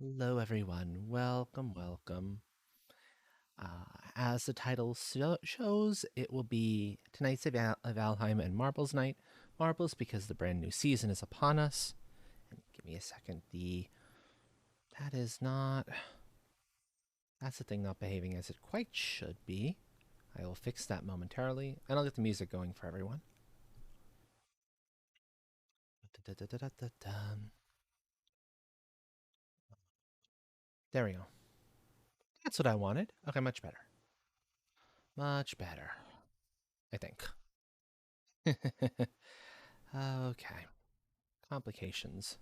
Hello, everyone. Welcome, welcome. As the title shows, it will be tonight's a Valheim and Marbles night. Marbles because the brand new season is upon us. And give me a second. That is not. That's the thing not behaving as it quite should be. I will fix that momentarily, and I'll get the music going for everyone. There we go. That's what I wanted. Okay, much better. Much better, I think. Okay. Complications.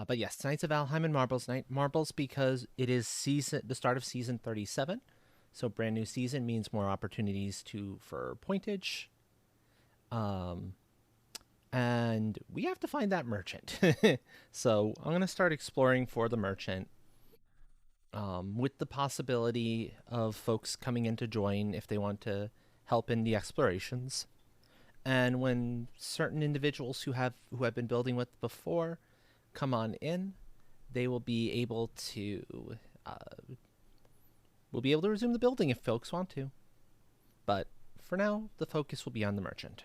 But yes, tonight's a Valheim and Marbles night. Marbles because it is the start of season 37. So brand new season means more opportunities for pointage. Um, and we have to find that merchant. So I'm gonna start exploring for the merchant. With the possibility of folks coming in to join if they want to help in the explorations. And when certain individuals who have been building with before come on in, they will be able to uh, we'll be able to resume the building if folks want to. But for now, the focus will be on the merchant.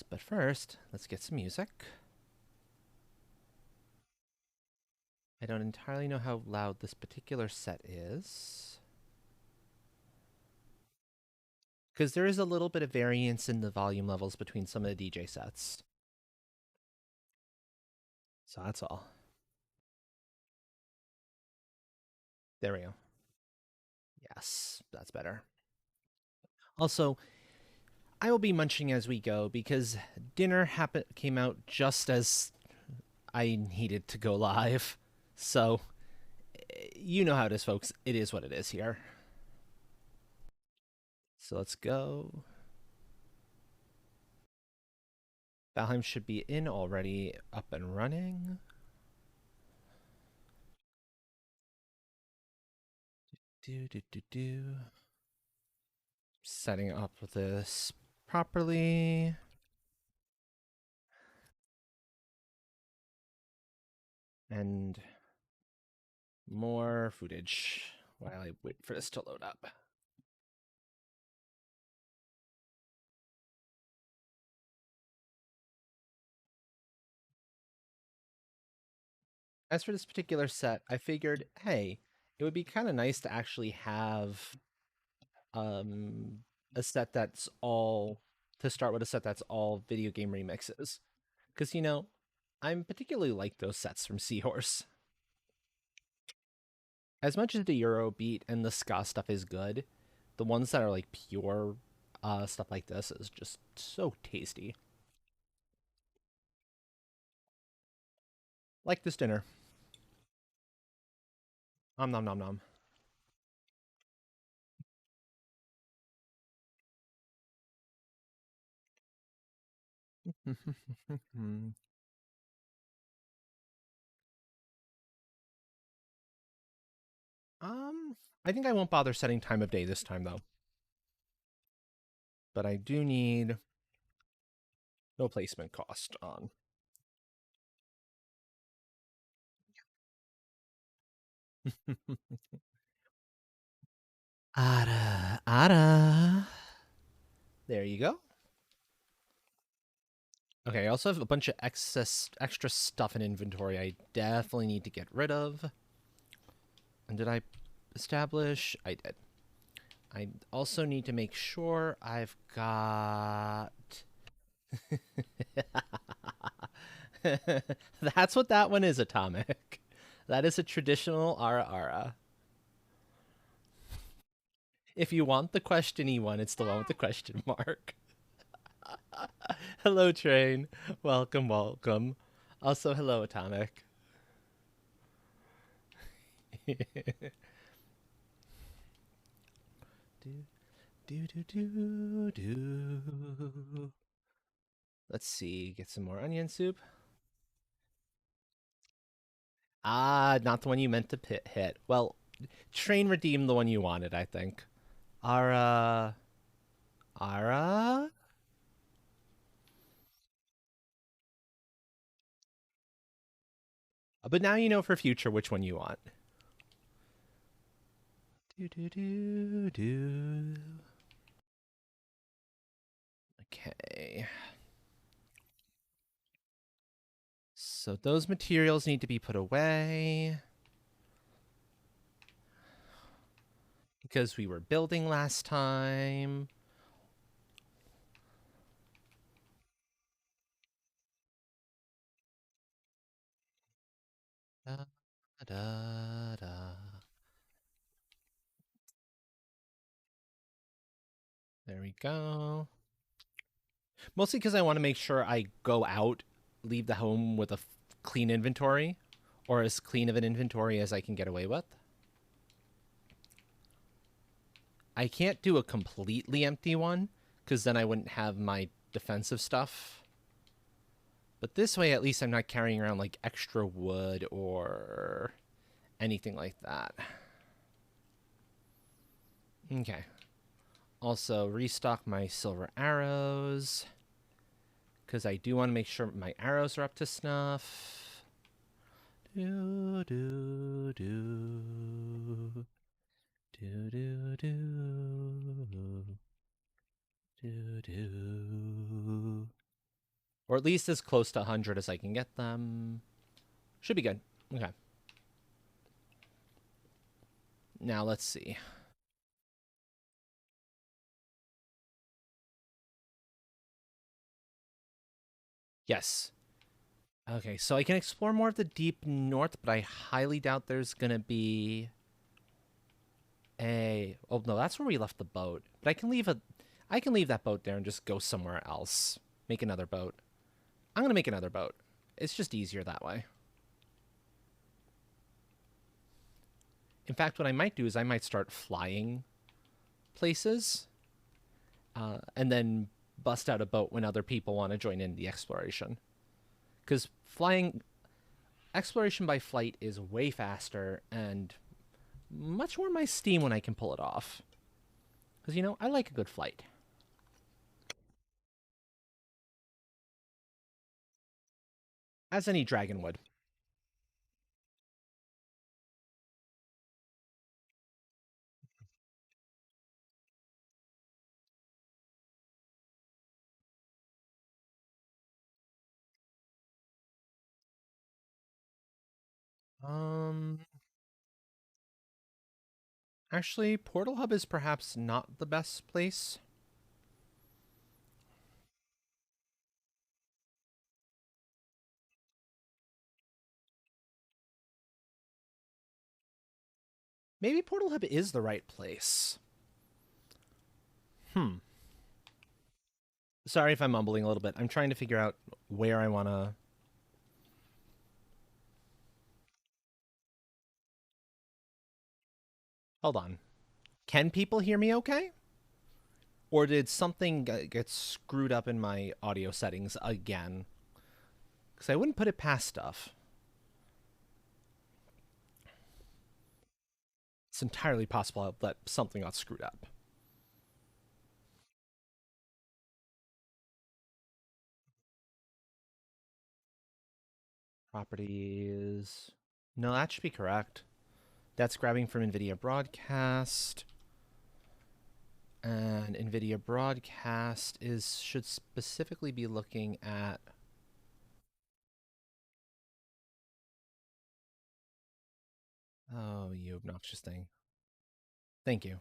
But first, let's get some music. I don't entirely know how loud this particular set is, because there is a little bit of variance in the volume levels between some of the DJ sets. So that's all. There we go. Yes, that's better. Also, I will be munching as we go because dinner came out just as I needed to go live. So, you know how it is, folks. It is what it is here. So let's go. Valheim should be in already, up and running. Do. Setting up this properly. And more footage while I wait for this to load up. As for this particular set, I figured, hey, it would be kind of nice to actually have um, a set that's all to start with a set that's all video game remixes, because I'm particularly like those sets from Seahorse. As much as the Eurobeat and the ska stuff is good, the ones that are like pure stuff like this is just so tasty. Like this dinner. Nom nom nom nom. um, I think I won't bother setting time of day this time though. But I do need no placement cost on. Ara, ara. There you go. Okay, I also have a bunch of extra stuff in inventory I definitely need to get rid of. And did I establish? I did. I also need to make sure I've got. That's what that one is, Atomic. That is a traditional Ara Ara. If you want the questiony one, it's the one with the question mark. Hello, Train. Welcome, welcome. Also, hello, Atomic. do, do. Let's see. Get some more onion soup. Ah, not the one you meant to hit. Well, Train redeemed the one you wanted, I think. Ara. Ara? But now you know for future which one you want. Do do do do. Okay. So those materials need to be put away because we were building last time. Da, da, da. There we go. Mostly because I want to make sure I go out, leave the home with a clean inventory, or as clean of an inventory as I can get away with. I can't do a completely empty one, because then I wouldn't have my defensive stuff. But this way, at least I'm not carrying around like extra wood or anything like that. Okay. Also, restock my silver arrows, because I do want to make sure my arrows are up to snuff. Do, do, do. Do, do, do. Do, do. Or at least as close to 100 as I can get them. Should be good. Okay. Now let's see. Yes. Okay, so I can explore more of the deep north, but I highly doubt there's gonna be a... Oh, no, that's where we left the boat. But I can leave that boat there and just go somewhere else. Make another boat. I'm gonna make another boat. It's just easier that way. In fact, what I might do is I might start flying places, and then bust out a boat when other people want to join in the exploration. Because exploration by flight is way faster and much more my steam when I can pull it off. Because, you know, I like a good flight. As any dragon would. Um, Actually, Portal Hub is perhaps not the best place. Maybe Portal Hub is the right place. Hmm. Sorry if I'm mumbling a little bit. I'm trying to figure out where I want to... Hold on. Can people hear me okay? Or did something get screwed up in my audio settings again? Because I wouldn't put it past stuff. It's entirely possible that something got screwed up. Properties. No, that should be correct. That's grabbing from NVIDIA Broadcast. And NVIDIA Broadcast should specifically be looking at... Oh, you obnoxious thing. Thank you.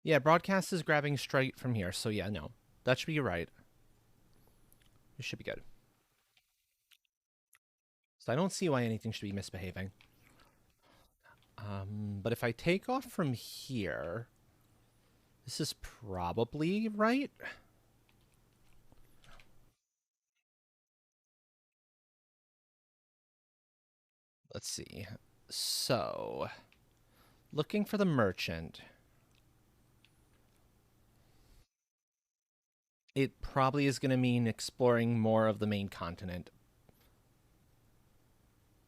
Yeah, Broadcast is grabbing straight from here. So yeah, no. That should be right. It should be good. So I don't see why anything should be misbehaving. But if I take off from here, this is probably right. Let's see. So, looking for the merchant. It probably is going to mean exploring more of the main continent.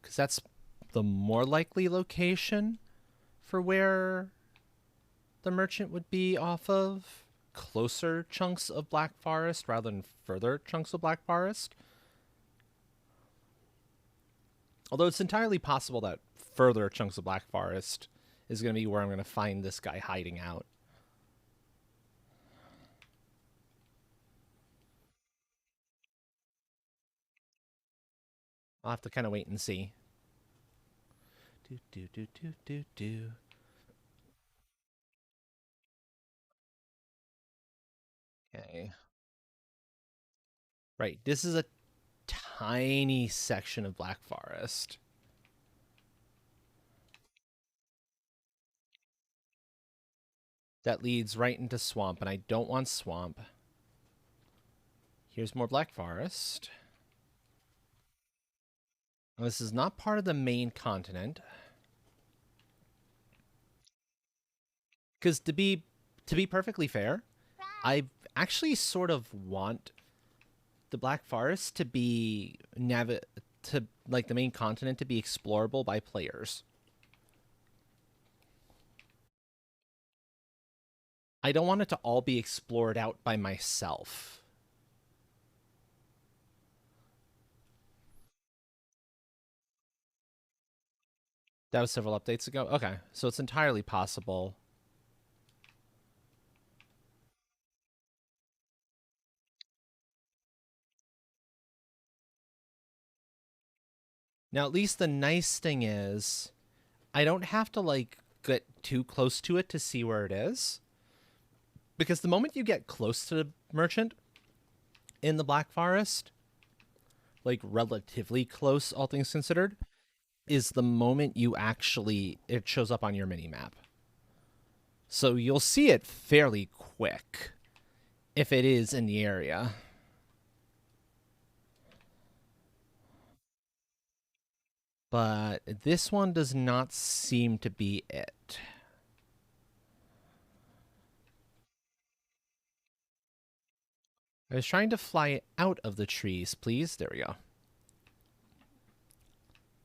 Because that's the more likely location for where the merchant would be off of. closer chunks of black forest rather than further chunks of black forest. Although it's entirely possible that further chunks of black forest is going to be where I'm going to find this guy hiding out. I'll have to kind of wait and see. Do, do, do, do, do, do. Okay. Right. This is a tiny section of Black Forest that leads right into swamp, and I don't want swamp. Here's more Black Forest. This is not part of the main continent. Because to be perfectly fair, I actually sort of want the Black Forest to be to like the main continent to be explorable by players. I don't want it to all be explored out by myself. That was several updates ago. Okay, so it's entirely possible. Now, at least the nice thing is I don't have to like get too close to it to see where it is. Because the moment you get close to the merchant in the Black Forest, like relatively close, all things considered, is the moment you actually it shows up on your mini map. So you'll see it fairly quick if it is in the area. But this one does not seem to be it. I was trying to fly out of the trees, please. There we go.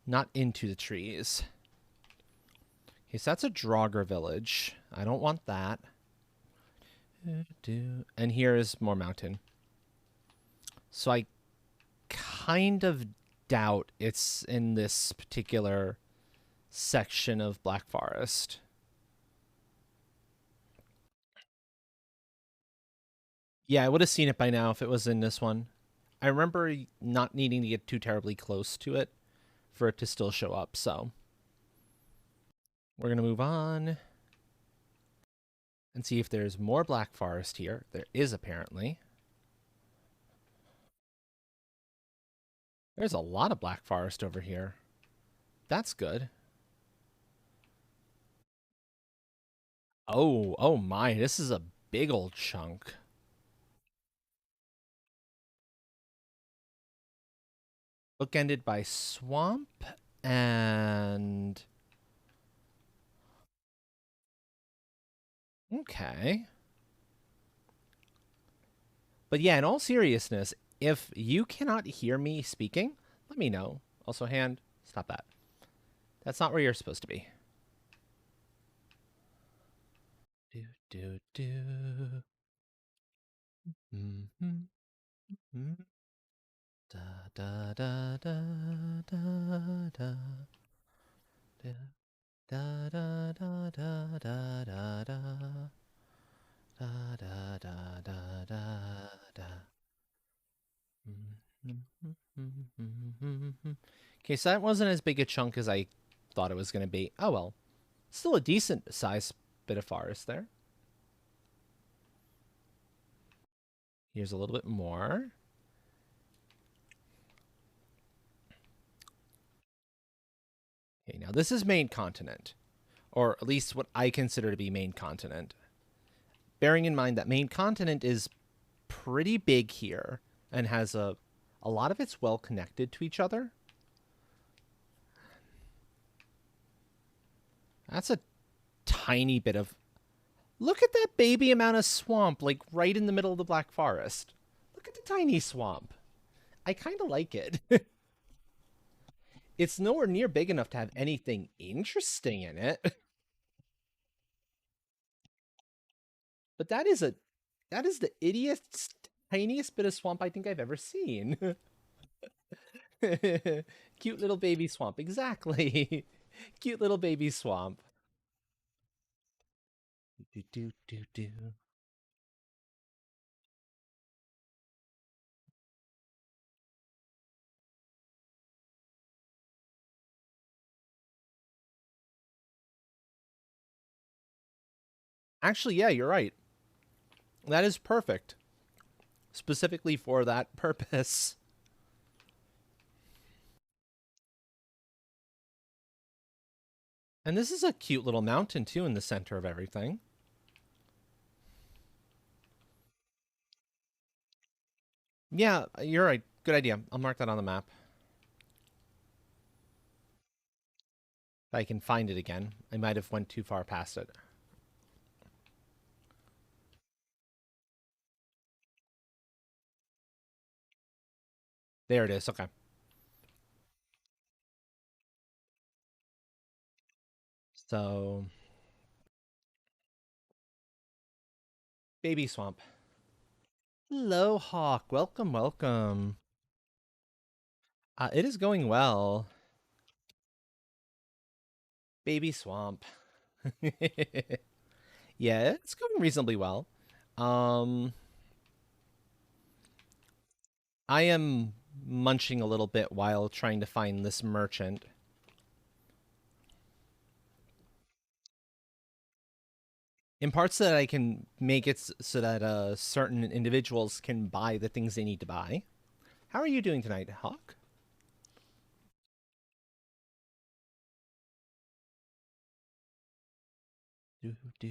Not into the trees. Okay, so that's a Draugr village. I don't want that. And here is more mountain. So I kind of doubt it's in this particular section of Black Forest. Yeah, I would have seen it by now if it was in this one. I remember not needing to get too terribly close to it for it to still show up, so we're going to move on and see if there's more Black Forest here. There is, apparently. There's a lot of Black Forest over here. That's good. Oh my, this is a big old chunk. Bookended by swamp and... Okay. But yeah, in all seriousness, if you cannot hear me speaking, let me know. Also, hand, stop that. That's not where you're supposed to be. Do, do, do. Mm-hmm. Mm-hmm. Da, da, da, da, da, da. Da, da, da, da, da, da, da. Da, da, da, da, da, da. Okay, so that wasn't as big a chunk as I thought it was going to be. Oh well. Still a decent sized bit of forest there. Here's a little bit more. Okay, now this is main continent, or at least what I consider to be main continent. Bearing in mind that main continent is pretty big here and has a lot of it's well connected to each other. That's a tiny bit of... Look at that baby amount of swamp, like right in the middle of the Black Forest. Look at the tiny swamp. I kind of like it. It's nowhere near big enough to have anything interesting in it. But that is That is the ittiest, tiniest bit of swamp I think I've ever seen. Cute little baby swamp. Exactly. Cute little baby swamp. Do, do, do, do. Actually, yeah, you're right. That is perfect. Specifically for that purpose. And this is a cute little mountain, too, in the center of everything. Yeah, you're right. Good idea. I'll mark that on the map. If I can find it again. I might have went too far past it. There it is. Okay. So, baby swamp. Hello, Hawk. Welcome, welcome. It is going well. Baby swamp. Yeah, it's going reasonably well. Um, I am munching a little bit while trying to find this merchant. In parts so that I can make it so that certain individuals can buy the things they need to buy. How are you doing tonight, Hawk? Do do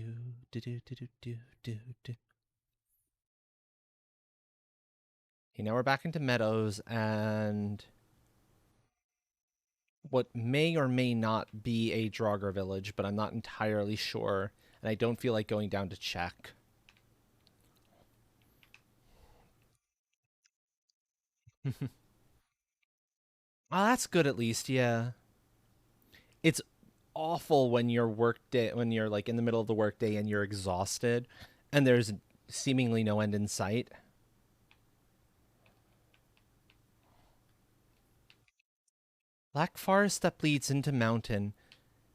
do do do do do do do. Okay, now we're back into meadows and what may or may not be a Draugr village, but I'm not entirely sure, and I don't feel like going down to check. Oh, that's good at least, yeah. It's awful when your work day when you're like in the middle of the workday and you're exhausted and there's seemingly no end in sight. Black forest that bleeds into mountain,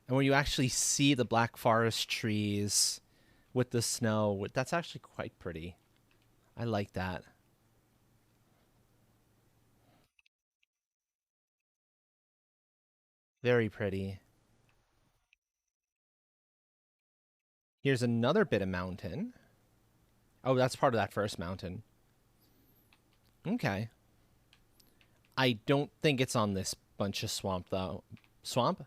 and when you actually see the black forest trees with the snow, that's actually quite pretty. I like that. Very pretty. Here's another bit of mountain. Oh, that's part of that first mountain. Okay. I don't think it's on this bunch of swamp though. Swamp?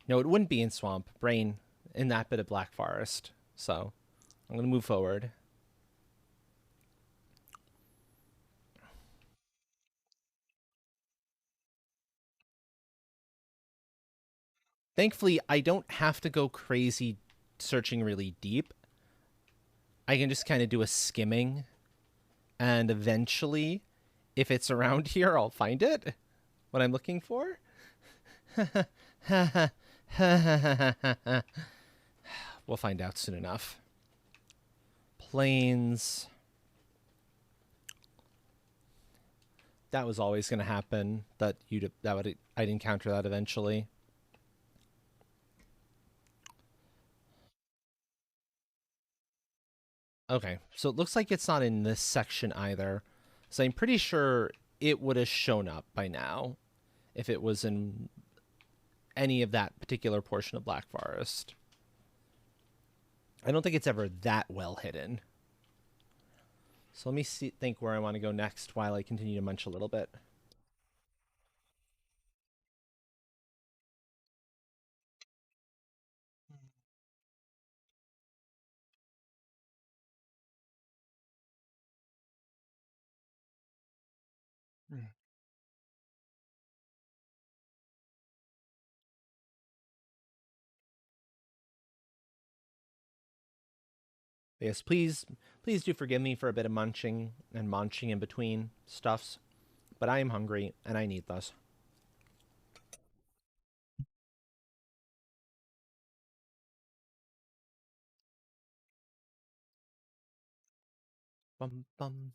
No, it wouldn't be in swamp. Brain in that bit of black forest. So I'm gonna move forward. Thankfully, I don't have to go crazy searching really deep. I can just kind of do a skimming, and eventually, if it's around here, I'll find it. What I'm looking for. We'll find out soon enough. Plains. That was always going to happen. I'd encounter that eventually. Okay, so it looks like it's not in this section either. So I'm pretty sure it would have shown up by now if it was in any of that particular portion of Black Forest. I don't think it's ever that well hidden. So let me think where I want to go next while I continue to munch a little bit. Yes, please do forgive me for a bit of munching and munching in between stuffs, but I am hungry and I need those. Bum bum.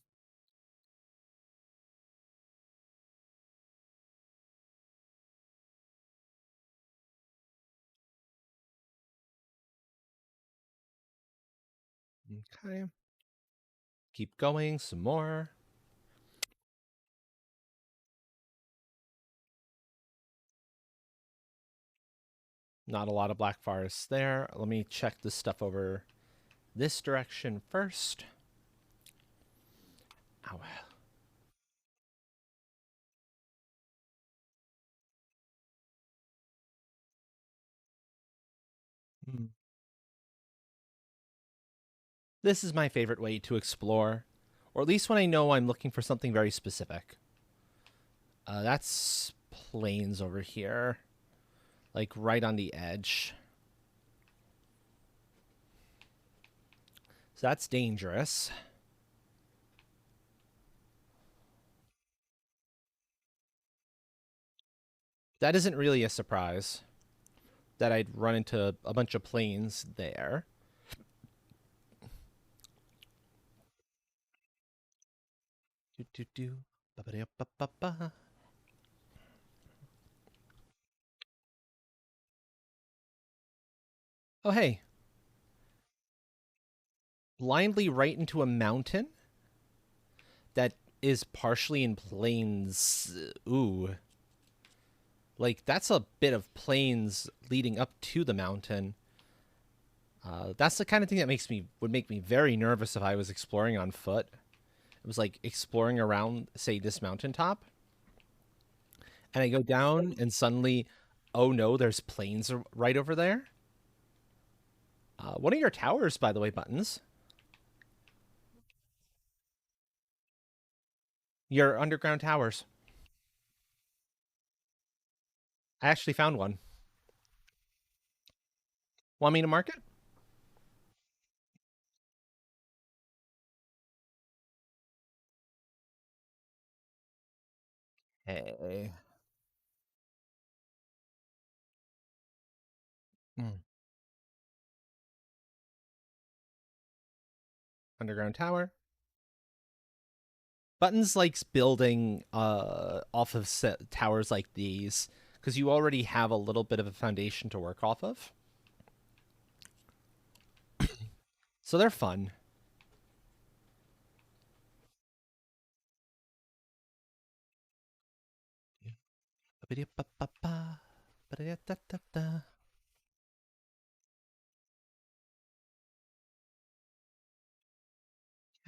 Okay. Keep going. Some more. Not a lot of black forest there. Let me check this stuff over this direction first. Ow. Hmm. This is my favorite way to explore, or at least when I know I'm looking for something very specific. That's plains over here, like right on the edge. So that's dangerous. That isn't really a surprise that I'd run into a bunch of plains there. Do do do. Ba-ba-da-ba-ba-ba. Oh hey, blindly right into a mountain that is partially in plains. Ooh, like that's a bit of plains leading up to the mountain. That's the kind of thing that would make me very nervous if I was exploring on foot. It was like exploring around, say, this mountaintop, and I go down, and suddenly, oh no, there's plains right over there. What are your towers, by the way, Buttons? Your underground towers. I actually found one. Want me to mark it? Hey. Mm. Underground tower. Buttons likes building off of towers like these because you already have a little bit of a foundation to work off of. So they're fun.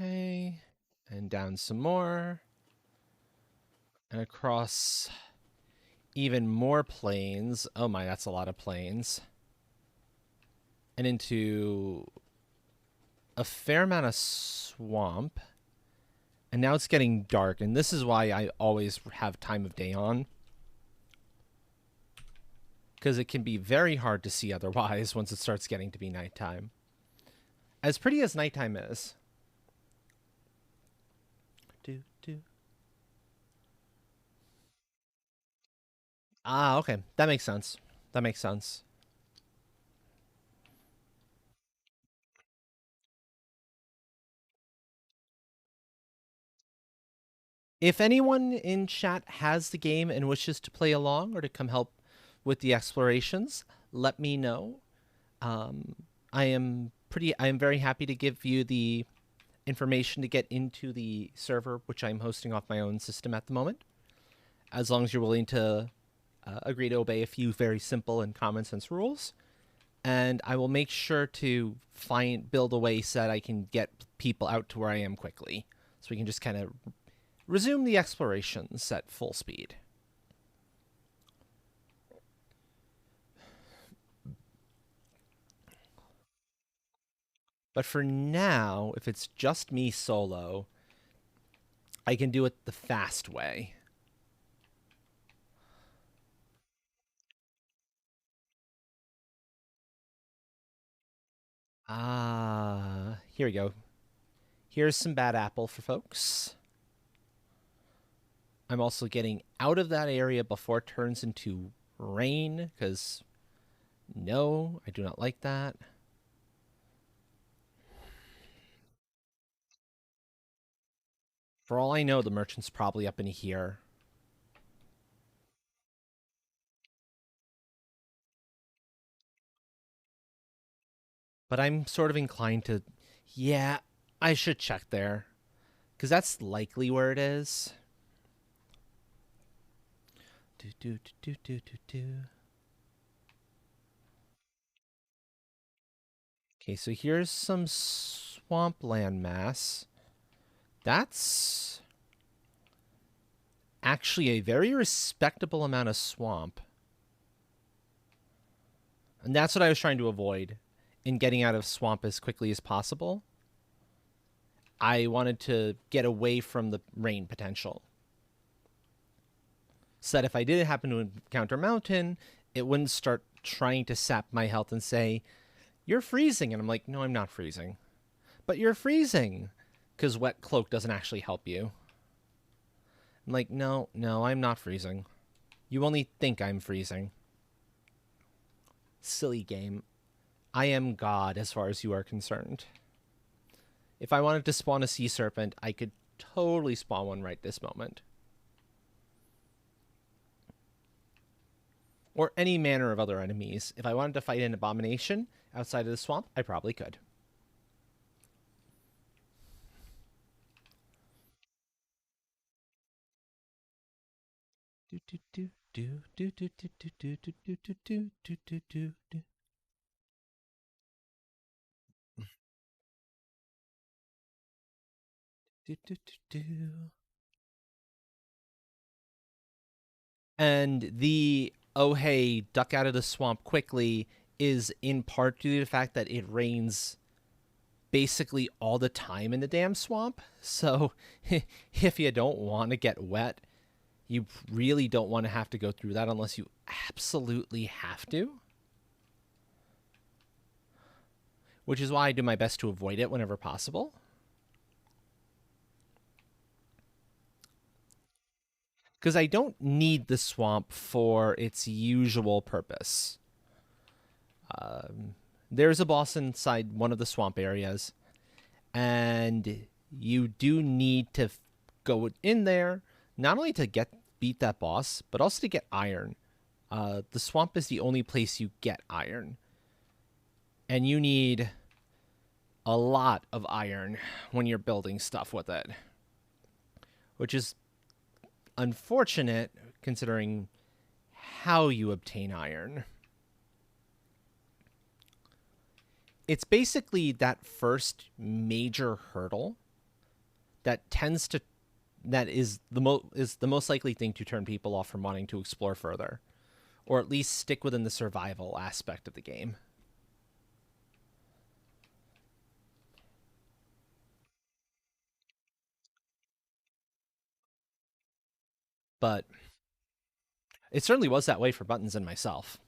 Okay. And down some more. And across even more plains. Oh my, that's a lot of plains. And into a fair amount of swamp. And now it's getting dark. And this is why I always have time of day on. Because it can be very hard to see otherwise once it starts getting to be nighttime. As pretty as nighttime is. Do, do. Ah, okay. That makes sense. That makes sense. If anyone in chat has the game and wishes to play along or to come help with the explorations, let me know. Um, I am very happy to give you the information to get into the server, which I'm hosting off my own system at the moment, as long as you're willing to agree to obey a few very simple and common sense rules. And I will make sure to build a way so that I can get people out to where I am quickly, so we can just kind of resume the explorations at full speed. But for now, if it's just me solo, I can do it the fast way. Here we go. Here's some bad apple for folks. I'm also getting out of that area before it turns into rain, because no, I do not like that. For all I know, the merchant's probably up in here. But I'm sort of inclined to, yeah, I should check there. Because that's likely where it is. Do, do, do, do, do, do. Okay, so here's some swampland mass. That's actually a very respectable amount of swamp. And that's what I was trying to avoid in getting out of swamp as quickly as possible. I wanted to get away from the rain potential. So that if I did happen to encounter mountain, it wouldn't start trying to sap my health and say, "You're freezing." And I'm like, "No, I'm not freezing." "But you're freezing." Because wet cloak doesn't actually help you. I'm like, "No, no, I'm not freezing. You only think I'm freezing." Silly game. I am God as far as you are concerned. If I wanted to spawn a sea serpent, I could totally spawn one right this moment. Or any manner of other enemies. If I wanted to fight an abomination outside of the swamp, I probably could. And the oh hey, duck out of the swamp quickly is in part due to the fact that it rains basically all the time in the damn swamp. So if you don't want to get wet, you really don't want to have to go through that unless you absolutely have to. Which is why I do my best to avoid it whenever possible. Because I don't need the swamp for its usual purpose. There's a boss inside one of the swamp areas, and you do need to go in there not only to get beat that boss, but also to get iron. The swamp is the only place you get iron, and you need a lot of iron when you're building stuff with it, which is unfortunate considering how you obtain iron. It's basically that first major hurdle that tends to that is the most likely thing to turn people off from wanting to explore further, or at least stick within the survival aspect of the game. But it certainly was that way for Buttons and myself.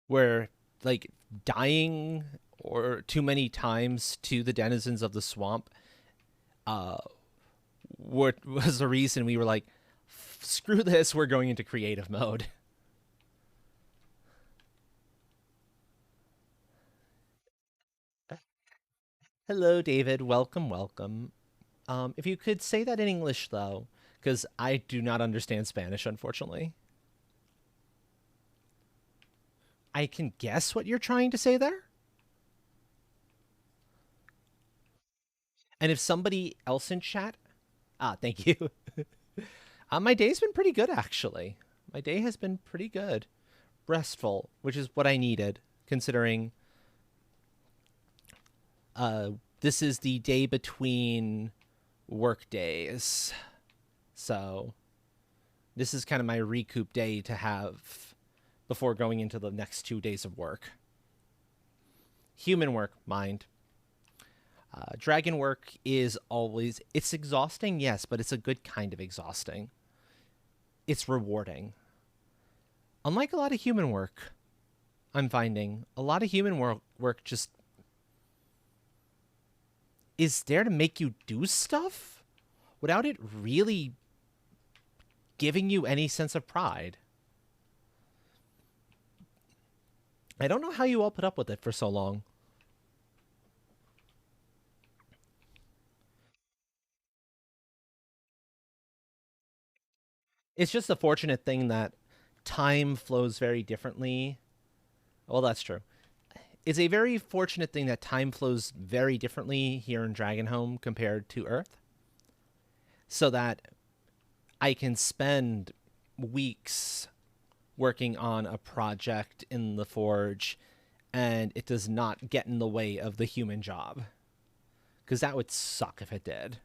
Where, like, dying or too many times to the denizens of the swamp uh, was the reason we were like, screw this, we're going into creative mode. Hello, David. Welcome, welcome. If you could say that in English, though, because I do not understand Spanish, unfortunately. I can guess what you're trying to say there. And if somebody else in chat, thank you. My day's been pretty good, actually. My day has been pretty good. Restful, which is what I needed, considering uh, this is the day between work days. So this is kind of my recoup day to have before going into the next 2 days of work. Human work, mind. Dragon work is always, it's exhausting, yes, but it's a good kind of exhausting. It's rewarding. Unlike a lot of human work, I'm finding a lot of human work just is there to make you do stuff without it really giving you any sense of pride. I don't know how you all put up with it for so long. It's just a fortunate thing that time flows very differently. Well, that's true. It's a very fortunate thing that time flows very differently here in Dragonhome compared to Earth, so that I can spend weeks working on a project in the forge and it does not get in the way of the human job. Because that would suck if it did.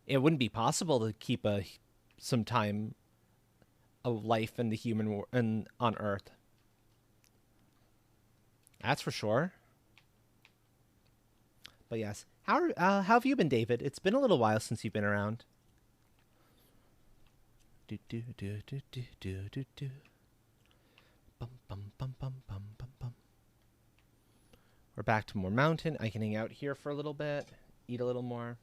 It wouldn't be possible to keep some time of life in the and on Earth. That's for sure. But yes, how have you been, David? It's been a little while since you've been around. Do do do do do do do do. Bum bum bum bum bum bum bum. We're back to more mountain. I can hang out here for a little bit, eat a little more.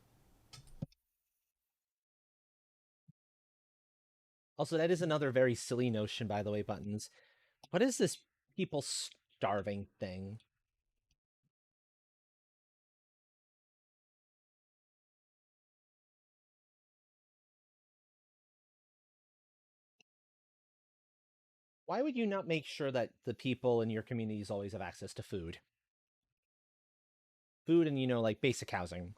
Also, that is another very silly notion, by the way, Buttons. What is this people starving thing? Why would you not make sure that the people in your communities always have access to food? Food and, like basic housing.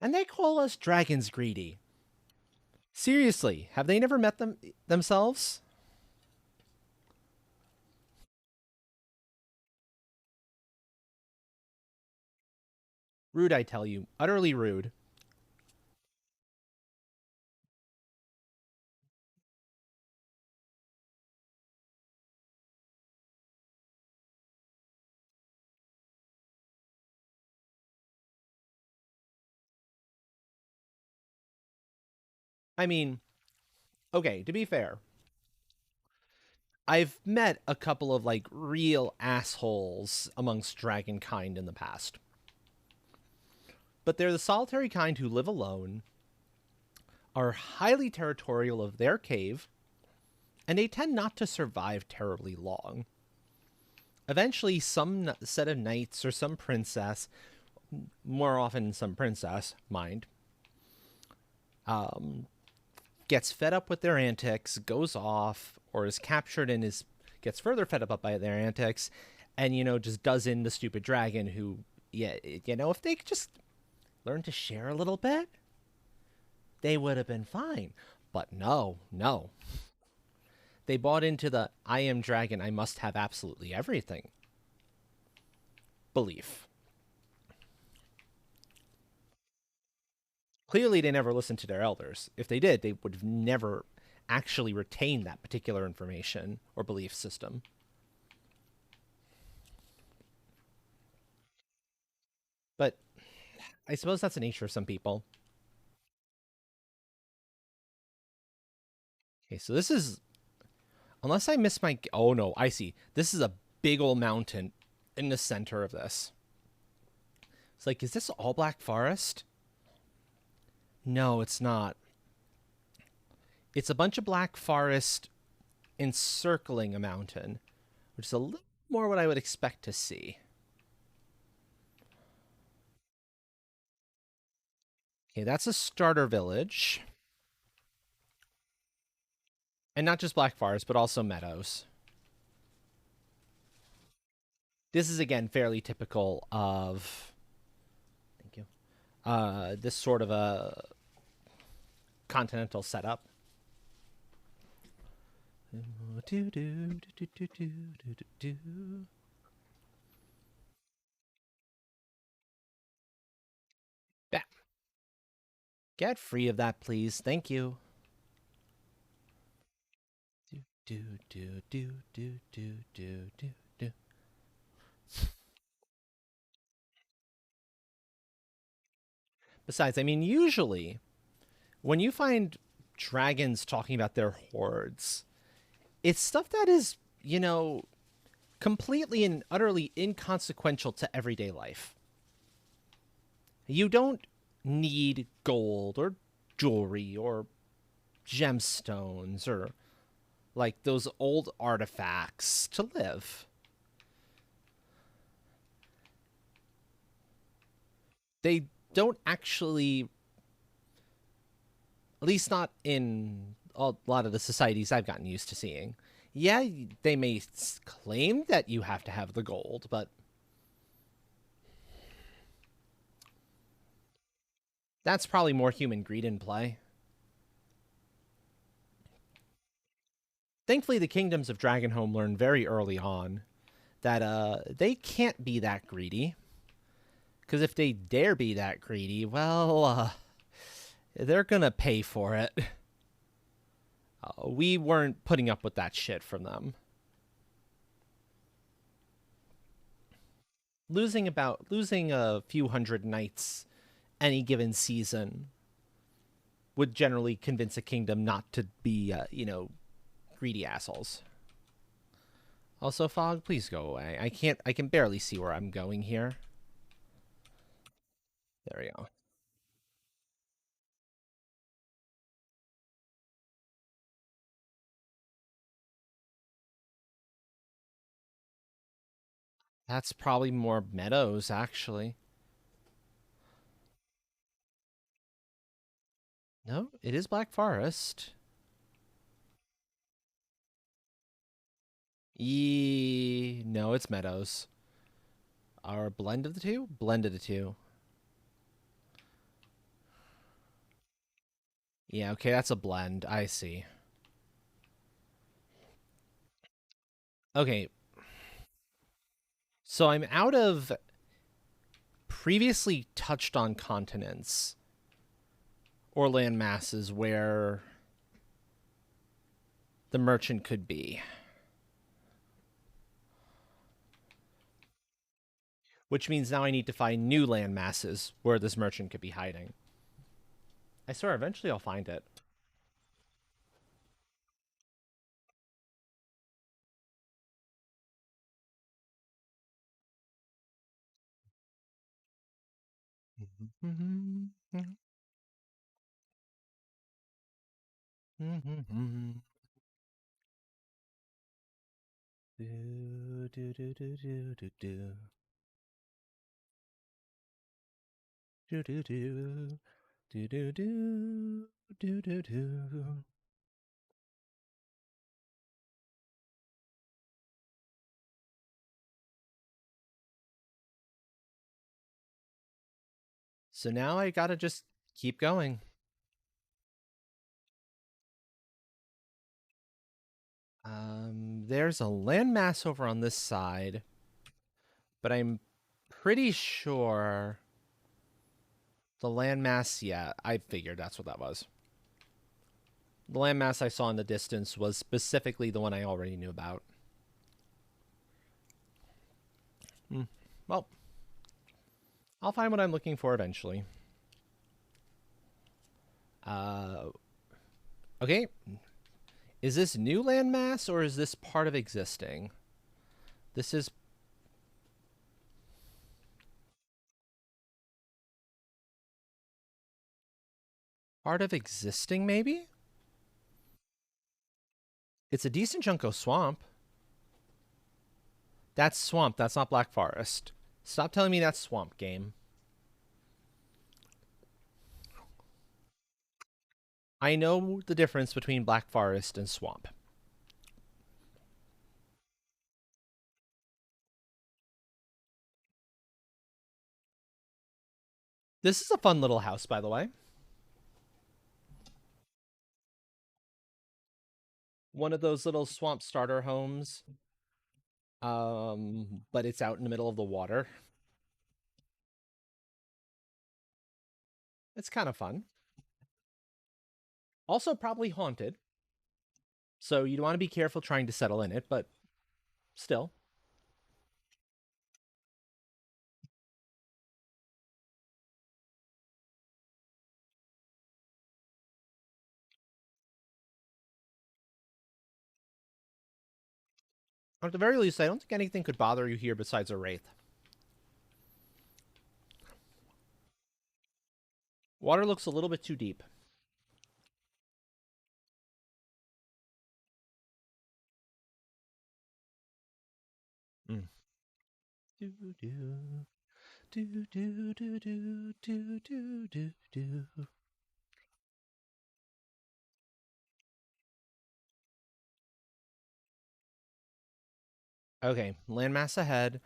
And they call us dragons greedy. Seriously, have they never met them themselves? Rude, I tell you. Utterly rude. I mean, okay, to be fair, I've met a couple of like real assholes amongst dragonkind in the past. But they're the solitary kind who live alone, are highly territorial of their cave, and they tend not to survive terribly long. Eventually, some set of knights or some princess, more often some princess, mind, um, gets fed up with their antics, goes off, or is captured and gets further fed up by their antics, and just does in the stupid dragon who, yeah, if they could just learn to share a little bit, they would have been fine. But no, no. They bought into the I am dragon, I must have absolutely everything belief. Clearly, they never listened to their elders. If they did, they would have never actually retained that particular information or belief system. But I suppose that's the nature of some people. Okay, so this is, unless I miss my, oh no, I see. This is a big old mountain in the center of this. It's like, is this all Black Forest? No, it's not. It's a bunch of Black Forest encircling a mountain, which is a little more what I would expect to see. Okay, that's a starter village. And not just Black Forest, but also meadows. This is again fairly typical of, thank you, this sort of a continental setup. Yeah. Get free of that, please. Thank you. Do do do do do do do do. Besides, I mean, usually when you find dragons talking about their hordes, it's stuff that is, completely and utterly inconsequential to everyday life. You don't need gold or jewelry or gemstones or like those old artifacts to live. They don't actually, at least not in a lot of the societies I've gotten used to seeing. Yeah, they may claim that you have to have the gold, but that's probably more human greed in play. Thankfully, the kingdoms of Dragonhome learn very early on that they can't be that greedy. Because if they dare be that greedy, well, they're gonna pay for it. We weren't putting up with that shit from them. Losing a few hundred knights any given season would generally convince a kingdom not to be, greedy assholes. Also, Fog, please go away. I can't. I can barely see where I'm going here. There we go. That's probably more meadows, actually. No, it is Black Forest. No, it's meadows. Our blend of the two? Blend of the two. Yeah, okay, that's a blend. I see. Okay, so I'm out of previously touched on continents or land masses where the merchant could be, which means now I need to find new land masses where this merchant could be hiding. I swear, eventually I'll find it. Do, do, do, do, do, do, do. Do, do, do. Do, do, do. Do, do, do. So now I gotta just keep going. There's a landmass over on this side, but I'm pretty sure the landmass. Yeah, I figured that's what that was. The landmass I saw in the distance was specifically the one I already knew about. Hmm. Well, I'll find what I'm looking for eventually. Uh, okay. Is this new landmass or is this part of existing? This is part of existing, maybe? It's a decent chunk of swamp. That's swamp. That's not Black Forest. Stop telling me that's swamp game. I know the difference between Black Forest and swamp. This is a fun little house, by the way. One of those little swamp starter homes. But it's out in the middle of the water. It's kind of fun. Also, probably haunted. So you'd want to be careful trying to settle in it, but still. At the very least, I don't think anything could bother you here besides a wraith. Water looks a little bit too deep. Mm. do do do do do do do do. Okay, landmass ahead,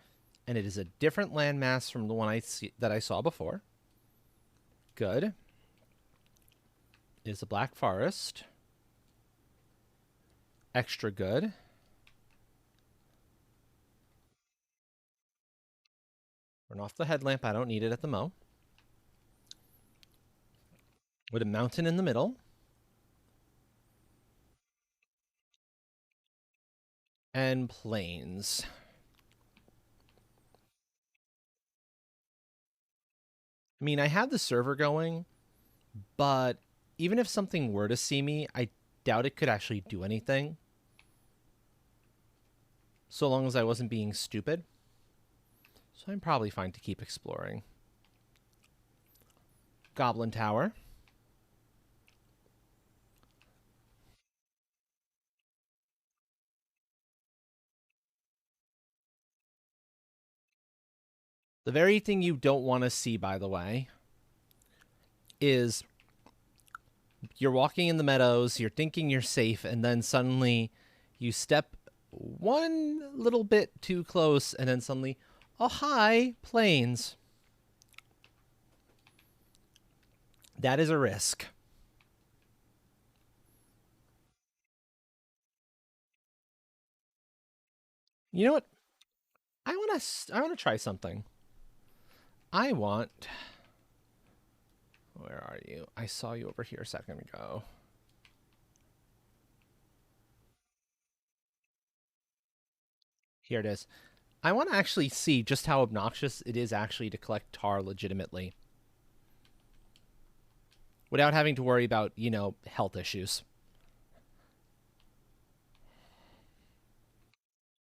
and it is a different landmass from the one that I saw before. Good. It is a black forest. Extra good. Turn off the headlamp. I don't need it at the mo. With a mountain in the middle. And plains. I mean, I have the server going, but even if something were to see me, I doubt it could actually do anything. So long as I wasn't being stupid. So I'm probably fine to keep exploring. Goblin Tower. The very thing you don't want to see, by the way, is you're walking in the meadows, you're thinking you're safe, and then suddenly you step one little bit too close, and then suddenly, oh, hi, plains. That is a risk. You know what? I want to try something. I want. Where are you? I saw you over here a second ago. Here it is. I want to actually see just how obnoxious it is actually to collect tar legitimately without having to worry about, health issues.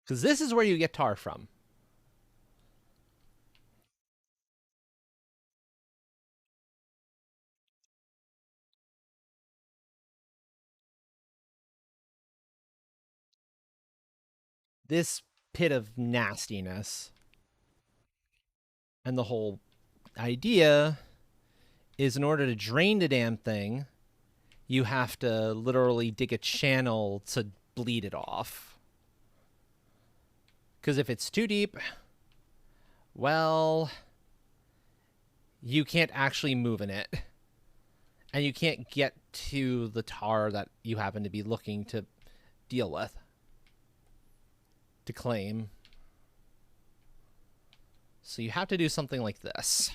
Because this is where you get tar from. This pit of nastiness. And the whole idea is in order to drain the damn thing, you have to literally dig a channel to bleed it off. Because if it's too deep, well, you can't actually move in it. And you can't get to the tar that you happen to be looking to deal with, to claim. So you have to do something like this.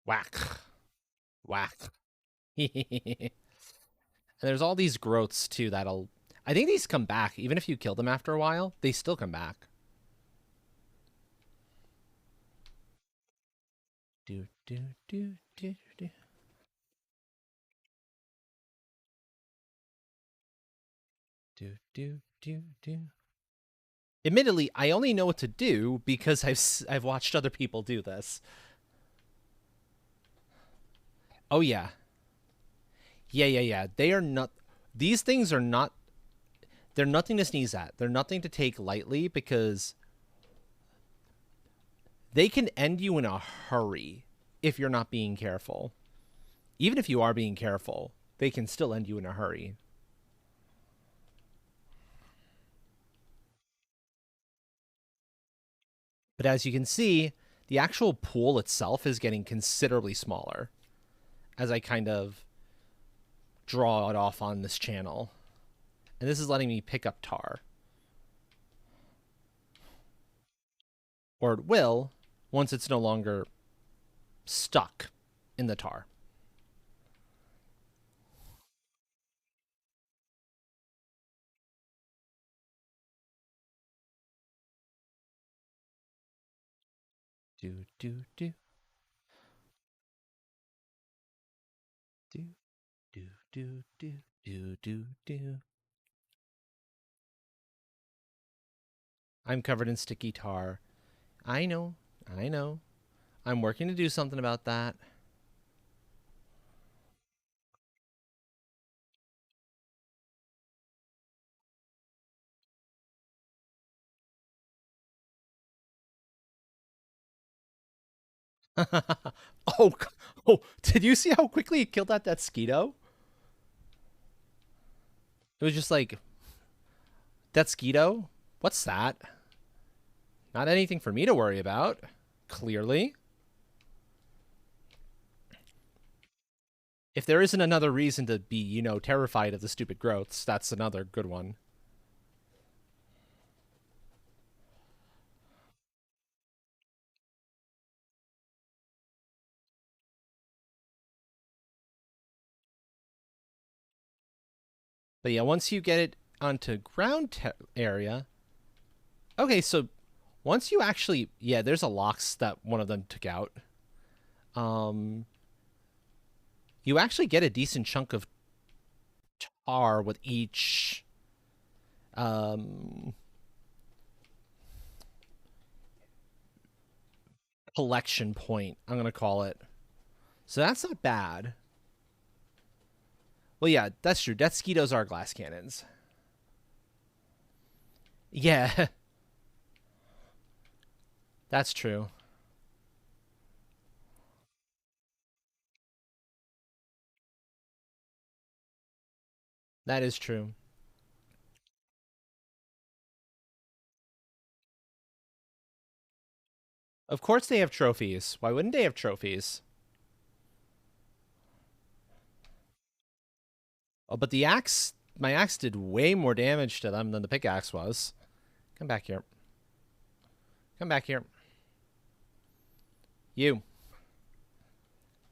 Whack. Whack. And there's all these growths too that'll. I think these come back. Even if you kill them after a while, they still come back. Do, do, do, do, do. Do, do, do, do. Admittedly, I only know what to do because I've watched other people do this. Oh yeah. Yeah, yeah, yeah. They are not. These things are not. They're nothing to sneeze at. They're nothing to take lightly because they can end you in a hurry if you're not being careful. Even if you are being careful, they can still end you in a hurry. But as you can see, the actual pool itself is getting considerably smaller as I kind of draw it off on this channel. And this is letting me pick up tar. Or it will once it's no longer stuck in the tar. Do, do, do, do, do, do, do, do, do, do. I'm covered in sticky tar. I know. I know. I'm working to do something about that. Oh, oh! Did you see how quickly it killed that Skeeto? It was just like that Skeeto. What's that? Not anything for me to worry about. Clearly, if there isn't another reason to be, terrified of the stupid growths, that's another good one. But yeah, once you get it onto area, okay, so once you actually, yeah, there's a Lox that one of them took out. Um, you actually get a decent chunk of tar with each um collection point. I'm gonna call it. So that's not bad. Well, yeah, that's true. Death Skeetos are glass cannons. Yeah, that's true. That is true. Of course they have trophies. Why wouldn't they have trophies? Oh, but my axe did way more damage to them than the pickaxe was. Come back here. Come back here. You.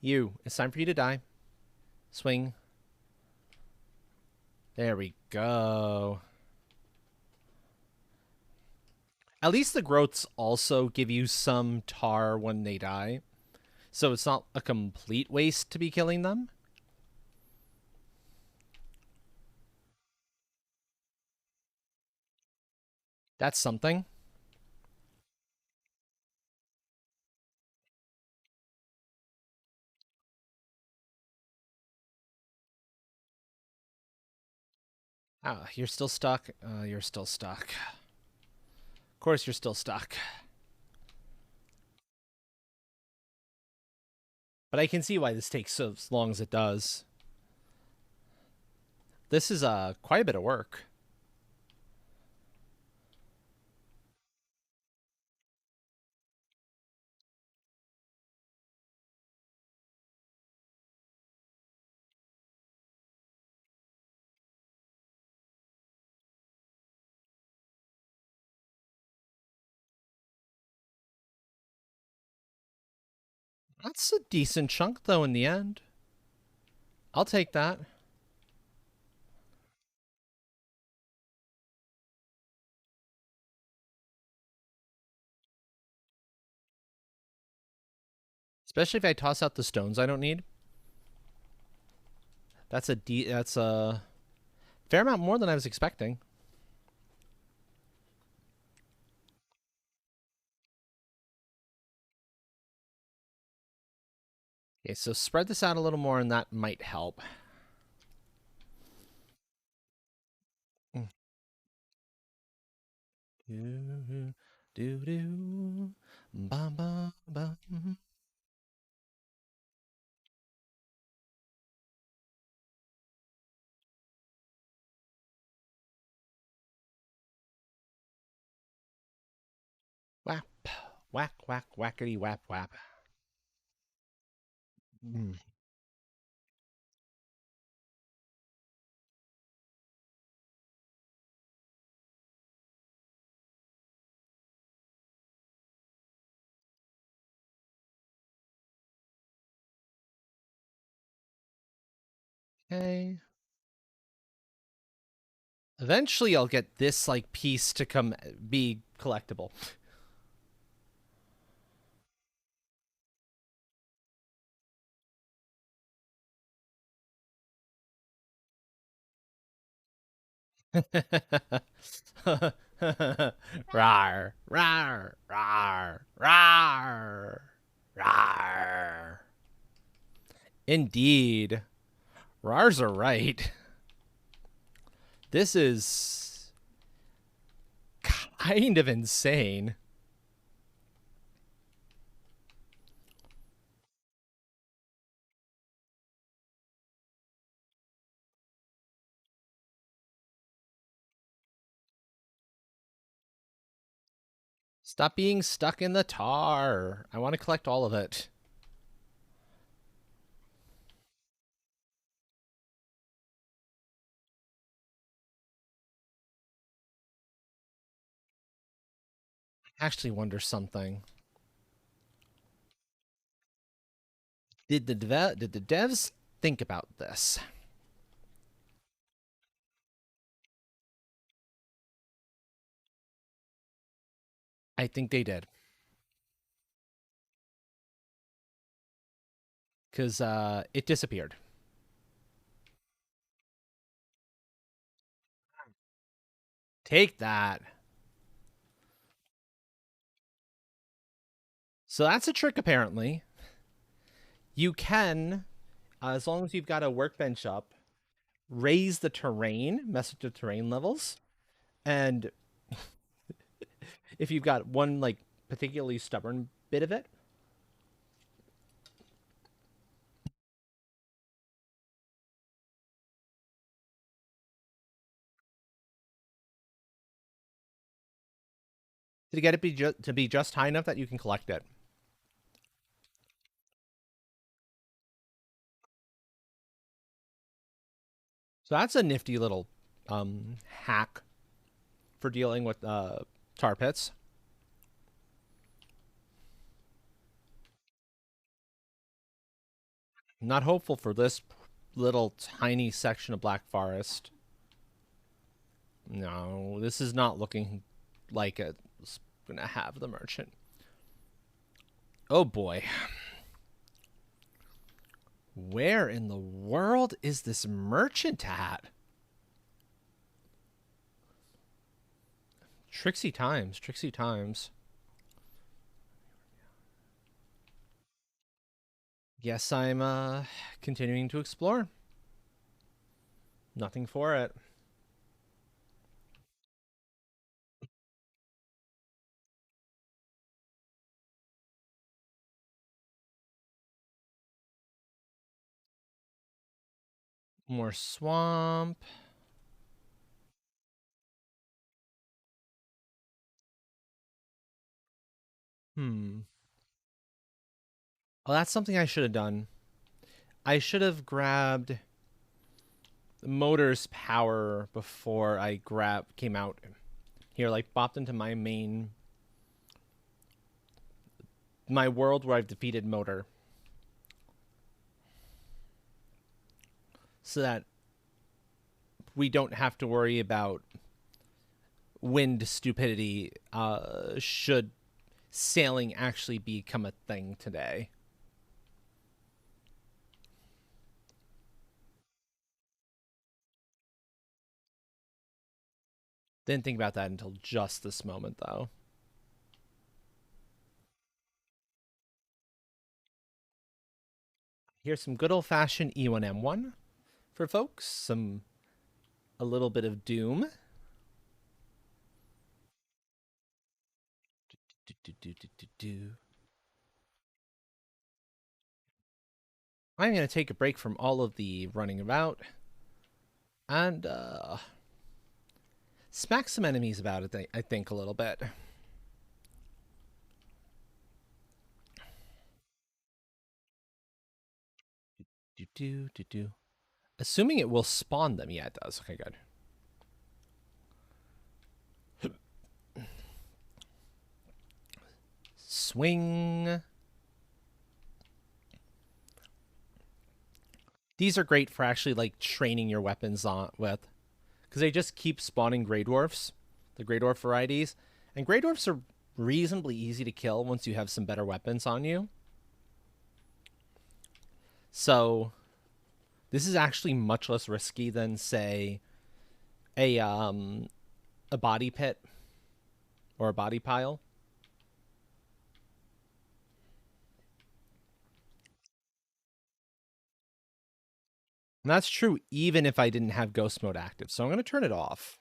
You. It's time for you to die. Swing. There we go. At least the growths also give you some tar when they die. So it's not a complete waste to be killing them. That's something. Ah, you're still stuck. You're still stuck. Of course you're still stuck. But I can see why this takes so long as it does. This is quite a bit of work. That's a decent chunk though in the end. I'll take that. Especially if I toss out the stones I don't need. That's a fair amount more than I was expecting. Okay, so spread this out a little more and that might help. Do do do ba ba ba. Whap whack whack whackety whap whap. Mm. Okay. Eventually, I'll get this like piece to come be collectible. Rar, rar, rar, rar, rar. Indeed. Rars are right. This is kind of insane. Stop being stuck in the tar. I want to collect all of it. I actually wonder something. Did the devs think about this? I think they did. Because it disappeared. Take that. So that's a trick, apparently. You can, as long as you've got a workbench up, raise the terrain, mess with the terrain levels, and if you've got one like particularly stubborn bit of it, to get it to be just high enough that you can collect it. So that's a nifty little hack for dealing with tar pits. I'm not hopeful for this little tiny section of Black Forest. No, this is not looking like it's gonna have the merchant. Oh boy. Where in the world is this merchant at? Tricksy times, tricksy times. Guess I'm continuing to explore. Nothing for it. More swamp. Hmm. Well, that's something I should have done. I should have grabbed the motor's power before I came out here, like bopped into my world where I've defeated motor, so that we don't have to worry about wind stupidity. Should sailing actually become a thing today? Didn't think about that until just this moment, though. Here's some good old fashioned E1M1 for folks. A little bit of Doom. Do, do, do, do, do, do. I'm going to take a break from all of the running about and smack some enemies about it, I think, a little bit. Do, do, do, do. Assuming it will spawn them. Yeah, it does. Okay, good. Swing. These are great for actually like training your weapons on with, because they just keep spawning Grey Dwarfs, the Grey Dwarf varieties, and Grey Dwarfs are reasonably easy to kill once you have some better weapons on you. So this is actually much less risky than, say, a um a body pit or a body pile. And that's true even if I didn't have ghost mode active. So I'm going to turn it off.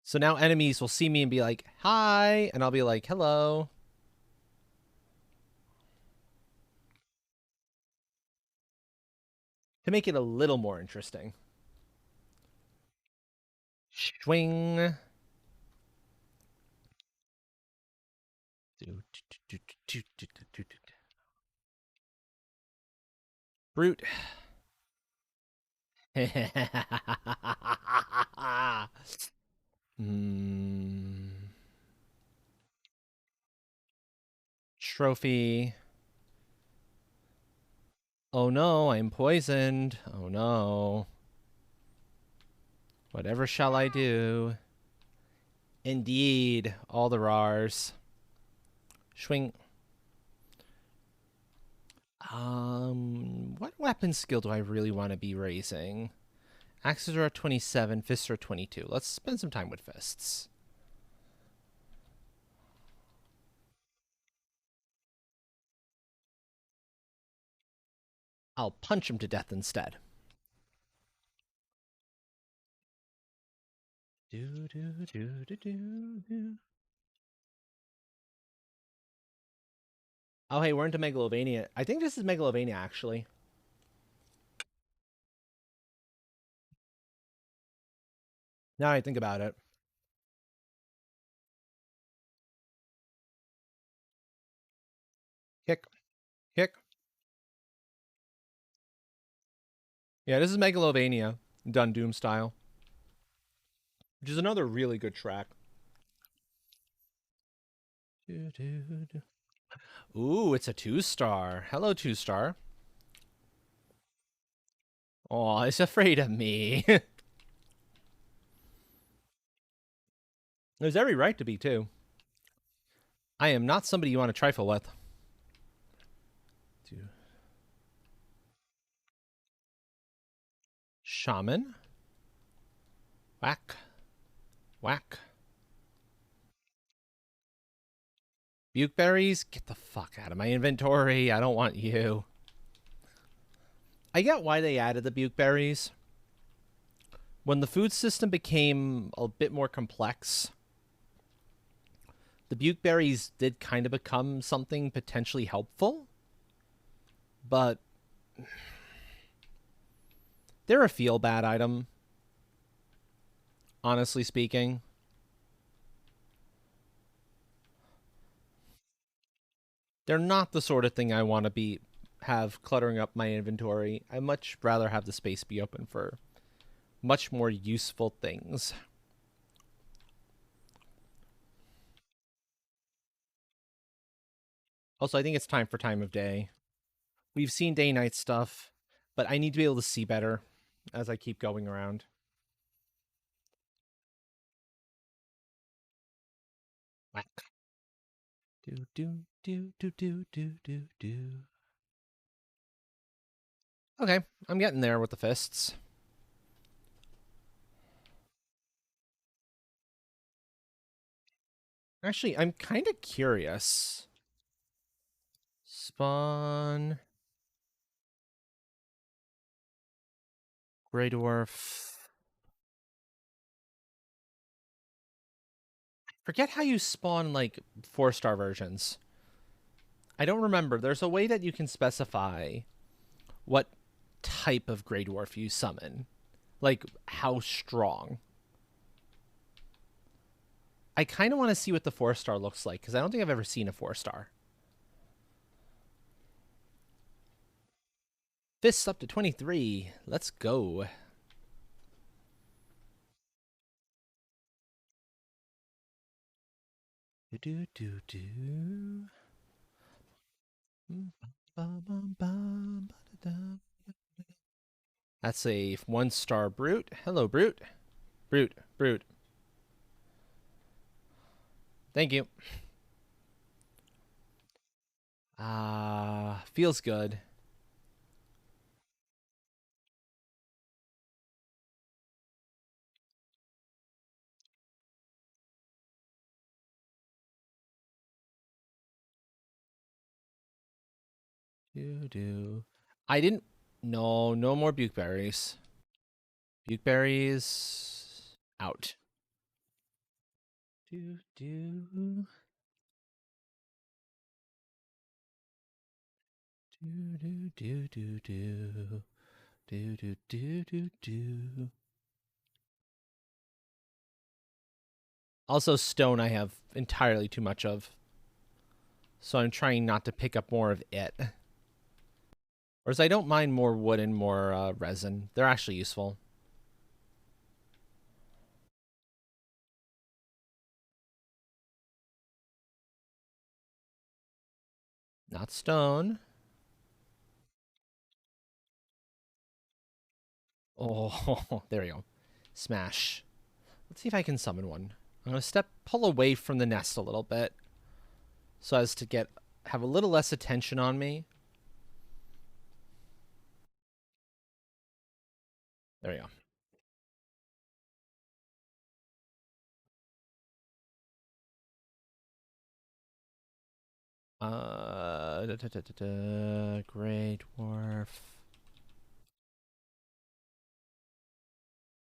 So now enemies will see me and be like, "Hi," and I'll be like, "Hello." To make it a little more interesting. Swing. Brute. Hmm. Trophy. Oh no, I'm poisoned. Oh no. Whatever shall I do? Indeed, all the rars. Swing. What weapon skill do I really want to be raising? Axes are at 27, fists are 22. Let's spend some time with fists. I'll punch him to death instead. Do, do, do, do, do, do. Oh, hey, we're into Megalovania. I think this is Megalovania, actually. Now I think about it. Kick, kick. Yeah, this is Megalovania, done Doom style, which is another really good track. Do, do, do. Ooh, it's a 2-star. Hello, 2-star. Oh, it's afraid of me. There's every right to be, too. I am not somebody you want to trifle with. Shaman. Whack. Whack. Bukeberries? Get the fuck out of my inventory. I don't want you. I get why they added the Bukeberries. When the food system became a bit more complex, the Bukeberries did kind of become something potentially helpful. But they're a feel-bad item, honestly speaking. They're not the sort of thing I want to have cluttering up my inventory. I much rather have the space be open for much more useful things. Also, I think it's time for time of day. We've seen day night stuff, but I need to be able to see better as I keep going around. Whack. Do do do do do do do do. Okay, I'm getting there with the fists. Actually, I'm kind of curious. Spawn. Grey Dwarf. Forget how you spawn, like, 4-star versions. I don't remember. There's a way that you can specify what type of Grey Dwarf you summon. Like, how strong. I kind of want to see what the 4-star looks like, because I don't think I've ever seen a 4-star. Fists up to 23. Let's go. Do do do. That's a 1-star brute. Hello, brute. Brute, brute. Thank you. Feels good. Do do. I didn't. No, no more bukeberries. Bukeberries out. Do do. Do do do do do. Do do do do do. Also, stone I have entirely too much of. So I'm trying not to pick up more of it. Whereas I don't mind more wood and more resin. They're actually useful. Not stone. Oh, there we go. Smash. Let's see if I can summon one. I'm going to pull away from the nest a little bit so as to have a little less attention on me. There we go. Grey Dwarf.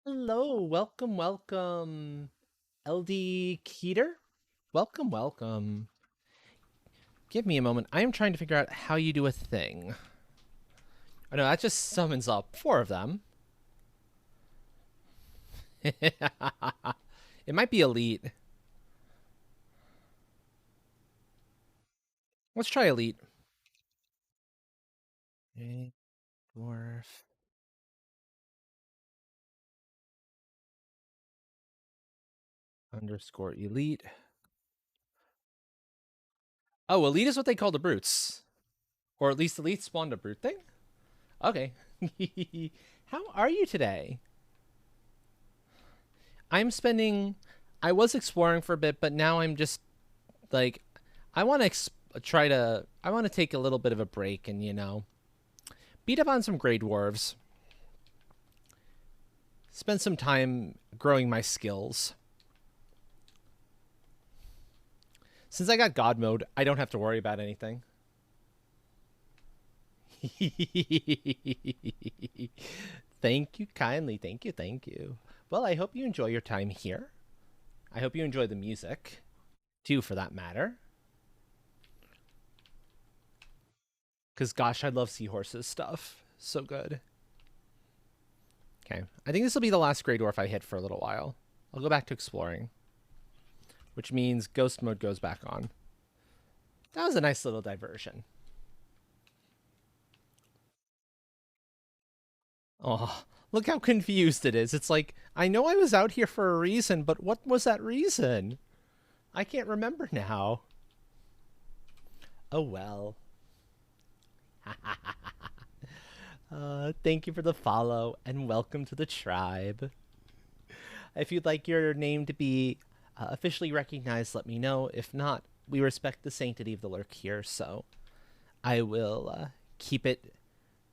Hello, welcome, welcome. LD Keeter? Welcome, welcome. Give me a moment. I am trying to figure out how you do a thing. Oh no, that just summons up 4 of them. It might be elite. Let's try elite. Okay, dwarf underscore elite. Oh, elite is what they call the brutes. Or at least elite spawned a brute thing? Okay. How are you today? I'm spending. I was exploring for a bit, but now I'm just like, I want to try to. I want to take a little bit of a break and beat up on some Grey Dwarves. Spend some time growing my skills. Since I got God mode, I don't have to worry about anything. Thank you kindly. Thank you. Thank you. Well, I hope you enjoy your time here. I hope you enjoy the music, too, for that matter. Because, gosh, I love Seahorse's stuff. So good. Okay. I think this will be the last Grey Dwarf I hit for a little while. I'll go back to exploring. Which means Ghost mode goes back on. That was a nice little diversion. Oh, look how confused it is. It's like, I know I was out here for a reason, but what was that reason? I can't remember now. Oh well. Thank you for the follow and welcome to the tribe. If you'd like your name to be officially recognized, let me know. If not, we respect the sanctity of the lurk here, so I will keep it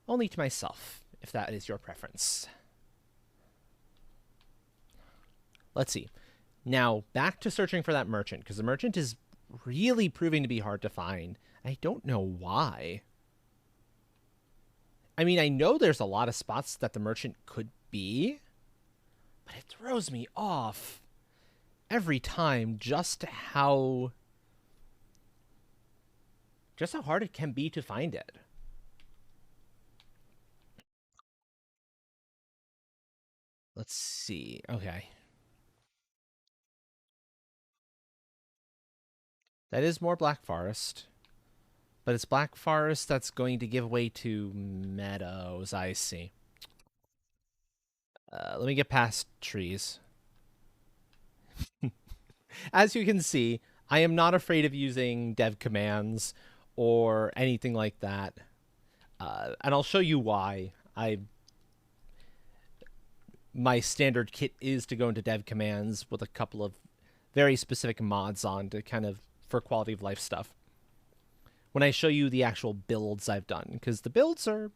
only to myself, if that is your preference. Let's see. Now, back to searching for that merchant, because the merchant is really proving to be hard to find. I don't know why. I mean, I know there's a lot of spots that the merchant could be, but it throws me off every time just how hard it can be to find it. Let's see. Okay. That is more Black Forest. But it's Black Forest that's going to give way to meadows, I see. Let me get past trees. As you can see, I am not afraid of using dev commands or anything like that. And I'll show you why. My standard kit is to go into dev commands with a couple of very specific mods on to kind of for quality of life stuff. When I show you the actual builds I've done, because the builds are,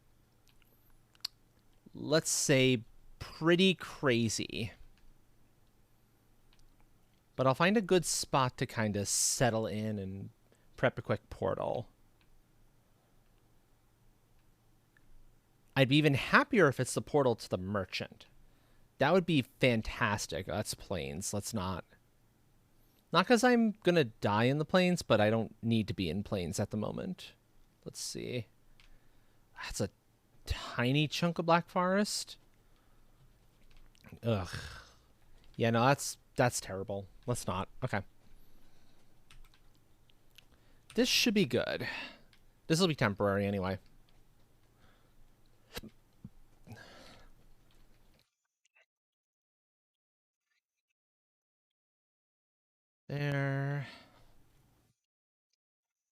let's say, pretty crazy. But I'll find a good spot to kind of settle in and prep a quick portal. I'd be even happier if it's the portal to the merchant. That would be fantastic. That's plains. Let's not. Not because I'm going to die in the plains, but I don't need to be in plains at the moment. Let's see. That's a tiny chunk of Black Forest. Ugh. Yeah, no, that's terrible. Let's not. Okay. This should be good. This will be temporary anyway. There.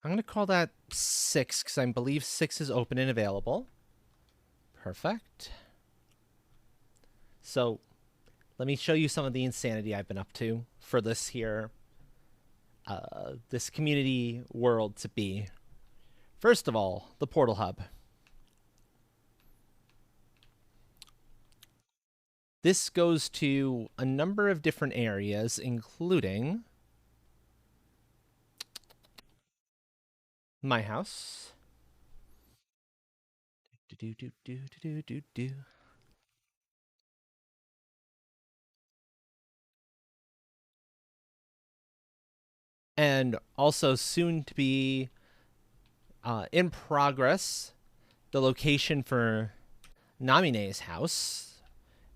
I'm going to call that 6 because I believe 6 is open and available. Perfect. So let me show you some of the insanity I've been up to for this here, this community world to be. First of all, the portal hub. This goes to a number of different areas, including my house. Do, do, do, do, do, do, do. And also soon to be in progress, the location for Namine's house.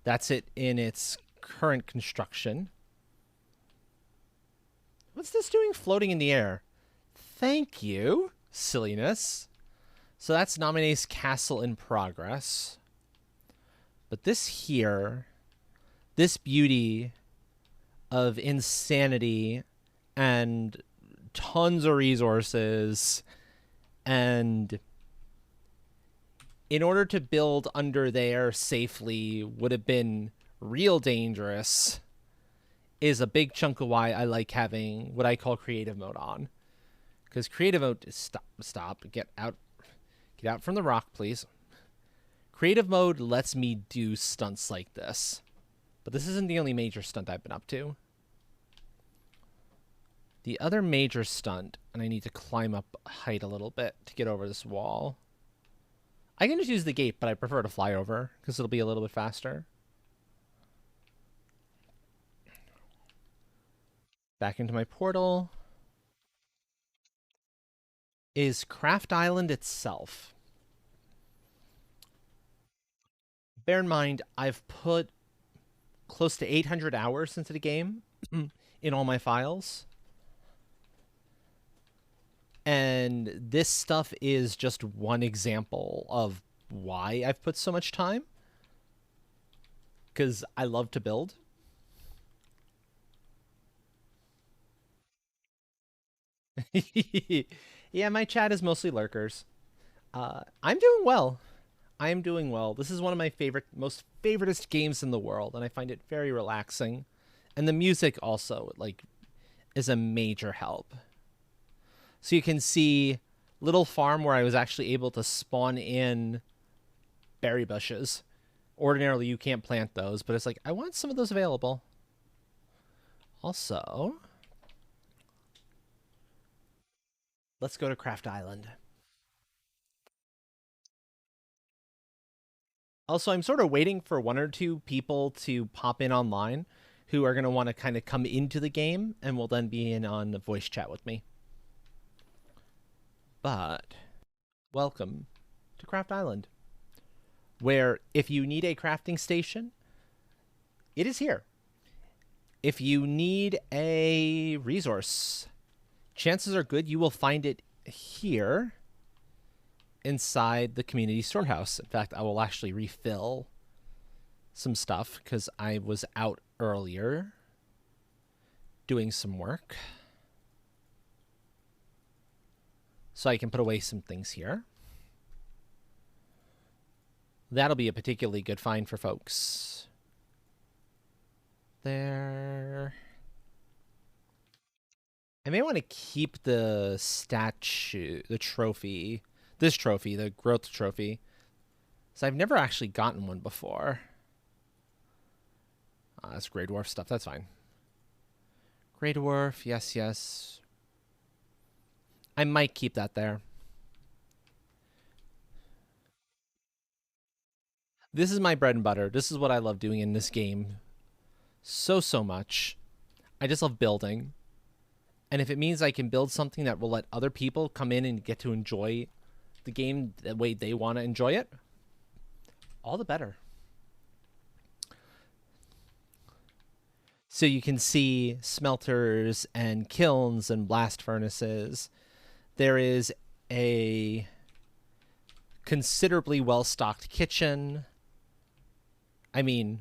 That's it in its current construction. What's this doing floating in the air? Thank you, silliness. So that's Namine's castle in progress. But this here, this beauty of insanity and tons of resources, and in order to build under there safely would have been real dangerous, is a big chunk of why I like having what I call creative mode on. Because creative mode is stop, get out from the rock, please. Creative mode lets me do stunts like this. But this isn't the only major stunt I've been up to. The other major stunt, and I need to climb up height a little bit to get over this wall. I can just use the gate, but I prefer to fly over because it'll be a little bit faster. Back into my portal is Craft Island itself. Bear in mind, I've put close to 800 hours into the game in all my files. And this stuff is just one example of why I've put so much time. Because I love to build. Yeah, my chat is mostly lurkers. I'm doing well. I am doing well. This is one of my most favoritist games in the world, and I find it very relaxing. And the music also, like, is a major help. So you can see little farm where I was actually able to spawn in berry bushes. Ordinarily, you can't plant those, but it's like, I want some of those available. Also, let's go to Craft Island. Also, I'm sort of waiting for one or two people to pop in online who are going to want to kind of come into the game and will then be in on the voice chat with me. But welcome to Craft Island, where if you need a crafting station, it is here. If you need a resource, chances are good you will find it here inside the community storehouse. In fact, I will actually refill some stuff because I was out earlier doing some work. So I can put away some things here. That'll be a particularly good find for folks. There. I may want to keep the statue, the trophy, this trophy, the growth trophy. So I've never actually gotten one before. That's Grey Dwarf stuff. That's fine. Grey Dwarf, yes, yes. I might keep that there. This is my bread and butter. This is what I love doing in this game so much. I just love building. And if it means I can build something that will let other people come in and get to enjoy the game the way they want to enjoy it, all the better. So you can see smelters and kilns and blast furnaces. There is a considerably well stocked kitchen. I mean,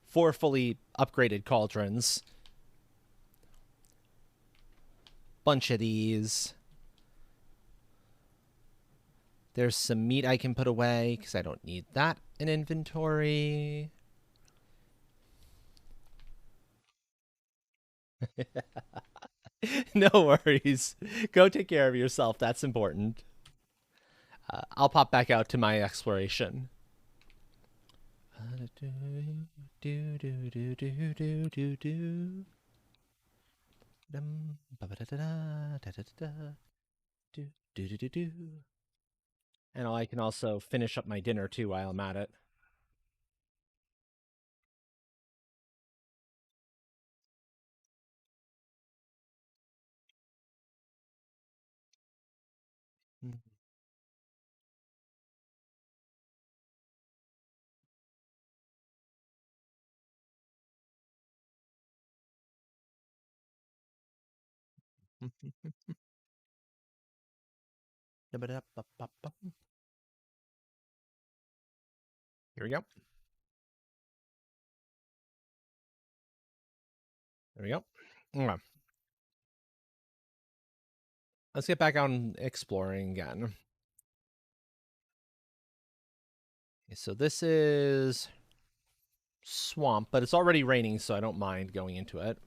4 fully upgraded cauldrons. Bunch of these. There's some meat I can put away because I don't need that in inventory. No worries. Go take care of yourself. That's important. I'll pop back out to my exploration. And I can also finish up my dinner too while I'm at it. Here we go. There we go. Okay. Let's get back out and exploring again. Okay, so this is swamp, but it's already raining, so I don't mind going into it.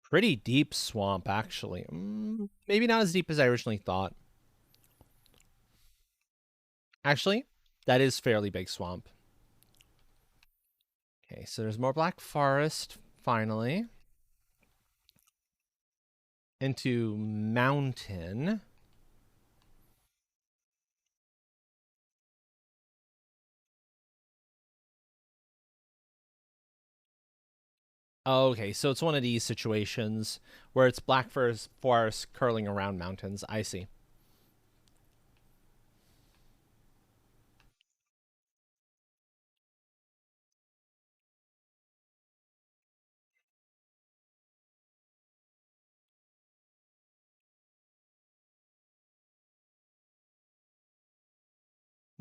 Pretty deep swamp, actually. Maybe not as deep as I originally thought. Actually, that is fairly big swamp. Okay, so there's more black forest, finally. Into mountain. Okay, so it's one of these situations where it's black forest curling around mountains. I see.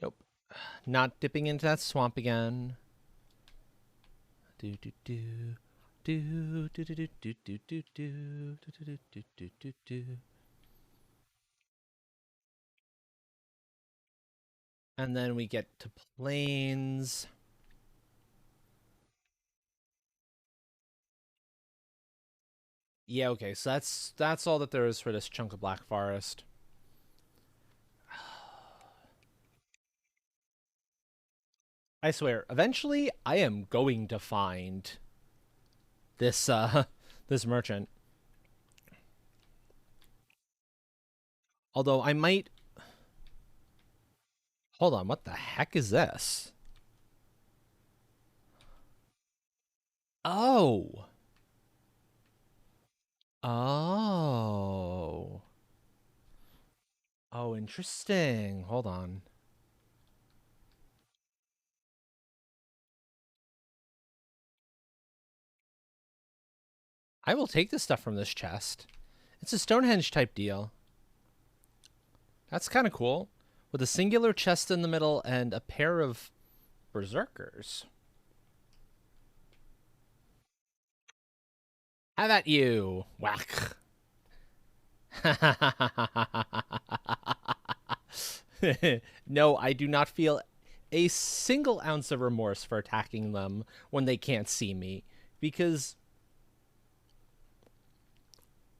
Nope. Not dipping into that swamp again. Do do do. Do do do do do do do do do do do do do. And then we get to plains. Yeah, okay, so that's all that there is for this chunk of Black Forest. I swear, eventually I am going to find this this merchant. Although I might hold on, what the heck is this? Oh. Oh. Oh, interesting. Hold on. I will take the stuff from this chest. It's a Stonehenge type deal. That's kind of cool. With a singular chest in the middle and a pair of berserkers. How about you? Whack. No, I do not feel a single ounce of remorse for attacking them when they can't see me because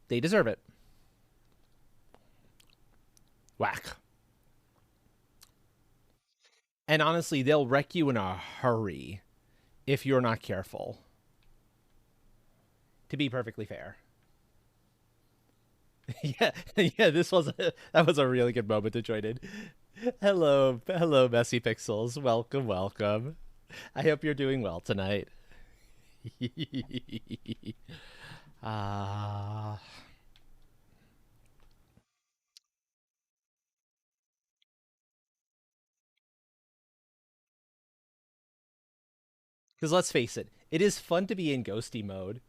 they deserve it. Whack. And honestly, they'll wreck you in a hurry if you're not careful. To be perfectly fair. Yeah, yeah, that was a really good moment to join in. Hello, messy pixels. Welcome, welcome. I hope you're doing well tonight. Ah, because let's face it, It is fun to be in ghosty mode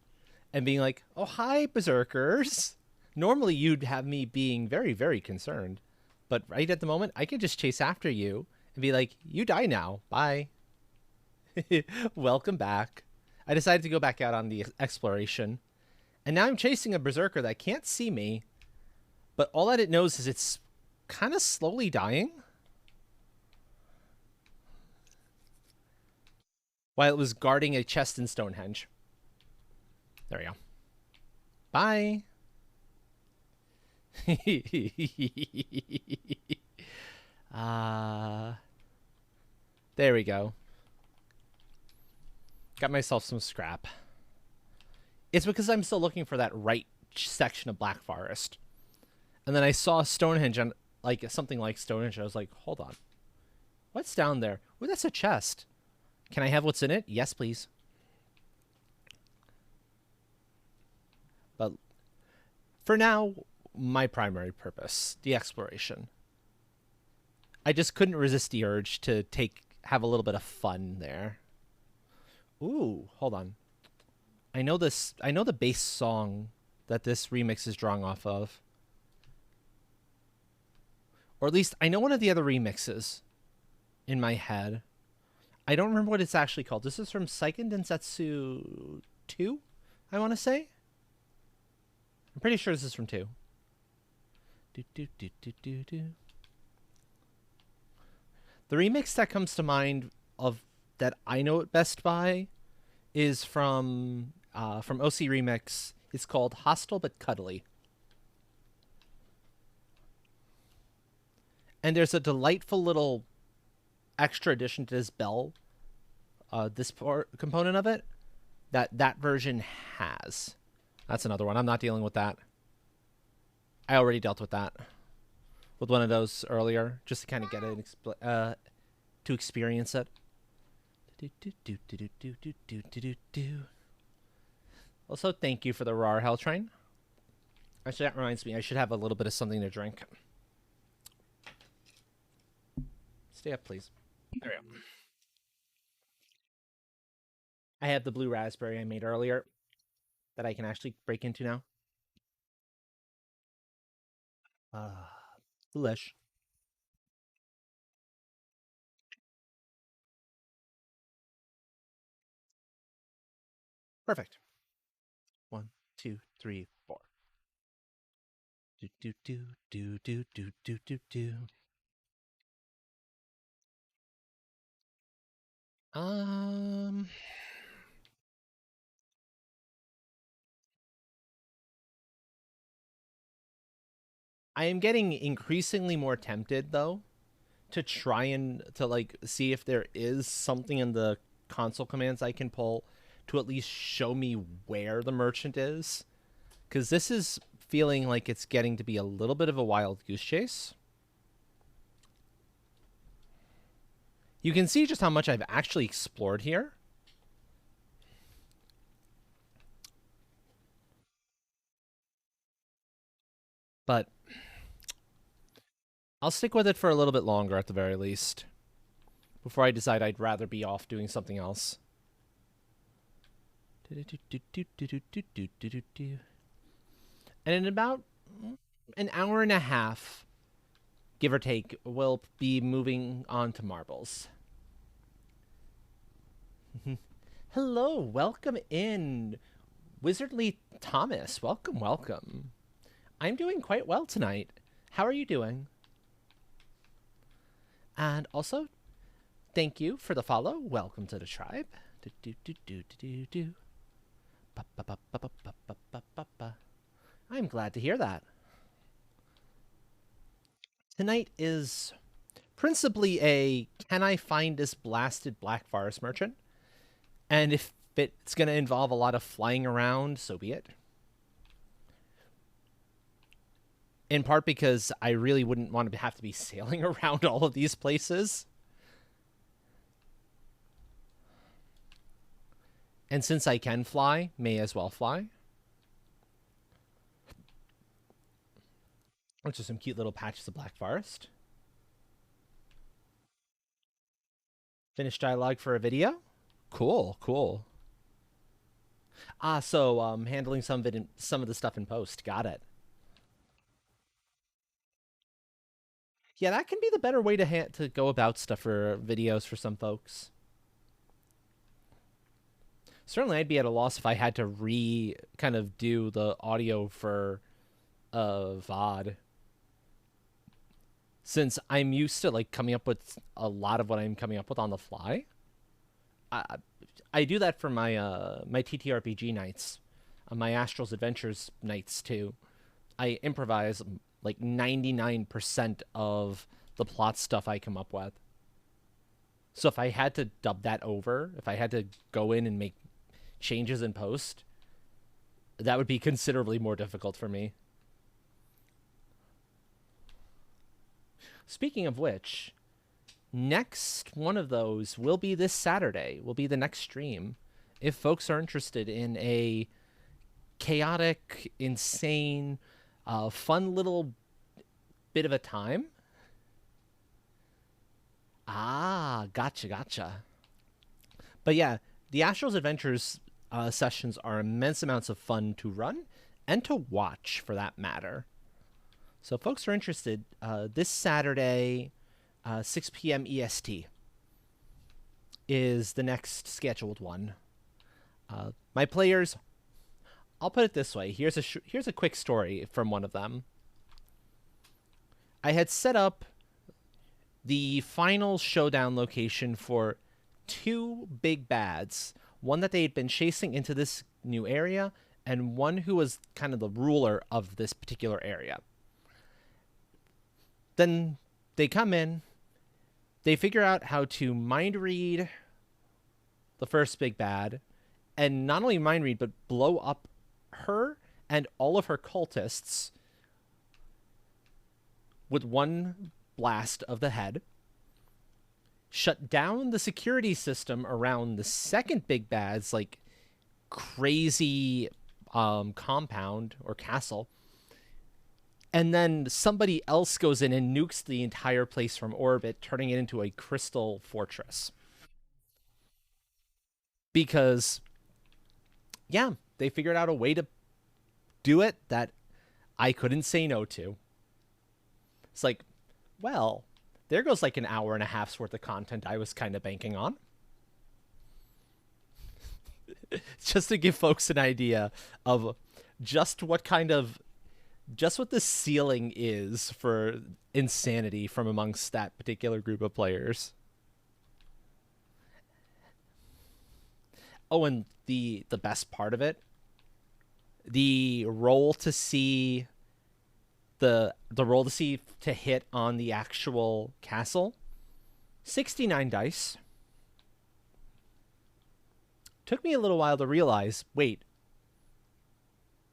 and being like, "Oh, hi, berserkers." Normally, you'd have me being very, very concerned, but right at the moment, I can just chase after you and be like, "You die now. Bye. Welcome back." I decided to go back out on the exploration, and now I'm chasing a berserker that can't see me, but all that it knows is it's kind of slowly dying while it was guarding a chest in Stonehenge. There we go. Bye. uh, there we go. Got myself some scrap. It's because I'm still looking for that right section of Black Forest. And then I saw Stonehenge on like something like Stonehenge. I was like, hold on. What's down there? Oh, that's a chest. Can I have what's in it? Yes, please. But for now, my primary purpose, the exploration. I just couldn't resist the urge to have a little bit of fun there. Ooh, hold on. I know this. I know the bass song that this remix is drawing off of, or at least I know one of the other remixes in my head. I don't remember what it's actually called. This is from Seiken Densetsu 2, I want to say. I'm pretty sure this is from 2. Do, do, do, do, do, do. The remix that comes to mind of that I know it best by is from OC Remix. It's called Hostile But Cuddly. And there's a delightful little extra addition to this bell, this component of it, that version has. That's another one. I'm not dealing with that. I already dealt with that. With one of those earlier, just to kind of get it, to experience it. Also, thank you for the RAR Hell Train. Actually, that reminds me, I should have a little bit of something to drink. Stay up, please. There we go. I have the blue raspberry I made earlier that I can actually break into now. Delish. Perfect. 1, 2, 3, 4. Do do do do do do do do do. I am getting increasingly more tempted though to try and to like see if there is something in the console commands I can pull to at least show me where the merchant is, because this is feeling like it's getting to be a little bit of a wild goose chase. You can see just how much I've actually explored here. But I'll stick with it for a little bit longer at the very least, before I decide I'd rather be off doing something else. And in about an hour and a half, give or take, we'll be moving on to marbles. Hello, welcome in, Wizardly Thomas. Welcome, welcome. I'm doing quite well tonight. How are you doing? And also, thank you for the follow. Welcome to the tribe. I'm glad to hear that. Tonight is principally a can I find this blasted Black Forest merchant? And if it's going to involve a lot of flying around, so be it. In part because I really wouldn't want to have to be sailing around all of these places. And since I can fly, may as well fly. Which are some cute little patches of Black Forest. Finished dialogue for a video? Cool, cool. So handling some of it, some of the stuff in post. Got it. Yeah, that can be the better way to go about stuff for videos for some folks. Certainly, I'd be at a loss if I had to re kind of do the audio for VOD, since I'm used to like coming up with a lot of what I'm coming up with on the fly. I I do that for my TTRPG nights, my Astral's Adventures nights too. I improvise like 99% of the plot stuff I come up with. So if I had to dub that over, if I had to go in and make changes in post, that would be considerably more difficult for me. Speaking of which, next one of those will be this Saturday, will be the next stream. If folks are interested in a chaotic, insane, fun little bit of a time. Ah, gotcha, gotcha. But yeah, the Astro's Adventures sessions are immense amounts of fun to run and to watch, for that matter. So, if folks are interested, this Saturday, 6 p.m. EST is the next scheduled one. My players, I'll put it this way. Here's a quick story from one of them. I had set up the final showdown location for two big bads. One that they had been chasing into this new area, and one who was kind of the ruler of this particular area. Then they come in, they figure out how to mind read the first big bad, and not only mind read, but blow up her and all of her cultists with one blast of the head, shut down the security system around the second big bad's like crazy compound or castle, and then somebody else goes in and nukes the entire place from orbit, turning it into a crystal fortress. Because, yeah, they figured out a way to do it that I couldn't say no to. It's like, well, there goes like an hour and a half's worth of content I was kind of banking on. Just to give folks an idea of just what kind of just what the ceiling is for insanity from amongst that particular group of players. Oh, and the best part of it, the roll to see the roll to see to hit on the actual castle, 69 dice. Took me a little while to realize, wait,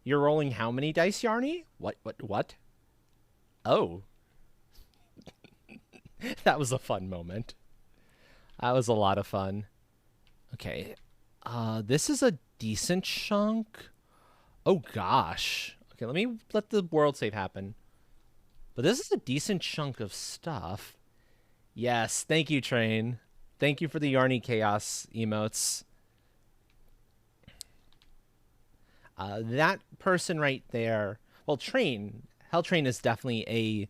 you're rolling how many dice, Yarny? What? Oh. That was a fun moment. That was a lot of fun. Okay. This is a decent chunk. Oh gosh. Okay, let me let the world save happen. But this is a decent chunk of stuff. Yes, thank you, Train. Thank you for the Yarny Chaos emotes. That person right there. Well, Hell Train is definitely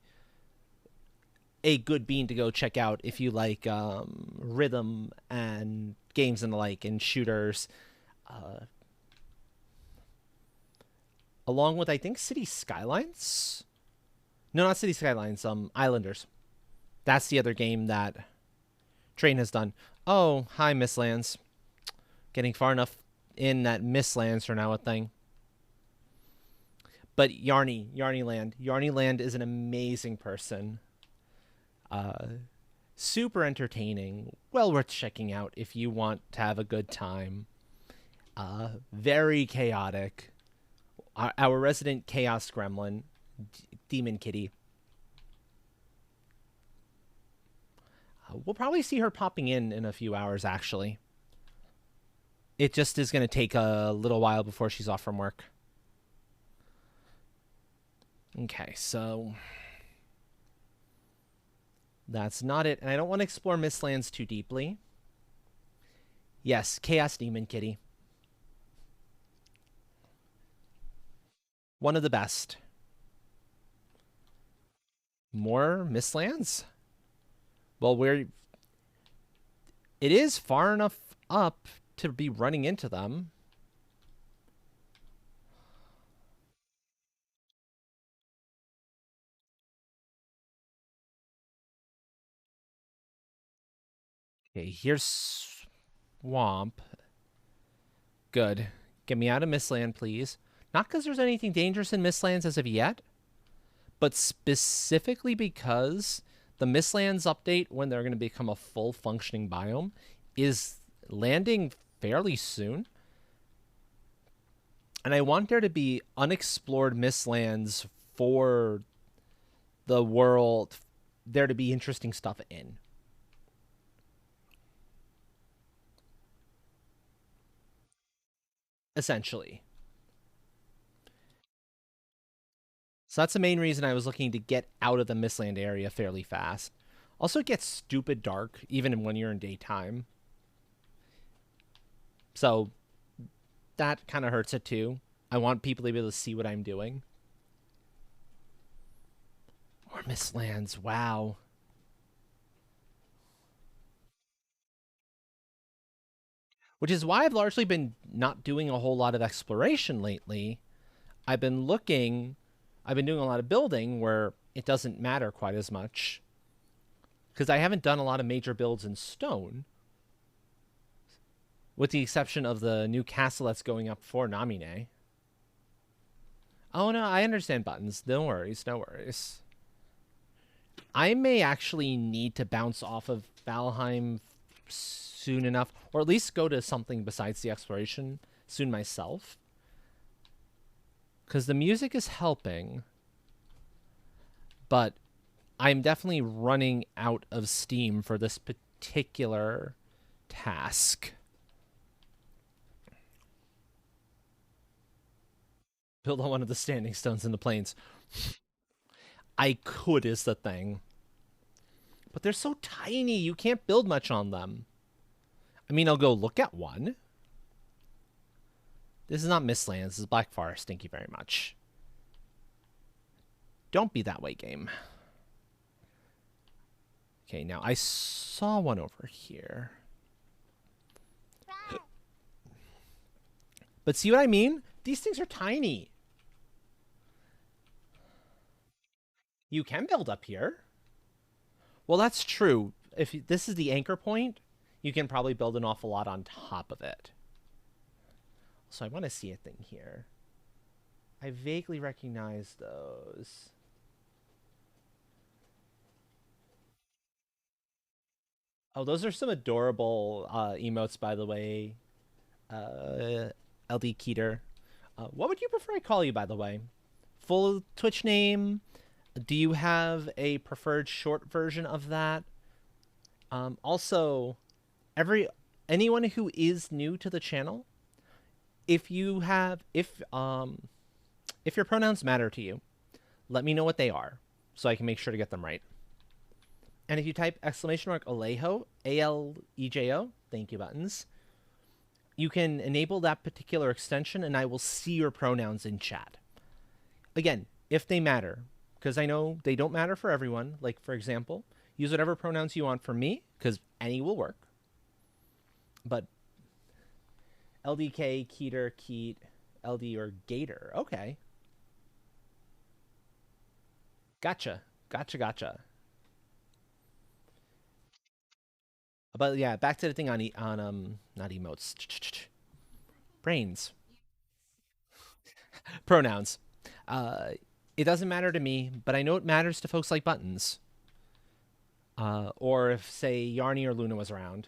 a good bean to go check out if you like rhythm and games and the like and shooters. Along with I think City Skylines. No, not City Skylines. Islanders. That's the other game that Train has done. Oh, hi, Misslands. Getting far enough in that Misslands are now a thing. But Yarny Land is an amazing person. Super entertaining. Well worth checking out if you want to have a good time. Very chaotic. Our resident chaos gremlin, Demon Kitty. We'll probably see her popping in a few hours, actually. It just is going to take a little while before she's off from work. Okay, so that's not it. And I don't want to explore Mistlands too deeply. Yes, Chaos Demon Kitty. One of the best. More Mistlands? Well, it is far enough up to be running into them. Okay, here's Swamp. Good. Get me out of Mistland, please. Not because there's anything dangerous in Mistlands as of yet, but specifically because the Mistlands update, when they're going to become a full functioning biome, is landing fairly soon. And I want there to be unexplored Mistlands for the world, there to be interesting stuff in. Essentially. So that's the main reason I was looking to get out of the Mistland area fairly fast. Also, it gets stupid dark even when you're in daytime. So that kind of hurts it too. I want people to be able to see what I'm doing. More Mistlands. Wow. Which is why I've largely been not doing a whole lot of exploration lately. I've been looking, I've been doing a lot of building where it doesn't matter quite as much. Because I haven't done a lot of major builds in stone, with the exception of the new castle that's going up for Namine. Oh no, I understand buttons. No worries, no worries. I may actually need to bounce off of Valheim soon enough, or at least go to something besides the exploration soon myself. Because the music is helping, but I'm definitely running out of steam for this particular task. Build on one of the standing stones in the plains. I could is the thing. But they're so tiny, you can't build much on them. I mean, I'll go look at one. This is not Mistlands, this is Black Forest, thank you very much. Don't be that way, game. Okay, now I saw one over here. But see what I mean? These things are tiny. You can build up here. Well, that's true. If this is the anchor point, you can probably build an awful lot on top of it. So I want to see a thing here. I vaguely recognize those. Oh, those are some adorable emotes, by the way. LD Keeter. What would you prefer I call you, by the way? Full Twitch name? Do you have a preferred short version of that? Also, every anyone who is new to the channel, if you have if your pronouns matter to you, let me know what they are so I can make sure to get them right. And if you type exclamation mark Alejo, Alejo, thank you buttons, you can enable that particular extension and I will see your pronouns in chat. Again, if they matter, because I know they don't matter for everyone. Like, for example, use whatever pronouns you want for me, because any will work. But LDK, Keeter, Keat, LD, or Gator. Okay. Gotcha. Gotcha, gotcha. But yeah, back to the thing on not emotes. Brains. Pronouns. Uh it doesn't matter to me, but I know it matters to folks like buttons. Or if say Yarny or Luna was around.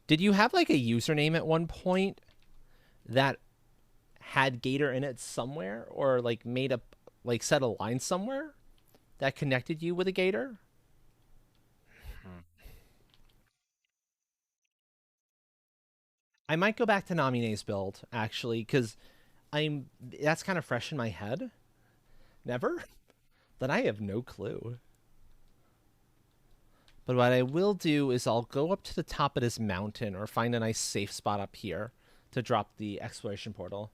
Did you have like a username at one point that had Gator in it somewhere, or like made a like set a line somewhere that connected you with a Gator? I might go back to Namine's build actually, because I'm that's kind of fresh in my head. Never? Then I have no clue. But what I will do is I'll go up to the top of this mountain or find a nice safe spot up here to drop the exploration portal.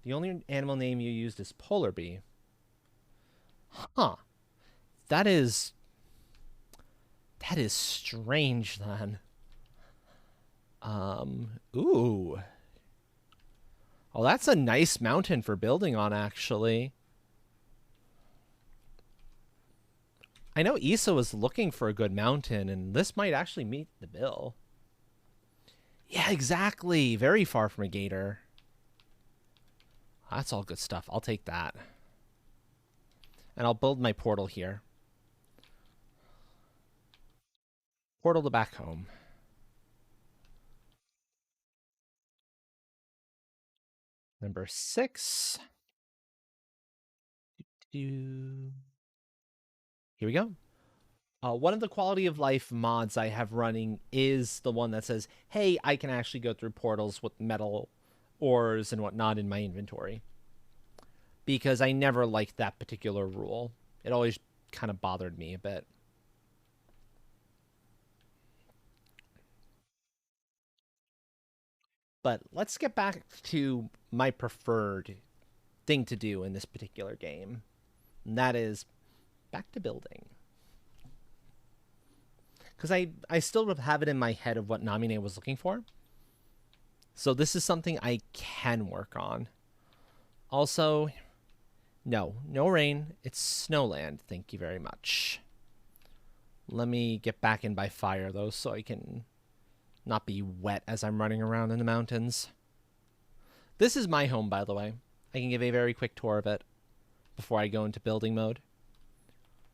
The only animal name you used is polar bee. Huh. That is strange then. Ooh. Oh, that's a nice mountain for building on, actually. I know Issa was looking for a good mountain, and this might actually meet the bill. Yeah, exactly. Very far from a gator. That's all good stuff. I'll take that. And I'll build my portal here. Portal to back home. Number 6. Here we go. One of the quality of life mods I have running is the one that says, hey, I can actually go through portals with metal ores and whatnot in my inventory. Because I never liked that particular rule. It always kind of bothered me a bit. But let's get back to my preferred thing to do in this particular game. And that is back to building. Because I still have it in my head of what Namine was looking for. So this is something I can work on. Also, no rain. It's snowland. Thank you very much. Let me get back in by fire, though, so I can not be wet as I'm running around in the mountains. This is my home, by the way. I can give a very quick tour of it before I go into building mode.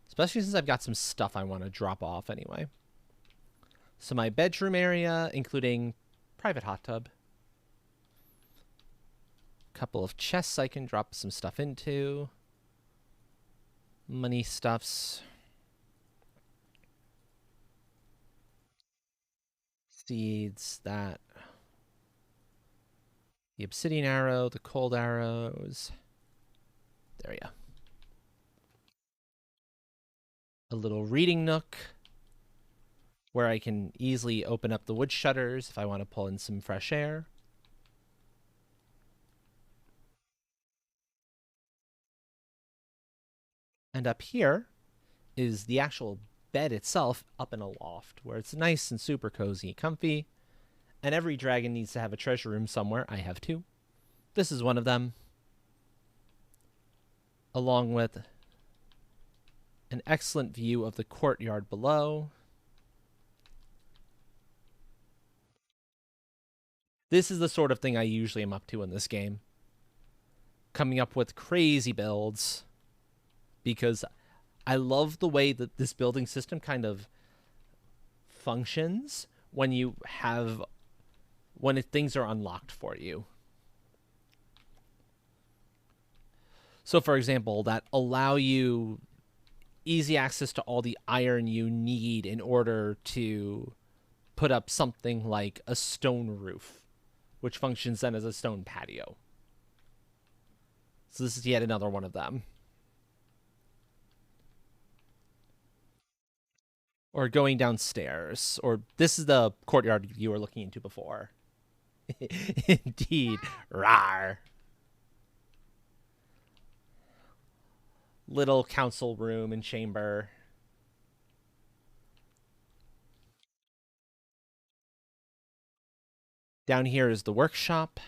Especially since I've got some stuff I want to drop off anyway. So my bedroom area, including private hot tub. Couple of chests I can drop some stuff into. Money stuffs. Seeds, that. The obsidian arrow, the cold arrows. There we go. A little reading nook where I can easily open up the wood shutters if I want to pull in some fresh air. And up here is the actual bed itself up in a loft where it's nice and super cozy, comfy. And every dragon needs to have a treasure room somewhere. I have 2. This is one of them. Along with an excellent view of the courtyard below. This is the sort of thing I usually am up to in this game. Coming up with crazy builds. Because I love the way that this building system kind of functions when you have... when things are unlocked for you. So, for example, that allow you easy access to all the iron you need in order to put up something like a stone roof, which functions then as a stone patio. So this is yet another one of them. Or going downstairs. Or this is the courtyard you were looking into before. Indeed. Rawr. Little council room and chamber. Down here is the workshop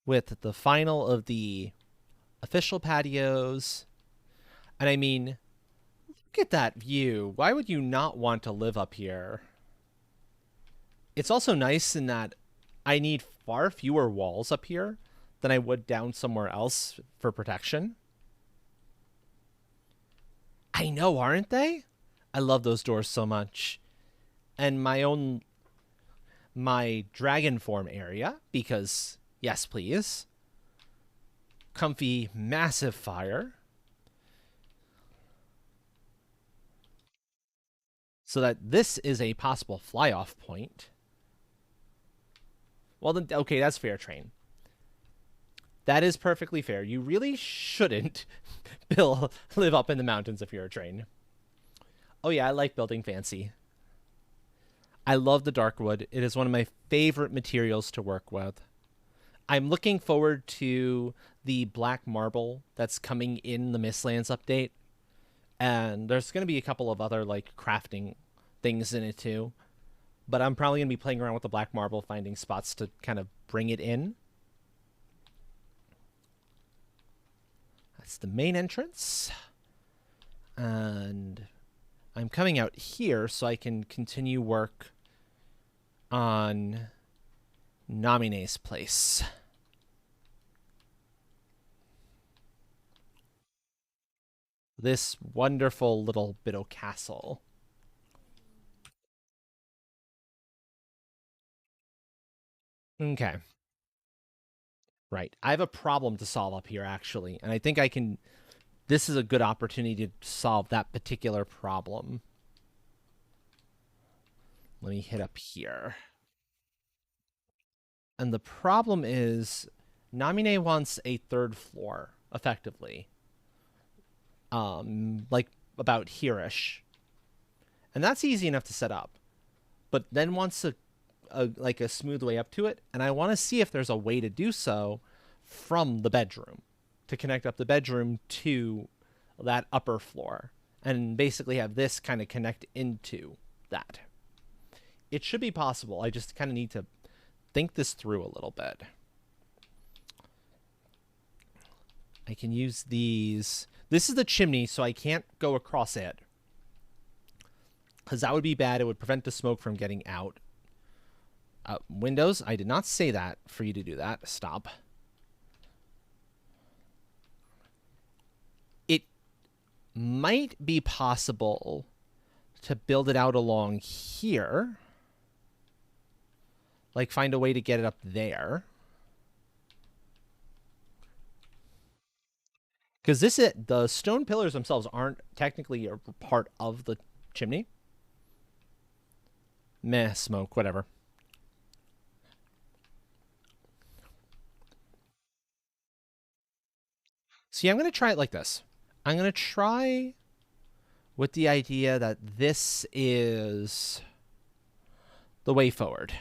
with the final of the official patios. And I mean, look at that view. Why would you not want to live up here? It's also nice in that I need far fewer walls up here than I would down somewhere else for protection. I know, aren't they? I love those doors so much. And my dragon form area, because yes, please. Comfy, massive fire. So that this is a possible fly-off point. Well, then, okay, that's fair, train. That is perfectly fair. You really shouldn't live up in the mountains if you're a train. Oh yeah, I like building fancy. I love the dark wood. It is one of my favorite materials to work with. I'm looking forward to the black marble that's coming in the Mistlands update. And there's going to be a couple of other like crafting things in it too. But I'm probably going to be playing around with the black marble, finding spots to kind of bring it in. That's the main entrance. And I'm coming out here so I can continue work on Namine's place. This wonderful little bit of castle. Okay. Right. I have a problem to solve up here, actually. And I think I can. This is a good opportunity to solve that particular problem. Let me hit up here. And the problem is Namine wants a third floor, effectively. Like about here-ish. And that's easy enough to set up. But then wants like a smooth way up to it, and I want to see if there's a way to do so from the bedroom to connect up the bedroom to that upper floor and basically have this kind of connect into that. It should be possible. I just kind of need to think this through a little bit. I can use these. This is the chimney, so I can't go across it because that would be bad. It would prevent the smoke from getting out. Windows, I did not say that for you to do that. Stop. It might be possible to build it out along here. Like find a way to get it up there. Because the stone pillars themselves aren't technically a part of the chimney. Meh, smoke, whatever. See, I'm going to try it like this. I'm going to try with the idea that this is the way forward.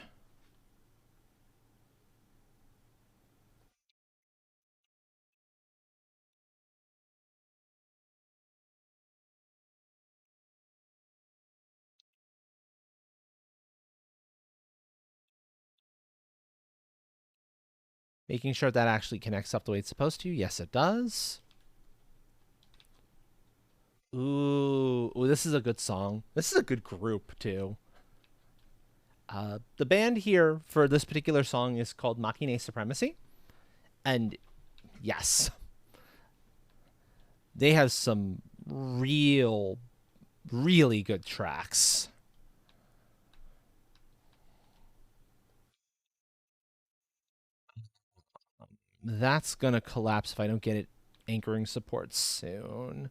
Making sure that actually connects up the way it's supposed to. Yes, it does. Ooh, this is a good song. This is a good group, too. The band here for this particular song is called Machine Supremacy. And yes, they have some really good tracks. That's going to collapse if I don't get it anchoring support soon.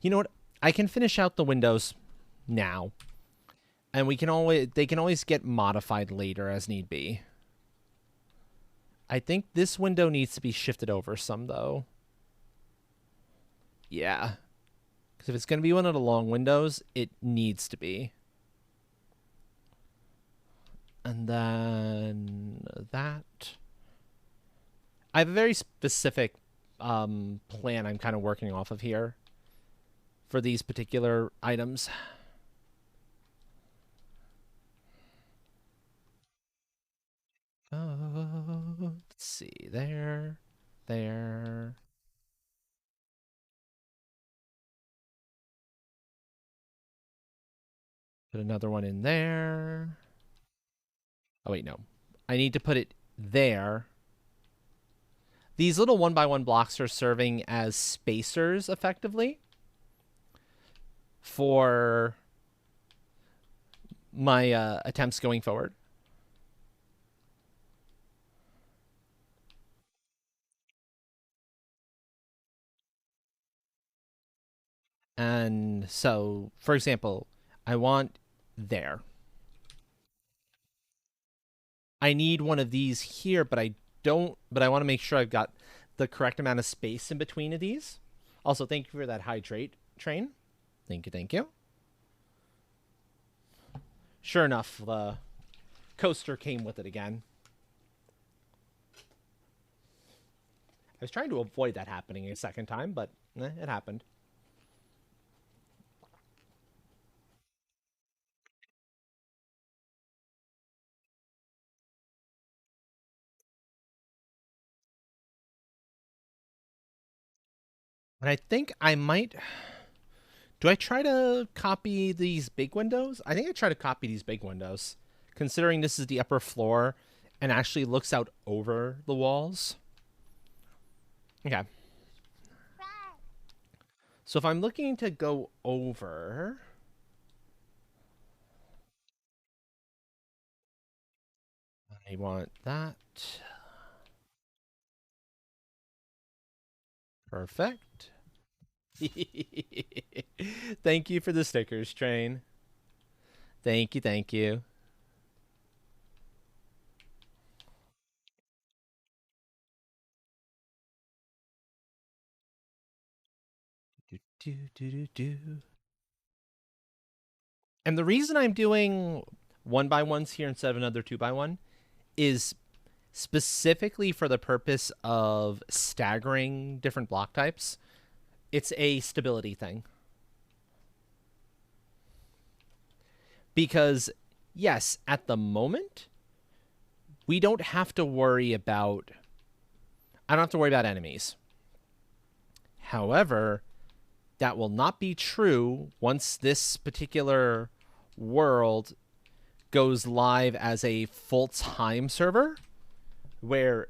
You know what? I can finish out the windows now. And they can always get modified later as need be. I think this window needs to be shifted over some though. Yeah. Because if it's going to be one of the long windows, it needs to be. And then that. I have a very specific plan I'm kind of working off of here for these particular items. Let's see. There. Put another one in there. Oh, wait, no. I need to put it there. These little one by one blocks are serving as spacers effectively for my attempts going forward. And so, for example, I want there. I need one of these here, but I don't. But I want to make sure I've got the correct amount of space in between of these. Also, thank you for that hydrate train. Thank you, thank you. Sure enough, the coaster came with it again. I was trying to avoid that happening a second time, but it happened. And I think I might. Do I try to copy these big windows? I think I try to copy these big windows, considering this is the upper floor and actually looks out over the walls. Okay. So if I'm looking to go over, I want that. Perfect. Thank you for the stickers, train. Thank you, thank you. Do, do, do, do, do. And the reason I'm doing one by ones here instead of another two by one is specifically for the purpose of staggering different block types. It's a stability thing. Because, yes, at the moment, we don't have to worry about. I don't have to worry about enemies. However, that will not be true once this particular world goes live as a full-time server where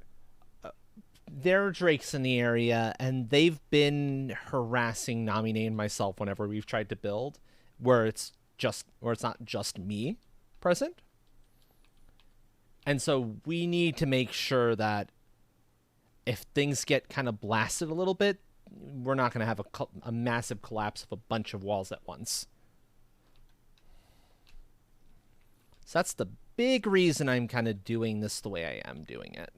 there are drakes in the area and they've been harassing Namine and myself whenever we've tried to build where it's not just me present. And so we need to make sure that if things get kind of blasted a little bit, we're not going to have a massive collapse of a bunch of walls at once. So that's the big reason I'm kind of doing this the way I am doing it.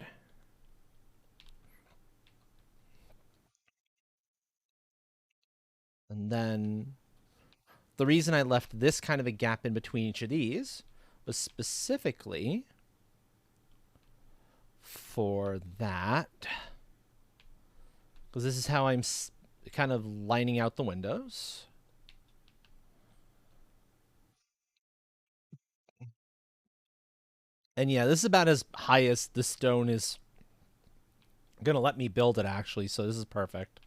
And then the reason I left this kind of a gap in between each of these was specifically for that. Because this is how I'm kind of lining out the windows. And yeah, this is about as high as the stone is going to let me build it, actually. So this is perfect.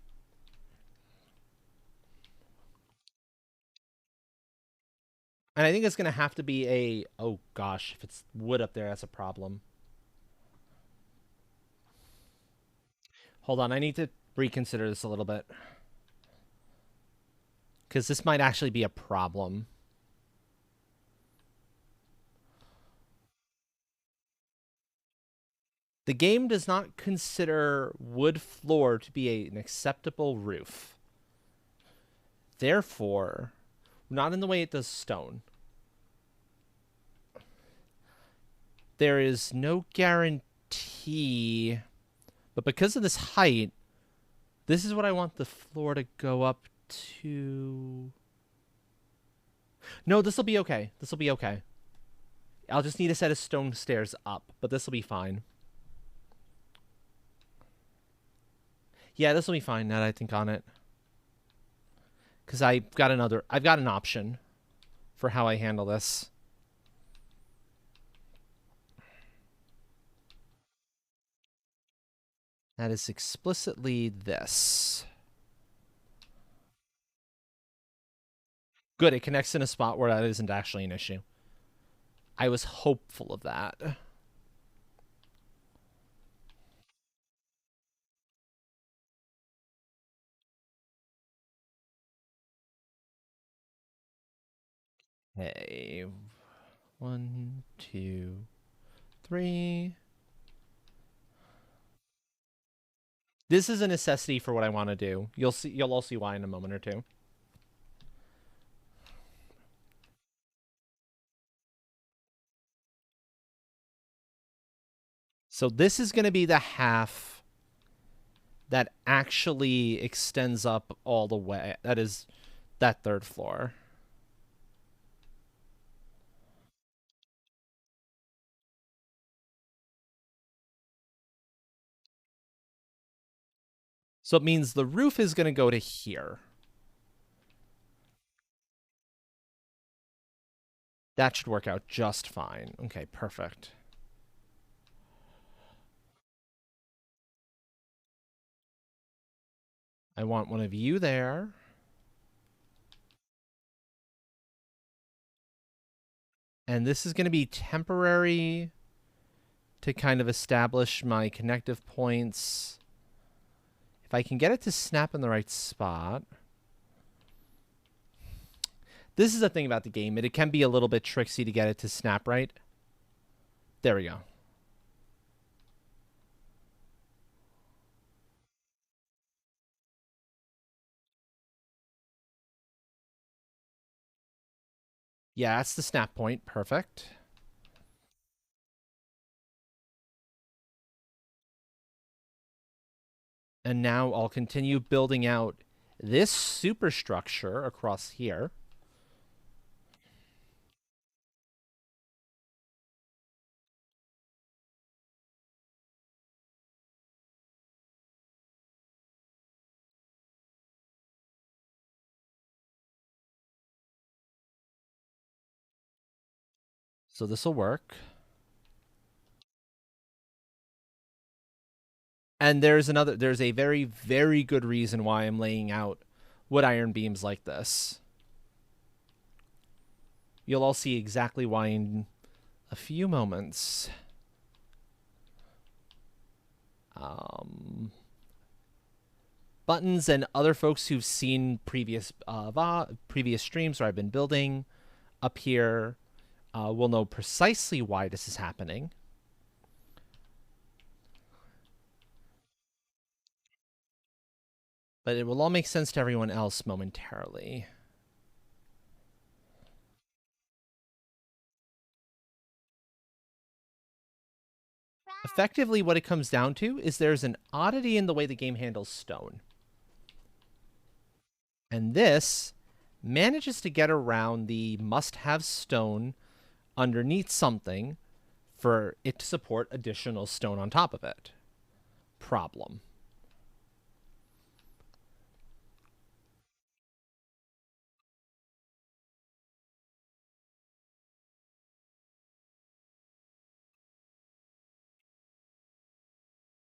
And I think it's going to have to be a... Oh, gosh. If it's wood up there, that's a problem. Hold on. I need to reconsider this a little bit. Because this might actually be a problem. The game does not consider wood floor to be an acceptable roof. Therefore, not in the way it does stone. There is no guarantee, but because of this height, this is what I want the floor to go up to. No, this will be okay. This will be okay. I'll just need a set of stone stairs up, but this will be fine. Yeah, this will be fine now that I think on it. Because I've got an option for how I handle this. That is explicitly this. Good, it connects in a spot where that isn't actually an issue. I was hopeful of that. Hey, 1, 2, 3. This is a necessity for what I want to do. You'll see. You'll all see why in a moment or two. So this is going to be the half that actually extends up all the way. That is that third floor. So it means the roof is going to go to here. That should work out just fine. Okay, perfect. I want one of you there. And this is going to be temporary to kind of establish my connective points. If I can get it to snap in the right spot. This is the thing about the game. It can be a little bit tricksy to get it to snap right. There we go. Yeah, that's the snap point. Perfect. And now I'll continue building out this superstructure across here. So this will work. And there's a very, very good reason why I'm laying out wood iron beams like this. You'll all see exactly why in a few moments. Buttons and other folks who've seen previous streams where I've been building up here will know precisely why this is happening. But it will all make sense to everyone else momentarily. Effectively, what it comes down to is there's an oddity in the way the game handles stone. And this manages to get around the must-have stone underneath something for it to support additional stone on top of it. Problem.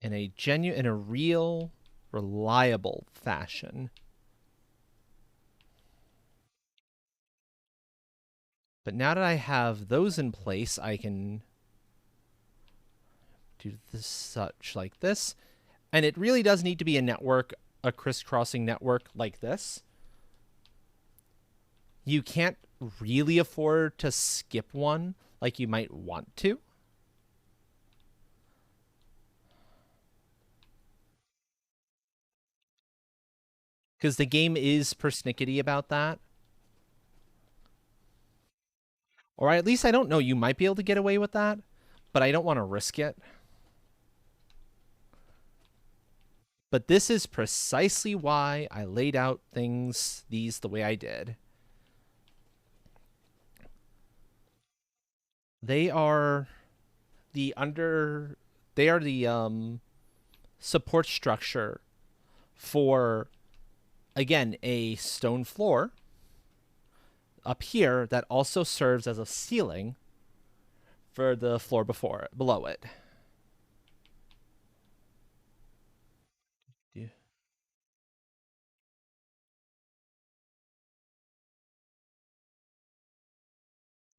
In a real, reliable fashion. But now that I have those in place, I can do this such like this. And it really does need to be a network, a crisscrossing network like this. You can't really afford to skip one like you might want to. Because the game is persnickety about that. Or at least I don't know. You might be able to get away with that, but I don't want to risk it. But this is precisely why I laid out these the way I did. They are the under they are the support structure for, again, a stone floor up here that also serves as a ceiling for the floor below it. There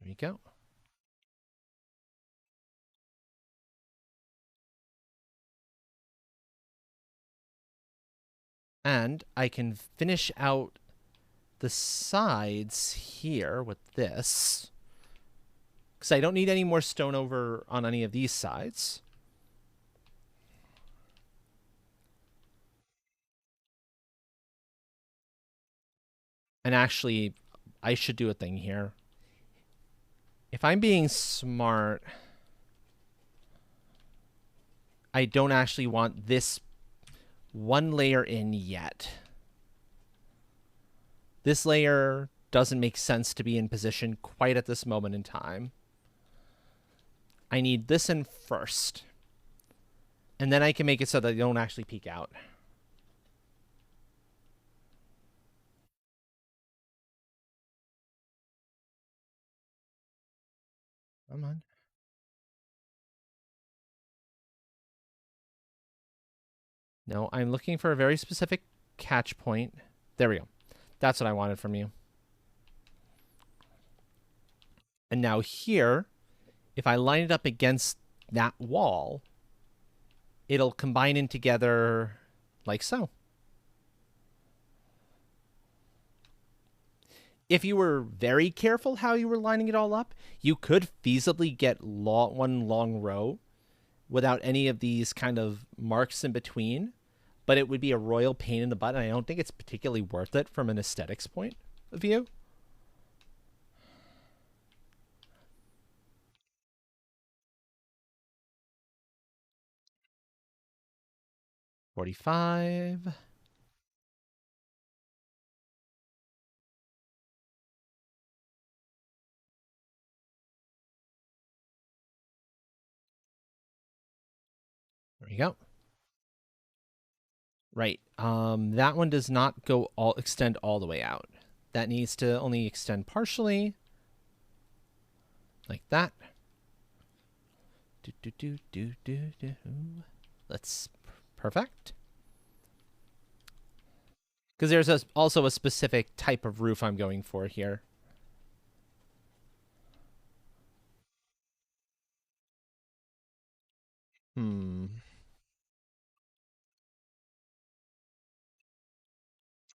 you go. And I can finish out the sides here with this, because I don't need any more stone over on any of these sides. And actually, I should do a thing here. If I'm being smart, I don't actually want this one layer in yet. This layer doesn't make sense to be in position quite at this moment in time. I need this in first. And then I can make it so that they don't actually peek out. Come on. No, I'm looking for a very specific catch point. There we go. That's what I wanted from you. And now here, if I line it up against that wall, it'll combine in together like so. If you were very careful how you were lining it all up, you could feasibly get one long row without any of these kind of marks in between, but it would be a royal pain in the butt, and I don't think it's particularly worth it from an aesthetics point of view. $45. There you go. Right. That one does not extend all the way out. That needs to only extend partially, like that. Let's perfect. Because there's also a specific type of roof I'm going for here.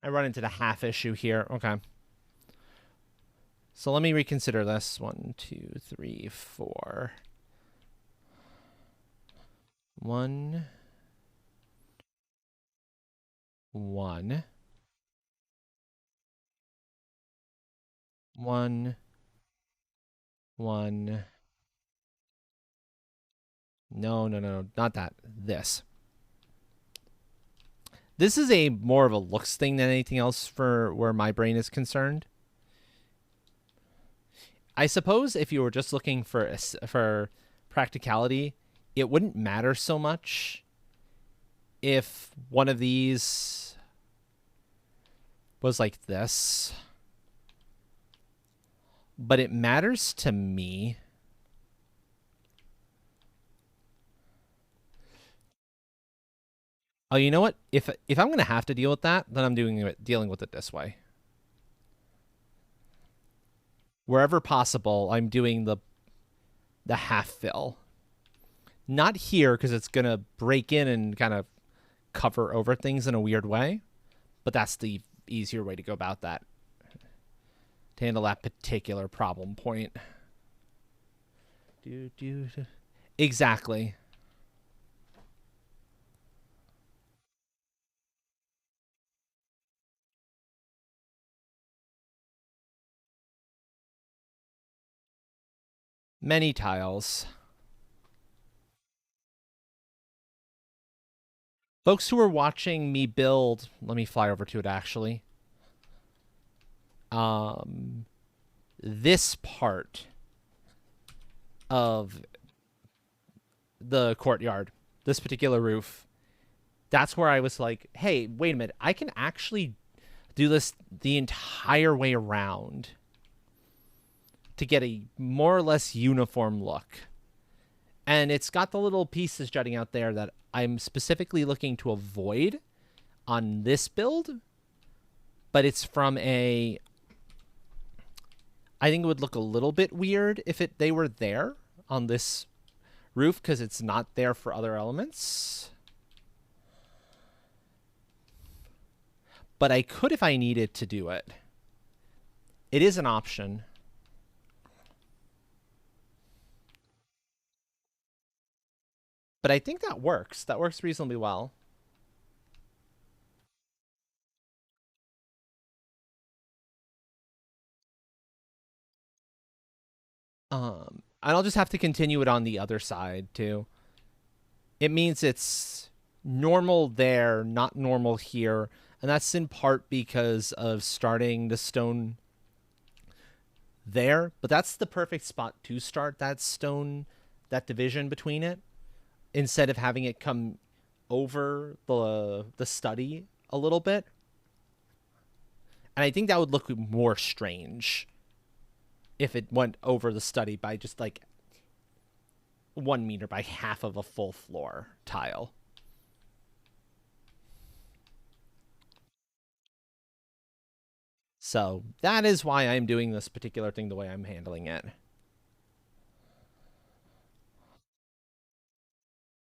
I run into the half issue here. Okay. So let me reconsider this. 1, 2, 3, 4. 1, 1, 1, 1. No, not that. This. This is a more of a looks thing than anything else for where my brain is concerned. I suppose if you were just looking for practicality, it wouldn't matter so much if one of these was like this. But it matters to me. Oh, you know what? If I'm gonna have to deal with that, then I'm dealing with it this way. Wherever possible, I'm doing the half fill. Not here because it's gonna break in and kind of cover over things in a weird way, but that's the easier way to go about that, to handle that particular problem point. Exactly. Many tiles. Folks who are watching me build, let me fly over to it actually. This part of the courtyard, this particular roof, that's where I was like, hey, wait a minute, I can actually do this the entire way around to get a more or less uniform look. And it's got the little pieces jutting out there that I'm specifically looking to avoid on this build, but it's from a, I think it would look a little bit weird if they were there on this roof because it's not there for other elements. But I could if I needed to do it. It is an option. But I think that works. That works reasonably well. And I'll just have to continue it on the other side too. It means it's normal there, not normal here. And that's in part because of starting the stone there. But that's the perfect spot to start that stone, that division between it, instead of having it come over the study a little bit. And I think that would look more strange if it went over the study by just like 1 meter by half of a full floor tile. So that is why I'm doing this particular thing the way I'm handling it.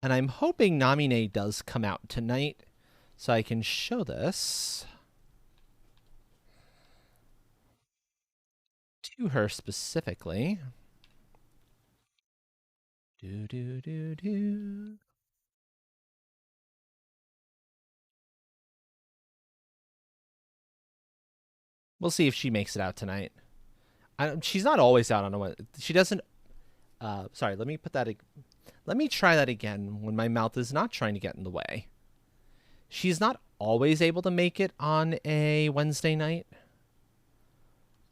And I'm hoping Namine does come out tonight so I can show this to her specifically. Do, do, do, do. We'll see if she makes it out tonight. She's not always out on a. She doesn't. Sorry, let me put that. Let me try that again when my mouth is not trying to get in the way. She's not always able to make it on a Wednesday night,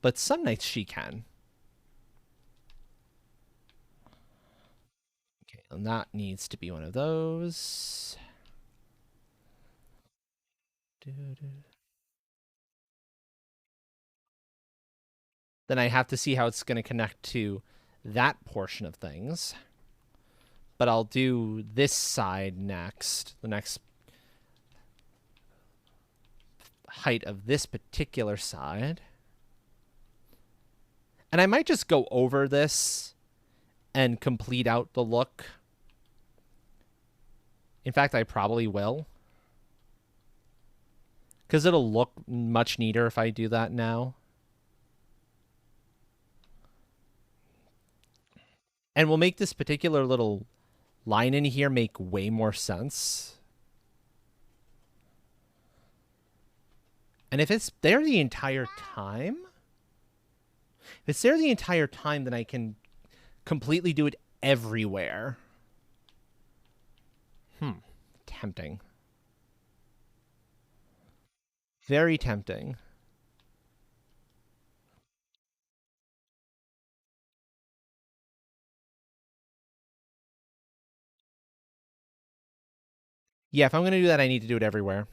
but some nights she can. Okay, and that needs to be one of those. Then I have to see how it's going to connect to that portion of things. But I'll do this side next, the next height of this particular side. And I might just go over this and complete out the look. In fact, I probably will. Because it'll look much neater if I do that now. And we'll make this particular little line in here make way more sense. And if it's there the entire time, then I can completely do it everywhere. Tempting. Very tempting. Yeah, if I'm going to do that, I need to do it everywhere.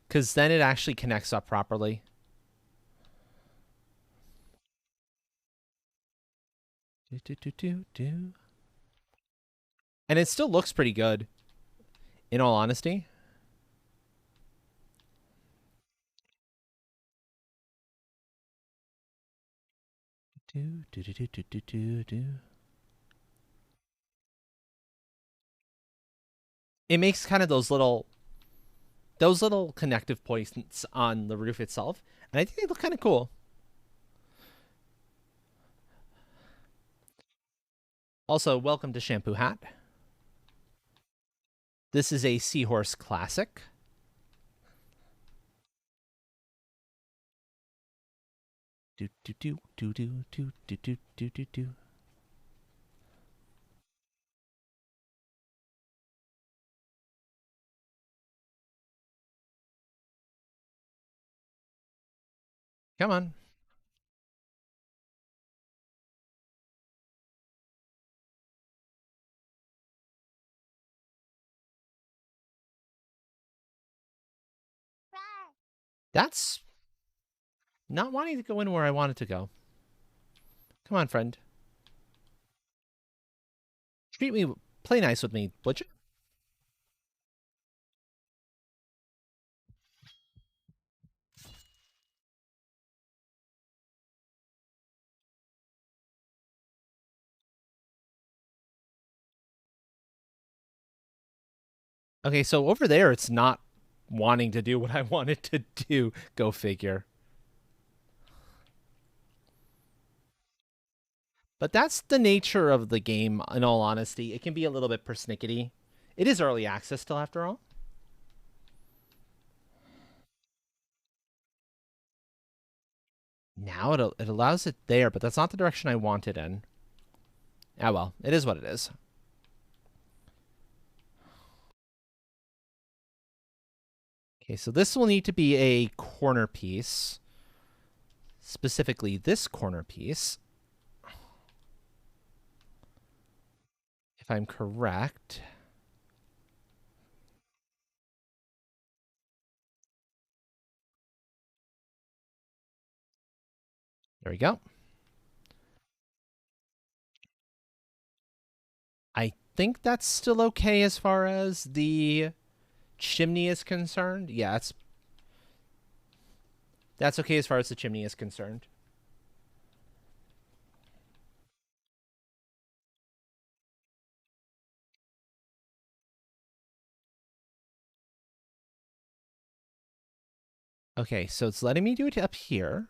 Because then it actually connects up properly. And it still looks pretty good, in all honesty. It makes kind of those little connective points on the roof itself, and I think they look kind of cool. Also, welcome to Shampoo Hat. This is a Seahorse Classic. Do do do do do do do do do do do. Come on. That's not wanting to go in where I wanted to go. Come on, friend. Play nice with me, would you? Okay, so over there, it's not wanting to do what I wanted to do. Go figure. But that's the nature of the game, in all honesty. It can be a little bit persnickety. It is early access still, after all. Now it allows it there, but that's not the direction I want it in. Ah, well, it is what it is. Okay, so this will need to be a corner piece. Specifically, this corner piece. If I'm correct. There we go. I think that's still okay as far as the chimney is concerned. Yeah, that's okay as far as the chimney is concerned. Okay, so it's letting me do it up here.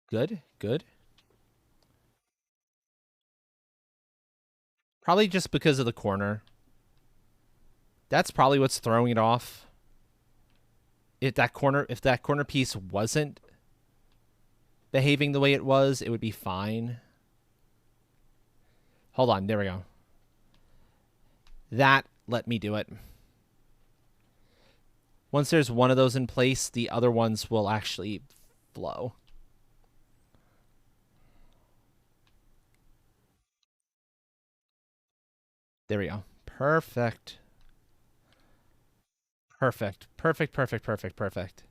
Good, good. Probably just because of the corner. That's probably what's throwing it off. If that corner piece wasn't behaving the way it was, it would be fine. Hold on, there we go. That let me do it. Once there's one of those in place, the other ones will actually flow. There we go. Perfect. Perfect. Perfect, perfect, perfect, perfect.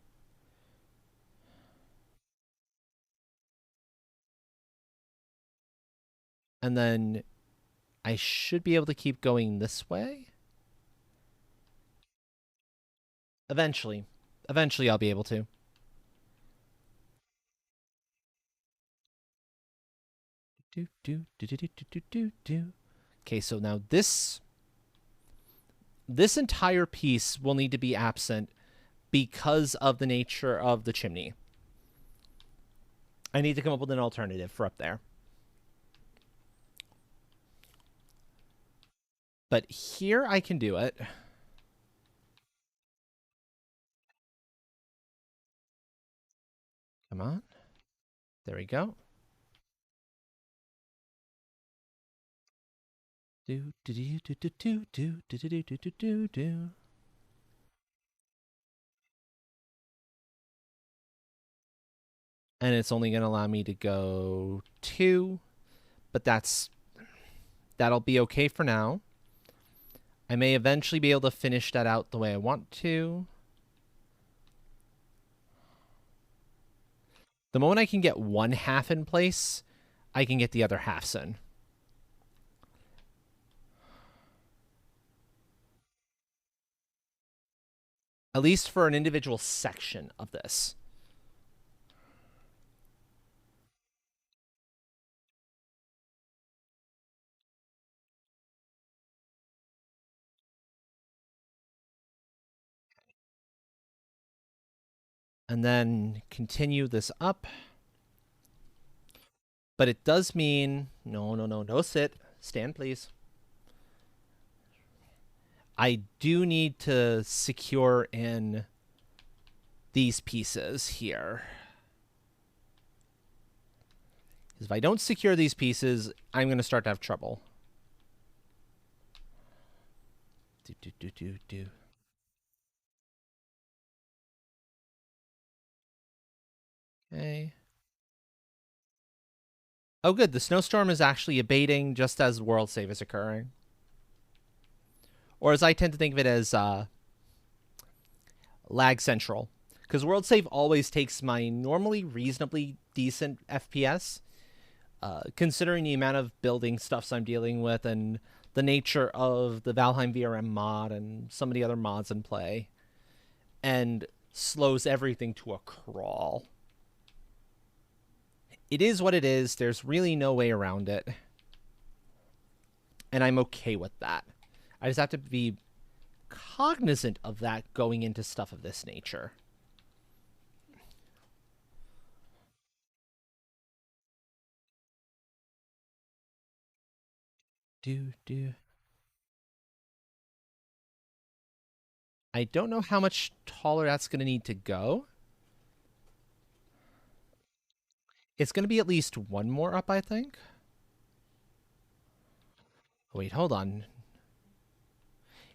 And then I should be able to keep going this way. Eventually. Eventually I'll be able to. Do, do, do, do, do, do, do, do. Okay, so now this entire piece will need to be absent because of the nature of the chimney. I need to come up with an alternative for up there. But here I can do it. Come on. There we go. Do do do do do do do do do do do do do. And it's only going to allow me to go 2, but that'll be okay for now. I may eventually be able to finish that out the way I want to. The moment I can get one half in place, I can get the other halves in. At least for an individual section of this. And then continue this up. But it does mean no sit. Stand, please. I do need to secure in these pieces here. Because if I don't secure these pieces, I'm going to start to have trouble. Do. Okay. Oh, good. The snowstorm is actually abating just as world save is occurring. Or as I tend to think of it as lag central. Because world save always takes my normally reasonably decent FPS, considering the amount of building stuffs I'm dealing with and the nature of the Valheim VRM mod and some of the other mods in play, and slows everything to a crawl. It is what it is. There's really no way around it. And I'm okay with that. I just have to be cognizant of that going into stuff of this nature. Do. I don't know how much taller that's going to need to go. It's going to be at least one more up, I think. Wait, hold on.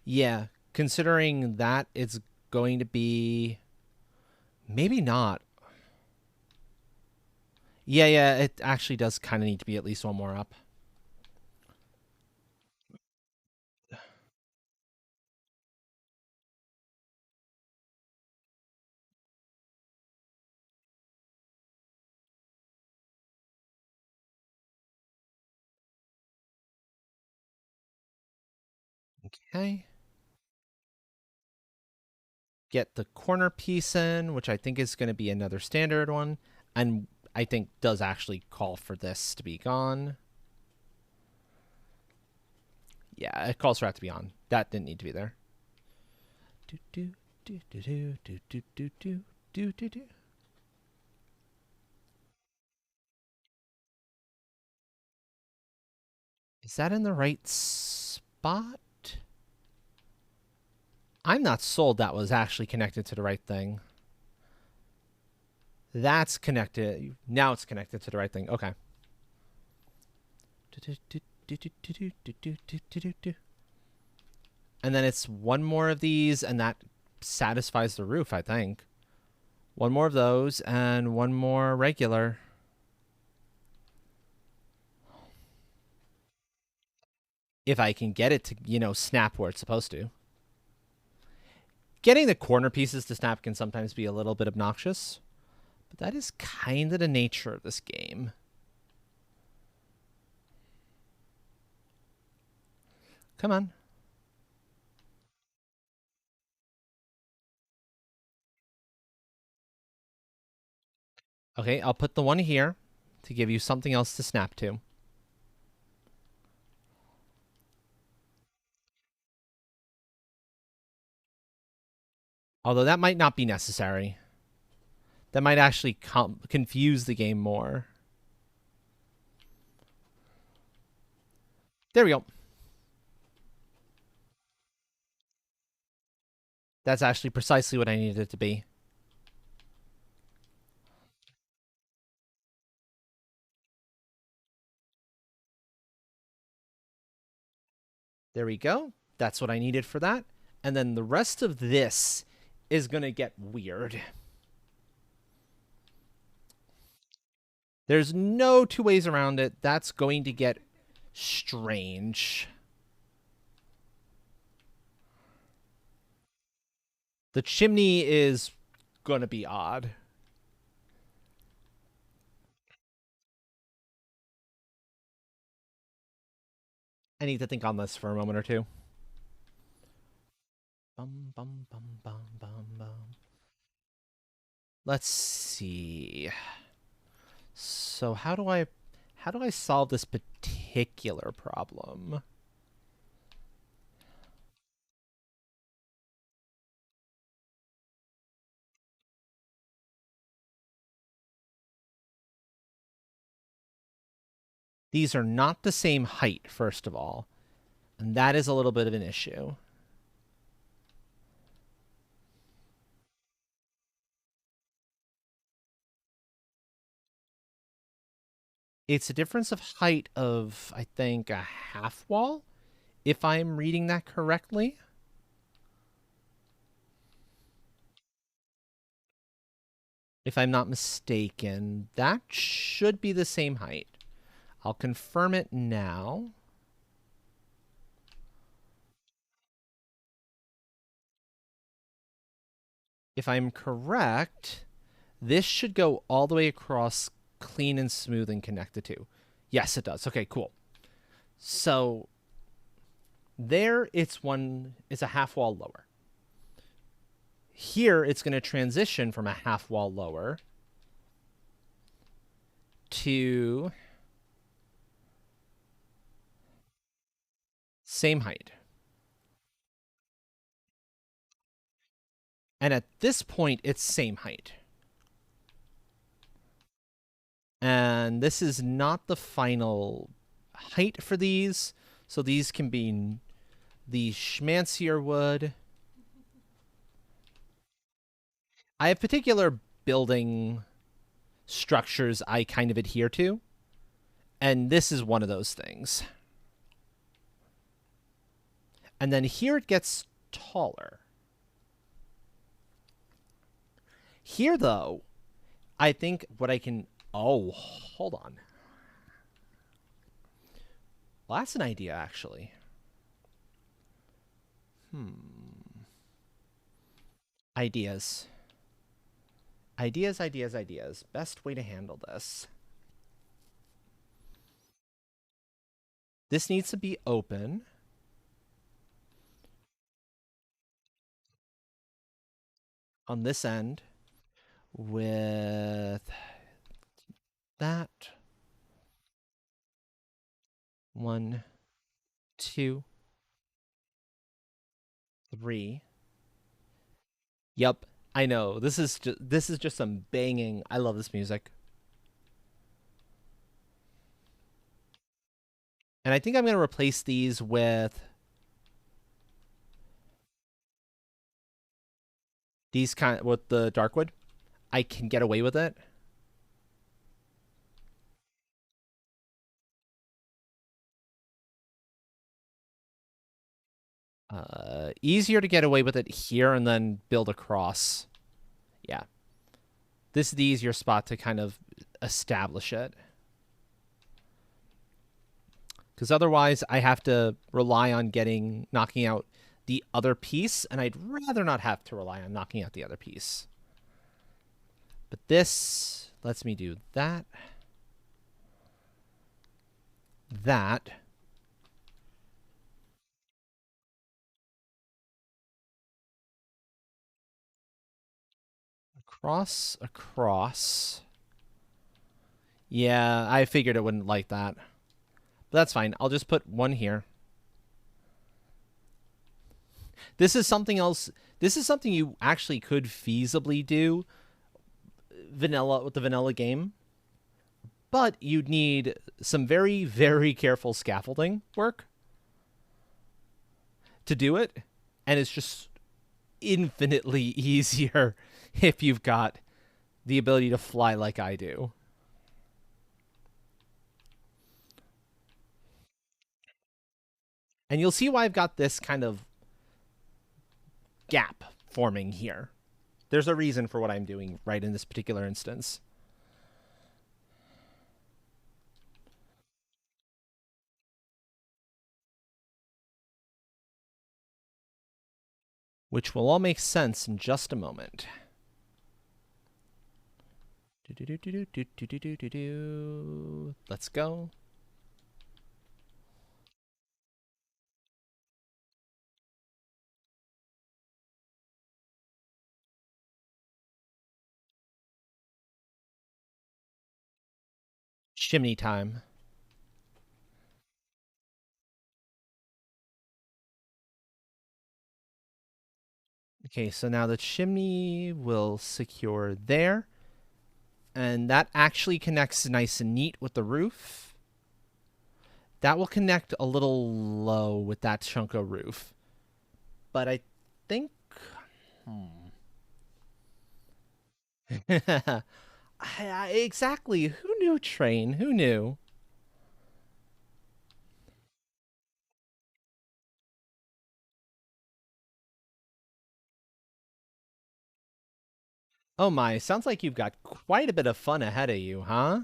Yeah, considering that it's going to be maybe not. Yeah, it actually does kind of need to be at least one more up. Okay. Get the corner piece in, which I think is going to be another standard one, and I think does actually call for this to be gone. Yeah, it calls for that to be on. That didn't need to be there. Do do do do do do do do do do do do. Is that in the right spot? I'm not sold that was actually connected to the right thing. That's connected. Now it's connected to the right thing. Okay. And then it's one more of these, and that satisfies the roof, I think. One more of those, and one more regular. If I can get it to, snap where it's supposed to. Getting the corner pieces to snap can sometimes be a little bit obnoxious, but that is kind of the nature of this game. Come on. Okay, I'll put the one here to give you something else to snap to. Although that might not be necessary. That might actually confuse the game more. There we go. That's actually precisely what I needed it to be. There we go. That's what I needed for that. And then the rest of this is going to get weird. There's no two ways around it. That's going to get strange. The chimney is going to be odd. I need to think on this for a moment or two. Bum, bum, bum, bum, bum, bum. Let's see. So how do I solve this particular problem? These are not the same height, first of all, and that is a little bit of an issue. It's a difference of height of, I think, a half wall, if I'm reading that correctly. If I'm not mistaken, that should be the same height. I'll confirm it now. If I'm correct, this should go all the way across clean and smooth and connect the two. Yes, it does. Okay, cool. So there it's a half wall lower. Here it's going to transition from a half wall lower to same height. And at this point, it's same height. And this is not the final height for these. So these can be the schmancier wood. I have particular building structures I kind of adhere to. And this is one of those things. And then here it gets taller. Here, though, I think what I can. Oh, hold on. Well, that's an idea, actually. Ideas. Ideas, ideas, ideas. Best way to handle this. This needs to be open. On this end with that. 1, 2, 3. Yep, I know. This is just some banging. I love this music. And I think I'm going to replace these with these kind with the Darkwood. I can get away with it. Easier to get away with it here and then build across. Yeah. This is the easier spot to kind of establish it. Because otherwise I have to rely on knocking out the other piece, and I'd rather not have to rely on knocking out the other piece. But this lets me do that. That. Across, across. Yeah, I figured it wouldn't like that. But that's fine. I'll just put one here. This is something else. This is something you actually could feasibly do vanilla with the vanilla game. But you'd need some very, very careful scaffolding work to do it. And it's just infinitely easier if you've got the ability to fly like I do. And you'll see why I've got this kind of gap forming here. There's a reason for what I'm doing right in this particular instance. Which will all make sense in just a moment. Let's go. Chimney time. Okay, so now the chimney will secure there. And that actually connects nice and neat with the roof. That will connect a little low with that chunk of roof. But I think... exactly. Who knew, Train? Who knew? Oh my, sounds like you've got quite a bit of fun ahead of you, huh?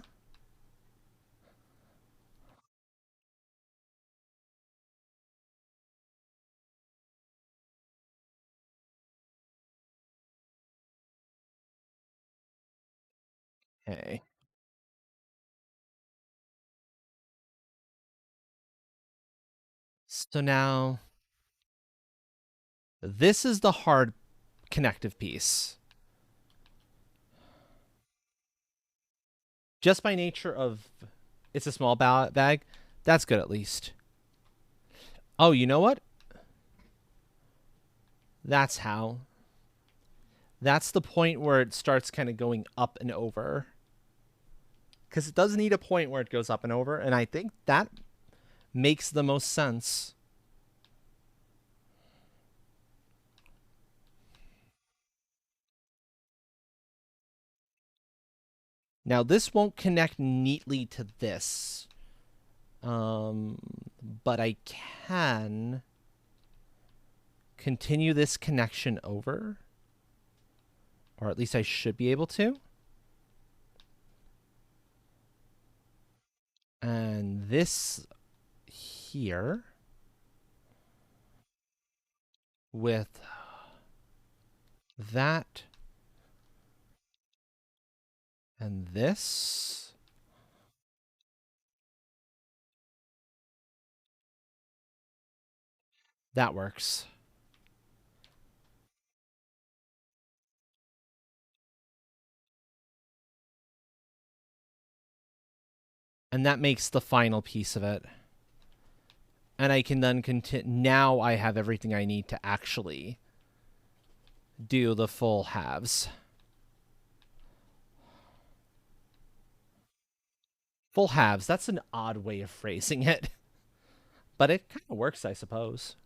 Hey. So now, this is the hard connective piece. Just by nature of it's a small bag, that's good at least. Oh, you know what? That's how. That's the point where it starts kind of going up and over. Because it does need a point where it goes up and over, and I think that makes the most sense. Now, this won't connect neatly to this, um, but I can continue this connection over, or at least I should be able to. And this here with that and this. That works. And that makes the final piece of it. And I can then continue. Now I have everything I need to actually do the full halves. Full halves. That's an odd way of phrasing it, but it kind of works, I suppose.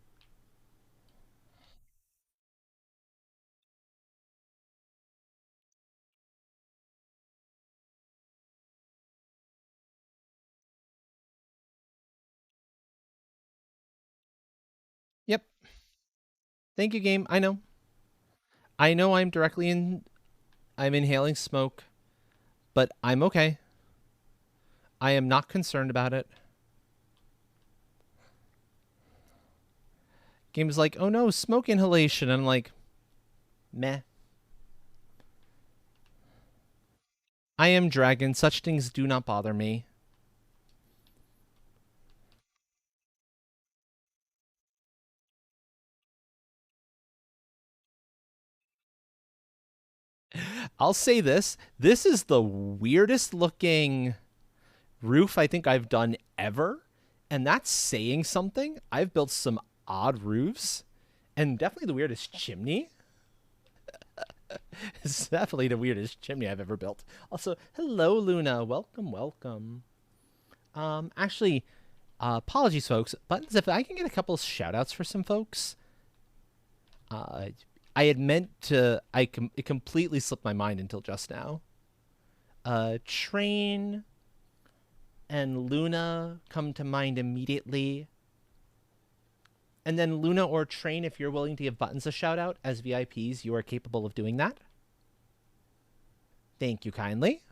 Yep. Thank you, game. I know. I know I'm directly in. I'm inhaling smoke, but I'm okay. I am not concerned about it. Game's like, oh no, smoke inhalation. And I'm like, meh. I am dragon. Such things do not bother me. I'll say this. This is the weirdest looking roof I think I've done ever. And that's saying something. I've built some odd roofs and definitely the weirdest chimney. It's definitely the weirdest chimney I've ever built. Also, hello, Luna. Welcome, welcome. Actually, apologies, folks. Buttons, if I can get a couple shout outs for some folks. Uh, I had meant to, it completely slipped my mind until just now. Train and Luna come to mind immediately. And then Luna or Train, if you're willing to give Buttons a shout out as VIPs, you are capable of doing that. Thank you kindly.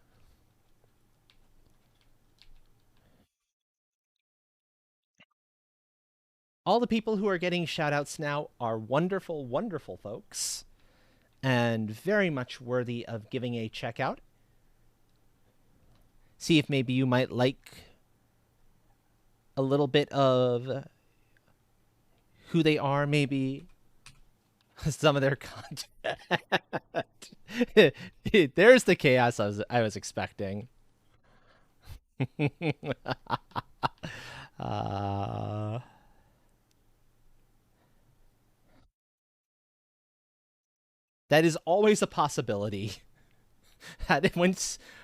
All the people who are getting shout outs now are wonderful, wonderful folks and very much worthy of giving a check out. See if maybe you might like a little bit of who they are, maybe some of their content. There's the chaos I was expecting. uh, that is always a possibility. That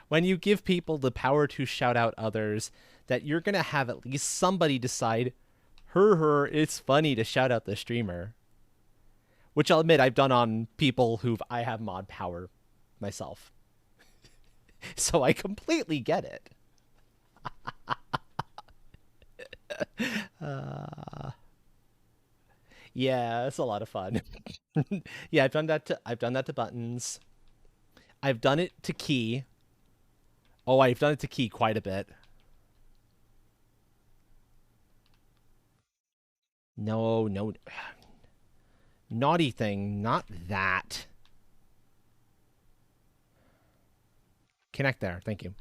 when you give people the power to shout out others, that you're gonna have at least somebody decide, her, it's funny to shout out the streamer. Which I'll admit I've done on people who I have mod power myself. So I completely get it. Uh, yeah, it's a lot of fun. Yeah, I've done that to Buttons. I've done it to Key. Oh, I've done it to Key quite a bit. No, no. Naughty thing, not that. Connect there. Thank you.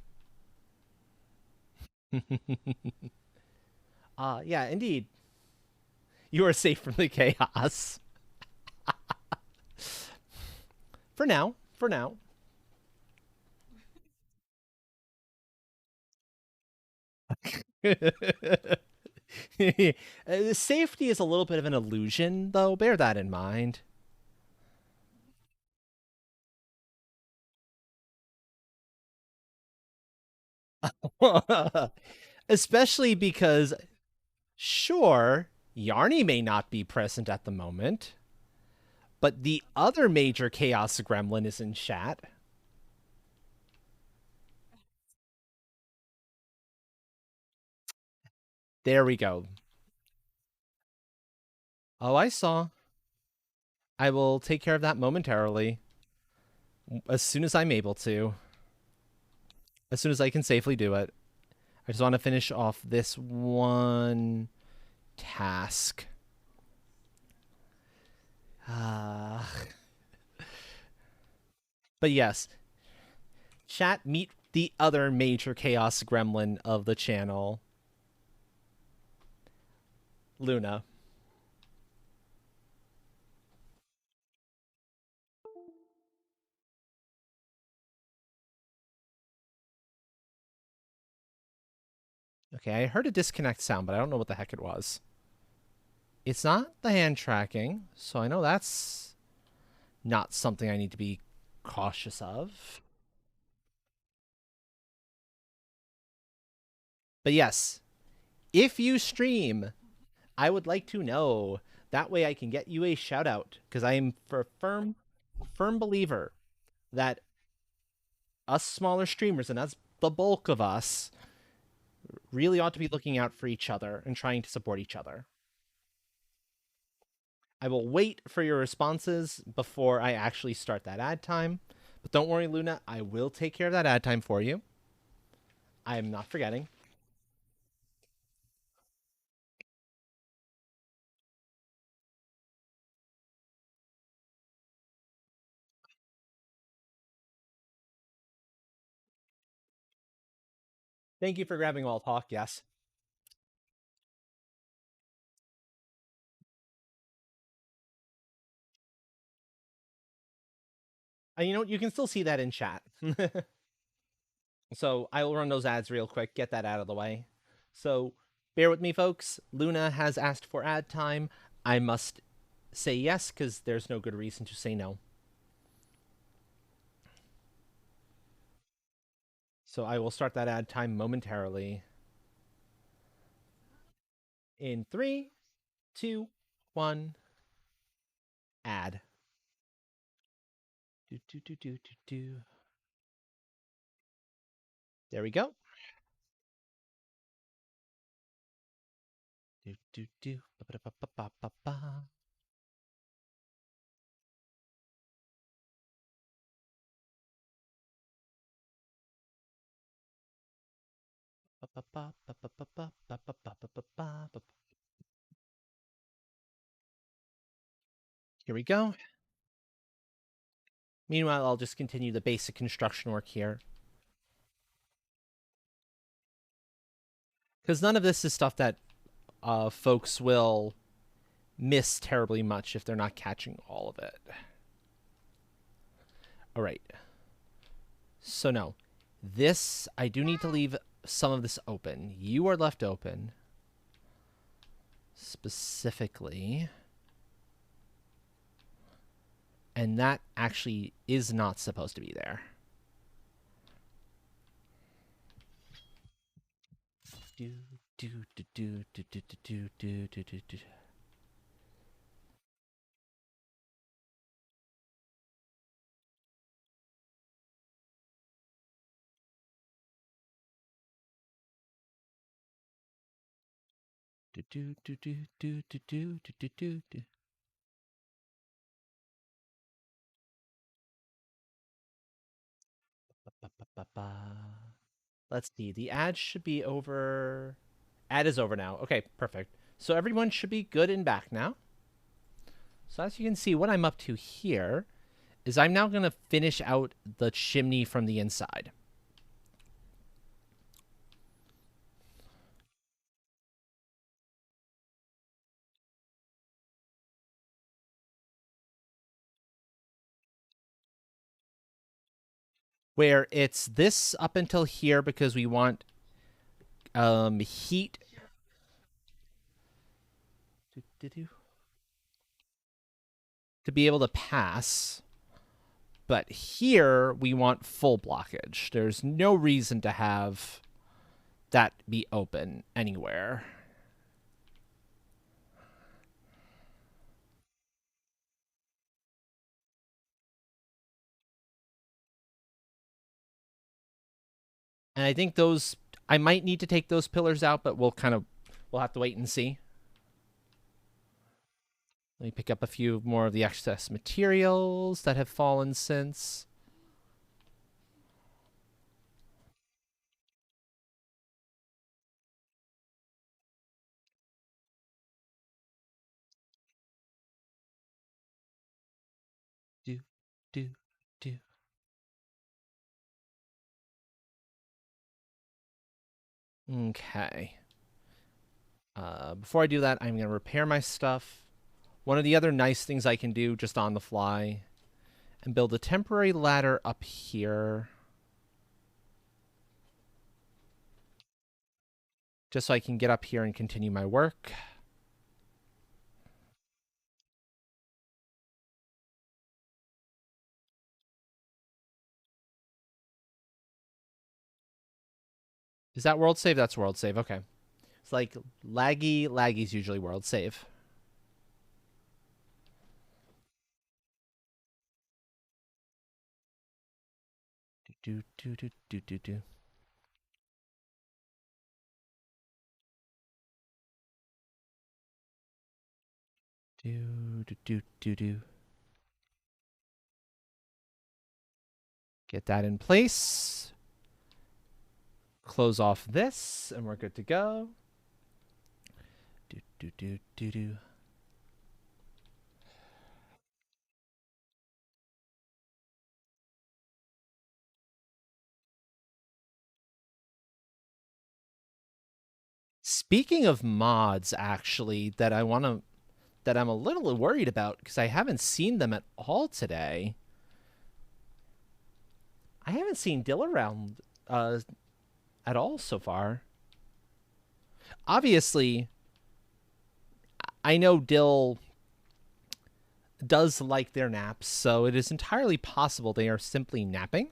Yeah, indeed. You are safe from the chaos. For now. For now. Safety is a little bit of an illusion, though. Bear that in mind. Especially because, sure, Yarny may not be present at the moment, but the other major Chaos Gremlin is in chat. There we go. Oh, I saw. I will take care of that momentarily as soon as I'm able to, as soon as I can safely do it. I just want to finish off this one task. But yes, chat, meet the other major chaos gremlin of the channel, Luna. Okay, I heard a disconnect sound, but I don't know what the heck it was. It's not the hand tracking, so I know that's not something I need to be cautious of. But yes, if you stream, I would like to know. That way I can get you a shout out, because I am for firm believer that us smaller streamers, and that's the bulk of us, really ought to be looking out for each other and trying to support each other. I will wait for your responses before I actually start that ad time. But don't worry, Luna, I will take care of that ad time for you. I am not forgetting. Thank you for grabbing all talk, yes. And you know, you can still see that in chat. So I will run those ads real quick, get that out of the way. So bear with me, folks. Luna has asked for ad time. I must say yes, because there's no good reason to say no. So I will start that ad time momentarily. In three, two, one, ad. Do, do, do, do, do, do. There we go. Do, do, do. Ba, ba, ba, ba, ba, ba. Here we go. Meanwhile, I'll just continue the basic construction work here. Because none of this is stuff that folks will miss terribly much if they're not catching all of it. All right. So, no. This, I do need to leave some of this open. You are left open. Specifically. And that actually is not supposed to be there. Do, do, do, do, do, do, do, do, do, do, do. Do, do, do, do, do, do, do, do, do, do. Ba, ba, ba, ba. Let's see. The ad should be over. Ad is over now. Okay, perfect. So everyone should be good and back now. So as you can see, what I'm up to here is I'm now going to finish out the chimney from the inside. Where it's this up until here because we want heat to be able to pass. But here we want full blockage. There's no reason to have that be open anywhere. And I think those, I might need to take those pillars out, but we'll kind of We'll have to wait and see. Let me pick up a few more of the excess materials that have fallen since. Do, do, do. Okay. Before I do that, I'm going to repair my stuff. One of the other nice things I can do just on the fly and build a temporary ladder up here. Just so I can get up here and continue my work. Is that world save? That's world save. Okay. It's like laggy. Laggy's usually world save. Do, do, do, do, do, do. Do, do, do, do, do. Get that in place. Close off this, and we're good to go. Do, do, do, do, do. Speaking of mods, actually, that I'm a little worried about because I haven't seen them at all today. I haven't seen Dill around at all so far. Obviously, I know Dill does like their naps, so it is entirely possible they are simply napping.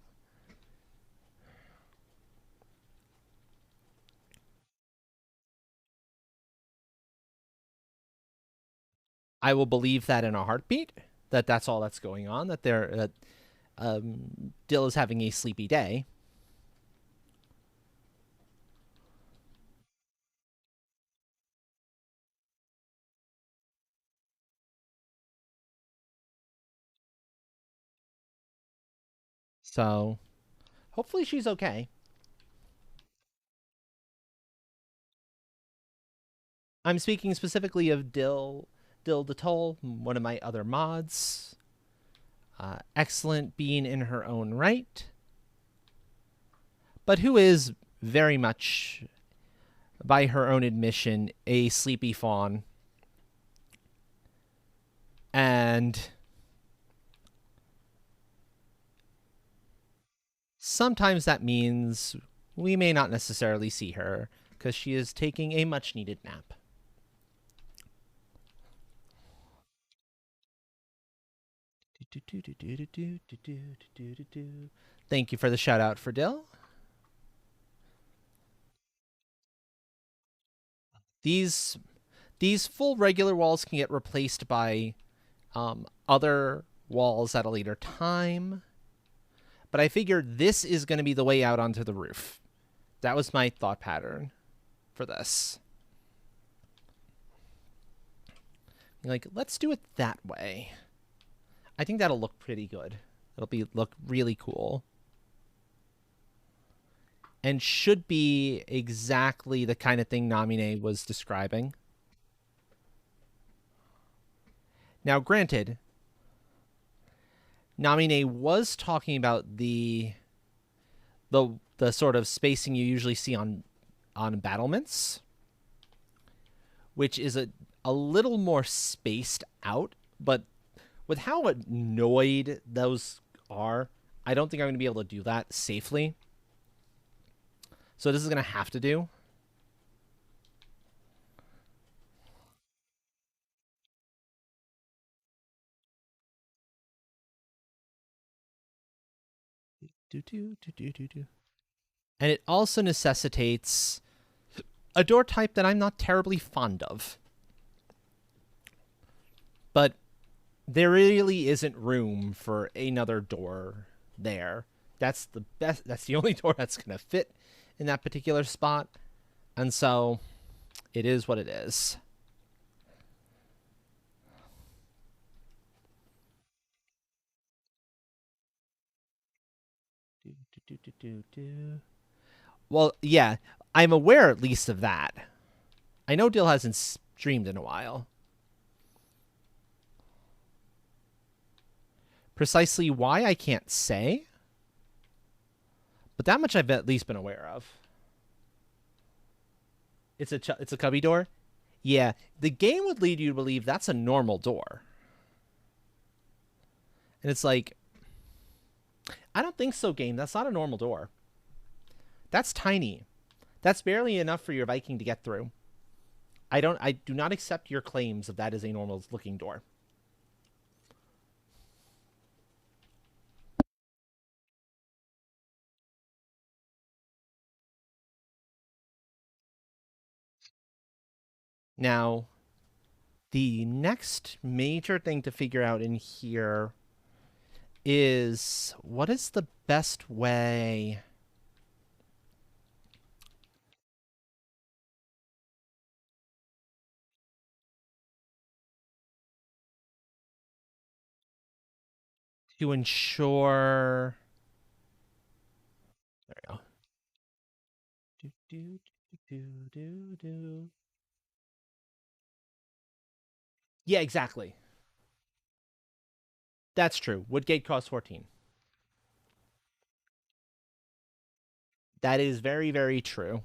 I will believe that in a heartbeat that that's all that's going on. That Dill is having a sleepy day. So hopefully she's okay. I'm speaking specifically of Dill Detoll, one of my other mods. Excellent being in her own right, but who is very much, by her own admission, a sleepy fawn. And sometimes that means we may not necessarily see her because she is taking a much needed nap. Thank you for the shout out for Dill. These full regular walls can get replaced by other walls at a later time. But I figured this is going to be the way out onto the roof. That was my thought pattern for this. Like, let's do it that way. I think that'll look pretty good. It'll look really cool. And should be exactly the kind of thing Namine was describing. Now, granted, Namine was talking about the sort of spacing you usually see on battlements, which is a little more spaced out, but with how annoyed those are, I don't think I'm going to be able to do that safely. So this is going to have to do. And it also necessitates a door type that I'm not terribly fond of. But there really isn't room for another door there. That's the best. That's the only door that's going to fit in that particular spot. And so It is what it is. Do, do, do, do, do. Well, yeah, I'm aware at least of that. I know Dill hasn't streamed in a while. Precisely why I can't say, but that much I've at least been aware of. It's a cubby door. Yeah, the game would lead you to believe that's a normal door, and it's like, I don't think so, game. That's not a normal door. That's tiny. That's barely enough for your Viking to get through. I do not accept your claims of that is a normal looking door. Now, the next major thing to figure out in here is what is the best way to ensure. There we go. Do, do, do, do, do. Yeah, exactly. That's true. Woodgate costs 14. That is very, very true.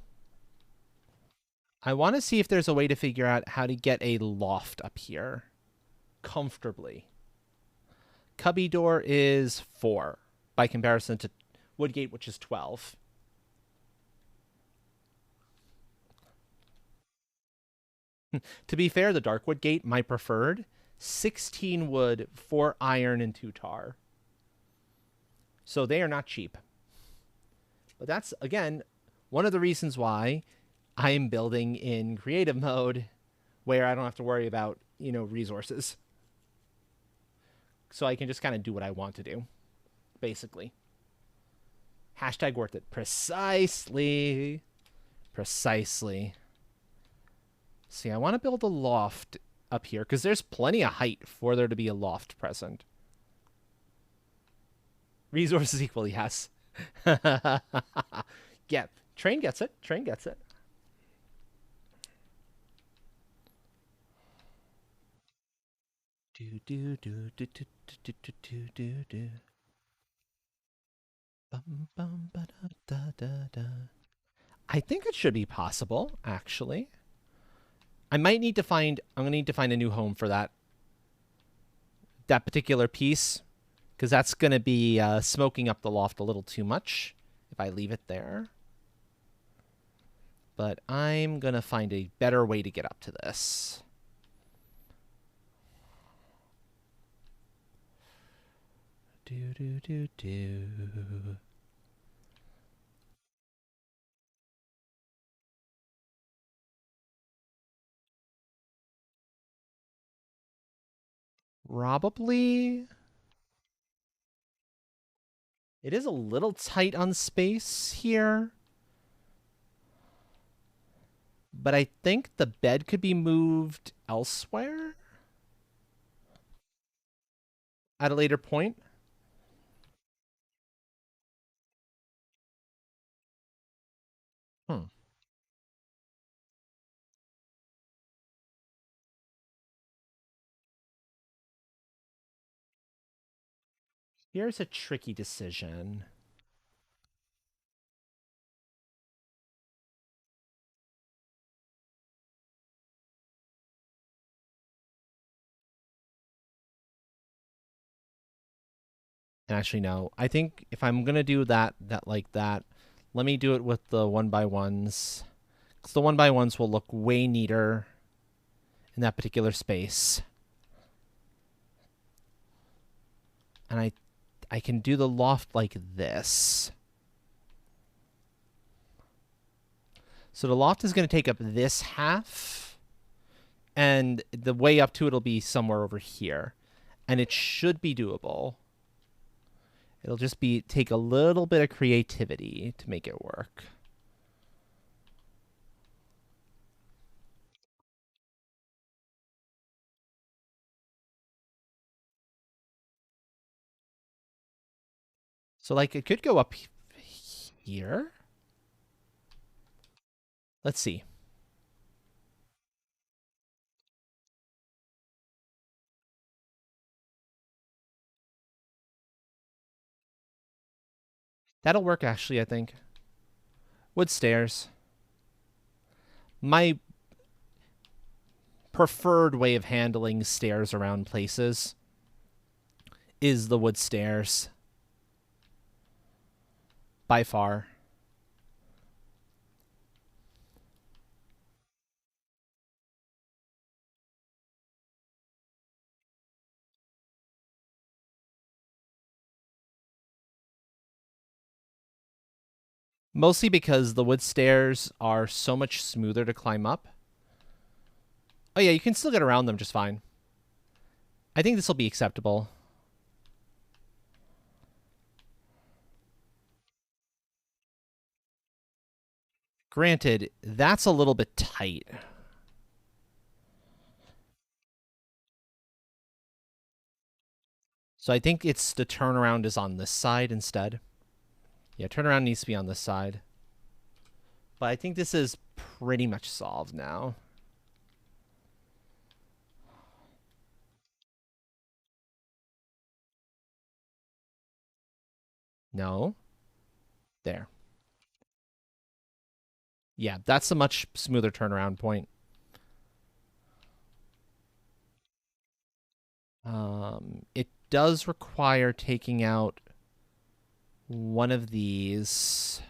I want to see if there's a way to figure out how to get a loft up here comfortably. Cubby door is 4 by comparison to Woodgate, which is 12. To be fair, the Darkwood Gate, my preferred, 16 wood, 4 iron, and 2 tar. So they are not cheap. But that's, again, one of the reasons why I'm building in creative mode where I don't have to worry about, resources. So I can just kind of do what I want to do, basically. Hashtag worth it. Precisely. Precisely. See, I want to build a loft up here because there's plenty of height for there to be a loft present. Resources equal, yes. Yeah, train gets it. Train gets it. Do do do do do do do do do do. Bum bum ba da da da da. I think it should be possible, actually. I'm gonna need to find a new home for that particular piece, because that's gonna be smoking up the loft a little too much if I leave it there. But I'm gonna find a better way to get up to this. Do do do do. Probably. It is a little tight on space here. But I think the bed could be moved elsewhere at a later point. Hmm. Here's a tricky decision. And actually, no. I think if I'm gonna do that like that, let me do it with the 1x1s. Because the 1x1s will look way neater in that particular space. And I can do the loft like this. So the loft is going to take up this half, and the way up to it will be somewhere over here. And it should be doable. It'll just take a little bit of creativity to make it work. So, like, it could go up here. Let's see. That'll work, actually, I think. Wood stairs. My preferred way of handling stairs around places is the wood stairs. By far. Mostly because the wood stairs are so much smoother to climb up. Oh, yeah, you can still get around them just fine. I think this will be acceptable. Granted, that's a little bit tight. So I think it's the turnaround is on this side instead. Yeah, turnaround needs to be on this side. But I think this is pretty much solved now. No. There. Yeah, that's a much smoother turnaround point. It does require taking out one of these.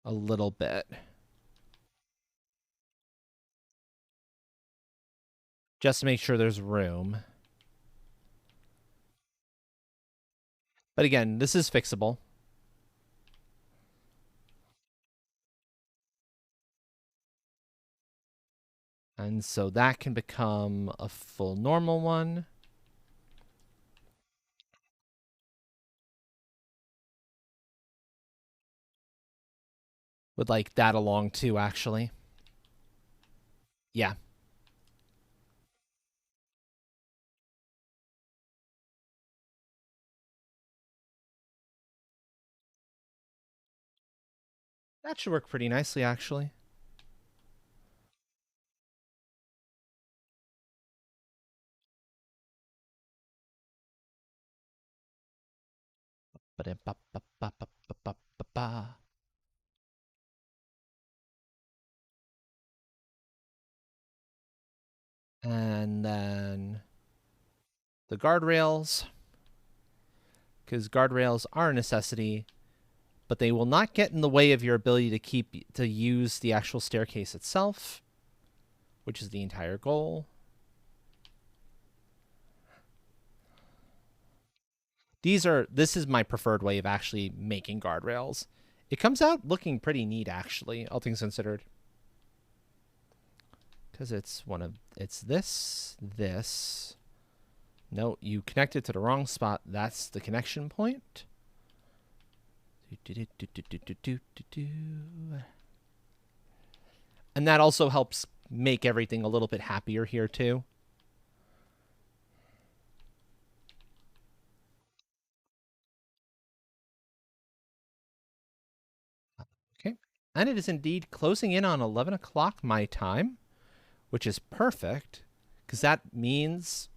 A little bit. Just to make sure there's room. But again, this is fixable. And so that can become a full normal one. Would like that along too, actually. Yeah. That should work pretty nicely, actually. And then the guardrails, because guardrails are a necessity, but they will not get in the way of your ability to use the actual staircase itself, which is the entire goal. This is my preferred way of actually making guardrails. It comes out looking pretty neat, actually, all things considered. Because it's this. No, you connected to the wrong spot. That's the connection point. And that also helps make everything a little bit happier here, too. Okay. And it is indeed closing in on 11 o'clock my time, which is perfect, because that means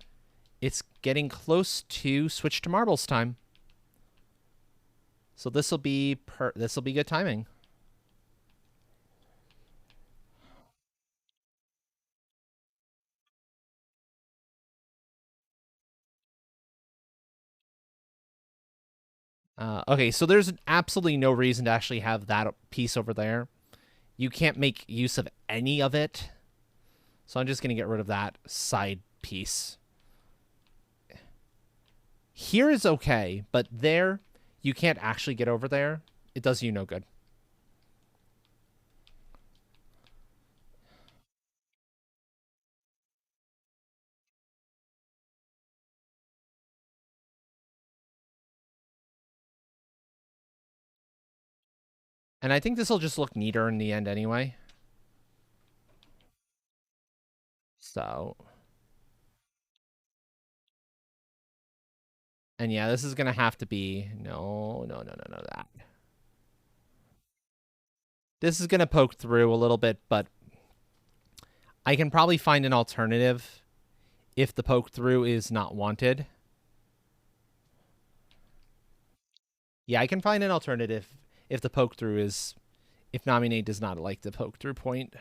it's getting close to switch to marbles time. So this will be good timing. Okay, so there's absolutely no reason to actually have that piece over there. You can't make use of any of it. So I'm just going to get rid of that side piece. Here is okay, but there, you can't actually get over there. It does you no good. And I think this will just look neater in the end anyway. So And yeah, this is gonna have to be no that. This is gonna poke through a little bit, but I can probably find an alternative if the poke through is not wanted. Yeah, I can find an alternative if the poke through is if Nominate does not like the poke through point.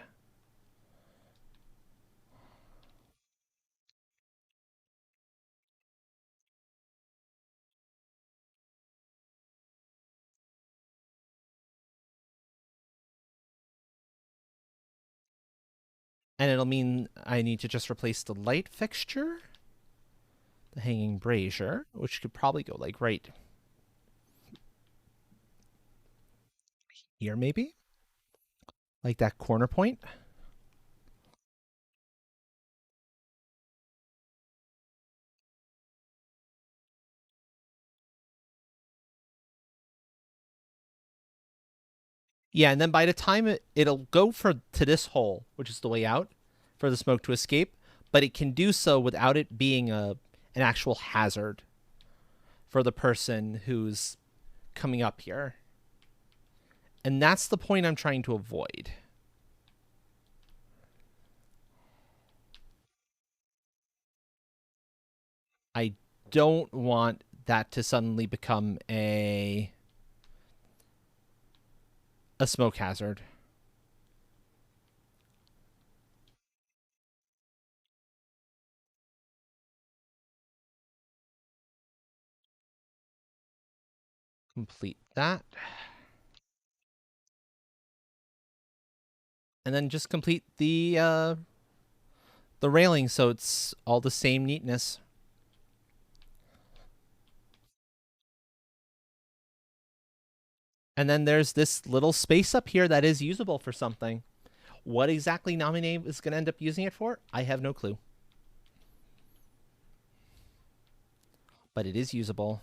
And it'll mean I need to just replace the light fixture, the hanging brazier, which could probably go like right here, maybe? Like that corner point. Yeah, and then by the time it'll go to this hole, which is the way out, for the smoke to escape, but it can do so without it being an actual hazard for the person who's coming up here. And that's the point I'm trying to avoid. I don't want that to suddenly become a smoke hazard. Complete that. And then just complete the railing so it's all the same neatness. And then there's this little space up here that is usable for something. What exactly Nominee is going to end up using it for, I have no clue. But it is usable.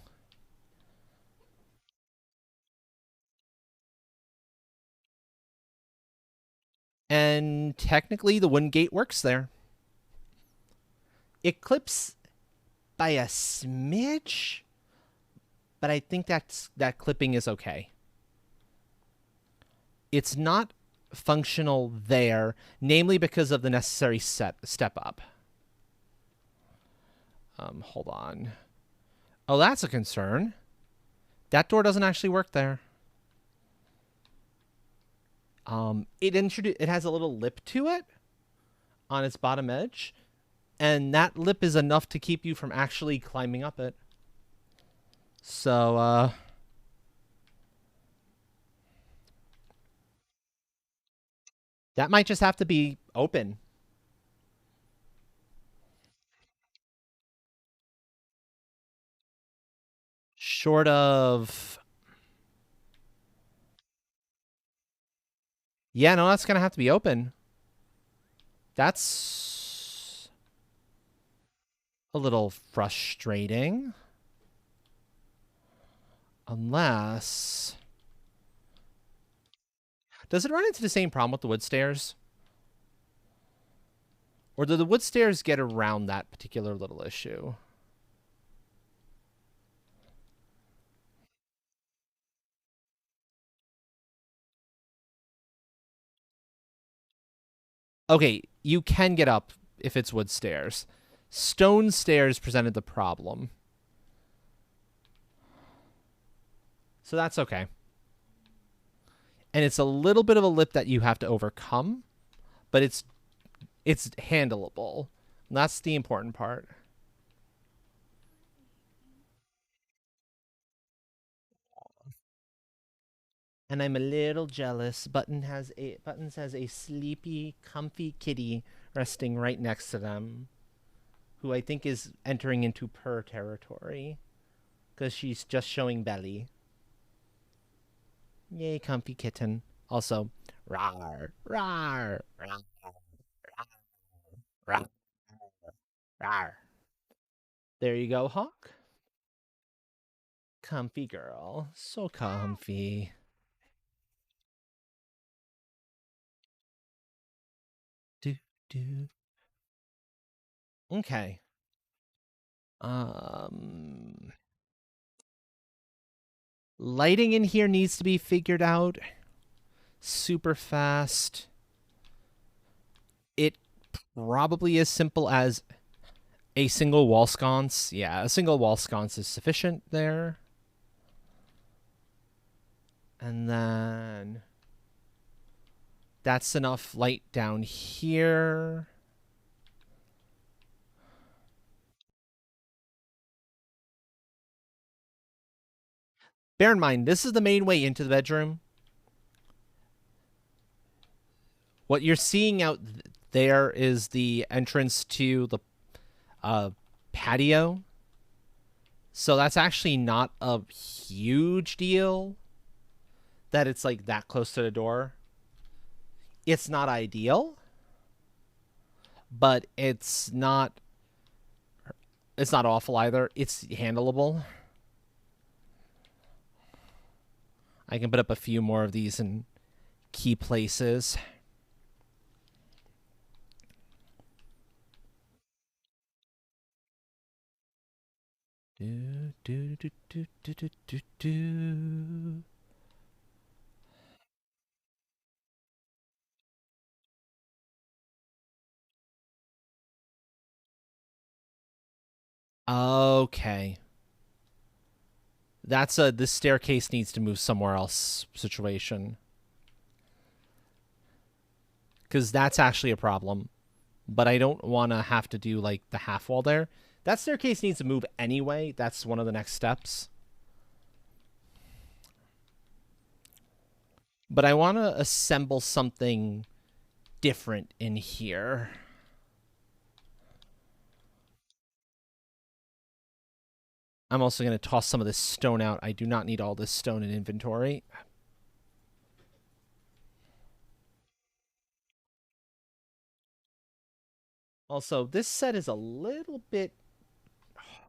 And technically, the wooden gate works there. It clips by a smidge, but I think that clipping is okay. It's not functional there, namely because of the necessary step up. Hold on. Oh, that's a concern. That door doesn't actually work there. It has a little lip to it on its bottom edge, and that lip is enough to keep you from actually climbing up it. So that might just have to be open. Short of yeah, no, that's gonna have to be open. That's a little frustrating. Unless does it run into the same problem with the wood stairs? Or do the wood stairs get around that particular little issue? Okay, you can get up if it's wood stairs. Stone stairs presented the problem. So that's okay. And it's a little bit of a lip that you have to overcome, but it's handleable. That's the important part. And I'm a little jealous. Buttons has a sleepy, comfy kitty resting right next to them, who I think is entering into purr territory because she's just showing belly. Yay, comfy kitten. Also, rar, rar, rar, rar, rar. There you go, Hawk. Comfy girl. So comfy. Do, do. Okay. Um, Lighting in here needs to be figured out super fast. It probably as simple as a single wall sconce. Yeah, a single wall sconce is sufficient there. And then that's enough light down here. Bear in mind, this is the main way into the bedroom. What you're seeing out there is the entrance to the uh, patio. So that's actually not a huge deal that it's like that close to the door. It's not ideal, but it's not awful either. It's handleable. I can put up a few more of these in key places. Do, do, do, do, do, do, do, do. Okay. That's a this staircase needs to move somewhere else situation. Because that's actually a problem. But I don't want to have to do like the half wall there. That staircase needs to move anyway. That's one of the next steps. But I want to assemble something different in here. I'm also going to toss some of this stone out. I do not need all this stone in inventory. Also, this set is a little bit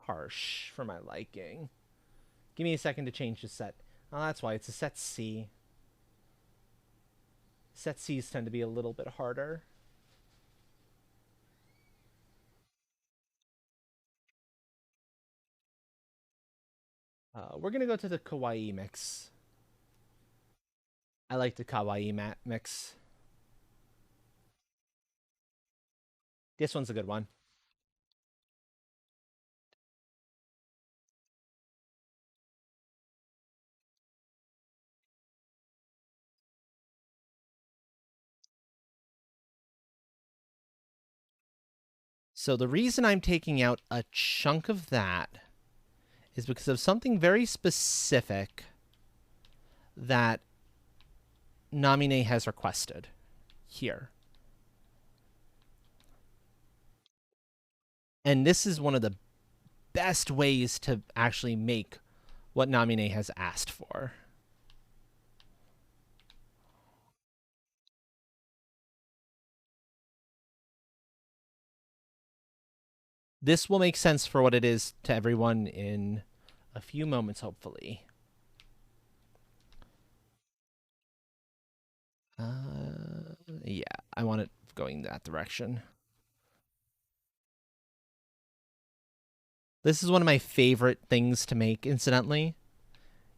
harsh for my liking. Give me a second to change the set. Oh, that's why it's a set C. Set Cs tend to be a little bit harder. We're gonna go to the kawaii mix. I like the kawaii mat mix. This one's a good one. So the reason I'm taking out a chunk of that is because of something very specific that Namine has requested here. And this is one of the best ways to actually make what Namine has asked for. This will make sense for what it is to everyone in a few moments, hopefully. Yeah, I want it going that direction. This is one of my favorite things to make, incidentally.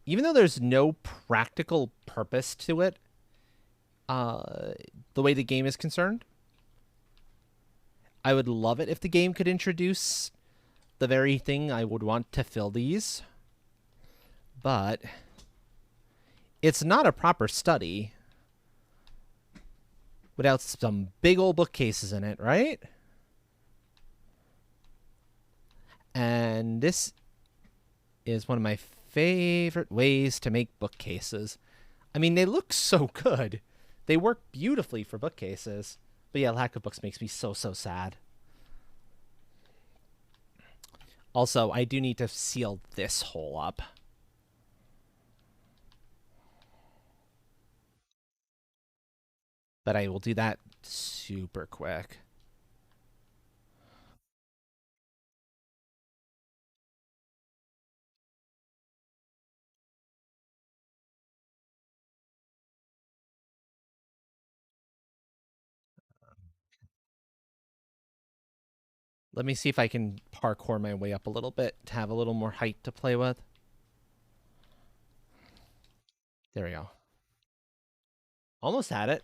Even though there's no practical purpose to it, uh, the way the game is concerned, I would love it if the game could introduce the very thing I would want to fill these. But it's not a proper study without some big old bookcases in it, right? And this is one of my favorite ways to make bookcases. I mean, they look so good. They work beautifully for bookcases. But yeah, lack of books makes me so, so sad. Also, I do need to seal this hole up. But I will do that super quick. Let me see if I can parkour my way up a little bit to have a little more height to play with. There we go. Almost had it.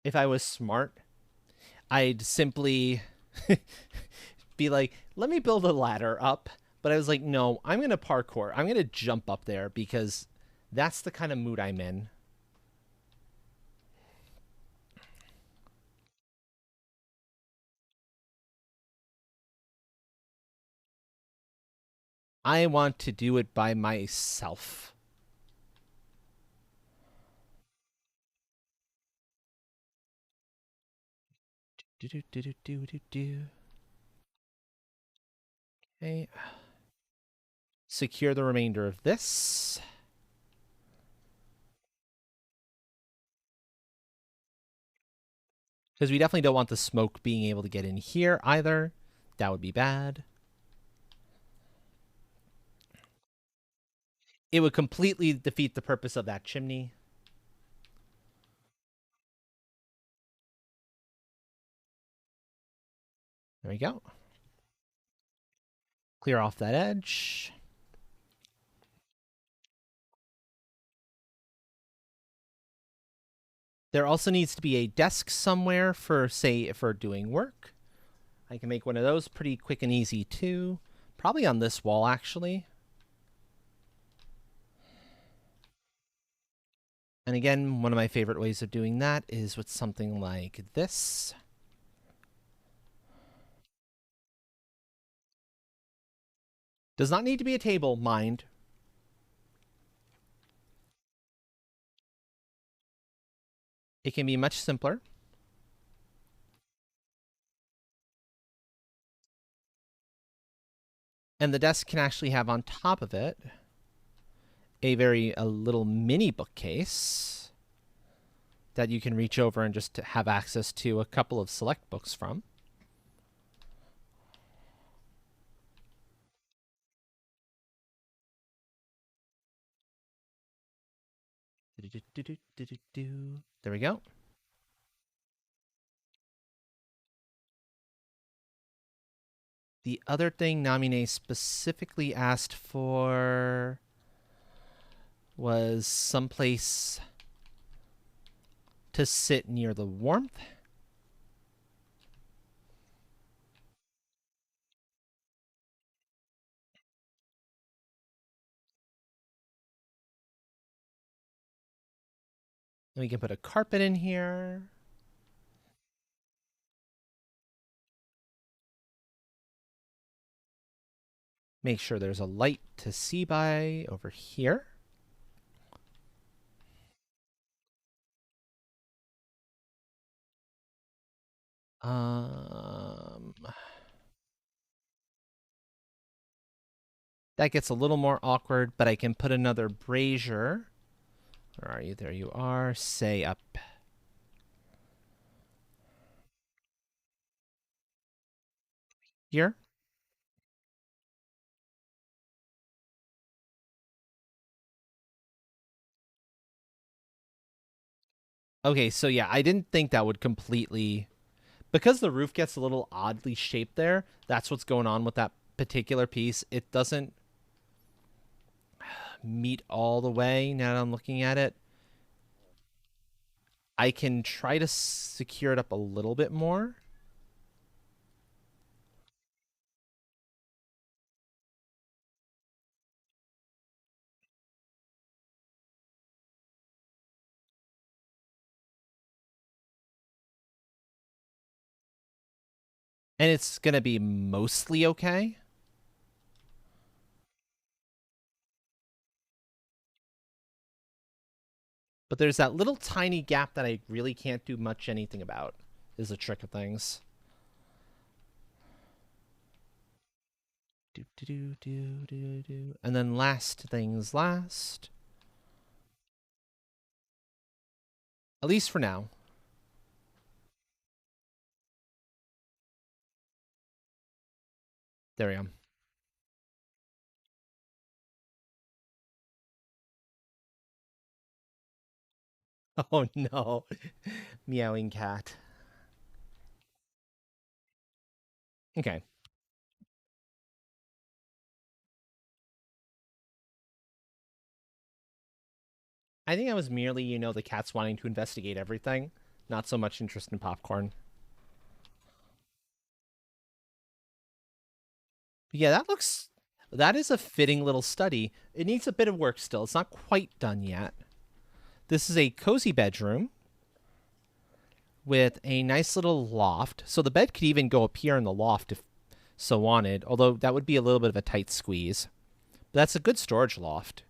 If I was smart, I'd simply be like, let me build a ladder up. But I was like, no, I'm going to parkour. I'm going to jump up there because that's the kind of mood I'm in. I want to do it by myself. Do, do, do, do, do, do, do. Okay. Secure the remainder of this. Because we definitely don't want the smoke being able to get in here either. That would be bad. It would completely defeat the purpose of that chimney. There we go. Clear off that edge. There also needs to be a desk somewhere for, say, for doing work. I can make one of those pretty quick and easy too. Probably on this wall, actually. And again, one of my favorite ways of doing that is with something like this. Does not need to be a table, mind. It can be much simpler. And the desk can actually have on top of it a little mini bookcase that you can reach over and just have access to a couple of select books from. There we go. The other thing Namine specifically asked for was someplace to sit near the warmth. And we can put a carpet in here. Make sure there's a light to see by over here. That gets a little more awkward, but I can put another brazier. Where are you? There you are. Say up here. Okay, so yeah, I didn't think that would completely... Because the roof gets a little oddly shaped there, that's what's going on with that particular piece. It doesn't meet all the way now that I'm looking at it. I can try to secure it up a little bit more. And it's going to be mostly okay. But there's that little tiny gap that I really can't do much anything about, is the trick of things. Do, do, do, do, do, do. And then last things last. At least for now. There we go. Oh no. Meowing cat. Okay. I think I was merely, the cats wanting to investigate everything, not so much interest in popcorn. But yeah, that is a fitting little study. It needs a bit of work still. It's not quite done yet. This is a cozy bedroom with a nice little loft. So the bed could even go up here in the loft if so wanted, although that would be a little bit of a tight squeeze. But that's a good storage loft.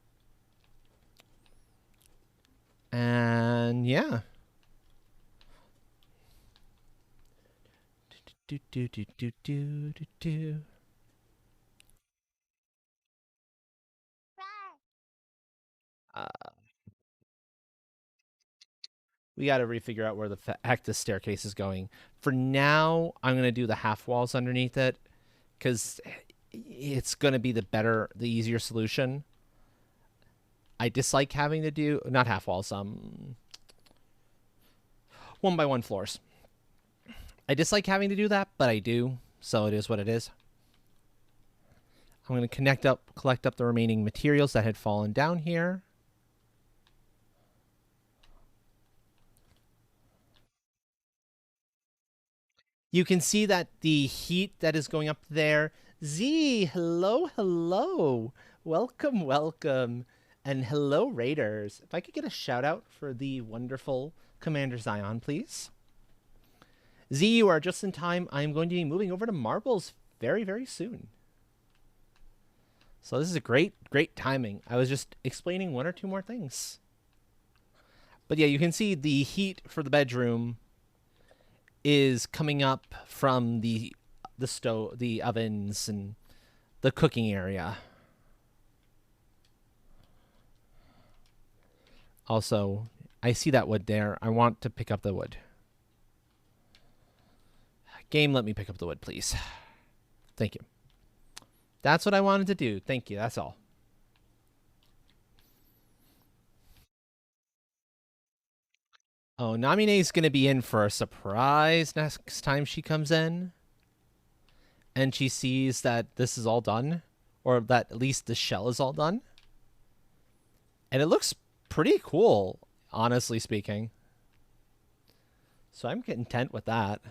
And yeah. Do, do, do, do, do, do, do. Uh, we got to refigure out where the heck this staircase is going. For now, I'm going to do the half walls underneath it because it's going to be the easier solution. I dislike having to do not half walls, 1x1 floors. I dislike having to do that, but I do, so it is what it is. I'm going to collect up the remaining materials that had fallen down here. You can see that the heat that is going up there. Z, hello, hello. Welcome, welcome. And hello, Raiders. If I could get a shout out for the wonderful Commander Zion, please. Z, you are just in time. I'm going to be moving over to Marbles very, very soon. So this is a great, great timing. I was just explaining one or two more things. But yeah, you can see the heat for the bedroom is coming up from the stove, the ovens, and the cooking area. Also, I see that wood there. I want to pick up the wood. Game, let me pick up the wood, please. Thank you. That's what I wanted to do. Thank you. That's all. Oh, Namine's going to be in for a surprise next time she comes in. And she sees that this is all done. Or that at least the shell is all done. And it looks pretty cool, honestly speaking. So I'm content with that.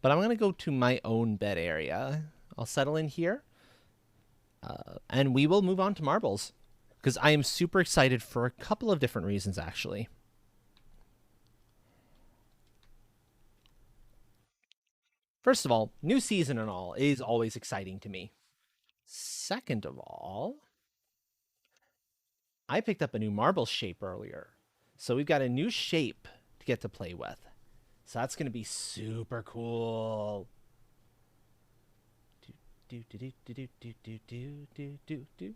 But I'm going to go to my own bed area. I'll settle in here. And we will move on to marbles. Because I am super excited for a couple of different reasons, actually. First of all, new season and all is always exciting to me. Second of all, I picked up a new marble shape earlier. So we've got a new shape to get to play with. So that's going to be super cool. Do, do, do, do, do, do, do, do, do, do.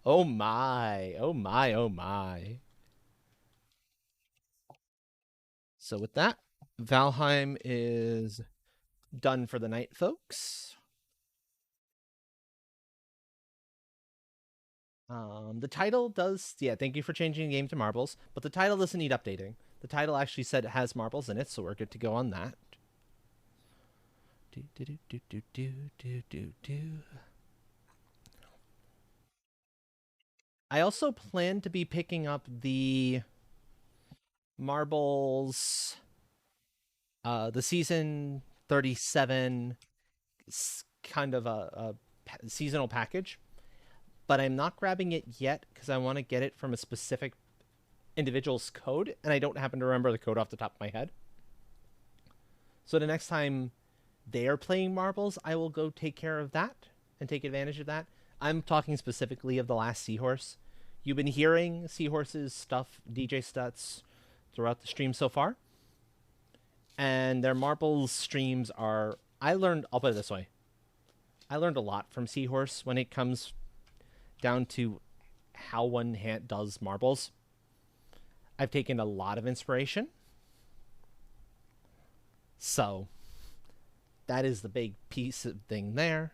Oh my. Oh my. Oh my. So with that, Valheim is done for the night, folks. The title does, yeah, thank you for changing the game to marbles, but the title doesn't need updating. The title actually said it has marbles in it, so we're good to go on that. Do, do, do, do, do, do, do, do, do. I also plan to be picking up the marbles, the season 37 kind of a seasonal package, but I'm not grabbing it yet because I want to get it from a specific individual's code, and I don't happen to remember the code off the top of my head. So the next time they are playing marbles, I will go take care of that and take advantage of that. I'm talking specifically of the last Seahorse. You've been hearing Seahorse's stuff, DJ Stuts, throughout the stream so far. And their marbles streams are... I'll put it this way. I learned a lot from Seahorse when it comes down to how one hand does marbles. I've taken a lot of inspiration. So, that is the big piece of thing there.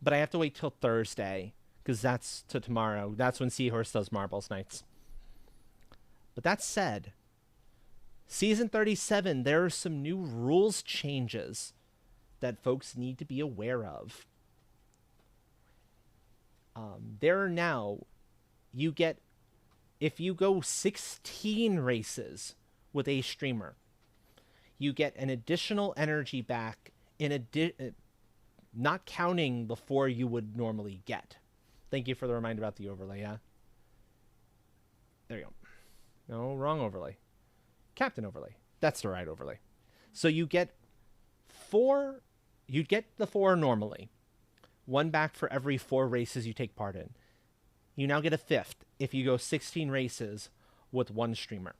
But I have to wait till Thursday, because that's to tomorrow. That's when Seahorse does marbles nights. But that said, Season 37, there are some new rules changes that folks need to be aware of. There now, you get, if you go 16 races with a streamer, you get an additional energy back not counting the 4 you would normally get. Thank you for the reminder about the overlay, yeah? There you go. No, wrong overlay. Captain overlay. That's the right overlay. So you get 4, you get the 4 normally. 1 back for every 4 races you take part in. You now get a 5th if you go 16 races with 1 streamer.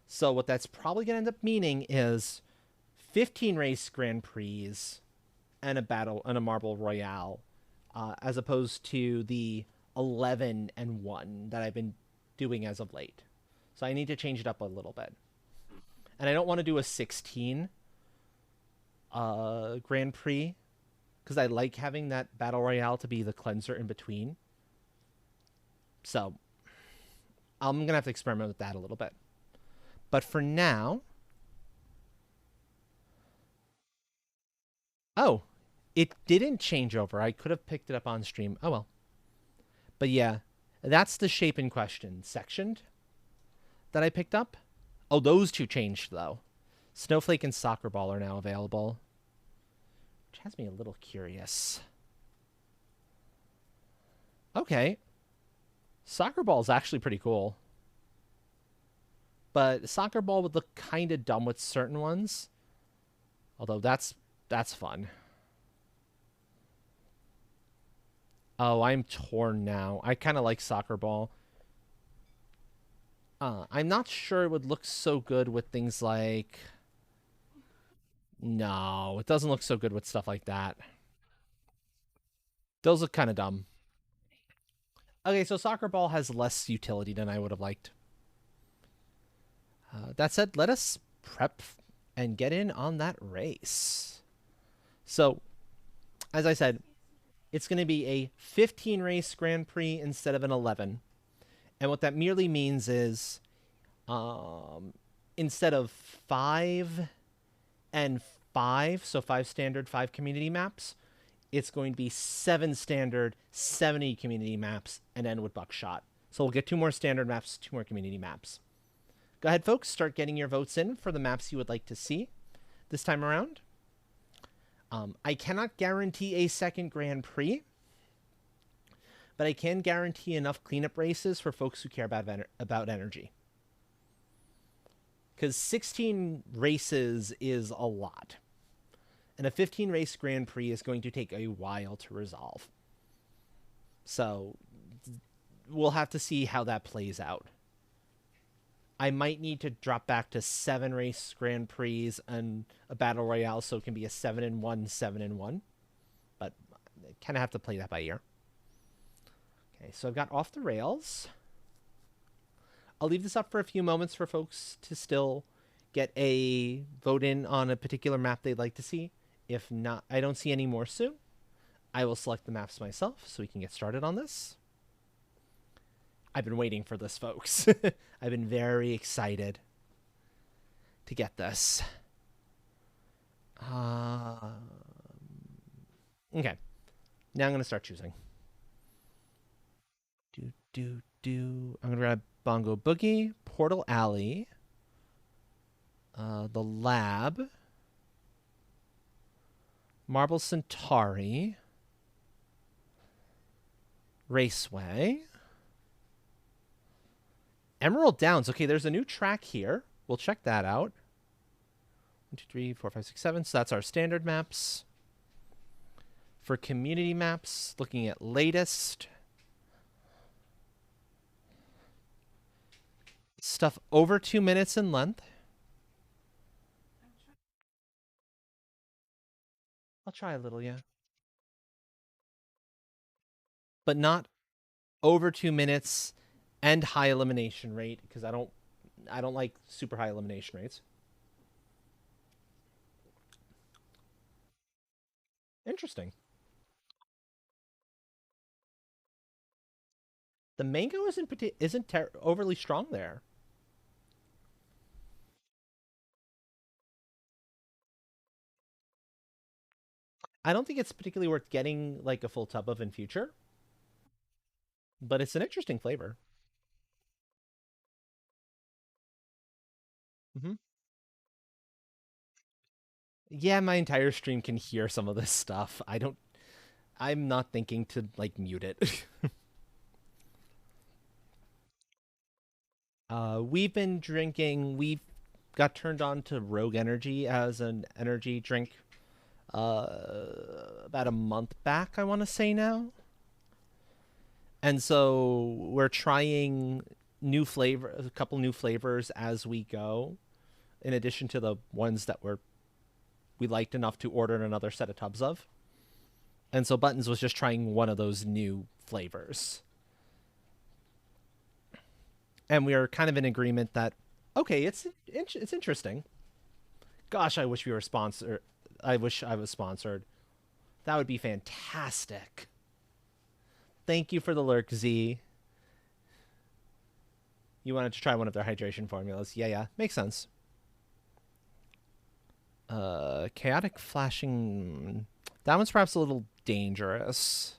So what that's probably going to end up meaning is 15 race Grand Prix and a battle and a Marble Royale, as opposed to the 11 and 1 that I've been doing as of late. So I need to change it up a little bit. And I don't want to do a 16 Grand Prix because I like having that Battle Royale to be the cleanser in between. So I'm going to have to experiment with that a little bit. But for now, oh, it didn't change over. I could have picked it up on stream. Oh well. But yeah, that's the shape in question. Sectioned that I picked up. Oh, those two changed though. Snowflake and Soccer Ball are now available, which has me a little curious. Okay. Soccer Ball is actually pretty cool. But Soccer Ball would look kind of dumb with certain ones. Although that's fun. Oh, I'm torn now. I kind of like Soccer Ball. I'm not sure it would look so good with things like... No, it doesn't look so good with stuff like that. Those look kind of dumb. Okay, so Soccer Ball has less utility than I would have liked. That said, let us prep and get in on that race. So, as I said, it's going to be a 15 race Grand Prix instead of an 11. And what that merely means is instead of 5 and 5, so 5 standard, 5 community maps, it's going to be 7 standard, 70 community maps, and end with Buckshot. So we'll get 2 more standard maps, 2 more community maps. Go ahead, folks, start getting your votes in for the maps you would like to see this time around. I cannot guarantee a second Grand Prix, but I can guarantee enough cleanup races for folks who care about energy. Because 16 races is a lot. And a 15 race Grand Prix is going to take a while to resolve. So we'll have to see how that plays out. I might need to drop back to 7 race Grand Prix and a Battle Royale so it can be a 7-1, 7-1. But I kind of have to play that by ear. Okay, so I've got Off the Rails. I'll leave this up for a few moments for folks to still get a vote in on a particular map they'd like to see. If not, I don't see any more soon. I will select the maps myself so we can get started on this. I've been waiting for this, folks. I've been very excited to get this. Okay. Now I'm going to start choosing. I'm going to grab Bongo Boogie, Portal Alley, the Lab, Marble Centauri, Raceway, Emerald Downs. Okay, there's a new track here. We'll check that out. 1, 2, 3, 4, 5, 6, 7. So that's our standard maps. For community maps, looking at latest. Stuff over 2 minutes in length. I'll try a little, yeah. But not over 2 minutes and high elimination rate, because I don't like super high elimination rates. Interesting. The mango isn't overly strong there. I don't think it's particularly worth getting like a full tub of in future. but it's an interesting flavor. Hmm. Yeah, my entire stream can hear some of this stuff. I'm not thinking to like mute it. We've been drinking. We've got turned on to Rogue Energy as an energy drink about a month back, I want to say now. And so we're trying a couple new flavors as we go, in addition to the ones that we liked enough to order another set of tubs of. And so Buttons was just trying one of those new flavors. And we are kind of in agreement that okay, it's interesting. Gosh, I wish we were sponsored. I wish I was sponsored. That would be fantastic. Thank you for the lurk, Z. You wanted to try one of their hydration formulas. Yeah, yeah. Makes sense. Chaotic flashing. That one's perhaps a little dangerous.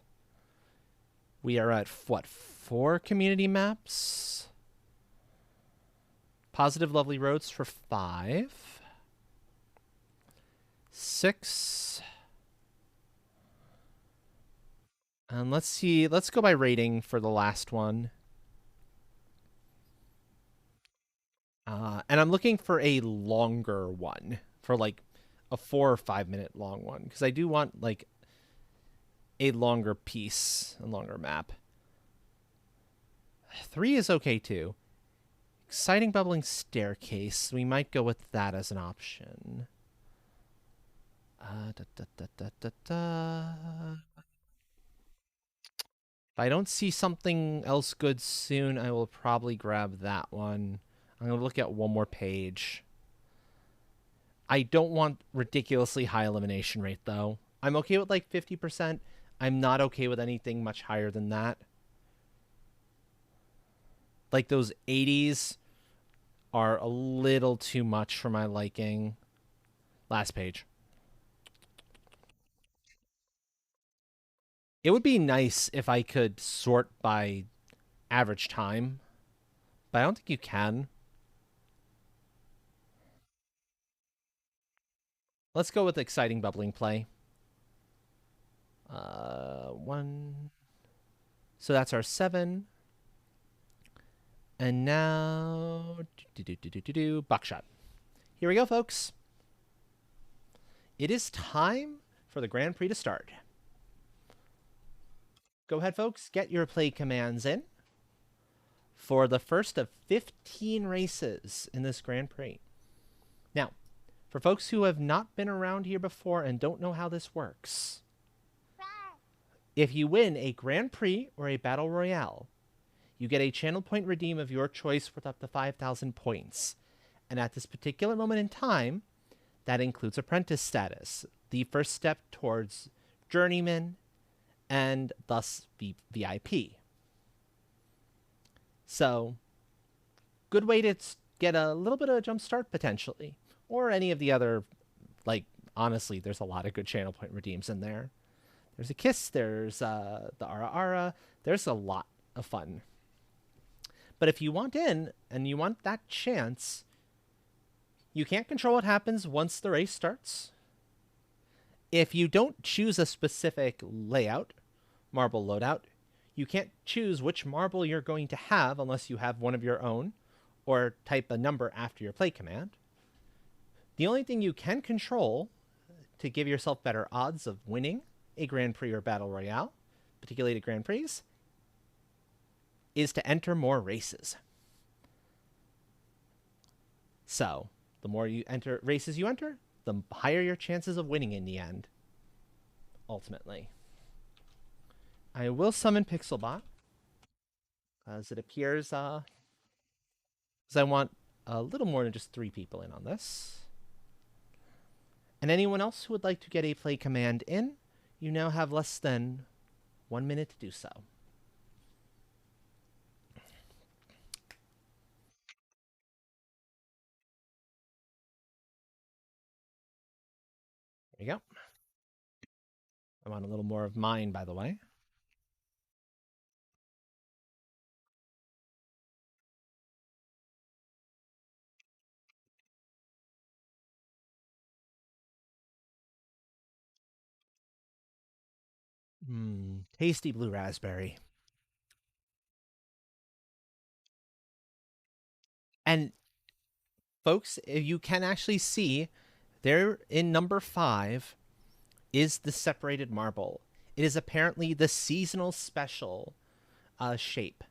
We are at what, 4 community maps? Positive lovely roads for 5. 6. And let's see. Let's go by rating for the last one. And I'm looking for a longer one, for like a 4 or 5 minute long one, because I do want like a longer piece, a longer map. 3 is okay too. Exciting bubbling staircase. We might go with that as an option. Da, da, da, da, da, da. If I don't see something else good soon, I will probably grab that one. I'm going to look at one more page. I don't want ridiculously high elimination rate, though. I'm okay with like 50%. I'm not okay with anything much higher than that. Like those 80s are a little too much for my liking. Last page. It would be nice if I could sort by average time, but I don't think you can. Let's go with exciting bubbling play. One. So that's our 7. And now, buckshot. Here we go, folks. It is time for the Grand Prix to start. Go ahead, folks. Get your play commands in for the first of 15 races in this Grand Prix. Now, for folks who have not been around here before and don't know how this works, if you win a Grand Prix or a Battle Royale, you get a channel point redeem of your choice worth up to 5,000 points. And at this particular moment in time, that includes apprentice status, the first step towards journeyman, and thus VIP. So, good way to get a little bit of a jump start potentially. Or any of the other, like, honestly, there's a lot of good channel point redeems in there. There's a Kiss, there's the Ara Ara, there's a lot of fun. But if you want in and you want that chance, you can't control what happens once the race starts. If you don't choose a specific layout, marble loadout, you can't choose which marble you're going to have unless you have one of your own or type a number after your play command. The only thing you can control to give yourself better odds of winning a Grand Prix or Battle Royale, particularly the Grand Prix, is to enter more races. So, the more races you enter, the higher your chances of winning in the end. Ultimately. I will summon Pixelbot, as it appears, because I want a little more than just 3 people in on this. And anyone else who would like to get a play command in, you now have less than 1 minute to do so. There you go. I want a little more of mine, by the way. Tasty blue raspberry. And folks, you can actually see there in number 5 is the separated marble. It is apparently the seasonal special shape.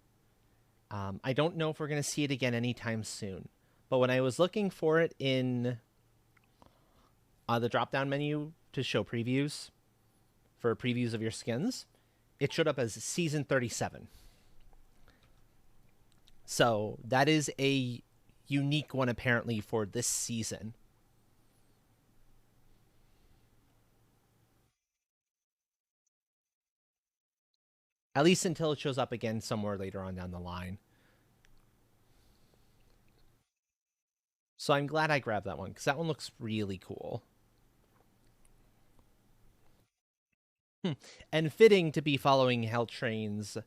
I don't know if we're going to see it again anytime soon. But when I was looking for it in the drop down menu to show previews for previews of your skins, it showed up as season 37. So that is a unique one apparently for this season. At least until it shows up again somewhere later on down the line. So I'm glad I grabbed that one because that one looks really cool. And fitting to be following Hell Train's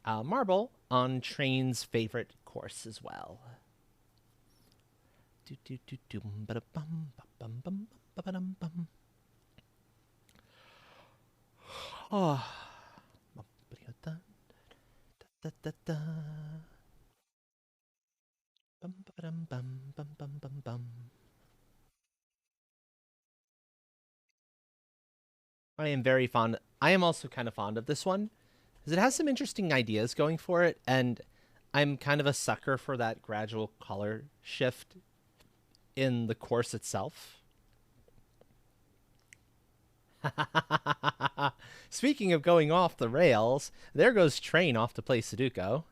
marble on Train's favorite course as well. Oh. I am very fond. I am also kind of fond of this one because it has some interesting ideas going for it, and I'm kind of a sucker for that gradual color shift in the course itself. Speaking of going off the rails, there goes Train off to play Sudoku.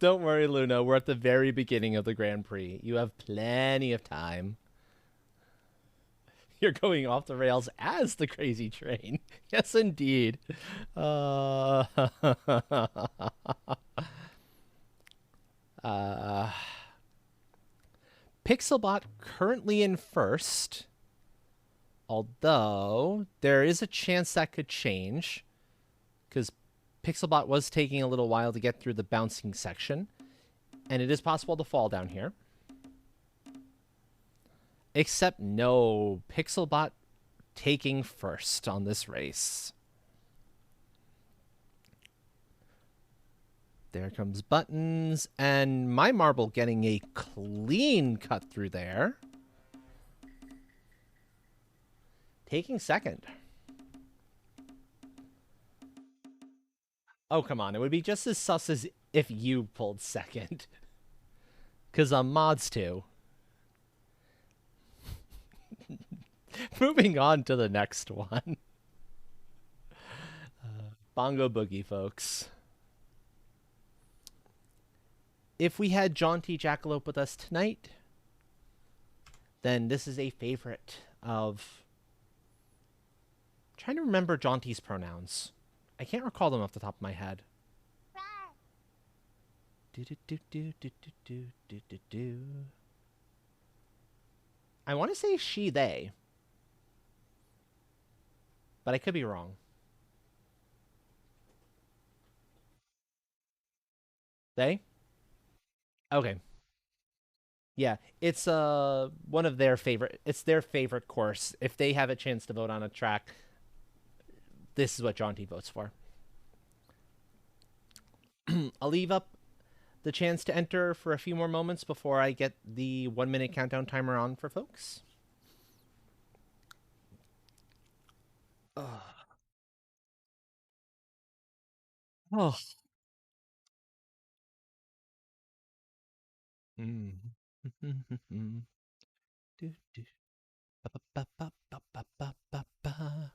Don't worry, Luna. We're at the very beginning of the Grand Prix. You have plenty of time. You're going off the rails as the Crazy Train. Yes, indeed. Uh, uh, Pixelbot currently in first, although there is a chance that could change because Pixelbot was taking a little while to get through the bouncing section, and it is possible to fall down here. Except no, Pixelbot taking first on this race. There comes Buttons, and my marble getting a clean cut through there. Taking second. Oh, come on. It would be just as sus as if you pulled second. Because mods too. Moving on to the next one. Bongo Boogie, folks. If we had Jaunty Jackalope with us tonight, then this is a favorite of... I'm trying to remember Jaunty's pronouns. I can't recall them off the top of my head. I want to say she, they. But I could be wrong. They? Okay. Yeah, it's one of their favorite. It's their favorite course. If they have a chance to vote on a track, this is what Jaunty votes for. I'll leave up the chance to enter for a few more moments before I get the 1 minute countdown timer on for folks. Oh. Mm. do, do. Ba, ba, ba, ba, ba, ba, ba, ba.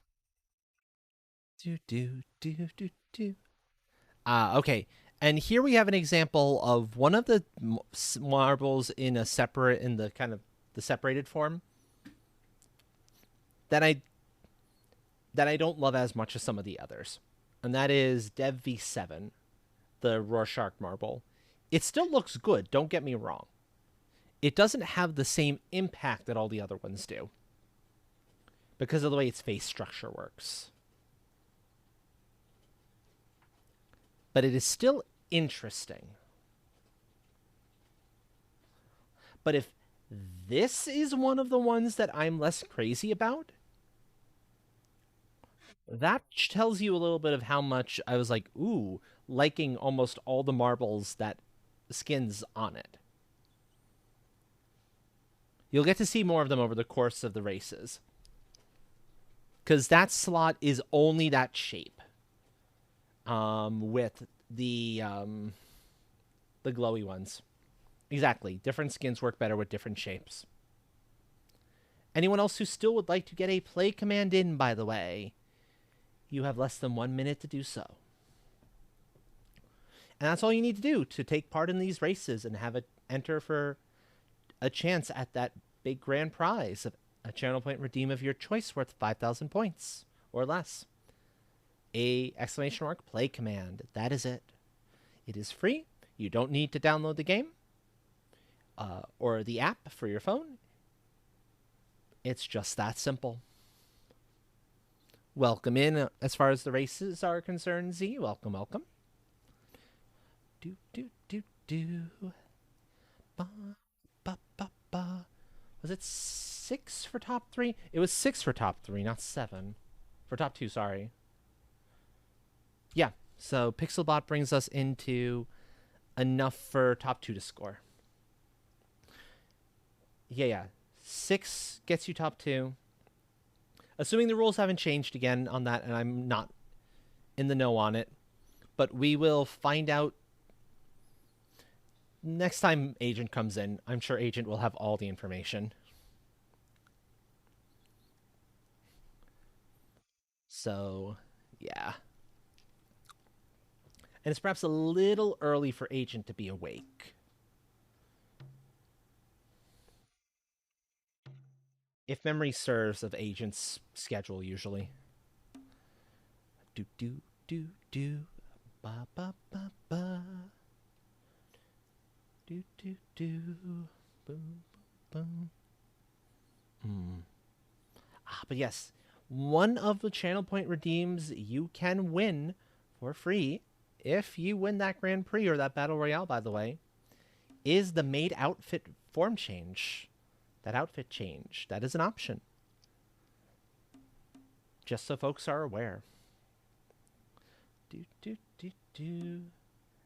Do, do, do, do, do. Okay. And here we have an example of one of the marbles in a separate, in the kind of the separated form that I don't love as much as some of the others. And that is Dev V7, the Rorschach marble. It still looks good, don't get me wrong. It doesn't have the same impact that all the other ones do because of the way its face structure works. But it is still interesting. But if This is one of the ones that I'm less crazy about. That tells you a little bit of how much I was like, ooh, liking almost all the marbles that skins on it. You'll get to see more of them over the course of the races. Because that slot is only that shape. With the glowy ones. Exactly. Different skins work better with different shapes. Anyone else who still would like to get a play command in, by the way, you have less than 1 minute to do so. And that's all you need to do to take part in these races and have it enter for a chance at that big grand prize of a channel point redeem of your choice worth 5,000 points or less. A exclamation mark play command. That is it. It is free. You don't need to download the game or the app for your phone. It's just that simple. Welcome in as far as the races are concerned, Z. Welcome, welcome. Do, do, do, do. Ba, ba, ba, ba. Was it 6 for top 3? It was 6 for top 3, not 7. For top 2, sorry. Yeah, so Pixelbot brings us into enough for top 2 to score. Yeah. 6 gets you top 2. Assuming the rules haven't changed again on that, and I'm not in the know on it. But we will find out next time Agent comes in. I'm sure Agent will have all the information. So, yeah. And it's perhaps a little early for Agent to be awake. If memory serves of Agent's schedule, usually. Do, do, do, do. Ba, ba, ba, ba. Do, do, do. Boom, boom. But yes, one of the channel point redeems you can win for free if you win that Grand Prix or that Battle Royale, by the way, is the made outfit form change. That outfit change. That is an option. Just so folks are aware. Do, do, do, do.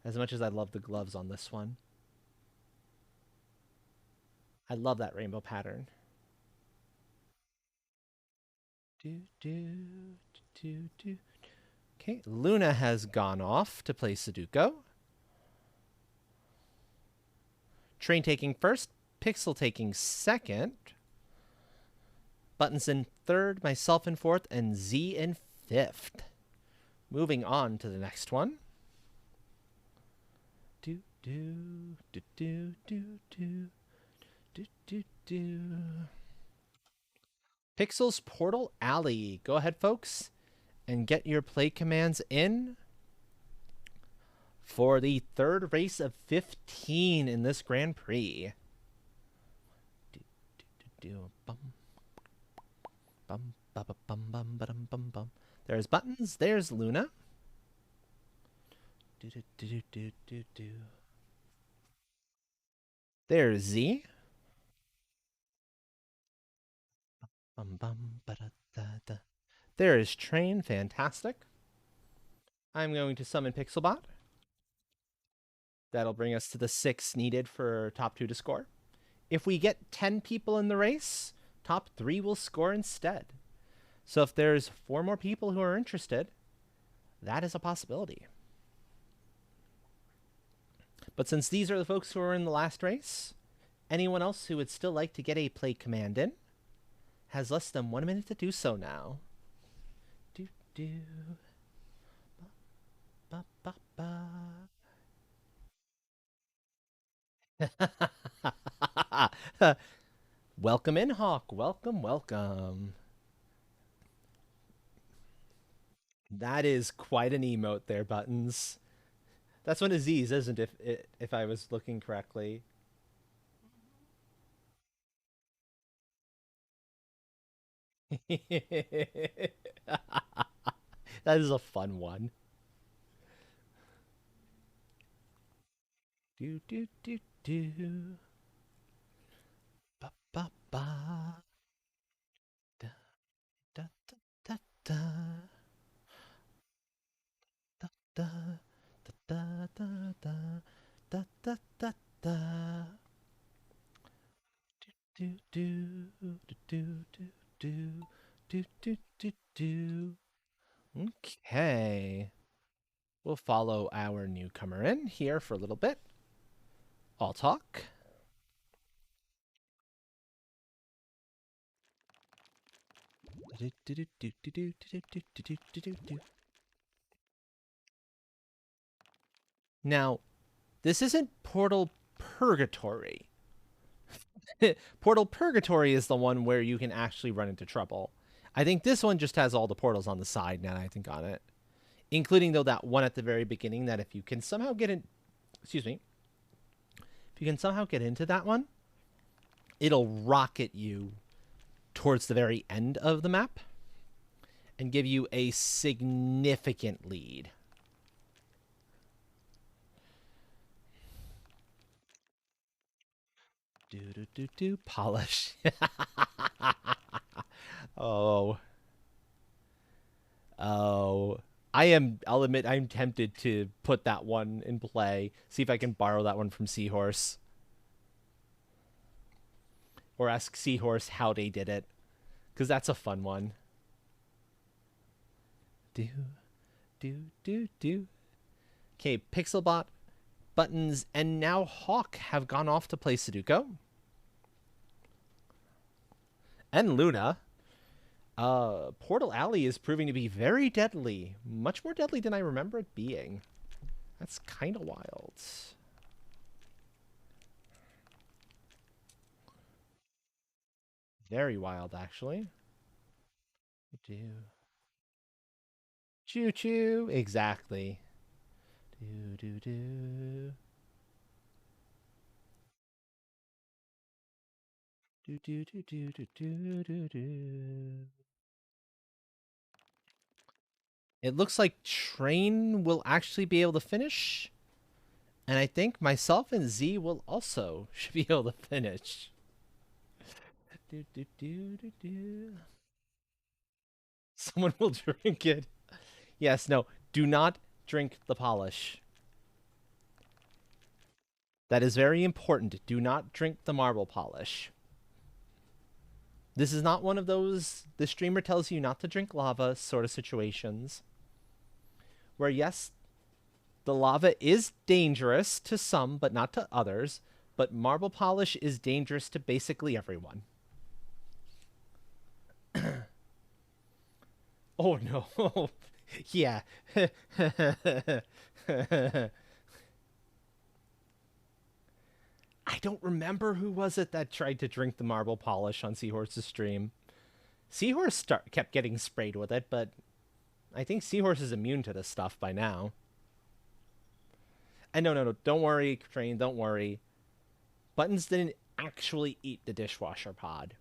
As much as I love the gloves on this one. I love that rainbow pattern. Do, do, do, do. Okay, Luna has gone off to play Sudoku. Train taking first, Pixel taking second, Buttons in third, myself in fourth, and Z in fifth. Moving on to the next one. Do do do do do do do do do. Pixel's Portal Alley. Go ahead, folks, and get your play commands in for the third race of 15 in this Grand Prix. Do, do, do, do, bum, bum, bum, bum, bum, bum, bum, bum. There's Buttons. There's Luna. Do, do, do, do, do, do. There's Z. Bum, bum, da, da. There is Train. Fantastic. I'm going to summon Pixelbot. That'll bring us to the 6 needed for top 2 to score. If we get 10 people in the race, top 3 will score instead. So if there's 4 more people who are interested, that is a possibility. But since these are the folks who are in the last race, anyone else who would still like to get a play command in has less than 1 minute to do so now. Do do. Ba ba ba. Welcome in, Hawk. Welcome, welcome. That is quite an emote there, Buttons. That's one of Z's, isn't it? If I was looking correctly. That is a fun one. Do do do do. ba ba da da da da da da da da da da da da da da do do do do do do do do do do. Okay. We'll follow our newcomer in here for a little bit. I'll talk. Now, this isn't Portal Purgatory. Portal Purgatory is the one where you can actually run into trouble. I think this one just has all the portals on the side now that I think on it. Including, though, that one at the very beginning that if you can somehow get in... Excuse me. If you can somehow get into that one, it'll rocket you towards the very end of the map and give you a significant lead. Do polish. Oh. Oh. I'll admit I'm tempted to put that one in play. See if I can borrow that one from Seahorse. Or ask Seahorse how they did it. Because that's a fun one. Do, do. Okay, Pixelbot, Buttons, and now Hawk have gone off to play Sudoku. And Luna. Portal Alley is proving to be very deadly. Much more deadly than I remember it being. That's kind of wild. Very wild, actually. Do. Choo choo. Exactly. Do. Do. It looks like Train will actually be able to finish. And I think myself and Z will also should be able to finish. Someone will drink it. Yes, no. Do not drink the polish. That is very important. Do not drink the marble polish. This is not one of those the streamer tells you not to drink lava sort of situations. Where, yes, the lava is dangerous to some, but not to others. But marble polish is dangerous to basically everyone. Oh, no. Yeah. I don't remember who was it that tried to drink the marble polish on Seahorse's stream. Seahorse kept getting sprayed with it, but I think Seahorse is immune to this stuff by now. And no, don't worry, Train, don't worry. Buttons didn't actually eat the dishwasher pod.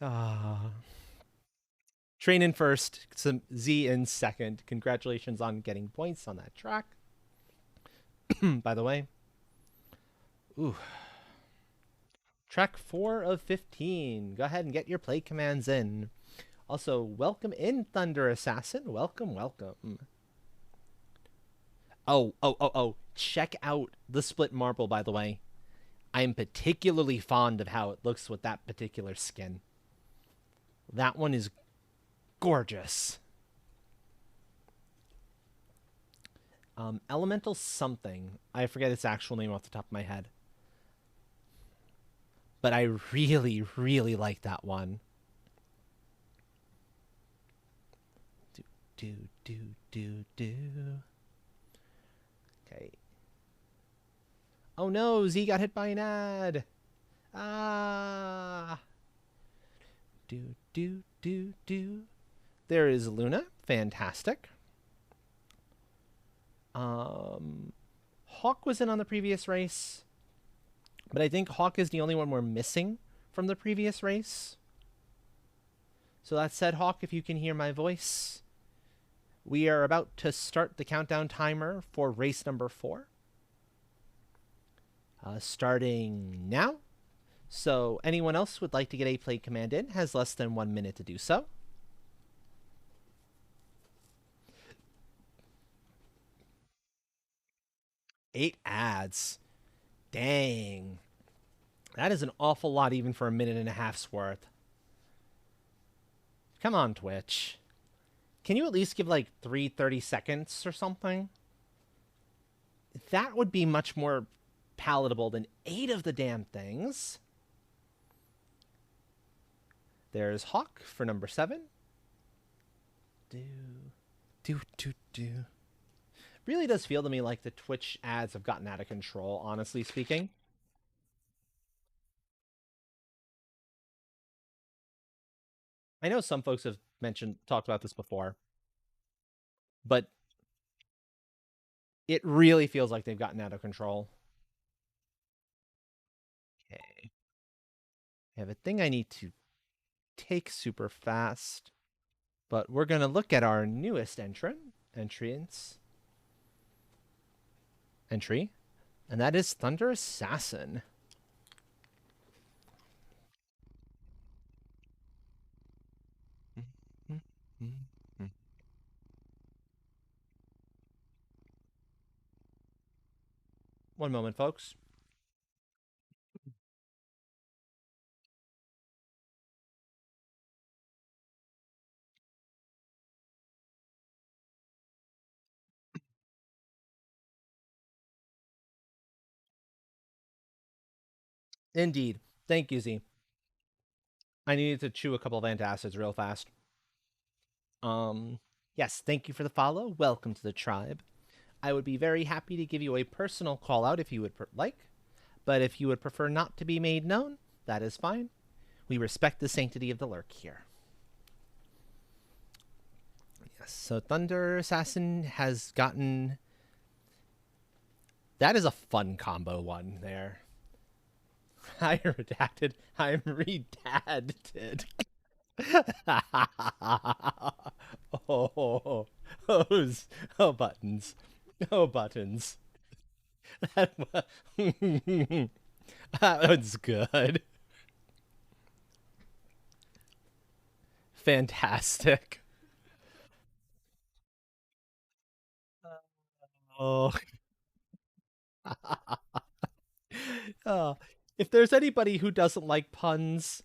Ah. Train in first, some Z in second. Congratulations on getting points on that track. By the way. Ooh. Track 4 of 15. Go ahead and get your play commands in. Also, welcome in, Thunder Assassin. Welcome. Oh. Check out the split marble, by the way. I am particularly fond of how it looks with that particular skin. That one is gorgeous. Elemental something. I forget its actual name off the top of my head. But I really, really like that one. Do. Okay. Oh no, Z got hit by an ad. Ah. Do. There is Luna. Fantastic. Hawk was in on the previous race. But I think Hawk is the only one we're missing from the previous race. So that said, Hawk, if you can hear my voice, We are about to start the countdown timer for race number 4, starting now. So anyone else would like to get a play command in has less than 1 minute to do so. Eight ads. Dang. That is an awful lot even for a minute and a half's worth. Come on, Twitch. Can you at least give like 30 seconds or something? That would be much more palatable than 8 of the damn things. There's Hawk for number 7. Do, do. Really does feel to me like the Twitch ads have gotten out of control, honestly speaking. I know some folks have talked about this before, but it really feels like they've gotten out of control. Okay. I have a thing I need to take super fast, but we're going to look at our newest entry, and that is Thunder Assassin. One moment, folks. Indeed. Thank you, Z. I needed to chew a couple of antacids real fast. Yes, thank you for the follow. Welcome to the tribe. I would be very happy to give you a personal call out if you would like, but if you would prefer not to be made known, that is fine. We respect the sanctity of the lurk here. Yes, so Thunder Assassin has gotten... That is a fun combo one there. I'm redacted. I'm redacted. oh, oh, buttons. Oh, buttons. that was good. Fantastic. Oh. uh, if there's anybody who doesn't like puns,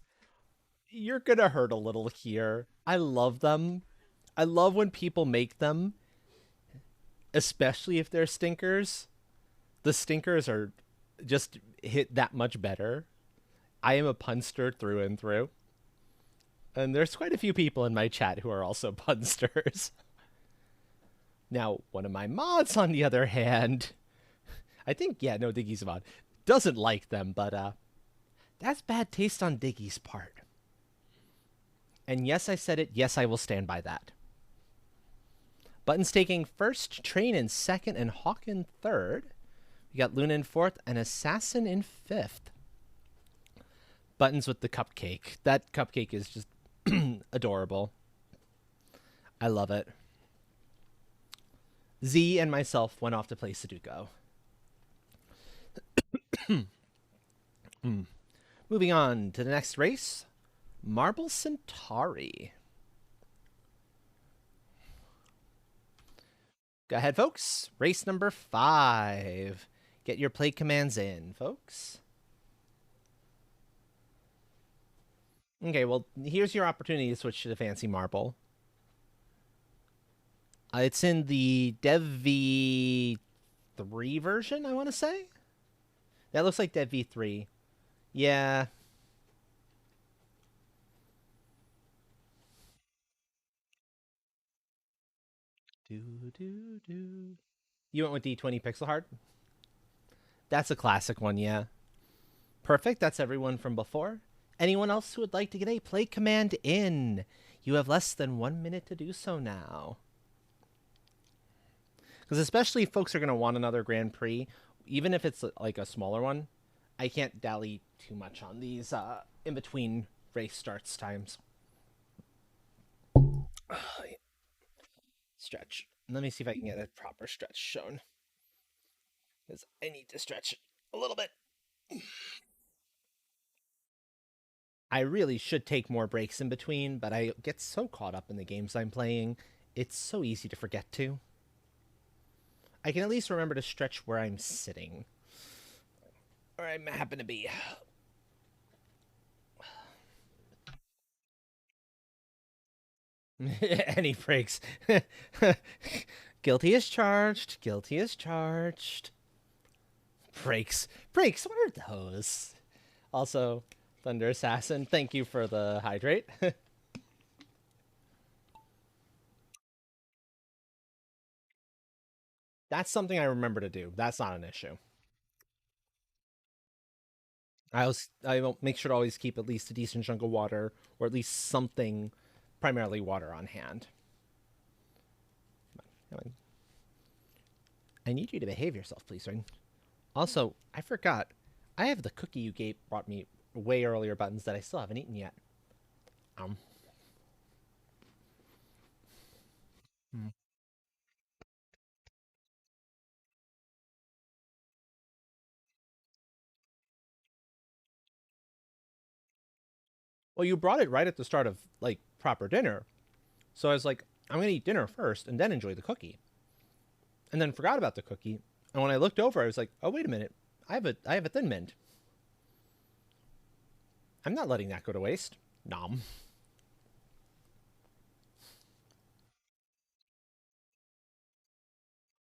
you're gonna hurt a little here. I love them. I love when people make them, especially if they're stinkers. The stinkers are just hit that much better. I am a punster through and through. And there's quite a few people in my chat who are also punsters. Now, one of my mods, on the other hand, I think, yeah, no, Diggy's a mod, doesn't like them, but that's bad taste on Diggy's part. And yes, I said it. Yes, I will stand by that. Buttons taking first, Train in second, and Hawk in third. We got Luna in fourth, and Assassin in fifth. Buttons with the cupcake. That cupcake is just adorable. I love it. Z and myself went off to play Sudoku. Moving on to the next race, Marble Centauri. Go ahead, folks. Race number 5. Get your play commands in, folks. Okay, well, here's your opportunity to switch to the fancy marble. It's in the Dev V3 version, I want to say. That looks like Dev V3. Yeah. You went with D20 pixel hard? That's a classic one, yeah. Perfect, that's everyone from before. Anyone else who would like to get a play command in? You have less than 1 minute to do so now. Because especially if folks are going to want another Grand Prix, even if it's like a smaller one, I can't dally too much on these in between race starts times. Stretch. Let me see if I can get a proper stretch shown. Because I need to stretch a little bit. I really should take more breaks in between, but I get so caught up in the games I'm playing, it's so easy to forget to. I can at least remember to stretch where I'm sitting. Or I happen to be. Any breaks. Guilty as charged. Guilty as charged. Breaks. Breaks. What are those? Also, Thunder Assassin, thank you for the hydrate. That's something I remember to do. That's not an issue. I will make sure to always keep at least a decent chunk of water, or at least something, primarily water, on hand. I need you to behave yourself, please, Ring. Also, I forgot. I have the cookie you gave brought me way earlier buttons that I still haven't eaten yet. Um. Hmm. Well, you brought it right at the start of like proper dinner, so I was like, I'm gonna eat dinner first and then enjoy the cookie, and then forgot about the cookie. And when I looked over, I was like, oh wait a minute, I have a Thin Mint. I'm not letting that go to waste. Nom.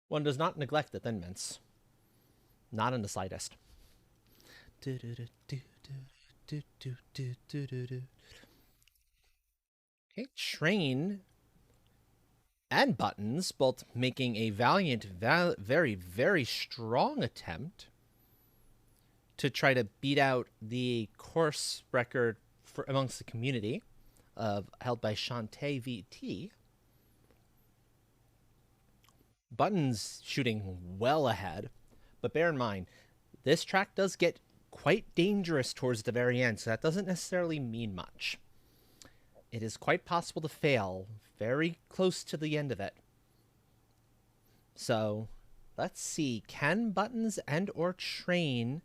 One does not neglect the Thin Mints, not in the slightest. Okay, Train and Buttons both making a valiant, very, very strong attempt to try to beat out the course record for amongst the community of held by Shantae VT. Buttons shooting well ahead, but bear in mind, this track does get quite dangerous towards the very end, so that doesn't necessarily mean much. It is quite possible to fail very close to the end of it. So, let's see. Can Buttons and or Train...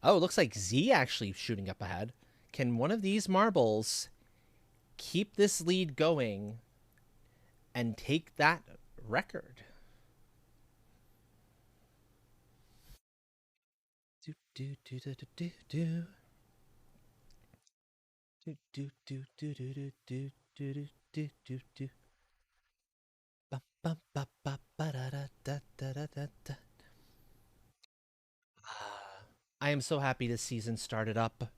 Oh, it looks like Z actually shooting up ahead. Can one of these marbles keep this lead going and take that record? Do do do do do do do do do do do do do do do do do. Ba ba ba ba ba da da da da da da. I am so happy this season started up.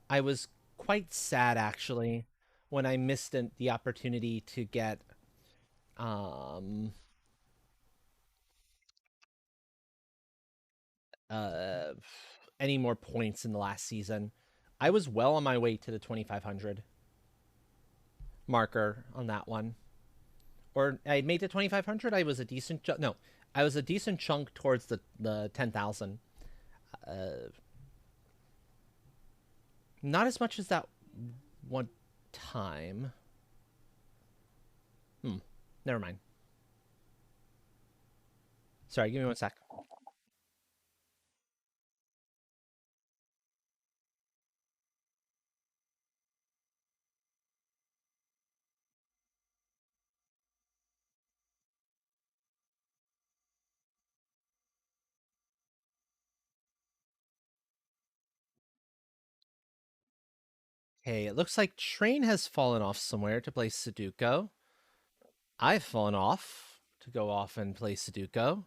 I was quite sad actually when I missed the opportunity to get um uh any more points in the last season. I was well on my way to the 2500 marker on that one. Or I made the 2500. I was a decent no, I was a decent chunk towards the 10,000. Uh Not as much as that one time. Hmm. Never mind. Sorry, give me one sec. Okay, it looks like Train has fallen off somewhere to play Sudoku. I've fallen off to go off and play Sudoku.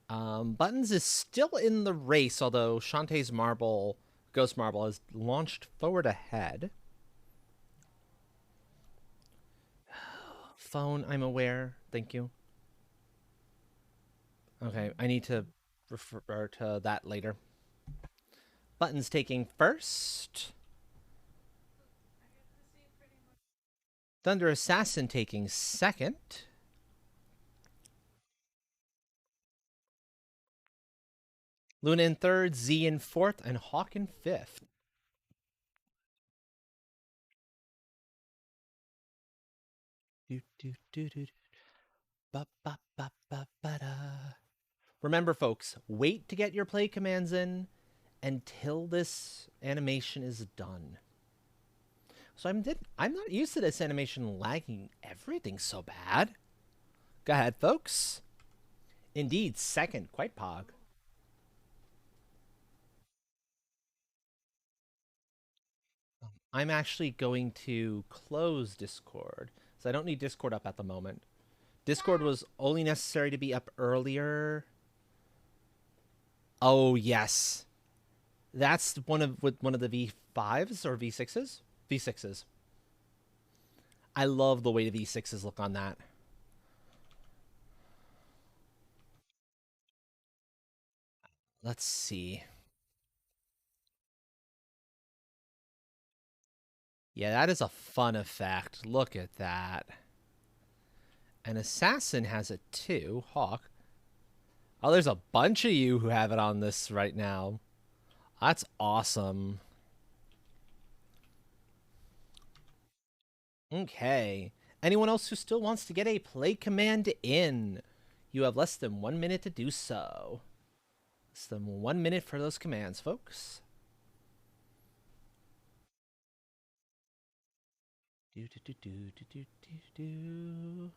Buttons is still in the race, although Shantae's marble, Ghost Marble, has launched forward ahead. Phone, I'm aware. Thank you. Okay, I need to refer to that later. Buttons taking first. Thunder Assassin taking second. Luna in third, Z in fourth, and Hawk in fifth. Do, do, do, do, do. Ba, ba, ba, ba, ba, da. Remember, folks, wait to get your play commands in until this animation is done. So I'm not used to this animation lagging everything so bad. Go ahead, folks. Indeed, second, quite pog. I'm actually going to close Discord, so I don't need Discord up at the moment. Discord was only necessary to be up earlier. Oh yes, that's one of the V5s or V6s. V6s. I love the way the V6s look on that. Let's see. Yeah, that is a fun effect. Look at that. An assassin has it too. Hawk. Oh, there's a bunch of you who have it on this right now. That's awesome. Okay. Anyone else who still wants to get a play command in? You have less than 1 minute to do so. Less than 1 minute for those commands, folks. Do, do, do, do, do, do, do, do.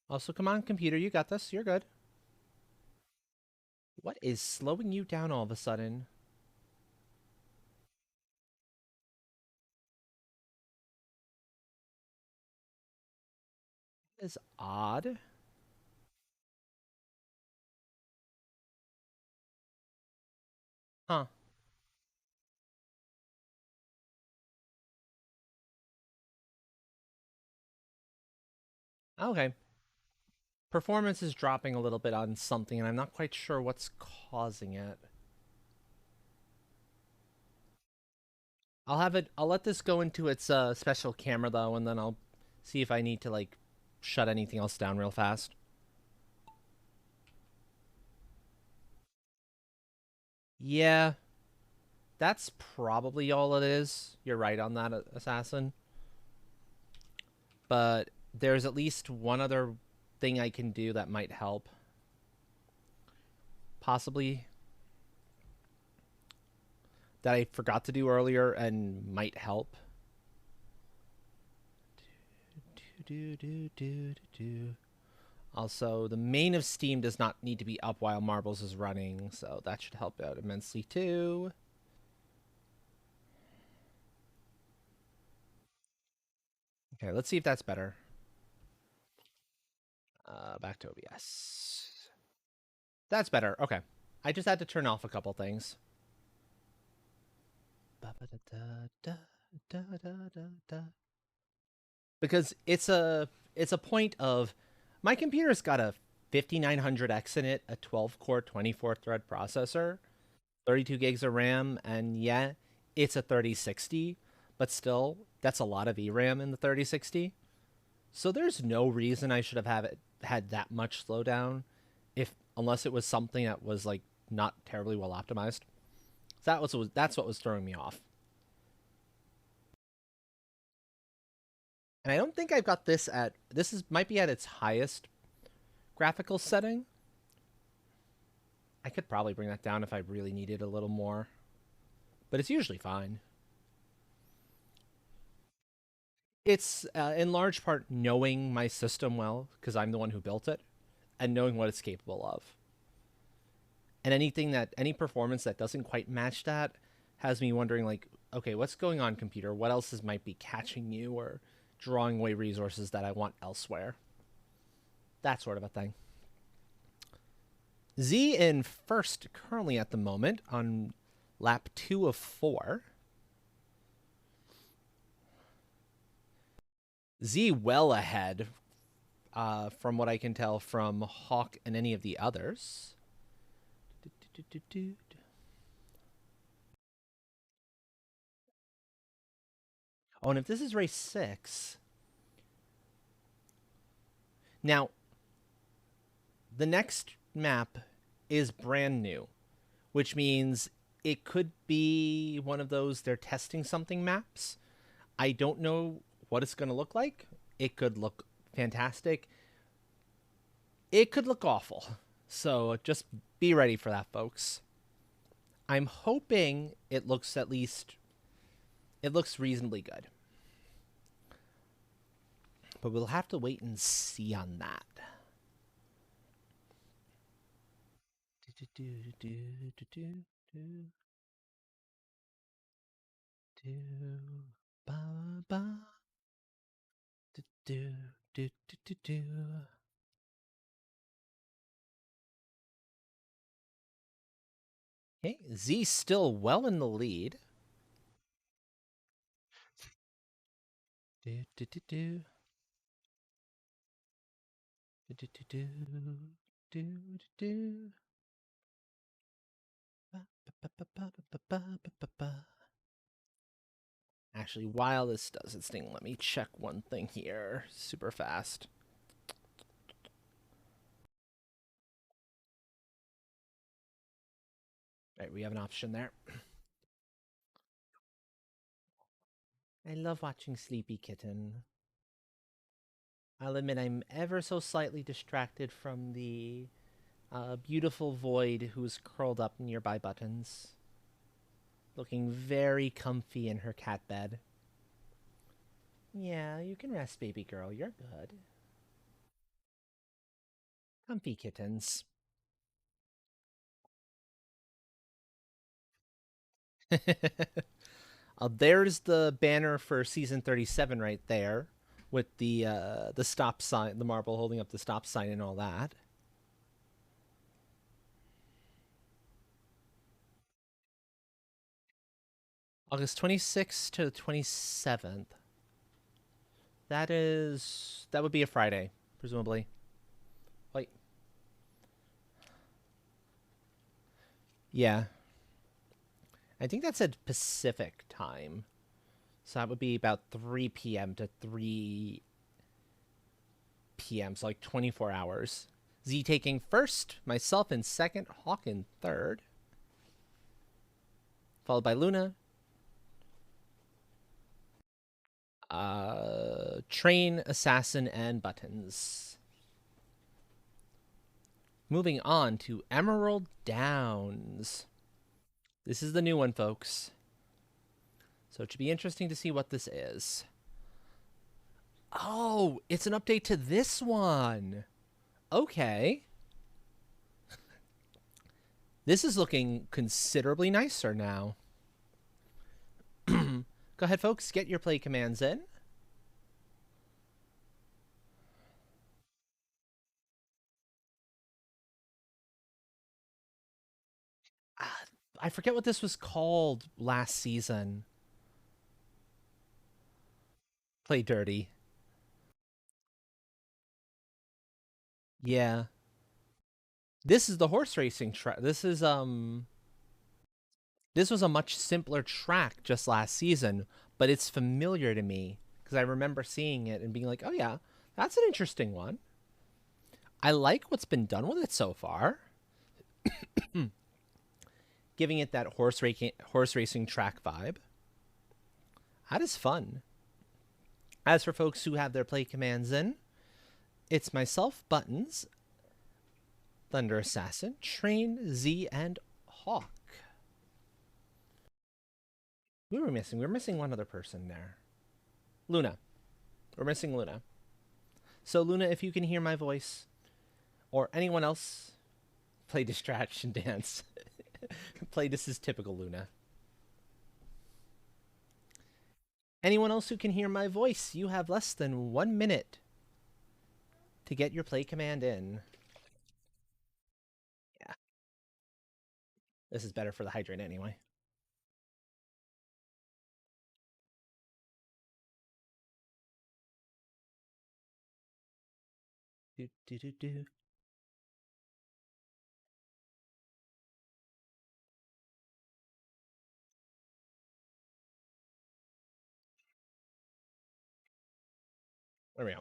Also, come on, computer, you got this. You're good. What is slowing you down all of a sudden? That is odd. Huh. Okay. Performance is dropping a little bit on something, and I'm not quite sure what's causing it. I'll have it. I'll let this go into its special camera though, and then I'll see if I need to like shut anything else down real fast. Yeah, that's probably all it is. You're right on that, assassin. But there's at least one other thing I can do that might help. Possibly that I forgot to do earlier and might help. Also, the main of Steam does not need to be up while Marbles is running, so that should help out immensely too. Okay, let's see if that's better. Back to OBS. That's better. Okay. I just had to turn off a couple things. Because it's a point of my computer's got a 5900X in it, a 12 core 24 thread processor, 32 gigs of RAM, and yeah, it's a 3060, but still that's a lot of VRAM in the 3060. So there's no reason I should have had that much slowdown if unless it was something that was like not terribly well optimized. That's what was throwing me off. And I don't think I've got this is might be at its highest graphical setting. I could probably bring that down if I really needed a little more, but it's usually fine. It's in large part knowing my system well because I'm the one who built it and knowing what it's capable of. And any performance that doesn't quite match that has me wondering like, okay, what's going on, computer? What else might be catching you or drawing away resources that I want elsewhere? That sort of a thing. Z in first currently at the moment on lap 2 of 4. Z well ahead from what I can tell from Hawk and any of the others. Oh, and if this is race 6, now the next map is brand new, which means it could be one of those they're testing something maps. I don't know what it's going to look like. It could look fantastic. It could look awful. So just be ready for that, folks. I'm hoping it looks at least it looks reasonably good. But we'll have to wait and see on that. Okay, Z's still well in the lead. Do, do, do, do. Do, do, do, do, do, do. Actually, while this does its thing, let me check one thing here super fast. All right, we have an option there. I love watching Sleepy Kitten. I'll admit I'm ever so slightly distracted from the beautiful void who's curled up nearby Buttons, looking very comfy in her cat bed. Yeah, you can rest, baby girl. You're good. Comfy kittens. There's the banner for season 37 right there, with the stop sign, the marble holding up the stop sign, and all that. August 26th to the 27th. That would be a Friday, presumably. Wait, yeah, I think that said Pacific time, so that would be about 3 p.m. to 3 p.m. So like 24 hours. Z taking first, myself in second, Hawk in third, followed by Luna, Train, Assassin, and Buttons. Moving on to Emerald Downs. This is the new one, folks. So it should be interesting to see what this is. Oh, it's an update to this one. Okay. This is looking considerably nicer now. Go ahead, folks. Get your play commands in. Ah, I forget what this was called last season. Play dirty. Yeah. This is the horse racing track. This was a much simpler track just last season, but it's familiar to me because I remember seeing it and being like, "Oh yeah, that's an interesting one." I like what's been done with it so far, giving it that horse racing track vibe. That is fun. As for folks who have their play commands in, it's myself, Buttons, Thunder Assassin, Train, Z, and Hawk. Who were we missing? We were missing one other person there. Luna. We're missing Luna. So, Luna, if you can hear my voice, or anyone else, play Distraction Dance. Play This is typical Luna. Anyone else who can hear my voice, you have less than 1 minute to get your play command in. Yeah, this is better for the hydrant anyway. Do, do, do, do. There we go.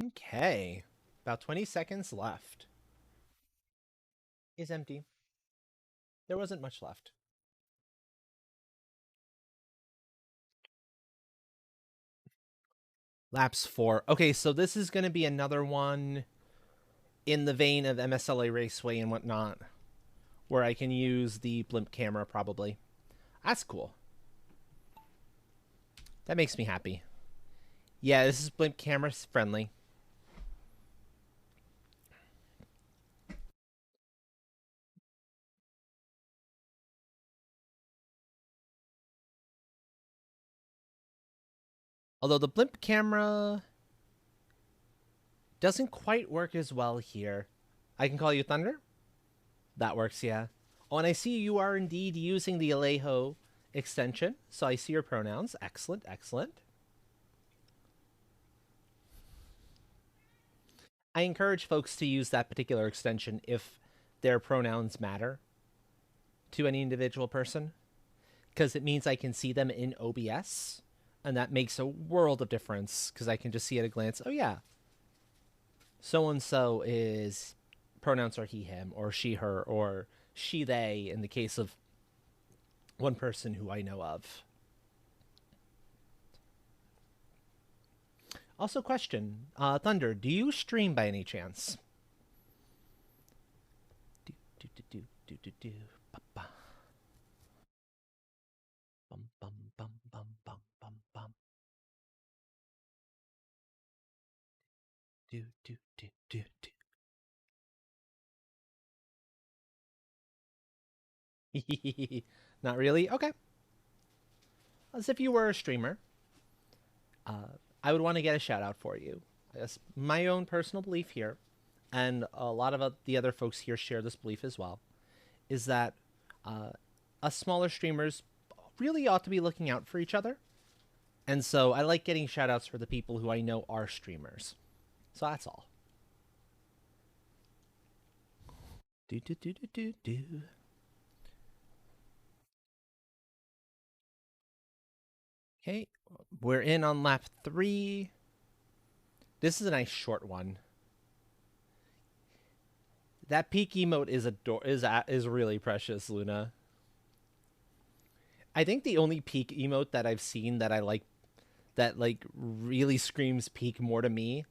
Okay. About 20 seconds left. Is empty. There wasn't much left. Laps 4. Okay, so this is going to be another one in the vein of MSLA Raceway and whatnot, where I can use the blimp camera probably. That's cool. That makes me happy. Yeah, this is blimp camera friendly. Although the blimp camera doesn't quite work as well here. I can call you Thunder? That works, yeah. Oh, and I see you are indeed using the Alejo extension, so I see your pronouns. Excellent, excellent. I encourage folks to use that particular extension if their pronouns matter to any individual person, because it means I can see them in OBS, and that makes a world of difference because I can just see at a glance, oh yeah, so and so is pronouns are he, him, or she, her, or she, they, in the case of one person who I know of. Also, question, Thunder, do you stream by any chance? Do do do do do do do. Bum bum bum bum bum bum bum. Do do do do do. Not really. Okay. As if you were a streamer, I would want to get a shout out for you. Yes, my own personal belief here, and a lot of the other folks here share this belief as well, is that uh, us smaller streamers really ought to be looking out for each other. And so I like getting shout outs for the people who I know are streamers. So that's all. Do do do do do do. Okay, we're in on lap 3. This is a nice short one. That peak emote is really precious, Luna. I think the only peak emote that I've seen that I like, that like really screams peak more to me,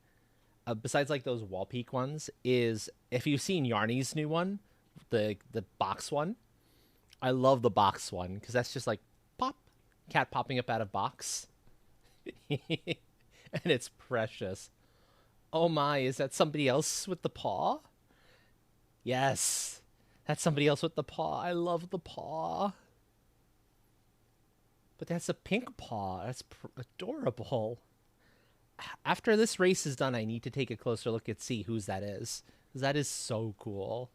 besides like those wall peak ones, is if you've seen Yarny's new one, the box one. I love the box one because that's just like pop, cat popping up out of box, and it's precious. Oh my, is that somebody else with the paw? Yes, that's somebody else with the paw. I love the paw. But that's a pink paw. That's adorable. After this race is done, I need to take a closer look and see whose that is. That is so cool.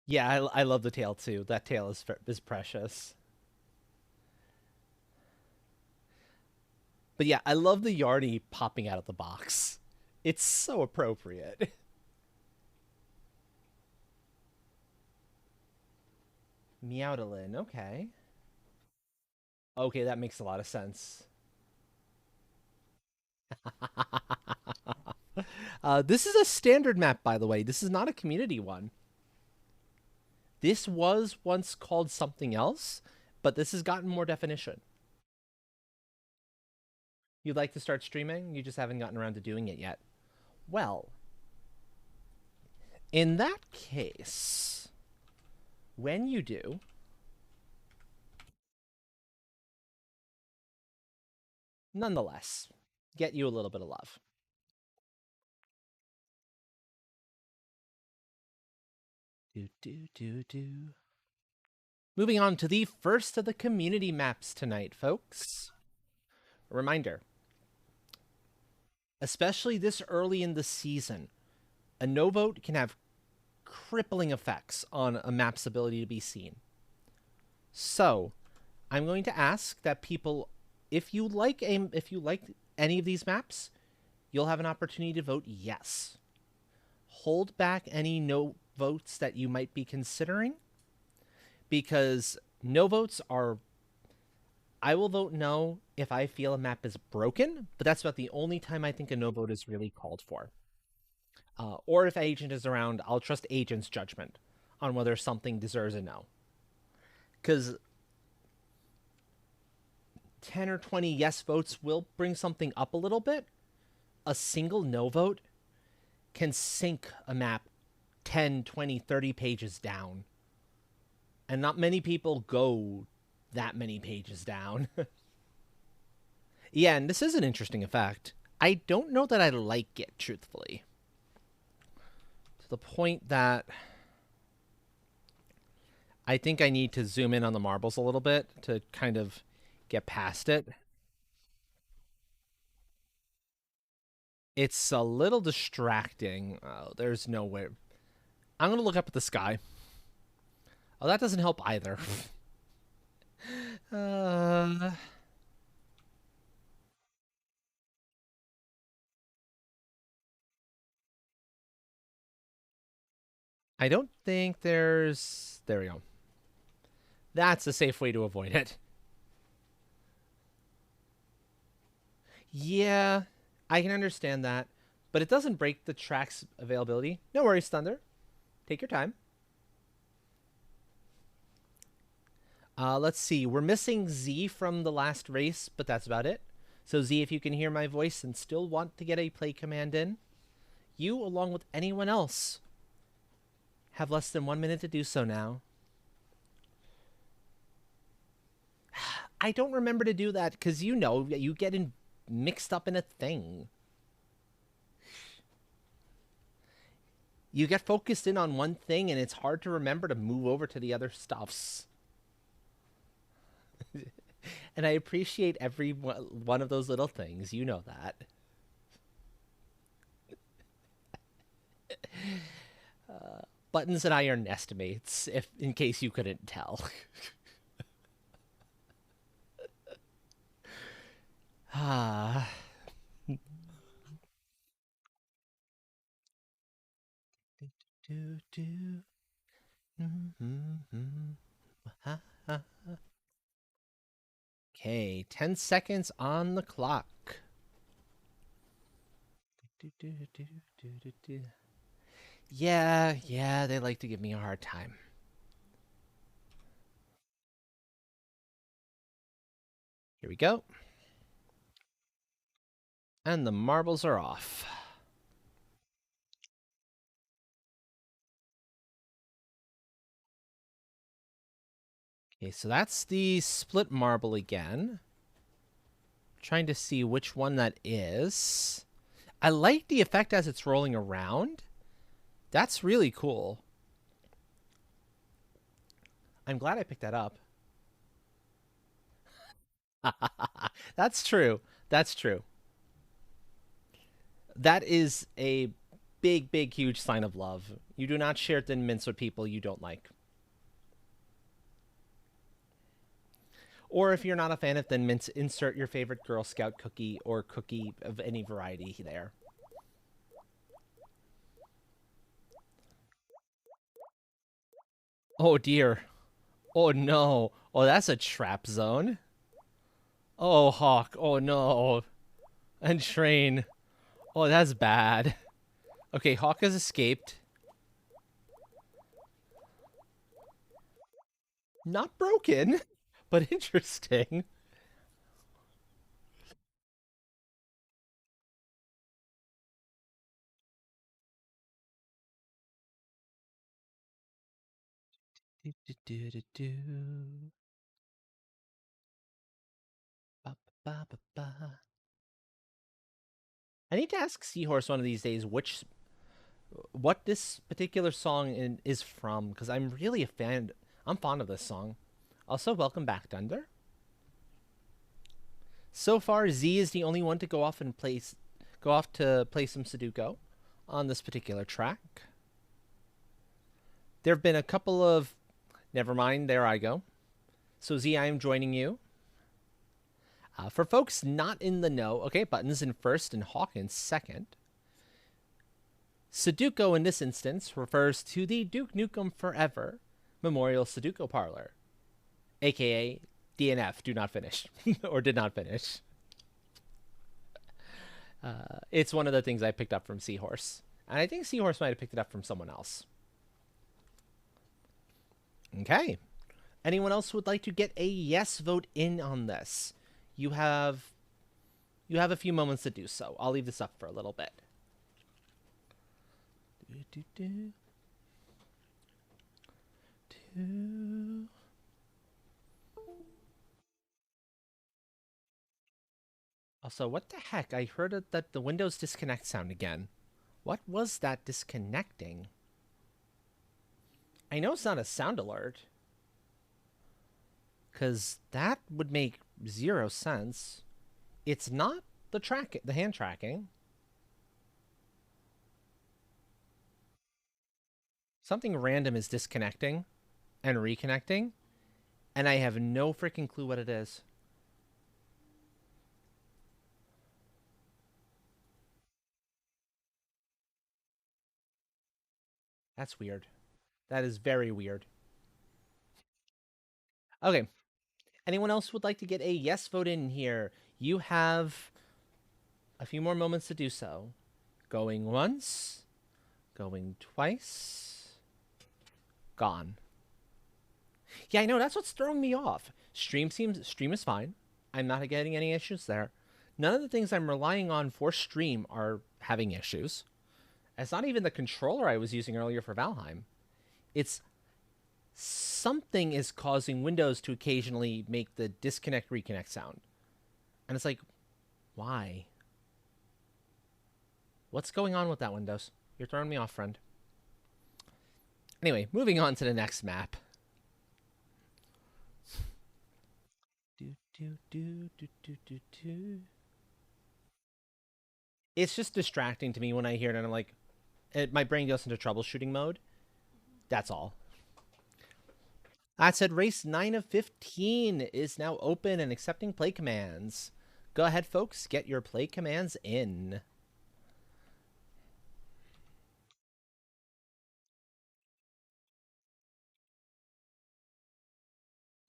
Yeah, I love the tail too. That tail is precious. But yeah, I love the Yarny popping out of the box. It's so appropriate. Meowdalin, okay. Okay, that makes a lot of sense. This is a standard map, by the way. This is not a community one. This was once called something else, but this has gotten more definition. You'd like to start streaming? You just haven't gotten around to doing it yet. Well, in that case, when you do, nonetheless, get you a little bit of love. Do, do, do, do. Moving on to the first of the community maps tonight, folks. A reminder, especially this early in the season, a no vote can have crippling effects on a map's ability to be seen. So, I'm going to ask that people, if you like any of these maps, you'll have an opportunity to vote yes. Hold back any no votes that you might be considering, because no votes are, I will vote no if I feel a map is broken, but that's about the only time I think a no vote is really called for. Or if agent is around, I'll trust agent's judgment on whether something deserves a no. Because 10 or 20 yes votes will bring something up a little bit. A single no vote can sink a map 10, 20, 30 pages down. And not many people go that many pages down. Yeah, and this is an interesting effect. I don't know that I like it, truthfully. To the point that I think I need to zoom in on the marbles a little bit to kind of get past it. It's a little distracting. Oh, there's no way. I'm going to look up at the sky. Oh, that doesn't help either. uh, I don't think there's. There we go. That's a safe way to avoid it. Yeah, I can understand that, but it doesn't break the track's availability. No worries, Thunder. Take your time. Let's see. We're missing Z from the last race, but that's about it. So, Z, if you can hear my voice and still want to get a play command in, you, along with anyone else, have less than 1 minute to do so now. I don't remember to do that because you know you get mixed up in a thing. You get focused in on one thing and it's hard to remember to move over to the other stuffs. And I appreciate every one of those little things. You know that. Buttons and I are nestmates, if in case you couldn't tell. Ah. do, do. Okay, 10 seconds on the clock. Yeah, they like to give me a hard time. Here we go. And the marbles are off. Okay, so that's the split marble again. Trying to see which one that is. I like the effect as it's rolling around. That's really cool. I'm glad I picked that up. That's true. That's true. That is a big, big, huge sign of love. You do not share thin mints with people you don't like. Or if you're not a fan of Thin Mints, insert your favorite Girl Scout cookie or cookie of any variety there. Oh dear. Oh no. Oh, that's a trap zone. Oh, Hawk. Oh no. And Train. Oh, that's bad. Okay, Hawk has escaped. Not broken, but interesting. Do, do, do, do. Ba, ba, ba, ba. I need to ask Seahorse one of these days what this particular song is from because I'm really a fan. I'm fond of this song. Also, welcome back, Dunder. So far, Z is the only one to go off to play some Sudoku on this particular track. There have been a couple of. Never mind, there I go. So, Z, I am joining you. For folks not in the know, okay, Buttons in first and Hawk in second. Sudoku in this instance refers to the Duke Nukem Forever Memorial Sudoku Parlor, aka DNF, do not finish, or did not finish. It's one of the things I picked up from Seahorse. And I think Seahorse might have picked it up from someone else. Okay. Anyone else would like to get a yes vote in on this? You have you have a few moments to do so. I'll leave this up for a little bit. Also, what the heck? I heard that the Windows disconnect sound again. What was that disconnecting? I know it's not a sound alert, because that would make zero sense. It's not the hand tracking. Something random is disconnecting and reconnecting, and I have no freaking clue what it is. That's weird. That is very weird. Okay. Anyone else would like to get a yes vote in here? You have a few more moments to do so. Going once, going twice, gone. Yeah, I know that's what's throwing me off. Stream is fine. I'm not getting any issues there. None of the things I'm relying on for stream are having issues. It's not even the controller I was using earlier for Valheim. It's something is causing Windows to occasionally make the disconnect reconnect sound. And it's like, why? What's going on with that, Windows? You're throwing me off, friend. Anyway, moving on to the next map. It's just distracting to me when I hear it, and I'm like, my brain goes into troubleshooting mode. That's all. That said, race 9 of 15 is now open and accepting play commands. Go ahead, folks, get your play commands in.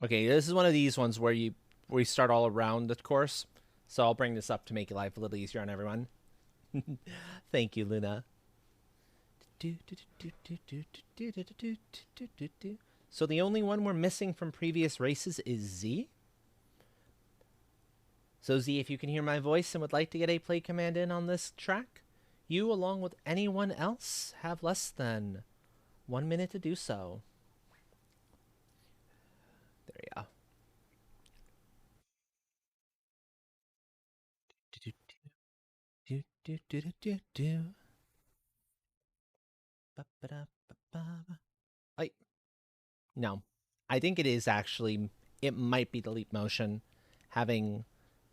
Okay, this is one of these ones where we start all around the course. So I'll bring this up to make life a little easier on everyone. Thank you, Luna. So the only one we're missing from previous races is Z. So Z, if you can hear my voice and would like to get a play command in on this track, you, along with anyone else, have less than 1 minute to do so. There you go. I no, I think it is actually. It might be the leap motion having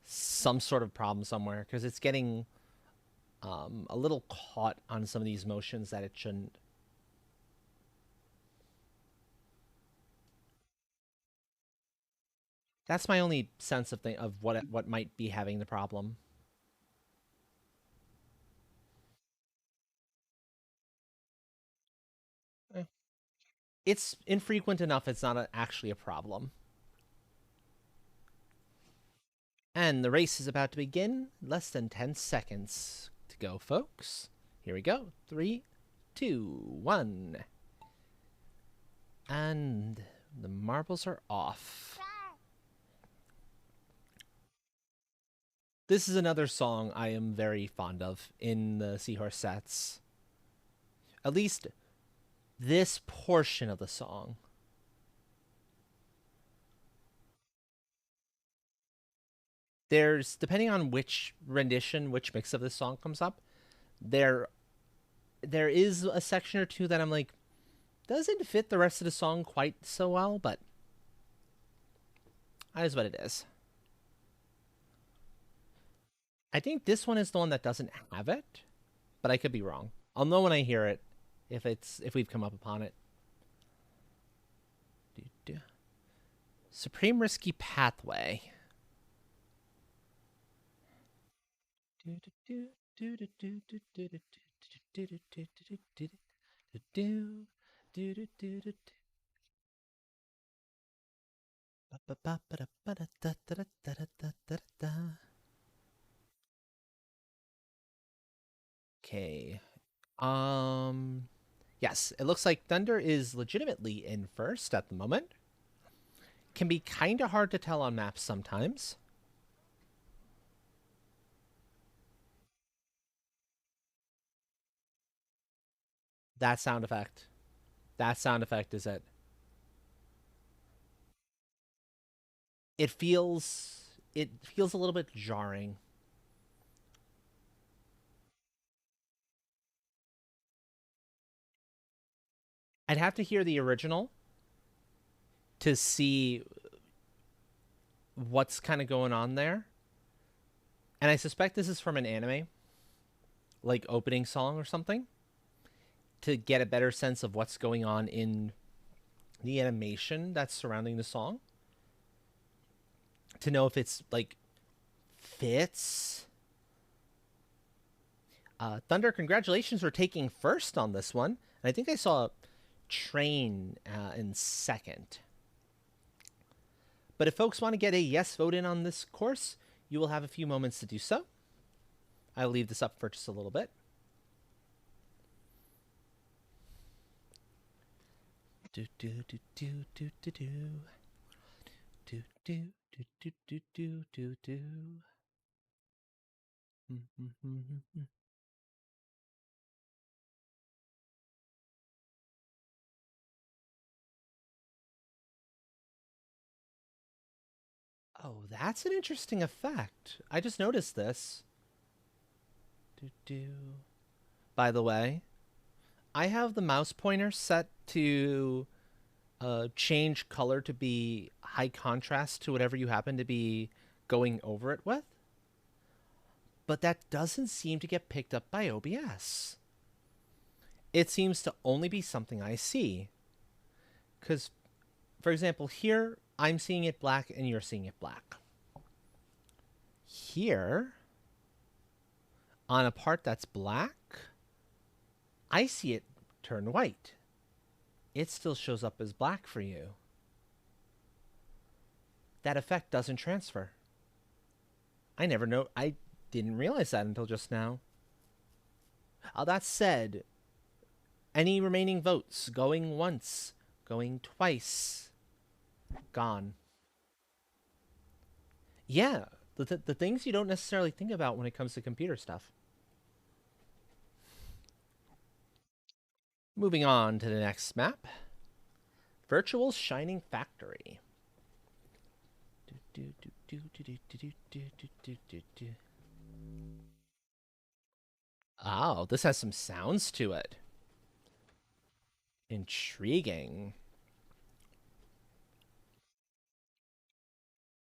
some sort of problem somewhere because it's getting a little caught on some of these motions that it shouldn't. That's my only sense of what might be having the problem. Eh. It's infrequent enough. It's not actually a problem. And the race is about to begin. Less than 10 seconds to go, folks. Here we go. 3, 2, 1. And the marbles are off. This is another song I am very fond of in the Seahorse sets. At least this portion of the song. There's, depending on which rendition, which mix of this song comes up, there there is a section or two that I'm like, doesn't fit the rest of the song quite so well, but that is what it is. I think this one is the one that doesn't have it, but I could be wrong. I'll know when I hear it if we've come up upon it. Supreme Risky Pathway. Okay. Yes, it looks like Thunder is legitimately in first at the moment. Can be kind of hard to tell on maps sometimes. That sound effect. That sound effect is it. It feels a little bit jarring. I'd have to hear the original to see what's kind of going on there. And I suspect this is from an anime, like opening song or something, to get a better sense of what's going on in the animation that's surrounding the song, to know if it's like fits. Thunder, congratulations for taking first on this one. And I think I saw Train in second. But if folks want to get a yes vote in on this course, you will have a few moments to do so. I'll leave this up for just a little bit. Do do do do do do do do do do do do do do do. Oh, that's an interesting effect. I just noticed this. Do do. By the way, I have the mouse pointer set to change color to be high contrast to whatever you happen to be going over it with. But that doesn't seem to get picked up by OBS. It seems to only be something I see. Because, for example, here I'm seeing it black and you're seeing it black. Here, on a part that's black, I see it turn white. It still shows up as black for you. That effect doesn't transfer. I didn't realize that until just now. That said, any remaining votes going once, going twice, gone. Yeah, the things you don't necessarily think about when it comes to computer stuff. Moving on to the next map. Virtual Shining Factory. Oh, this has some sounds to it. Intriguing.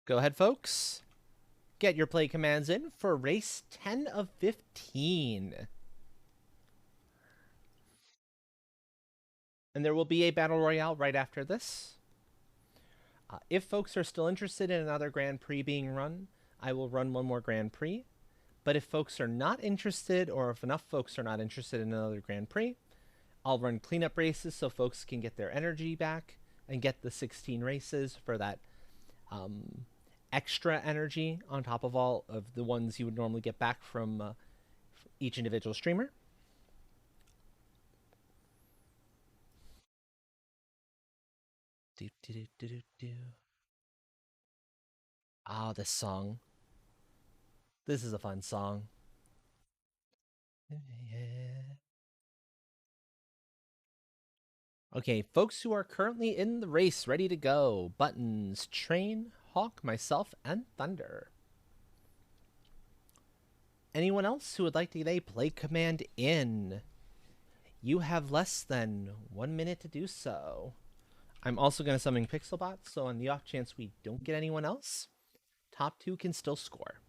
Go ahead, folks. Get your play commands in for race 10 of 15. And there will be a battle royale right after this. If folks are still interested in another Grand Prix being run, I will run one more Grand Prix. But if folks are not interested, or if enough folks are not interested in another Grand Prix, I'll run cleanup races so folks can get their energy back and get the 16 races for that extra energy on top of all of the ones you would normally get back from each individual streamer. Do, do, do, do, do. Ah, this song. This is a fun song. Yeah. Okay, folks who are currently in the race, ready to go. Buttons, Train, Hawk, myself, and Thunder. Anyone else who would like to get a play command in? You have less than 1 minute to do so. I'm also going to summon Pixelbot, so on the off chance we don't get anyone else, top two can still score.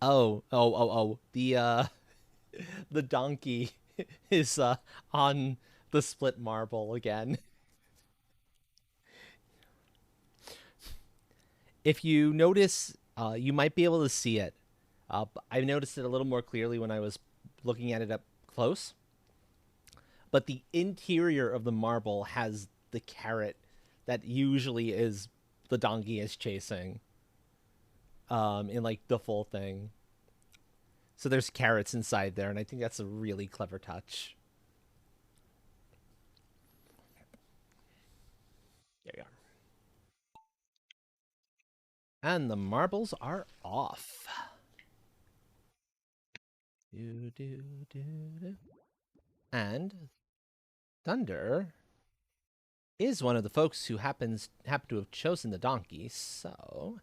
Oh. The donkey is on the split marble again. If you notice, you might be able to see it. I noticed it a little more clearly when I was looking at it up close. But the interior of the marble has the carrot that usually is the donkey is chasing. In like the full thing. So there's carrots inside there, and I think that's a really clever touch. There you are. And the marbles are off. Do, do, do, do. And Thunder is one of the folks who happen to have chosen the donkey, so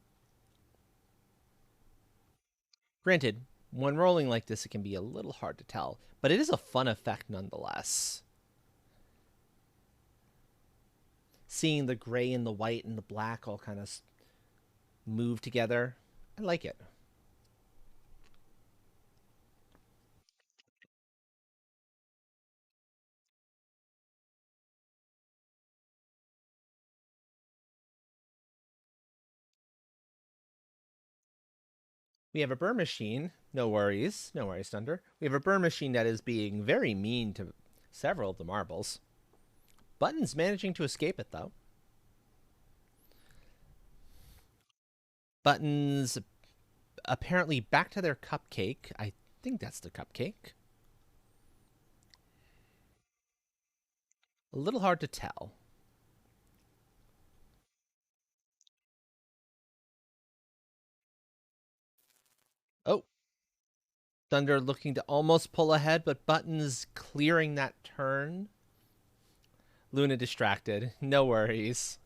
granted, when rolling like this, it can be a little hard to tell, but it is a fun effect nonetheless. Seeing the gray and the white and the black all kind of move together, I like it. We have a burr machine. No worries. No worries, Thunder. We have a burr machine that is being very mean to several of the marbles. Button's managing to escape it, though. Button's apparently back to their cupcake. I think that's the cupcake. A little hard to tell. Oh, Thunder looking to almost pull ahead, but Button's clearing that turn. Luna distracted. No worries.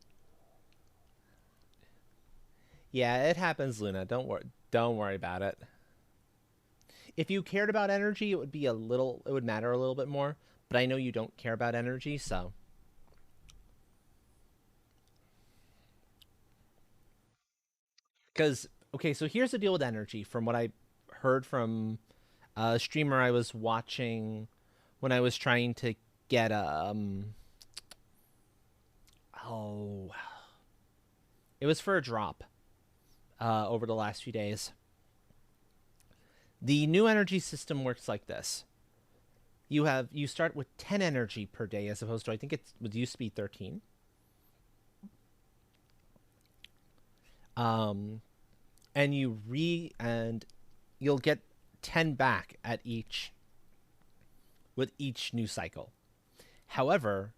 Yeah, it happens, Luna. Don't worry. Don't worry about it. If you cared about energy, it would be a little. It would matter a little bit more. But I know you don't care about energy, so because okay, so here's the deal with energy. From what I heard from a streamer I was watching when I was trying to get oh, it was for a drop over the last few days. The new energy system works like this. You start with 10 energy per day as opposed to I think it used to be 13. Um and and you'll get 10 back at each with each new cycle. However,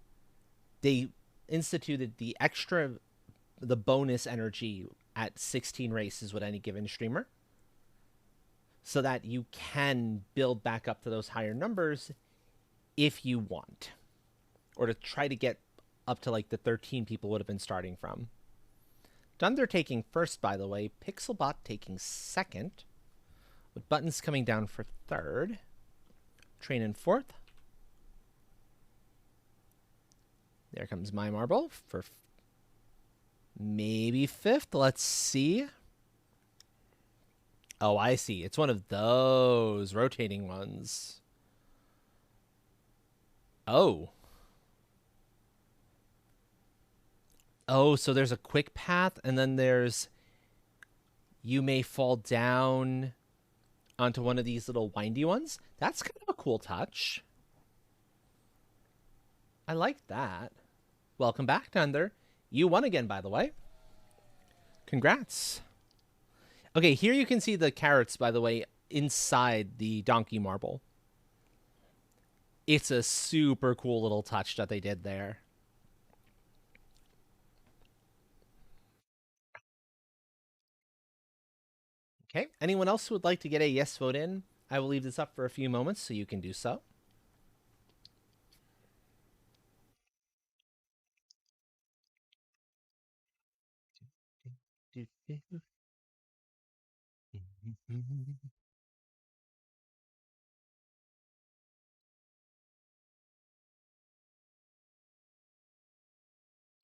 they instituted the bonus energy at 16 races with any given streamer so that you can build back up to those higher numbers if you want, or to try to get up to like the 13 people would have been starting from. Thunder taking first, by the way. Pixelbot taking second, with Buttons coming down for third. Train in fourth. There comes my marble for maybe fifth. Let's see. Oh, I see. It's one of those rotating ones. Oh. Oh, so there's a quick path, and then there's you may fall down onto one of these little windy ones. That's kind of a cool touch. I like that. Welcome back, Thunder. You won again, by the way. Congrats. Okay, here you can see the carrots, by the way, inside the donkey marble. It's a super cool little touch that they did there. Okay, anyone else who would like to get a yes vote in, I will leave this up for a few moments so you can do so.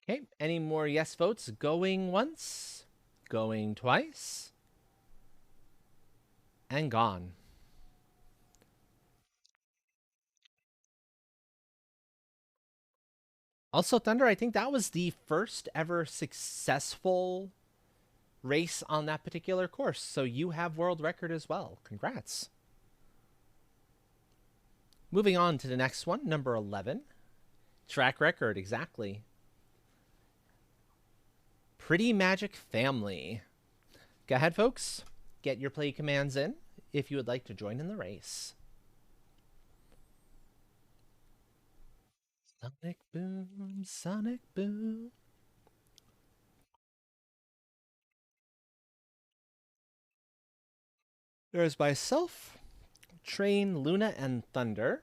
Okay, any more yes votes? Going once, going twice, and gone. Also, Thunder, I think that was the first ever successful race on that particular course. So you have world record as well. Congrats. Moving on to the next one, number 11. Track record, exactly. Pretty Magic Family. Go ahead, folks. Get your play commands in if you would like to join in the race. Sonic Boom, Sonic Boom. There's myself, Train, Luna, and Thunder.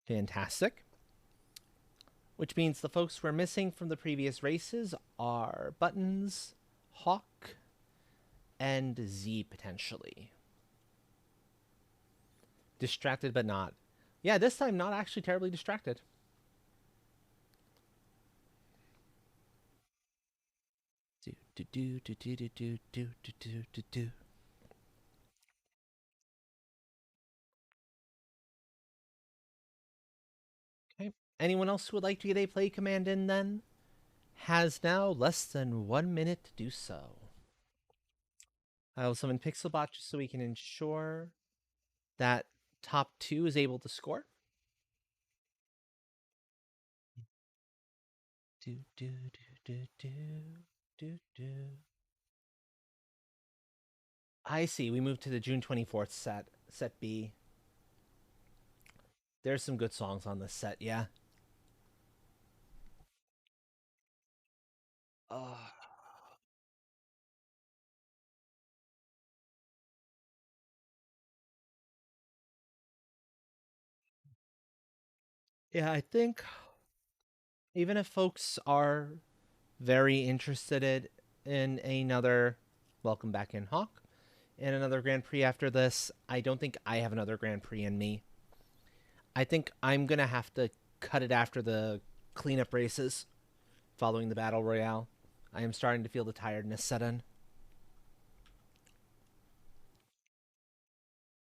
Fantastic. Which means the folks we're missing from the previous races are Buttons, Hawk, and Z potentially. Distracted but not. Yeah, this time not actually terribly distracted. Do do do do do do do do do do do. Okay. Anyone else who would like to get a play command in then? Has now less than 1 minute to do so. I will summon Pixelbot just so we can ensure that top two is able to score. Do do do do do do. I see. We moved to the June 24th set, set B. There's some good songs on this set, yeah. Oh, yeah, I think even if folks are very interested in another welcome back in Hawk and another Grand Prix after this, I don't think I have another Grand Prix in me. I think I'm gonna have to cut it after the cleanup races following the battle royale. I am starting to feel the tiredness set in.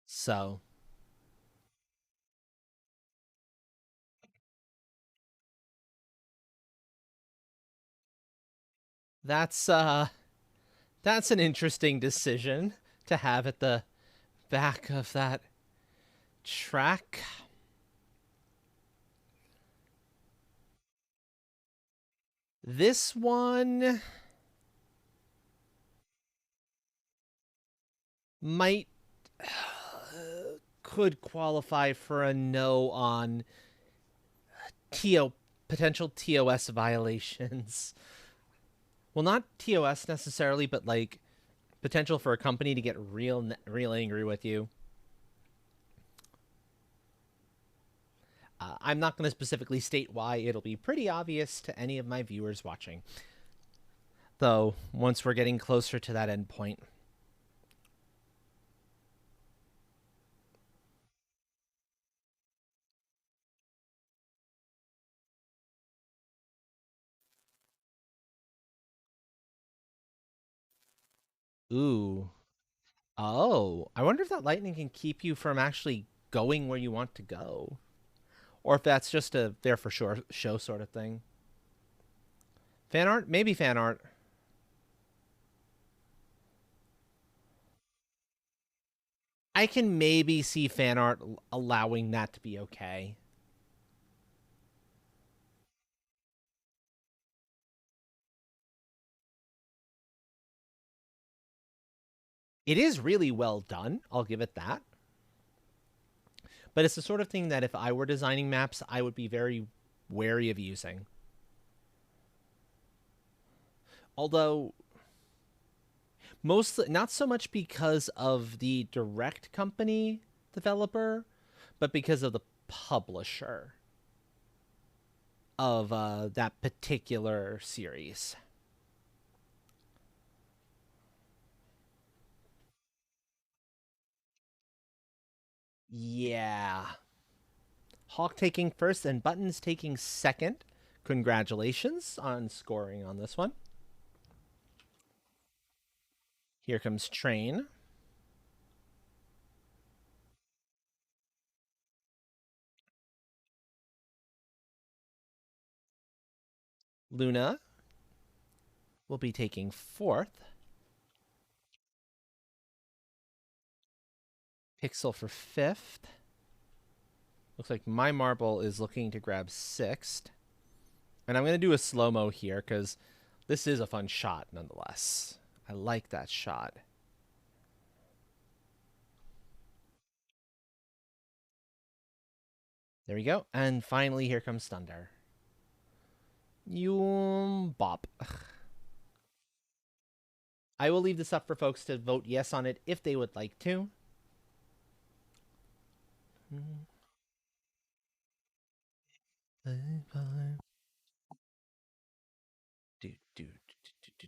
So that's that's an interesting decision to have at the back of that track. This one might could qualify for a no on TO potential TOS violations. Well, not TOS necessarily, but like potential for a company to get real angry with you. I'm not going to specifically state why. It'll be pretty obvious to any of my viewers watching. Though, once we're getting closer to that end point. Ooh. Oh. I wonder if that lightning can keep you from actually going where you want to go. Or if that's just a there for sure show sort of thing. Fan art? Maybe fan art. I can maybe see fan art allowing that to be okay. It is really well done. I'll give it that. But it's the sort of thing that if I were designing maps, I would be very wary of using. Although mostly not so much because of the direct company developer, but because of the publisher of that particular series. Yeah. Hawk taking first and Buttons taking second. Congratulations on scoring on this one. Here comes Train. Luna will be taking fourth. Pixel for fifth. Looks like my marble is looking to grab sixth. And I'm going to do a slow-mo here because this is a fun shot nonetheless. I like that shot. There we go. And finally, here comes Thunder. You bop. I will leave this up for folks to vote yes on it if they would like to.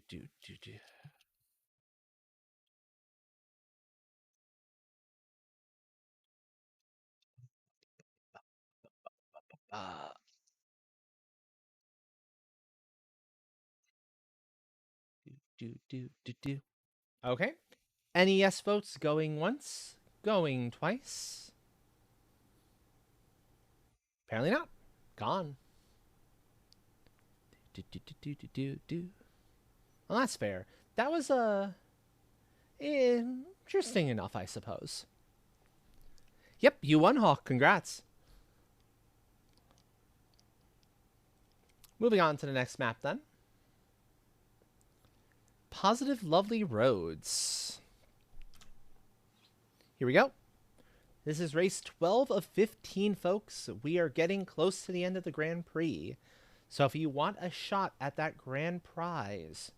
Do, do, do. Uh, do. Okay. Any yes votes going once, going twice? Apparently not. Gone. Do. Well, that's fair. That was interesting enough, I suppose. Yep, you won, Hawk. Congrats. Moving on to the next map then. Positive Lovely Roads. Here we go. This is race 12 of 15, folks. We are getting close to the end of the Grand Prix. So if you want a shot at that grand prize,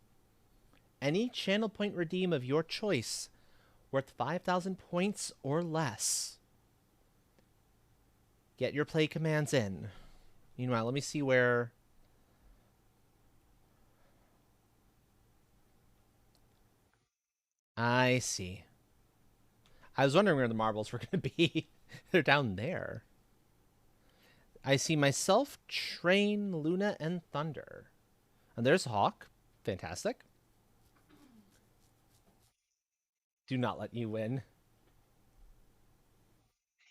any channel point redeem of your choice worth 5,000 points or less, get your play commands in. Meanwhile, let me see where... I see. I was wondering where the marbles were going to be. They're down there. I see myself, Train, Luna, and Thunder. And there's Hawk. Fantastic. Do not let you win.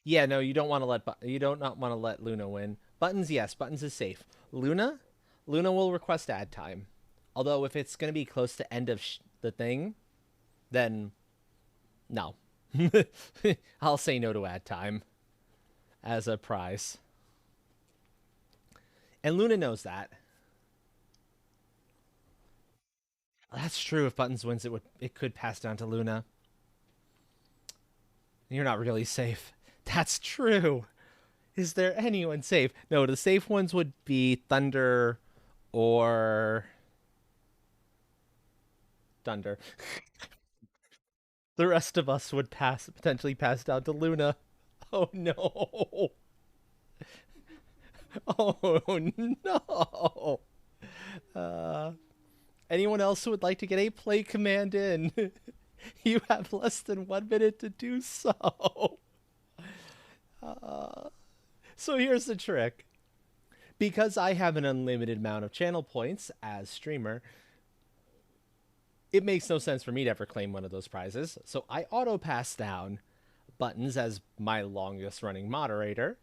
Yeah, no, you don't want to let you don't not want to let Luna win. Buttons, yes, Buttons is safe. Luna, Luna will request ad time. Although if it's going to be close to end of the thing, then no. I'll say no to ad time as a prize. And Luna knows that. That's true. If Buttons wins, it could pass down to Luna. You're not really safe. That's true. Is there anyone safe? No, the safe ones would be Thunder or Thunder. The rest of us would potentially pass down to Luna. Oh no. Oh no. Uh, anyone else who would like to get a play command in? You have less than 1 minute to do so. So here's the trick. Because I have an unlimited amount of channel points as streamer, it makes no sense for me to ever claim one of those prizes. So I auto pass down. Buttons, as my longest running moderator,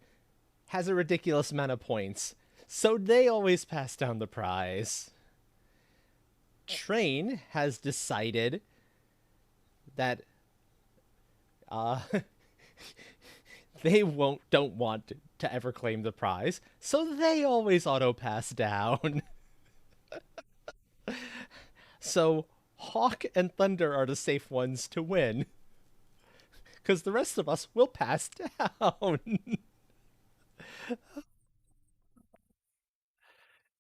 has a ridiculous amount of points. So they always pass down the prize. Train has decided that they don't want to ever claim the prize, so they always auto pass down. So Hawk and Thunder are the safe ones to win, because the rest of us will pass down.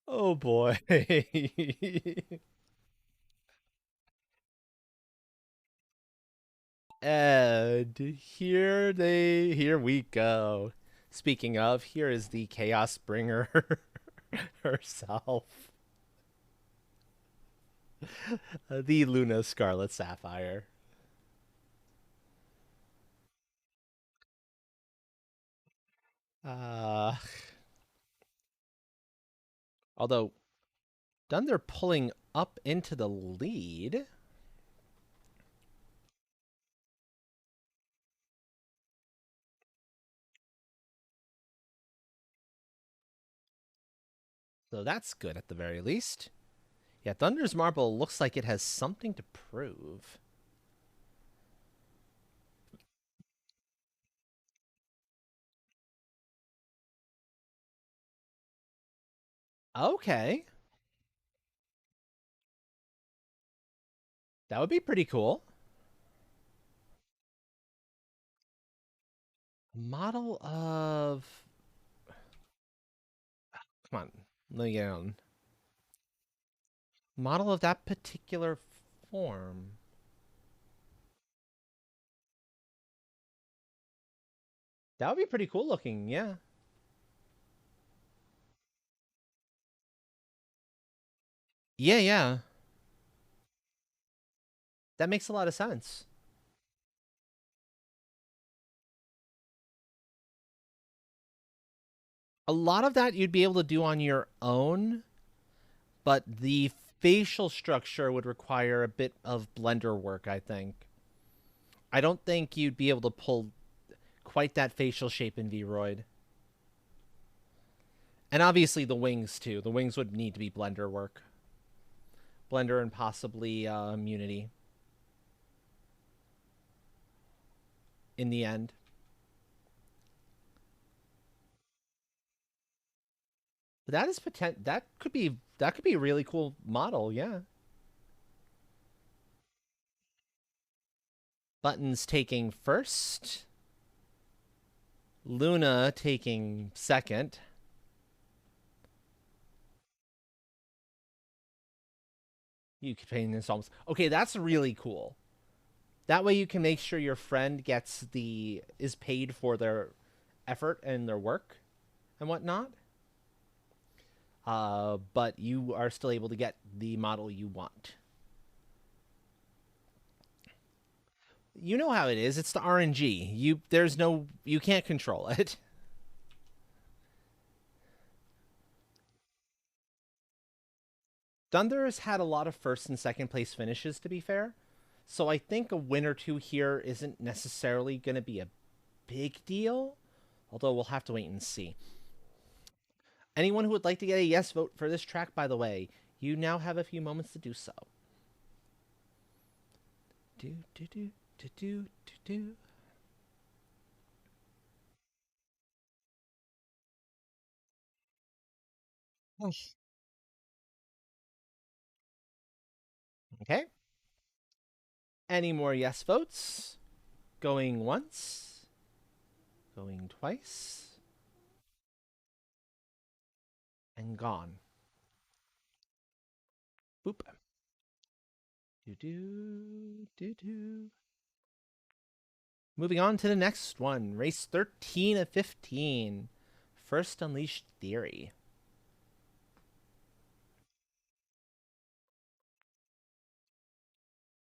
Oh boy. And here we go. Speaking of, here is the Chaos Bringer herself. The Luna Scarlet Sapphire. Uh, although, done they're pulling up into the lead. So that's good at the very least. Yeah, Thunder's Marble looks like it has something to prove. Okay. That would be pretty cool. A model of... Come on. Let me get on. Model of that particular form. That would be pretty cool looking, yeah. Yeah, yeah. That makes a lot of sense. A lot of that you'd be able to do on your own, but the facial structure would require a bit of blender work, I think. I don't think you'd be able to pull quite that facial shape in Vroid. And obviously the wings too. The wings would need to be blender work. Blender and possibly Unity in the end. But that is potent. That could be a really cool model. Yeah. Buttons taking first. Luna taking second. You can pay in installments. Okay, that's really cool. That way you can make sure your friend is paid for their effort and their work and whatnot. But you are still able to get the model you want. You know how it is. It's the RNG. You can't control it. Thunder has had a lot of first and second place finishes, to be fair. So I think a win or two here isn't necessarily going to be a big deal. Although we'll have to wait and see. Anyone who would like to get a yes vote for this track, by the way, you now have a few moments to do so. Do, do, do, do, do, do, do. Okay. Any more yes votes? Going once, going twice, and gone. Boop. Do do do do. Moving on to the next one. Race 13 of 15. First Unleashed Theory.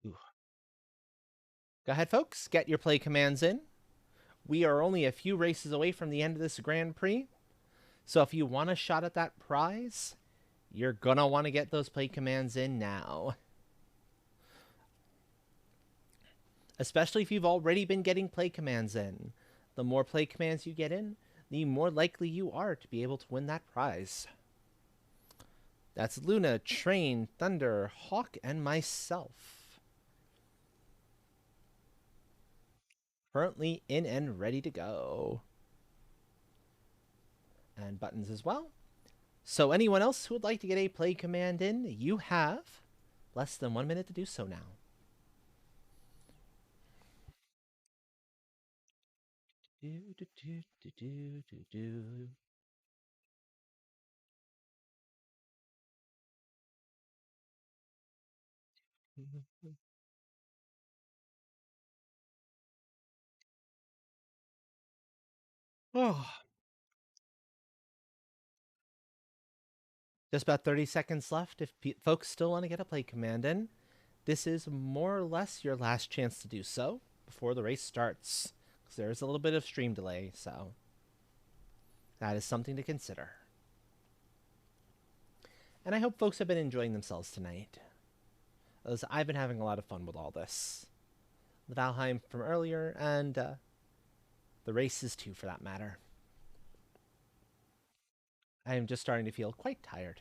Ooh. Go ahead, folks. Get your play commands in. We are only a few races away from the end of this Grand Prix. So if you want a shot at that prize, you're going to want to get those play commands in now. Especially if you've already been getting play commands in. The more play commands you get in, the more likely you are to be able to win that prize. That's Luna, Train, Thunder, Hawk, and myself. Currently in and ready to go. And buttons as well. So anyone else who would like to get a play command in, you have less than 1 minute to do so now. Do, do, do, do, do, do, do. Oh, just about 30 seconds left. If folks still want to get a play command in, this is more or less your last chance to do so before the race starts. Because there is a little bit of stream delay, so that is something to consider. And I hope folks have been enjoying themselves tonight, as I've been having a lot of fun with all this. The Valheim from earlier, and the races too, for that matter. I am just starting to feel quite tired.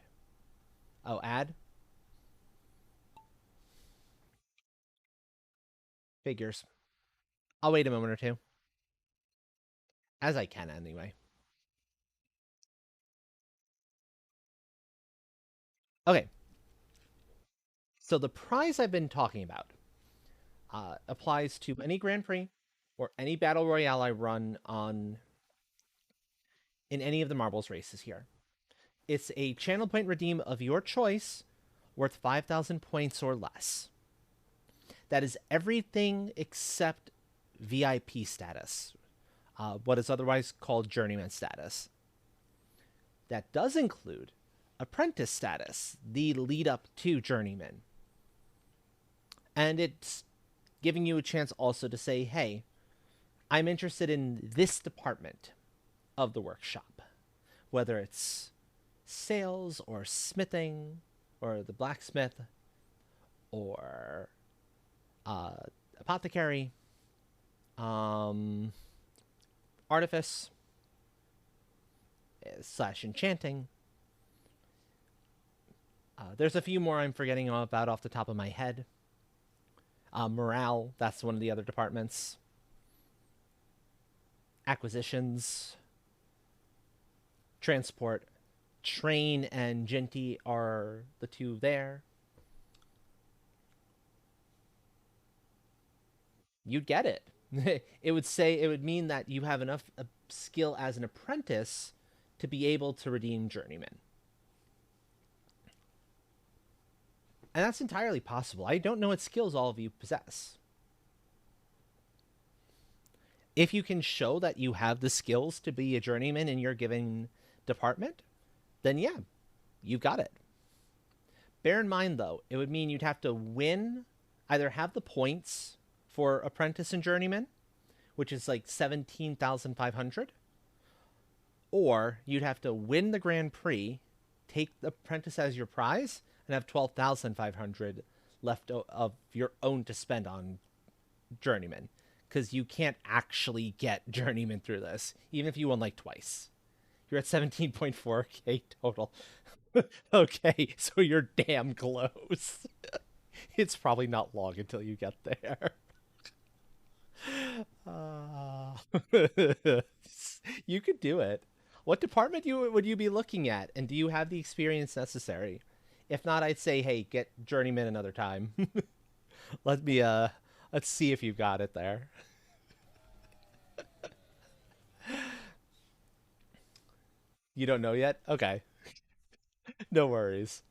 Oh, ad? Figures. I'll wait a moment or two. As I can, anyway. Okay. So the prize I've been talking about applies to any Grand Prix or any Battle Royale I run on in any of the marbles races here. It's a channel point redeem of your choice worth 5,000 points or less. That is everything except VIP status, what is otherwise called journeyman status. That does include apprentice status, the lead up to journeyman. And it's giving you a chance also to say, hey, I'm interested in this department of the workshop, whether it's sales or smithing or the blacksmith or uh, apothecary, um, artifice slash enchanting. There's a few more I'm forgetting about off the top of my head. Morale, that's one of the other departments. Acquisitions, transport, train and Genty are the two there. You'd get it. It would mean that you have enough skill as an apprentice to be able to redeem journeyman. And that's entirely possible. I don't know what skills all of you possess. If you can show that you have the skills to be a journeyman in your given department, then yeah, you've got it. Bear in mind, though, it would mean you'd have to win, either have the points for apprentice and journeyman, which is like 17,500, or you'd have to win the Grand Prix, take the apprentice as your prize, and have 12,500 left of your own to spend on journeyman, because you can't actually get journeyman through this, even if you won like twice. You're at 17.4k total. Okay, so you're damn close. It's probably not long until you get there. Uh, you could do it. What department would you be looking at, and do you have the experience necessary? If not, I'd say, hey, get journeyman another time. Let me let's see if you've got it there. You don't know yet? Okay, no worries.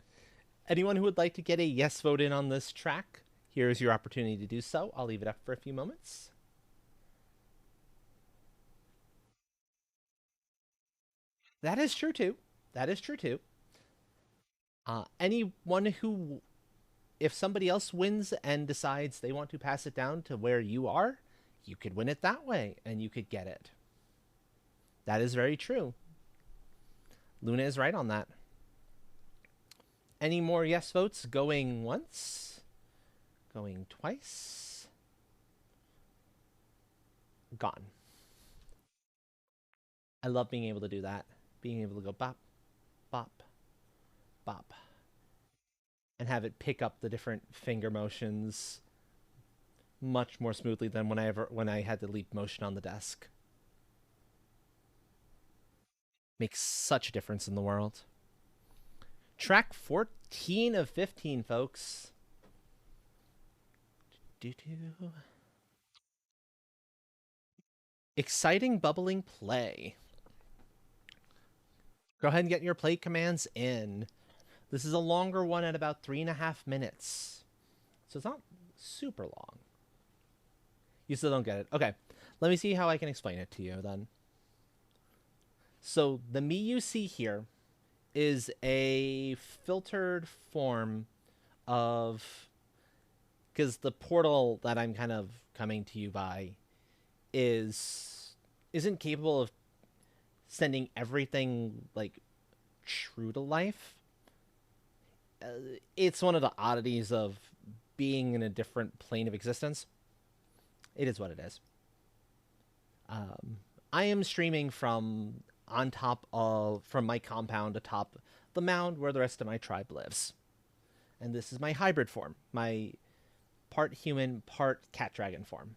Anyone who would like to get a yes vote in on this track, here's your opportunity to do so. I'll leave it up for a few moments. That is true too. That is true too. Anyone who, if somebody else wins and decides they want to pass it down to where you are, you could win it that way and you could get it. That is very true. Luna is right on that. Any more yes votes? Going once, going twice, gone. I love being able to do that. Being able to go bop, bop, bop, and have it pick up the different finger motions much more smoothly than when I had the leap motion on the desk. Makes such a difference in the world. Track 14 of 15, folks. Do-do. Exciting bubbling play. Go ahead and get your play commands in. This is a longer one at about 3.5 minutes. So it's not super long. You still don't get it. Okay. Let me see how I can explain it to you then. So the me you see here is a filtered form of, because the portal that I'm kind of coming to you by isn't capable of sending everything like true to life. It's one of the oddities of being in a different plane of existence. It is what it is. I am streaming from from my compound atop the mound where the rest of my tribe lives. And this is my hybrid form, my part human, part cat dragon form.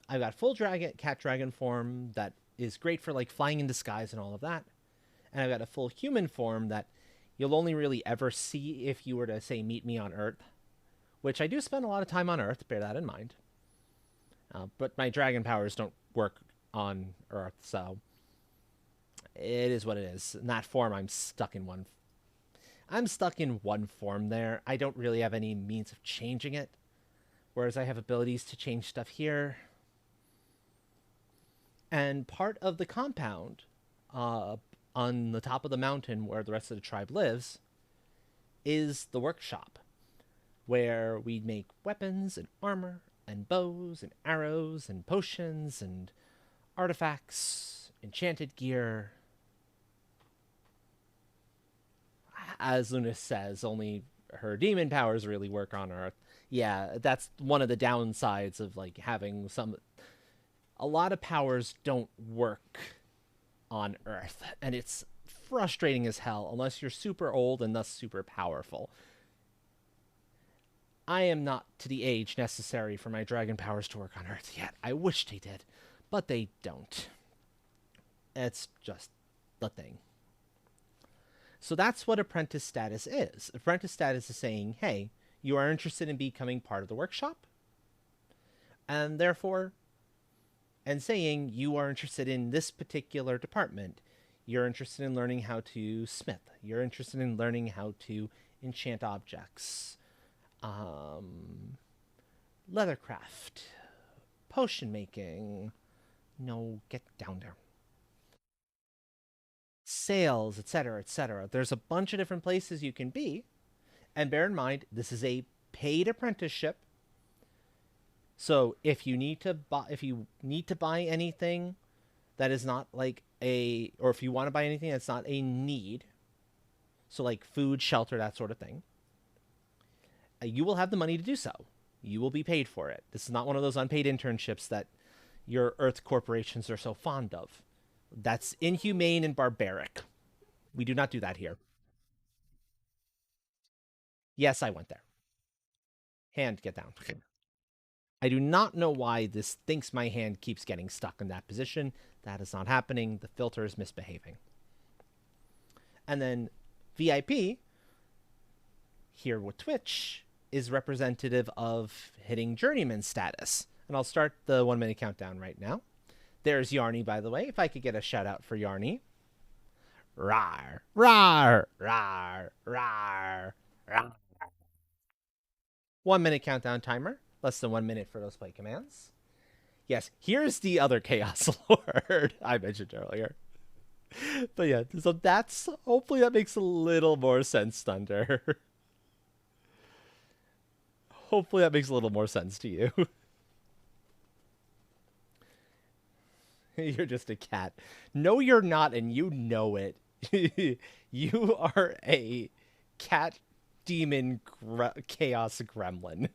I've got full cat dragon form that is great for like flying in disguise and all of that. And I've got a full human form that you'll only really ever see if you were to, say, meet me on Earth, which I do spend a lot of time on Earth, bear that in mind. But my dragon powers don't work on Earth, so it is what it is. In that form, I'm stuck in one form there. I don't really have any means of changing it. whereas I have abilities to change stuff here. And part of the compound uh, on the top of the mountain where the rest of the tribe lives is the workshop, where we make weapons and armor and bows and arrows and potions and artifacts, enchanted gear. As Luna says, only her demon powers really work on Earth. Yeah, that's one of the downsides of like having some. A lot of powers don't work on Earth, and it's frustrating as hell unless you're super old and thus super powerful. I am not to the age necessary for my dragon powers to work on Earth yet. I wish they did, but they don't. It's just the thing. So that's what apprentice status is. Apprentice status is saying, hey, you are interested in becoming part of the workshop, and therefore, and saying you are interested in this particular department. You're interested in learning how to smith. You're interested in learning how to enchant objects, leathercraft, potion making. No, get down there. Sales, etc., etc. There's a bunch of different places you can be, and bear in mind this is a paid apprenticeship. So if you need to buy anything that is not like a, or if you want to buy anything that's not a need, so like food, shelter, that sort of thing, you will have the money to do so. You will be paid for it. This is not one of those unpaid internships that your Earth corporations are so fond of. That's inhumane and barbaric. We do not do that here. Yes, I went there. Hand, get down. Okay. I do not know why this thinks my hand keeps getting stuck in that position. That is not happening. The filter is misbehaving. And then VIP, here with Twitch, is representative of hitting journeyman status. And I'll start the 1 minute countdown right now. There's Yarny, by the way. If I could get a shout out for Yarny. Rar, rar, rar, rar, rar. 1 minute countdown timer. Less than 1 minute for those play commands. Yes, here's the other Chaos Lord I mentioned earlier. But yeah, so that's, hopefully that makes a little more sense, Thunder. Hopefully that makes a little more sense to you. You're just a cat. No, you're not, and you know it. You are a cat demon chaos gremlin.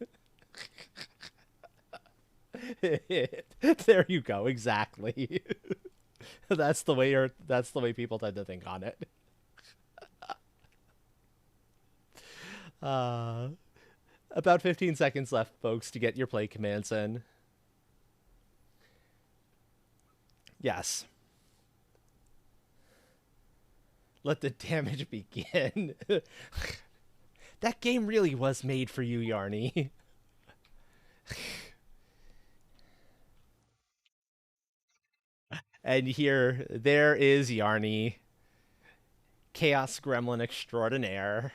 There you go, exactly. That's the way people tend to think on it. Uh about 15 seconds left, folks, to get your play commands in. Yes. Let the damage begin. That game really was made for you, Yarny. And there is Yarny, Chaos Gremlin extraordinaire,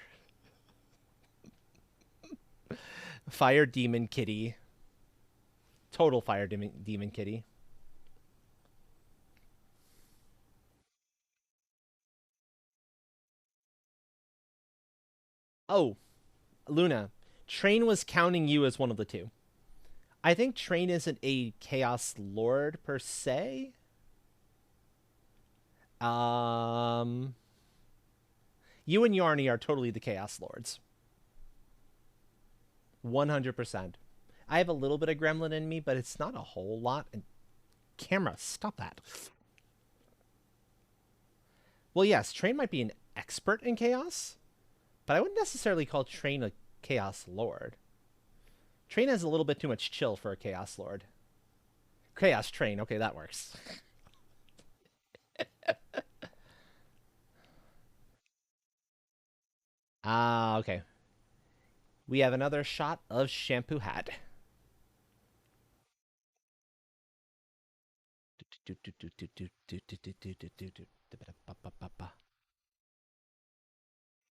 Fire Demon Kitty, total Fire Demon Kitty. Oh, Luna, Train was counting you as one of the two. I think Train isn't a Chaos Lord per se. Um, you and Yarny are totally the Chaos Lords. 100%. I have a little bit of gremlin in me, but it's not a whole lot. And camera, stop that. Well, yes, Train might be an expert in chaos, but I wouldn't necessarily call Train a chaos lord. Train has a little bit too much chill for a chaos lord. Chaos Train, okay, that works. Ah, okay. We have another shot of Shampoo Hat.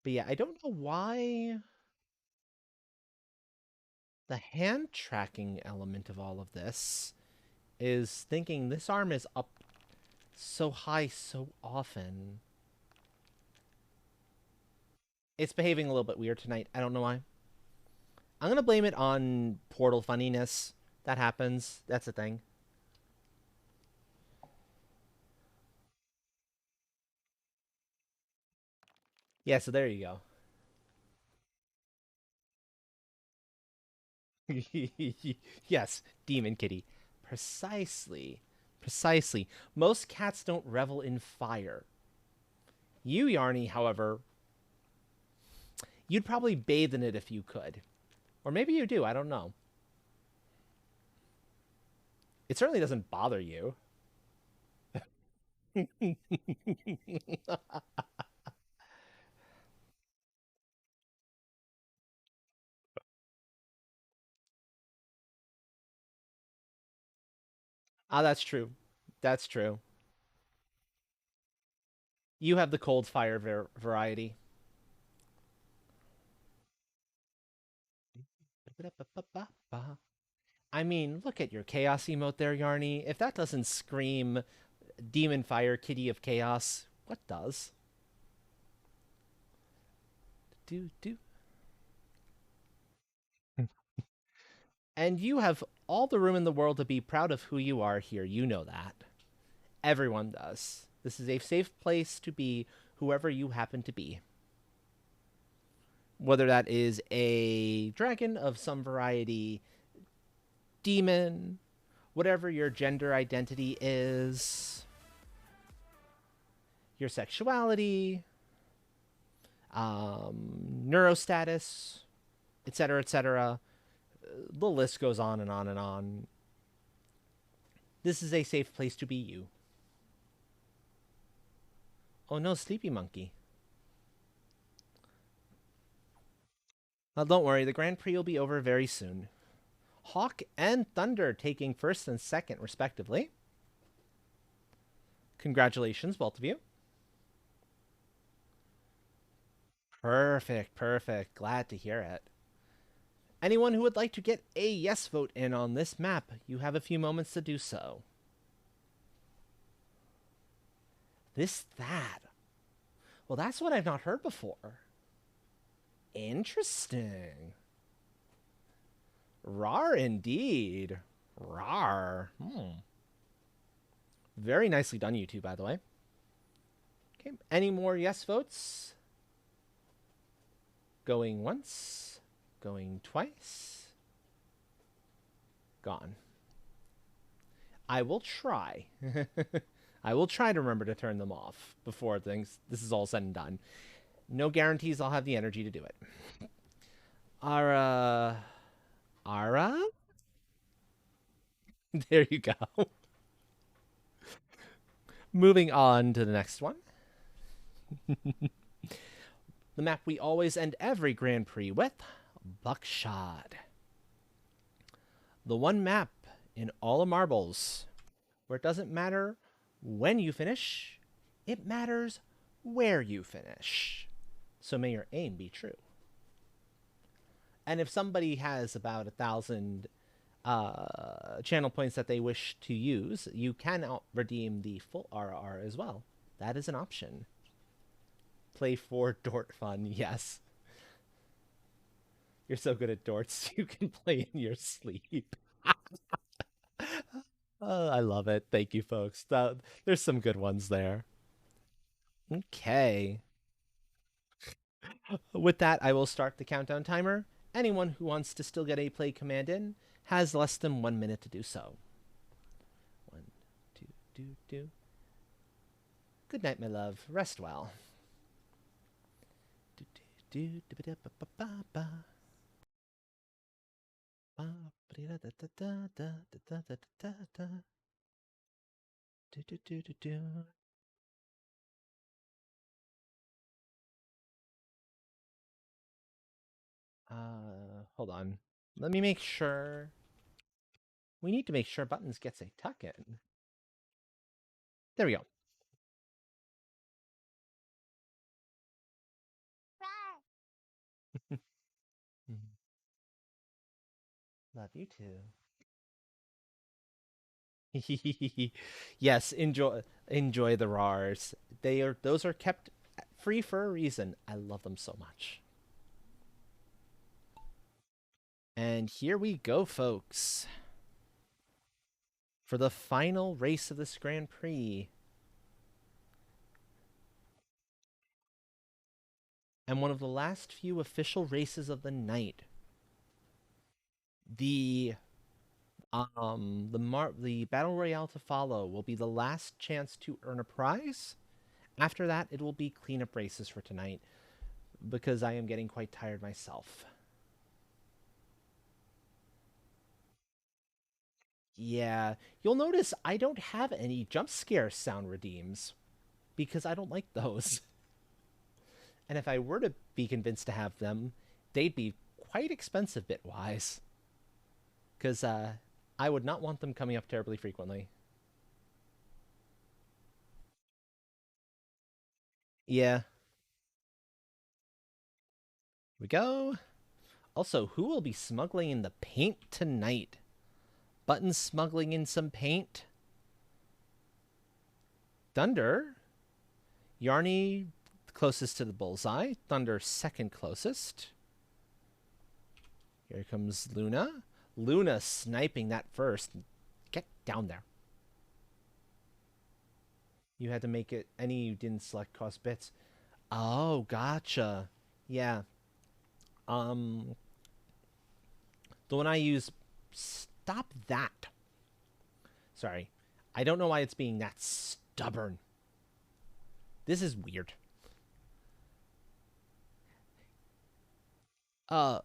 But yeah, I don't know why The hand tracking element of all of this is thinking this arm is up so high so often. It's behaving a little bit weird tonight. I don't know why. I'm going to blame it on portal funniness. That happens. That's a thing. Yeah, so there you go. Yes, demon kitty. Precisely. Precisely. Most cats don't revel in fire. You, Yarny, however, you'd probably bathe in it if you could. Or maybe you do, I don't know. It certainly doesn't bother you. Ah, that's true. That's true. You have the cold fire variety. I mean, look at your chaos emote there, Yarny. If that doesn't scream demon fire kitty of chaos, what does? Do do. And you have all the room in the world to be proud of who you are here. You know that. Everyone does. This is a safe place to be whoever you happen to be. Whether that is a dragon of some variety, demon, whatever your gender identity is, your sexuality, neurostatus, etc., etc. The list goes on and on and on. This is a safe place to be you. Oh no, Sleepy Monkey. Well, don't worry, the Grand Prix will be over very soon. Hawk and Thunder taking first and second, respectively. Congratulations, both of you. Perfect, perfect. Glad to hear it. Anyone who would like to get a yes vote in on this map, you have a few moments to do so. This, that. Well, that's what I've not heard before. Interesting. Rar indeed. Rar. Very nicely done, you two, by the way. Okay, any more yes votes? Going once. Going twice. Gone. I will try. I will try to remember to turn them off before this is all said and done. No guarantees I'll have the energy to do it. Ara. Ara? There you go. Moving on to the next one. The map we always end every Grand Prix with, Buckshot. The one map in all of Marbles where it doesn't matter when you finish, it matters where you finish. So may your aim be true. And if somebody has about 1,000 channel points that they wish to use, you can redeem the full RR as well. That is an option. Play for Dort fun, yes. You're so good at Dorts, you can play in your sleep. I love it. Thank you, folks. There's some good ones there. Okay. With that, I will start the countdown timer. Anyone who wants to still get a play command in has less than 1 minute to do so. 1, 2, do, do. Good night, my love. Rest well. Do, do, do, do, ba, ba, ba, ba. Ba, da, da, da, da, da, da, da, da, da. Do, do, do, do, do. Hold on. Let me make sure. We need to make sure Buttons gets a tuck in. There we go. Love you too. Yes, enjoy the RARs. Those are kept free for a reason. I love them so much. And here we go, folks, for the final race of this Grand Prix. And one of the last few official races of the night. The the battle royale to follow will be the last chance to earn a prize. After that, it will be cleanup races for tonight because I am getting quite tired myself. Yeah, you'll notice I don't have any jump scare sound redeems because I don't like those. And if I were to be convinced to have them, they'd be quite expensive bit wise because I would not want them coming up terribly frequently. Yeah, here we go. Also, who will be smuggling in the paint tonight? Button smuggling in some paint. Thunder. Yarny closest to the bullseye. Thunder second closest. Here comes Luna. Luna sniping that first. Get down there. You had to make it any you didn't select cost bits. Oh, gotcha. Yeah. Um the one I use, stop that. Sorry. I don't know why it's being that stubborn. This is weird. Uh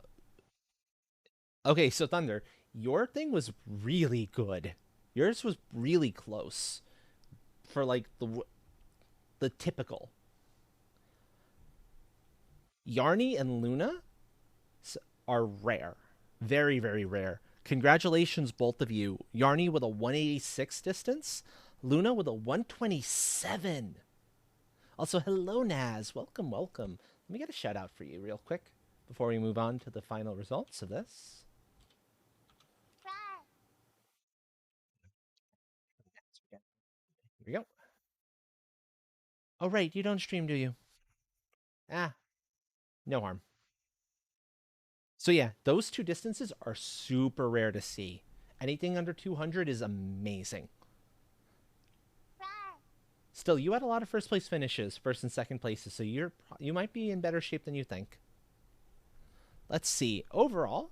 okay, so Thunder, your thing was really good. Yours was really close for like the typical. Yarny and Luna are rare. Very, very rare. Congratulations, both of you. Yarny with a 186 distance, Luna with a 127. Also, hello, Naz. Welcome, welcome. Let me get a shout out for you real quick before we move on to the final results of this. Here we go. Oh, right. You don't stream, do you? Ah, no harm. So, yeah, those two distances are super rare to see. Anything under 200 is amazing. Still, you had a lot of first place finishes, first and second places, so you might be in better shape than you think. Let's see. Overall,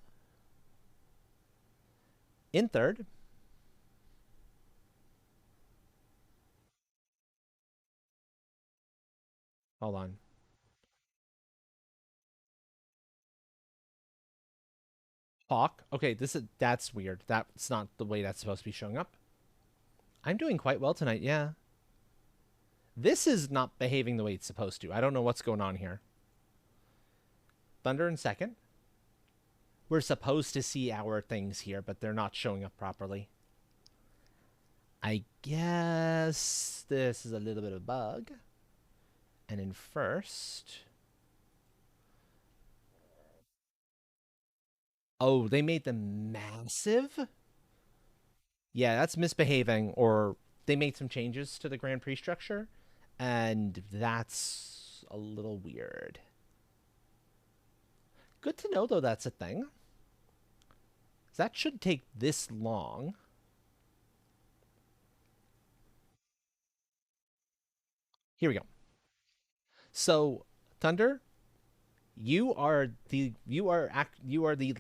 in third, hold on. Hawk. Okay, that's weird. That's not the way that's supposed to be showing up. I'm doing quite well tonight, yeah. This is not behaving the way it's supposed to. I don't know what's going on here. Thunder in second. We're supposed to see our things here, but they're not showing up properly. I guess this is a little bit of a bug. And in first. Oh, they made them massive? Yeah, that's misbehaving, or they made some changes to the Grand Prix structure, and that's a little weird. Good to know, though, that's a thing. That should take this long. Here we go. So, Thunder, you are the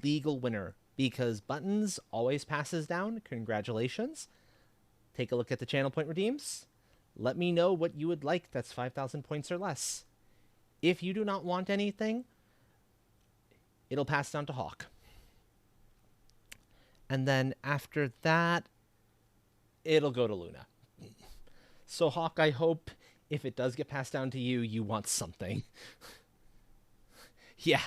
legal winner because Buttons always passes down. Congratulations. Take a look at the channel point redeems. Let me know what you would like that's 5,000 points or less. If you do not want anything, it'll pass down to Hawk. And then after that, it'll go to Luna. So, Hawk, I hope if it does get passed down to you, you want something. Yeah.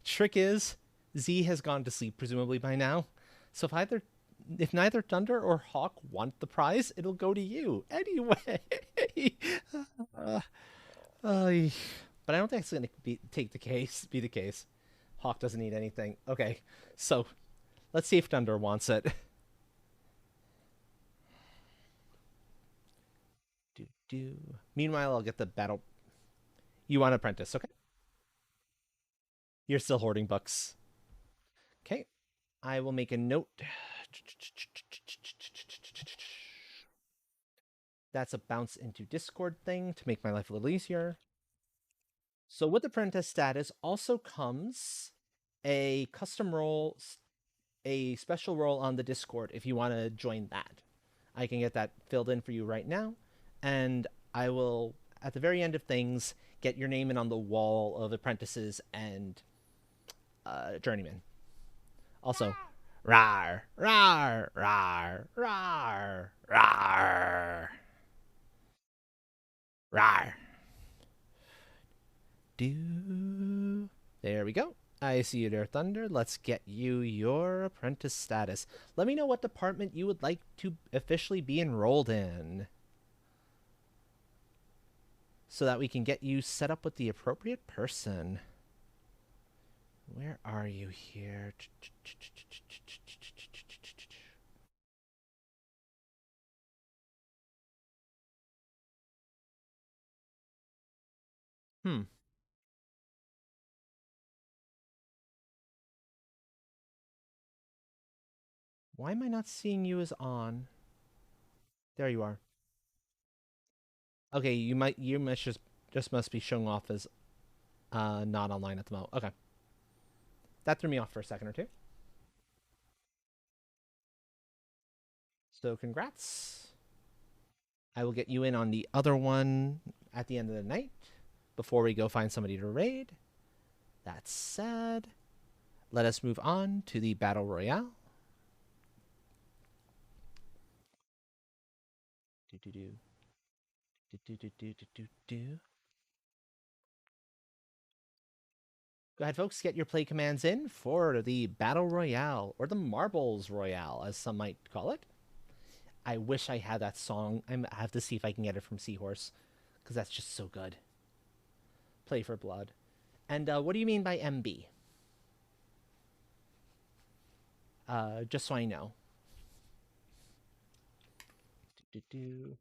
Trick is, Z has gone to sleep, presumably by now. So if neither Thunder or Hawk want the prize, it'll go to you anyway. uh, but I don't think it's going to be the case. Hawk doesn't need anything. Okay, so let's see if Thunder wants it. Do do. Meanwhile, I'll get the battle. You want apprentice? Okay. You're still hoarding books. Okay. I will make a note. That's a bounce into Discord thing to make my life a little easier. So with apprentice status also comes a custom role, a special role on the Discord if you want to join that. I can get that filled in for you right now, and I will, at the very end of things, get your name in on the wall of apprentices and journeymen. Also, rar, rar, rar, rar, rar, rar. Do. There we go. I see you there, Thunder. Let's get you your apprentice status. Let me know what department you would like to officially be enrolled in, so that we can get you set up with the appropriate person. Where are you here? Hmm. Why am I not seeing you as on? There you are. Okay, you must just must be showing off as not online at the moment. Okay. That threw me off for a second or two. So congrats. I will get you in on the other one at the end of the night before we go find somebody to raid. That said, let us move on to the Battle Royale. Do, do, do. Do, do, do, do, do, do, do. Go ahead, folks, get your play commands in for the Battle Royale, or the Marbles Royale, as some might call it. I wish I had that song. I have to see if I can get it from Seahorse, because that's just so good. Play for Blood. And what do you mean by MB? Just so I know. You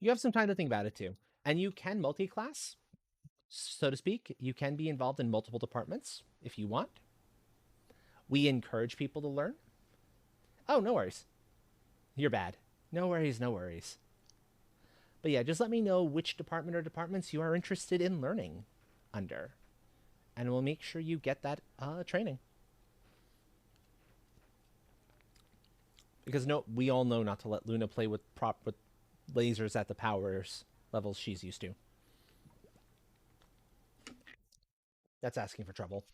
have some time to think about it, too. And you can multi-class, so to speak. You can be involved in multiple departments if you want. We encourage people to learn. Oh, no worries. You're bad. No worries, no worries. But yeah, just let me know which department or departments you are interested in learning under, and we'll make sure you get that training. Because no, we all know not to let Luna play with lasers at the powers levels she's used to. That's asking for trouble.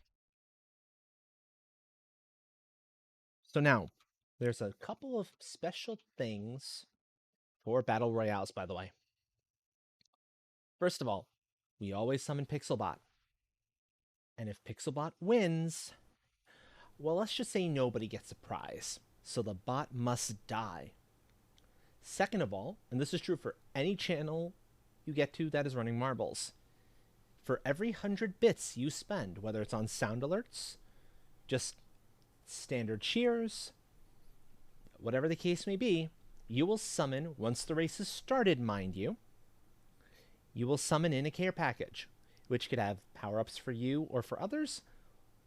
So now, there's a couple of special things for battle royales, by the way. First of all, we always summon Pixelbot. And if Pixelbot wins, well, let's just say nobody gets a prize. So the bot must die. Second of all, and this is true for any channel you get to that is running marbles, for every 100 bits you spend, whether it's on sound alerts, just standard cheers, whatever the case may be, you will summon, once the race is started, mind you, you will summon in a care package, which could have power-ups for you or for others,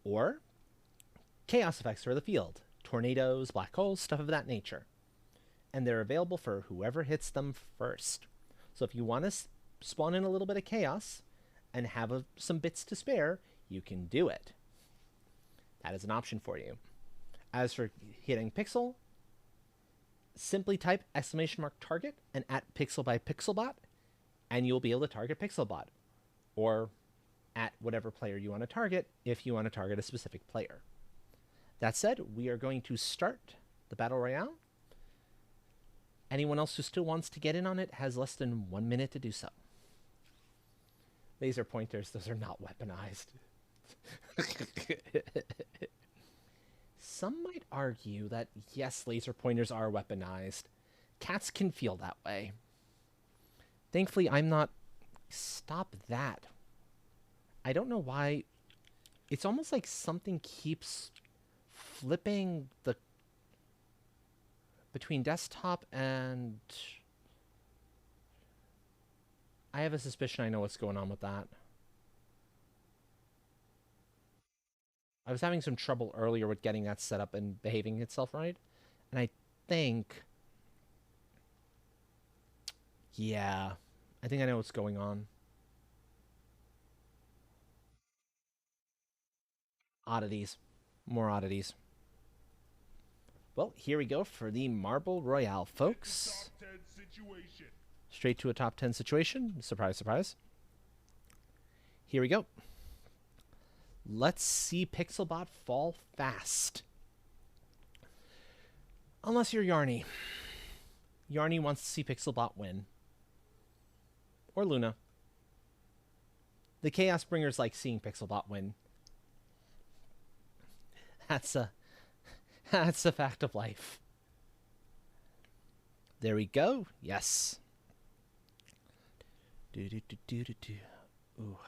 or chaos effects for the field, tornadoes, black holes, stuff of that nature. And they're available for whoever hits them first. So if you want to spawn in a little bit of chaos and have some bits to spare, you can do it. That is an option for you. As for hitting Pixel, simply type !target and at Pixel by Pixelbot, and you'll be able to target Pixelbot. Or at whatever player you want to target if you want to target a specific player. That said, we are going to start the Battle Royale. Anyone else who still wants to get in on it has less than 1 minute to do so. Laser pointers, those are not weaponized. Some might argue that, yes, laser pointers are weaponized. Cats can feel that way. Thankfully, I'm not... Stop that. I don't know why... It's almost like something keeps flipping the between desktop and I have a suspicion I know what's going on with that. I was having some trouble earlier with getting that set up and behaving itself right. And I think, yeah, I think I know what's going on. Oddities. More oddities. Well, here we go for the Marble Royale, folks. Straight to a top 10 situation. Surprise, surprise. Here we go. Let's see Pixelbot fall fast. Unless you're Yarny. Yarny wants to see Pixelbot win. Or Luna. The Chaos Bringers like seeing Pixelbot win. That's a fact of life. There we go. Yes. Do do do do do do. Ooh.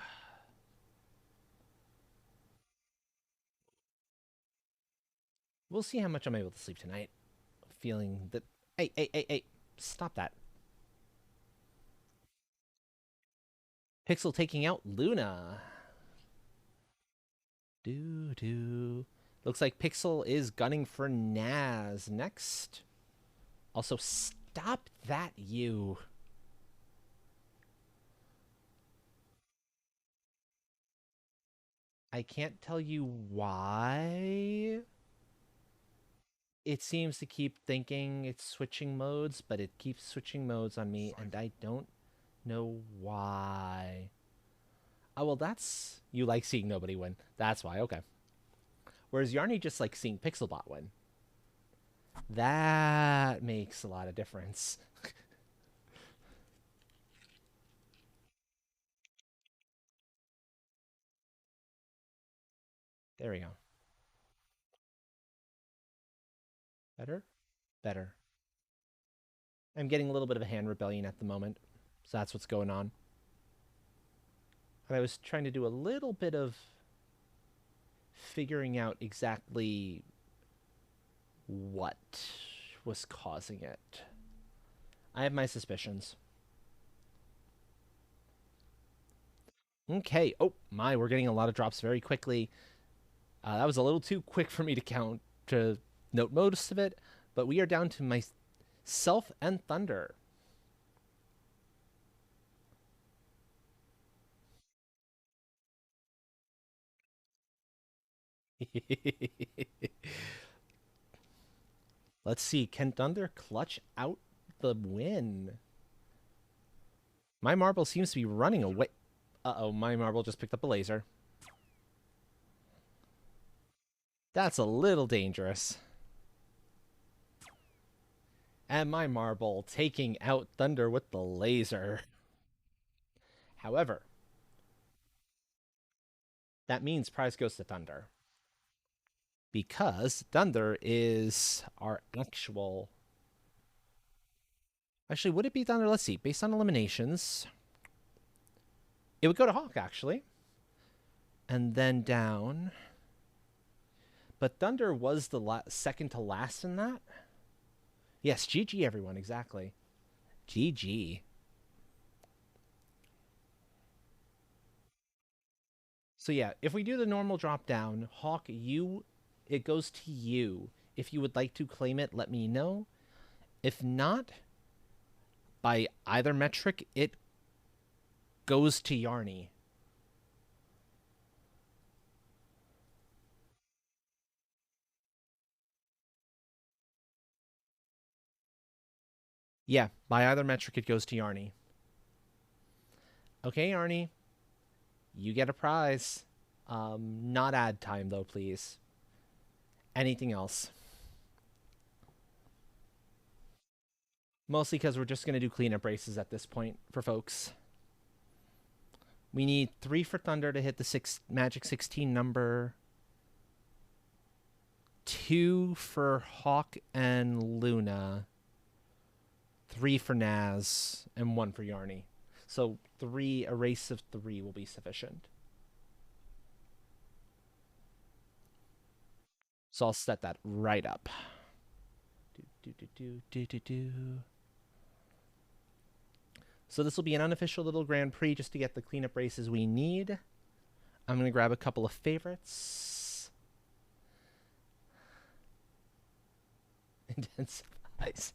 We'll see how much I'm able to sleep tonight. Feeling that. Hey, hey, hey, hey. Stop that. Pixel taking out Luna. Do do. Looks like Pixel is gunning for Naz next. Also, stop that, you. I can't tell you why. It seems to keep thinking it's switching modes, but it keeps switching modes on me, and I don't know why. Oh, well, that's... You like seeing nobody win. That's why, okay. Whereas Yarny just like seeing Pixelbot win. That makes a lot of difference. There we go. Better? Better. I'm getting a little bit of a hand rebellion at the moment. So that's what's going on. And I was trying to do a little bit of figuring out exactly what was causing it. I have my suspicions. Okay. Oh, my, we're getting a lot of drops very quickly. That was a little too quick for me to count to note most of it, but we are down to myself and Thunder. Let's see. Can Thunder clutch out the win? My marble seems to be running away. Uh-oh, my marble just picked up a laser. That's a little dangerous. And my marble taking out Thunder with the laser. However, that means prize goes to Thunder. Because Thunder is our actual... Actually, would it be Thunder? Let's see. Based on eliminations, it would go to Hawk, actually. And then down. But Thunder was the second to last in that. Yes, GG, everyone. Exactly. GG. So yeah, if we do the normal drop down, Hawk, it goes to you. If you would like to claim it, let me know. If not, by either metric, it goes to Yarny. Yeah, by either metric, it goes to Yarny. Okay, Yarny, you get a prize. Not ad time, though, please. Anything else? Mostly because we're just going to do cleanup races at this point for folks. We need 3 for Thunder to hit the Magic 16 number. 2 for Hawk and Luna. 3 for Naz. And 1 for Yarny. So a race of 3 will be sufficient. So I'll set that right up. Do, do, do, do, do, do, do. So this will be an unofficial little Grand Prix just to get the cleanup races we need. I'm going to grab a couple of favorites. Intensifies.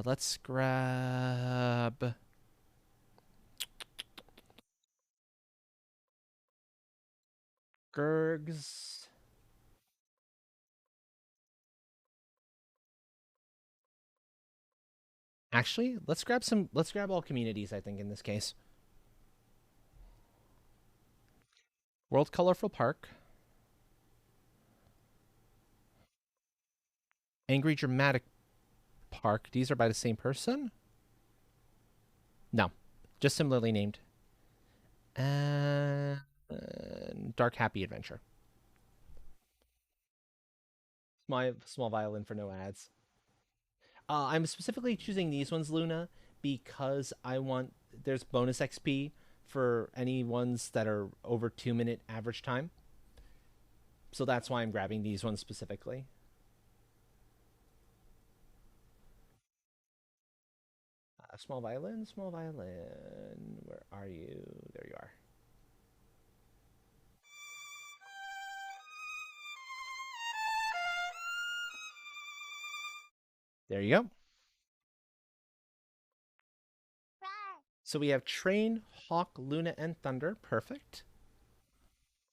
Let's grab Gergs. Actually, let's grab some. Let's grab all communities. I think in this case, World Colorful Park, Angry Dramatic Park. These are by the same person. No, just similarly named. And Dark Happy Adventure. My small violin for no ads. I'm specifically choosing these ones, Luna, because I want there's bonus XP for any ones that are over 2 minute average time. So that's why I'm grabbing these ones specifically. Small violin, small violin. Where are you? There you are. There you go. So we have Train, Hawk, Luna, and Thunder. Perfect.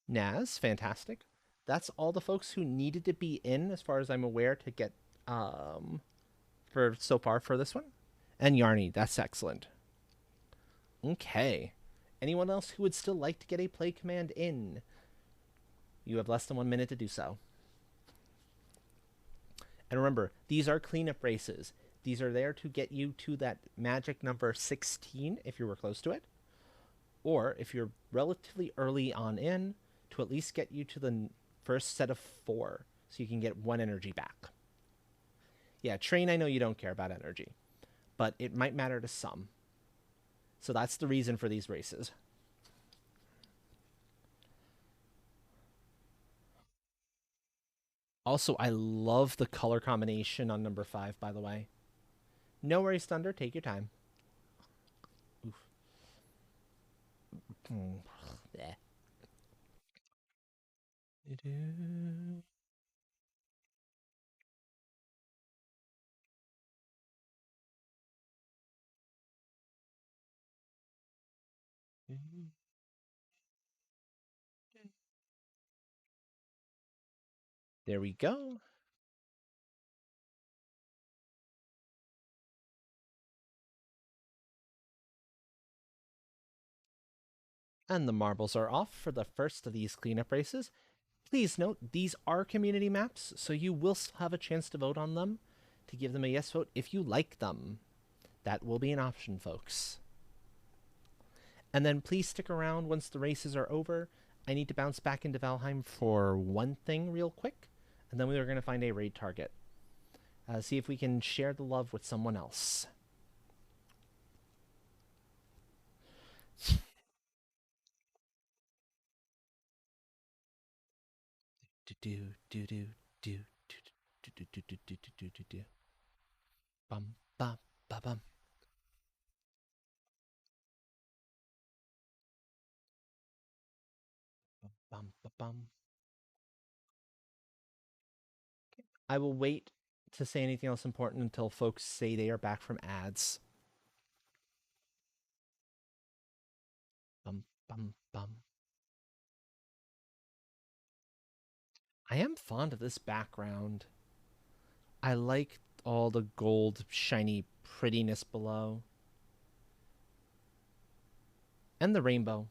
Naz, fantastic. That's all the folks who needed to be in, as far as I'm aware, to get for so far for this one. And Yarny, that's excellent. Okay. Anyone else who would still like to get a play command in? You have less than 1 minute to do so. And remember, these are cleanup races. These are there to get you to that magic number 16 if you were close to it. Or if you're relatively early on in, to at least get you to the first set of 4 so you can get 1 energy back. Yeah, train, I know you don't care about energy, but it might matter to some. So that's the reason for these races. Also, I love the color combination on number 5, by the way. No worries, Thunder. Take your time. Oof. There we go. And the marbles are off for the first of these cleanup races. Please note, these are community maps, so you will have a chance to vote on them, to give them a yes vote if you like them. That will be an option, folks. And then please stick around once the races are over. I need to bounce back into Valheim for one thing real quick, and then we are going to find a raid target. See if we can share the love with someone else. Do do do do do do do do do do do do do. Bum bum ba bum. Bum ba bum. I will wait to say anything else important until folks say they are back from ads. Bum bum bum. I am fond of this background. I like all the gold, shiny prettiness below. And the rainbow.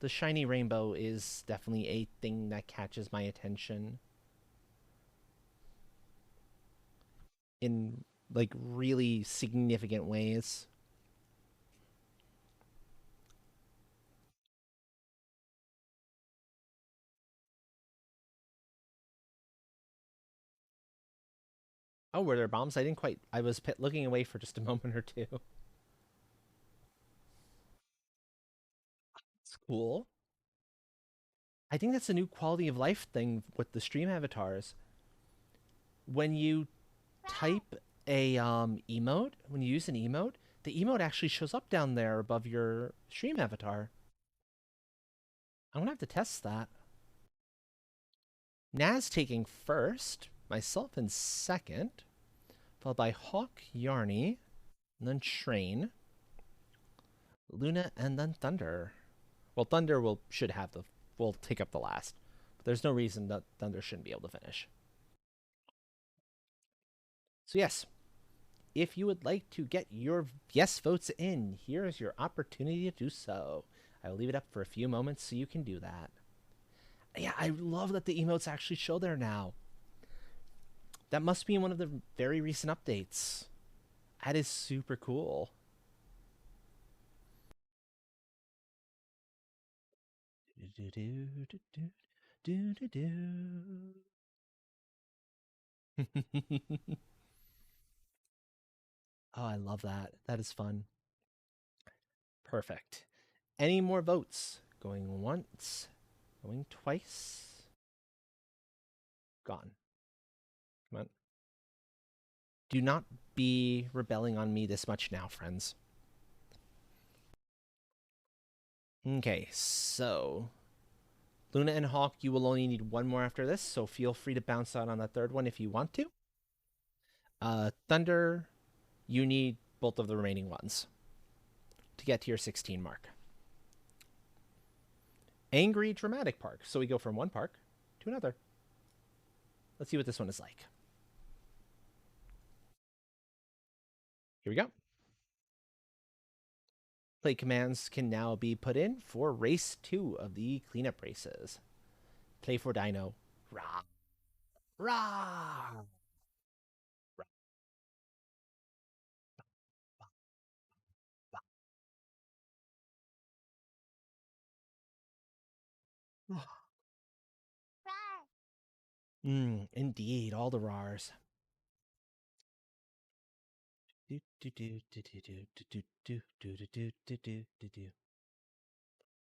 The shiny rainbow is definitely a thing that catches my attention in like really significant ways. Oh, were there bombs? I didn't quite. I was looking away for just a moment or two. It's cool. I think that's a new quality of life thing with the stream avatars. When you type a emote, when you use an emote, the emote actually shows up down there above your stream avatar. I'm gonna have to test that. Naz taking first, myself in second, followed by Hawk, Yarny, and then Train, Luna, and then Thunder. Well, Thunder will take up the last. But there's no reason that Thunder shouldn't be able to finish. So yes, if you would like to get your yes votes in, here is your opportunity to do so. I will leave it up for a few moments so you can do that. Yeah, I love that the emotes actually show there now. That must be one of the very recent updates. That is super cool. Oh, I love that. That is fun. Perfect. Any more votes? Going once, going twice. Gone. Come on. Do not be rebelling on me this much now, friends. Okay, so Luna and Hawk, you will only need one more after this, so feel free to bounce out on the third one if you want to. Thunder, you need both of the remaining ones to get to your 16 mark. Angry Dramatic Park. So we go from one park to another. Let's see what this one is like. Here we go. Play commands can now be put in for race 2 of the cleanup races. Play for Dino. Rah. Rah. Indeed, all the rars. Do do do do do do do do do do do do do do do.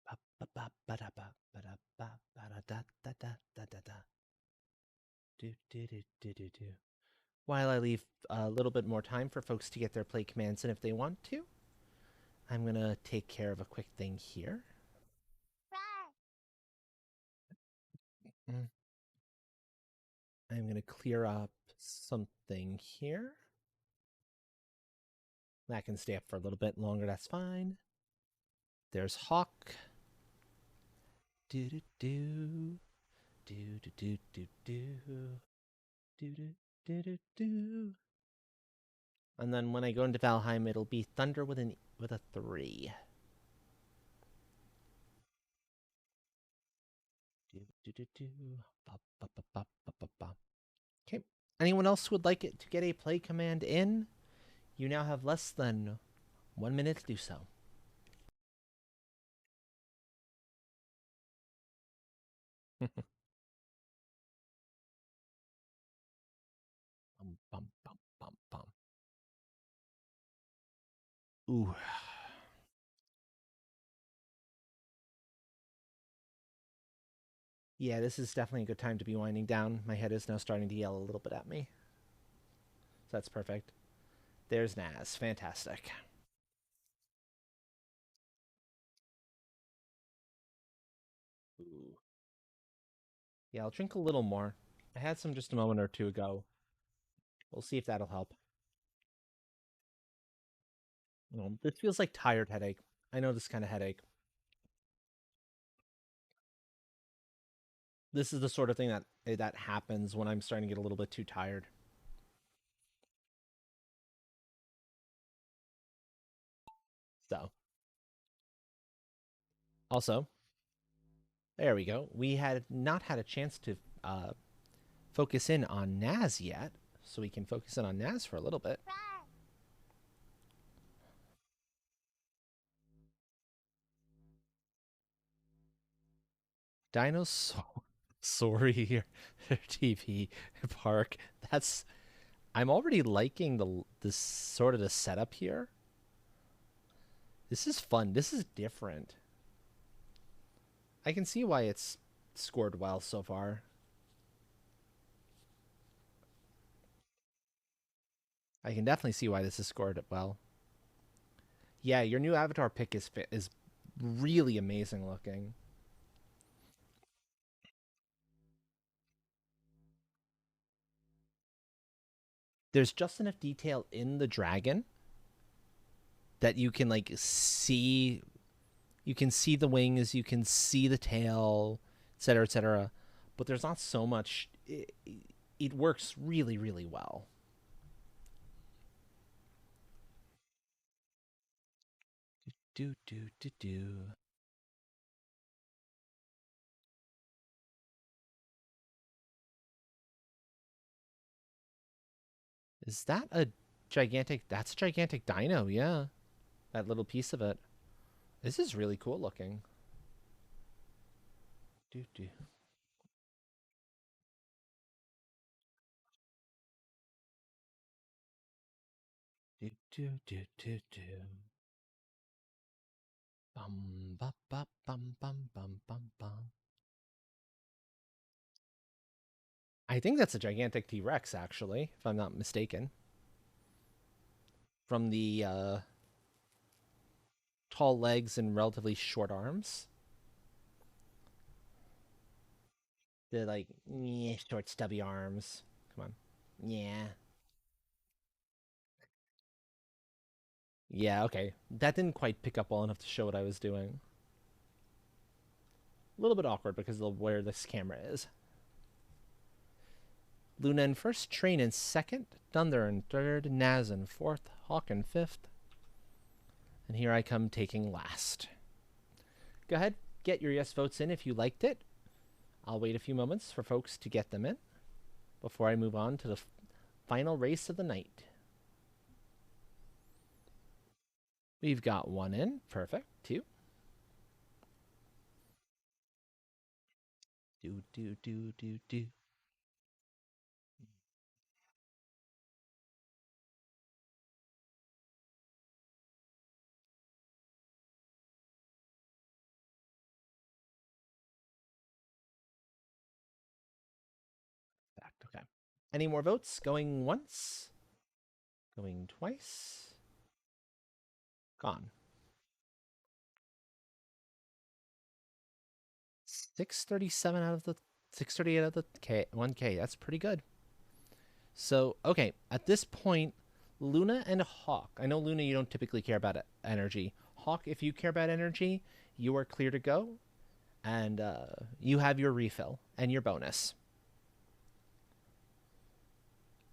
Ba ba ba ba da ba ba da ba ba da da da da da da da. Do do do do do do. While I leave a little bit more time for folks to get their play commands in if they want to, I'm gonna take care of a quick thing here. I'm gonna clear up something here. That can stay up for a little bit longer, that's fine. There's Hawk. Do do do. Do do do do do. Do do do do do. And then when I go into Valheim, it'll be Thunder with a 3. Do do do do. Ba, ba, ba, ba, ba, ba, ba. Okay. Anyone else who would like it to get a play command in? You now have less than 1 minute to do so. Bum, bum, bum, bum, bum. Ooh. Yeah, this is definitely a good time to be winding down. My head is now starting to yell a little bit at me. So that's perfect. There's Naz. Fantastic. Ooh. Yeah, I'll drink a little more. I had some just a moment or two ago. We'll see if that'll help. This feels like tired headache. I know this kind of headache. This is the sort of thing that happens when I'm starting to get a little bit too tired. So, also, there we go. We had not had a chance to focus in on Naz yet, so we can focus in on Naz for a little bit. Dinosaur, sorry, TV park. That's I'm already liking this sort of the setup here. This is fun. This is different. I can see why it's scored well so far. I can definitely see why this is scored well. Yeah, your new avatar pick is really amazing looking. There's just enough detail in the dragon that you can like see. You can see the wings, you can see the tail, etc., etc. But there's not so much. It works really, really well. Do do do do. Is that a gigantic? That's a gigantic dino. Yeah, that little piece of it. This is really cool looking. Do do do do do do do. Bum ba ba bum bum bum bum bum. I think that's a gigantic T Rex, actually, if I'm not mistaken. From the tall legs and relatively short arms. The like short, stubby arms. Come on. Yeah. Yeah, okay. That didn't quite pick up well enough to show what I was doing. A little bit awkward because of where this camera is. Luna in first, Train in second, Thunder in third, Naz in fourth, Hawk in fifth. And here I come taking last. Go ahead, get your yes votes in if you liked it. I'll wait a few moments for folks to get them in before I move on to the final race of the night. We've got one in. Perfect. Two. Do, do, do, do, do. Fact. Okay. Any more votes? Going once? Going twice? Gone. 637 out of the 638 out of the K 1K. That's pretty good. So, okay, at this point, Luna and Hawk. I know Luna, you don't typically care about energy. Hawk, if you care about energy, you are clear to go, and you have your refill and your bonus.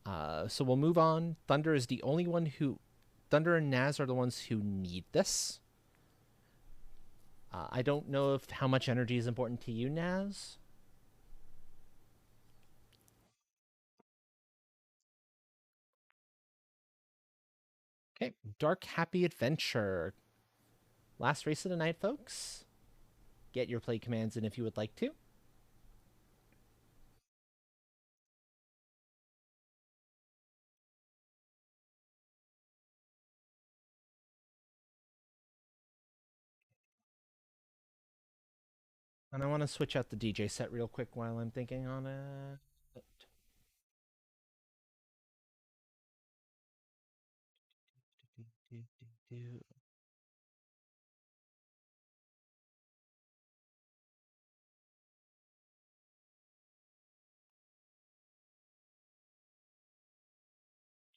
So we'll move on. Thunder is the only one who. Thunder and Naz are the ones who need this. I don't know if how much energy is important to you, Naz. Okay, Dark Happy Adventure. Last race of the night, folks. Get your play commands in if you would like to. And I want to switch out the DJ set real quick while I'm thinking on it.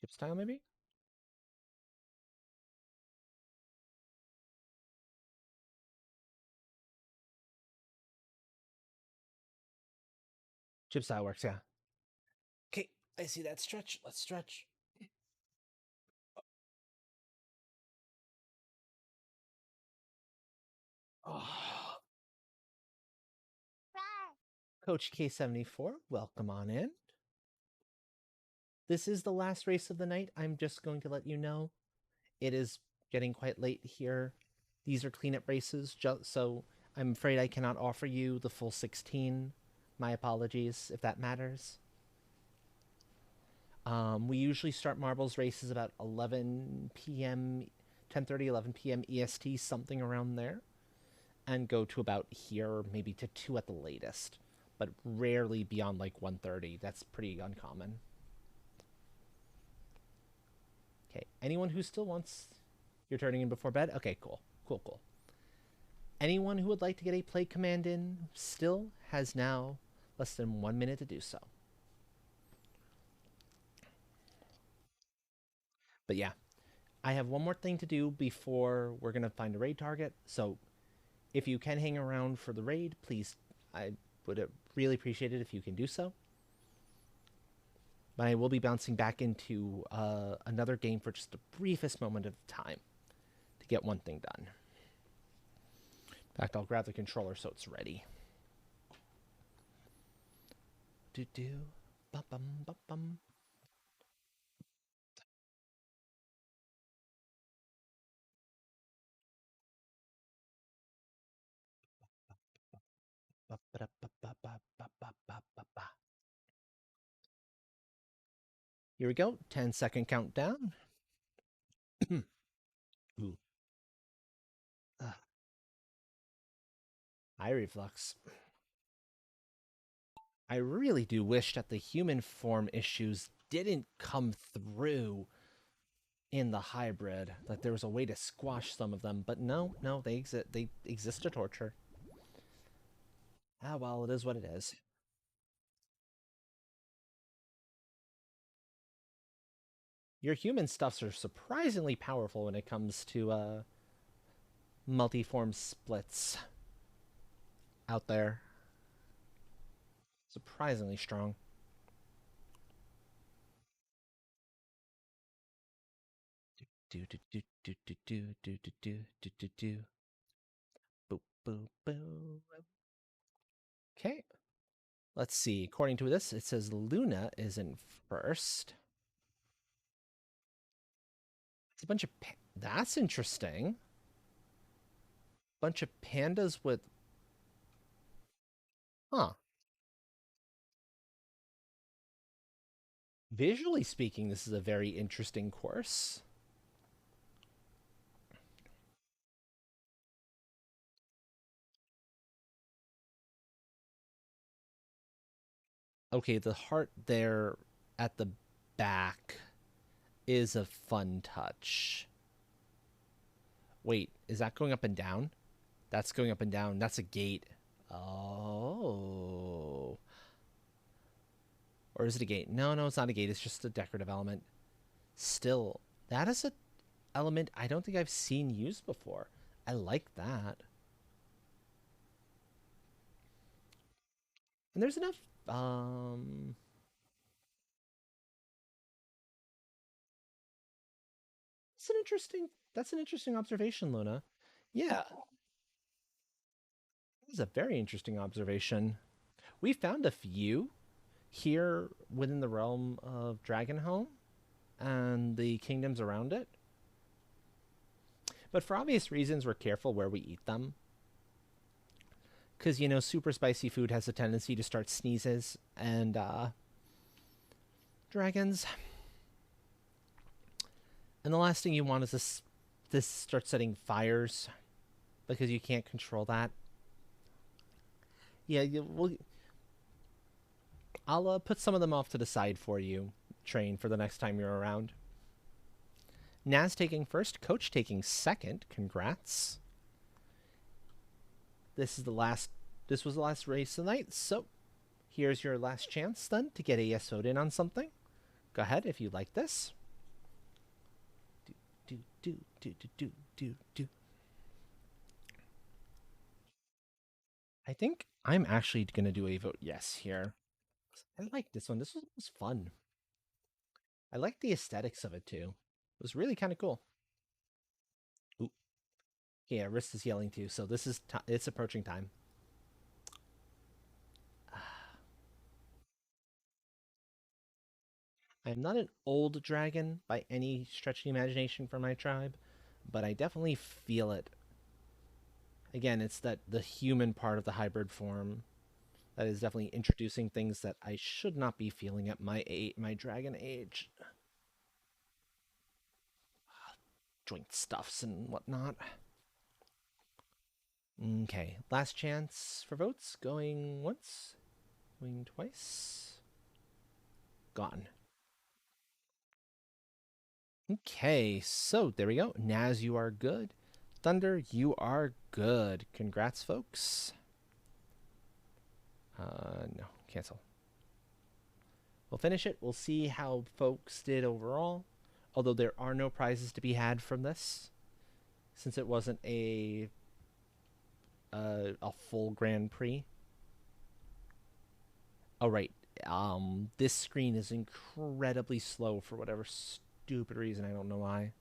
Chip style, maybe? Chip style works, yeah. Okay, I see that stretch. Let's stretch. Oh. Coach K74, welcome on in. This is the last race of the night. I'm just going to let you know it is getting quite late here. These are cleanup races, so I'm afraid I cannot offer you the full 16. My apologies if that matters. We usually start marbles races about 11 p.m., 10:30, 11 p.m. EST, something around there. and go to about here, maybe to 2 at the latest, but rarely beyond like 1:30. That's pretty uncommon. Okay, anyone who still wants. You're turning in before bed? Okay, cool. Cool, cool. Anyone who would like to get a play command in still has now less than 1 minute to do so. But yeah, I have one more thing to do before we're going to find a raid target. So if you can hang around for the raid, please, I would really appreciate it if you can do so. But I will be bouncing back into another game for just the briefest moment of time to get one thing done. In fact, I'll grab the controller so it's ready. Do do, bum bum bum bum. Here we go. 10-second countdown. Ooh. Eye reflux. I really do wish that the human form issues didn't come through in the hybrid. Like there was a way to squash some of them, but no, no, they exist. They exist to torture. Ah, well, it is what it is. Your human stuffs are surprisingly powerful when it comes to multiform splits out there. Surprisingly strong. Do do do do do do do do do do do do. Boo boo boo. Okay. Let's see. According to this, it says Luna is in first. It's a bunch of. That's interesting. Bunch of pandas with. Huh. Visually speaking, this is a very interesting course. Okay, the heart there at the back is a fun touch. Wait, is that going up and down? That's going up and down. That's a gate. Oh. Or is it a gate? No, no, it's not a gate. It's just a decorative element. Still, that is a element I don't think I've seen used before. I like that. And there's enough that's an interesting observation, Luna. Yeah, this is a very interesting observation. We found a few here within the realm of Dragonhome and the kingdoms around it. But for obvious reasons, we're careful where we eat them. Because, super spicy food has a tendency to start sneezes, and dragons. And the last thing you want is this start setting fires because you can't control that. Yeah, I'll put some of them off to the side for you, Train, for the next time you're around. Naz taking first, Coach taking second. Congrats. This is the last. This was the last race of the night, so here's your last chance then to get a yes vote in on something. Go ahead if you like this. Do do do do do do do. I think I'm actually gonna do a vote yes here. I like this one. Was fun. I like the aesthetics of it too. It was really kind of cool. Ooh. Yeah, wrist is yelling too, so this is it's approaching time. I'm not an old dragon by any stretch of the imagination for my tribe, but I definitely feel it. Again, it's that the human part of the hybrid form that is definitely introducing things that I should not be feeling at my dragon age. Joint stuffs and whatnot. Okay, last chance for votes. Going once, going twice. Gone. Okay, so there we go. Naz, you are good. Thunder, you are good. Congrats, folks. No, cancel. We'll finish it. We'll see how folks did overall. Although there are no prizes to be had from this, since it wasn't a full Grand Prix. Oh right. This screen is incredibly slow for whatever stupid reason. I don't know why.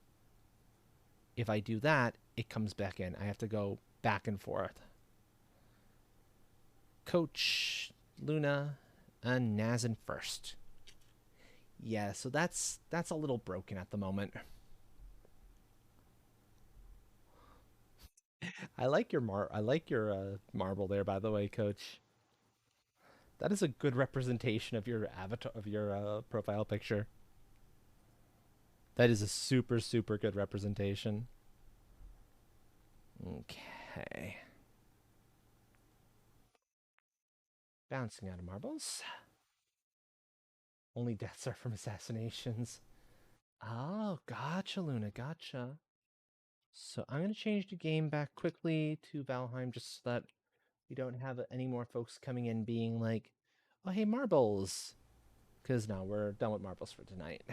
If I do that, it comes back in. I have to go back and forth. Coach, Luna, and Nazin first. Yeah, so that's a little broken at the moment. I like your marble there, by the way, Coach. That is a good representation of your avatar of your profile picture. That is a super good representation. Okay, bouncing out of marbles. Only deaths are from assassinations. Oh, gotcha, Luna, gotcha. So I'm gonna change the game back quickly to Valheim just so that we don't have any more folks coming in being like, "Oh, hey, marbles," because now we're done with marbles for tonight.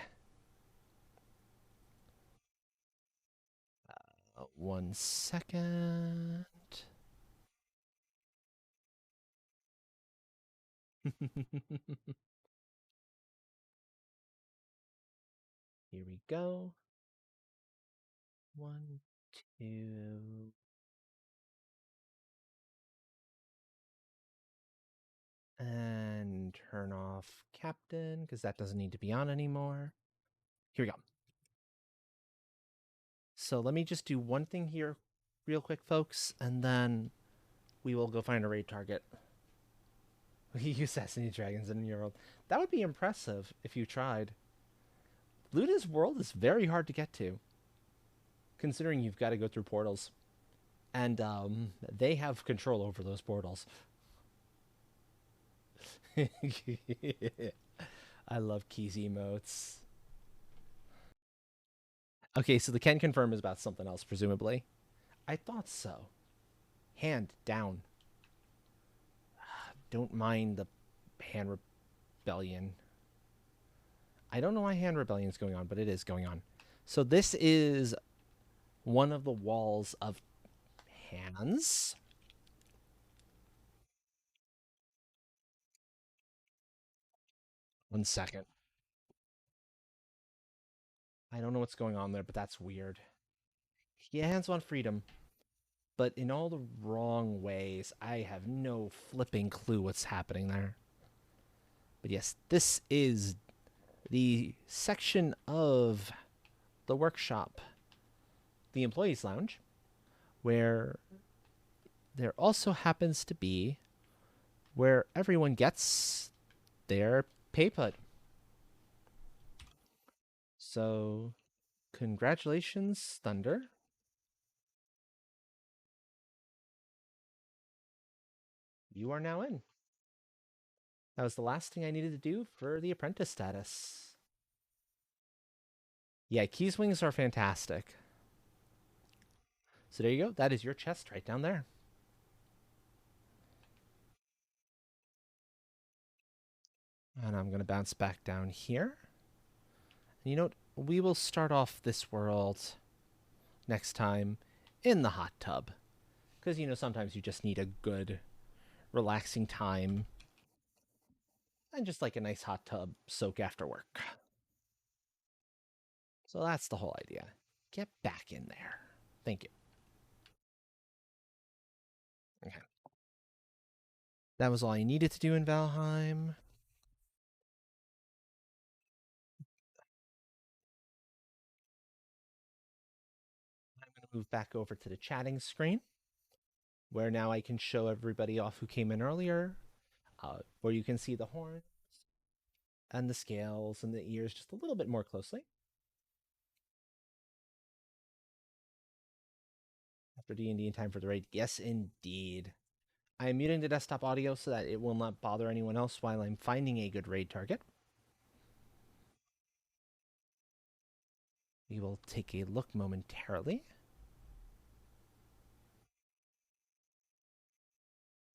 1 second. Here we go. 1, 2, and turn off captain because that doesn't need to be on anymore. Here we go. So let me just do one thing here real quick, folks, and then we will go find a raid target. You assassinate dragons in your world. That would be impressive if you tried. Luna's world is very hard to get to, considering you've got to go through portals. And they have control over those portals. I love Keys emotes. Okay, so the can confirm is about something else, presumably. I thought so. Hand down. Don't mind the hand rebellion. I don't know why hand rebellion is going on, but it is going on. So this is one of the walls of hands. 1 second. I don't know what's going on there, but that's weird. Yeah, hands want freedom, but in all the wrong ways. I have no flipping clue what's happening there. But yes, this is the section of the workshop, the employees' lounge, where there also happens to be where everyone gets their pay put. So, congratulations, Thunder. You are now in. That was the last thing I needed to do for the apprentice status. Yeah, keys wings are fantastic. So there you go. That is your chest right down there. And I'm going to bounce back down here. And you know what? We will start off this world next time in the hot tub. Because, you know, sometimes you just need a good, relaxing time and just like a nice hot tub soak after work. So that's the whole idea. Get back in there. Thank you. Okay. That was all I needed to do in Valheim. I'm going to move back over to the chatting screen where now I can show everybody off who came in earlier, where you can see the horns and the scales and the ears just a little bit more closely. after D&D in time for the raid. Yes, indeed. I am muting the desktop audio so that it will not bother anyone else while I'm finding a good raid target. We will take a look momentarily.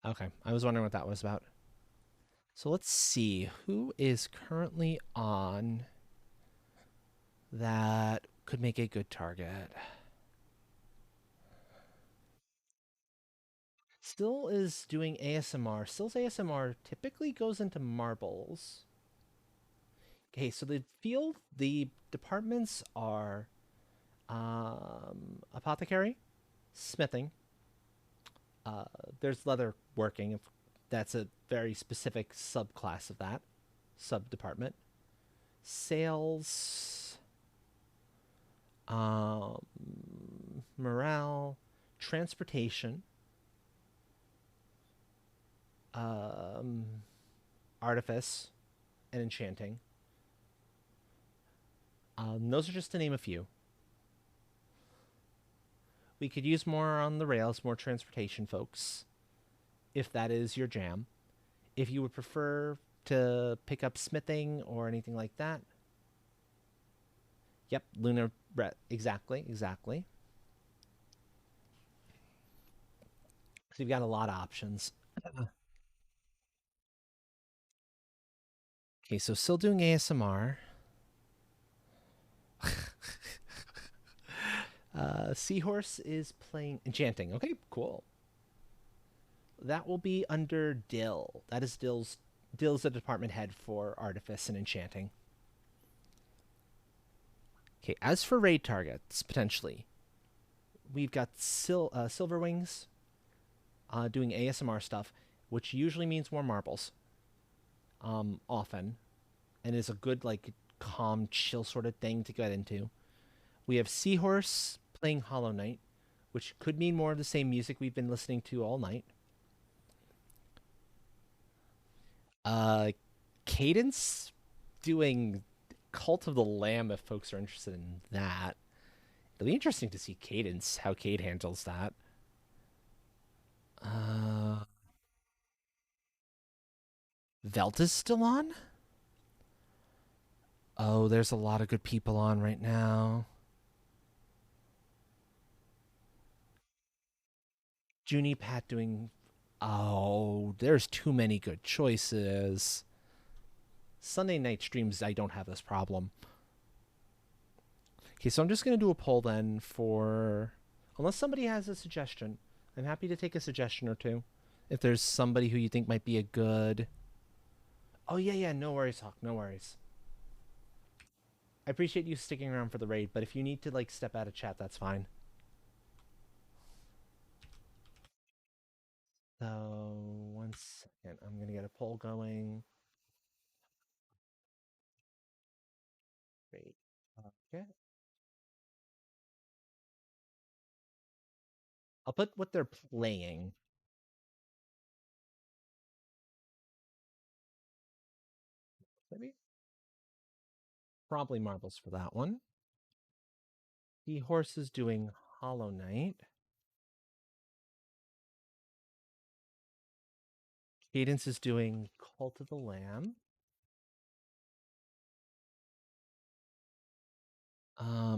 Okay, I was wondering what that was about. So let's see who is currently on that could make a good target. Still is doing ASMR. Still's ASMR typically goes into marbles. Okay, so the departments are apothecary, smithing. Uh, there's leather working. That's a very specific subclass of that sub department. Sales, um, morale, transportation, um, artifice, and enchanting. Those are just to name a few. We could use more on the rails, more transportation folks, if that is your jam. If you would prefer to pick up smithing or anything like that, yep, lunar exactly, exactly. So you've got a lot of options. Okay, so still doing ASMR. Seahorse is playing enchanting. Okay, cool. That will be under Dill. That is Dill's the department head for artifice and enchanting. Okay, as for raid targets, potentially, we've got Silver Wings doing ASMR stuff, which usually means more marbles, often, and is a good, like, calm, chill sort of thing to get into. We have Seahorse playing Hollow Knight, which could mean more of the same music we've been listening to all night. Uh, Cadence doing Cult of the Lamb if folks are interested in that. It'll be interesting to see Cadence, how Cade handles that. Uh, Velta's still on? Oh, there's a lot of good people on right now. Junie Pat doing. Oh, there's too many good choices. Sunday night streams, I don't have this problem. Okay, so I'm just going to do a poll then for. Unless somebody has a suggestion, I'm happy to take a suggestion or two. If there's somebody who you think might be a good. Oh, yeah, yeah, no worries, Hawk, no worries. I appreciate you sticking around for the raid, but if you need to, like, step out of chat, that's fine. So, one second. I'm going to get a poll going. Great. Okay. I'll put what they're playing. Maybe. Probably marbles for that one. The horse is doing Hollow Knight. Cadence is doing Cult of the Lamb.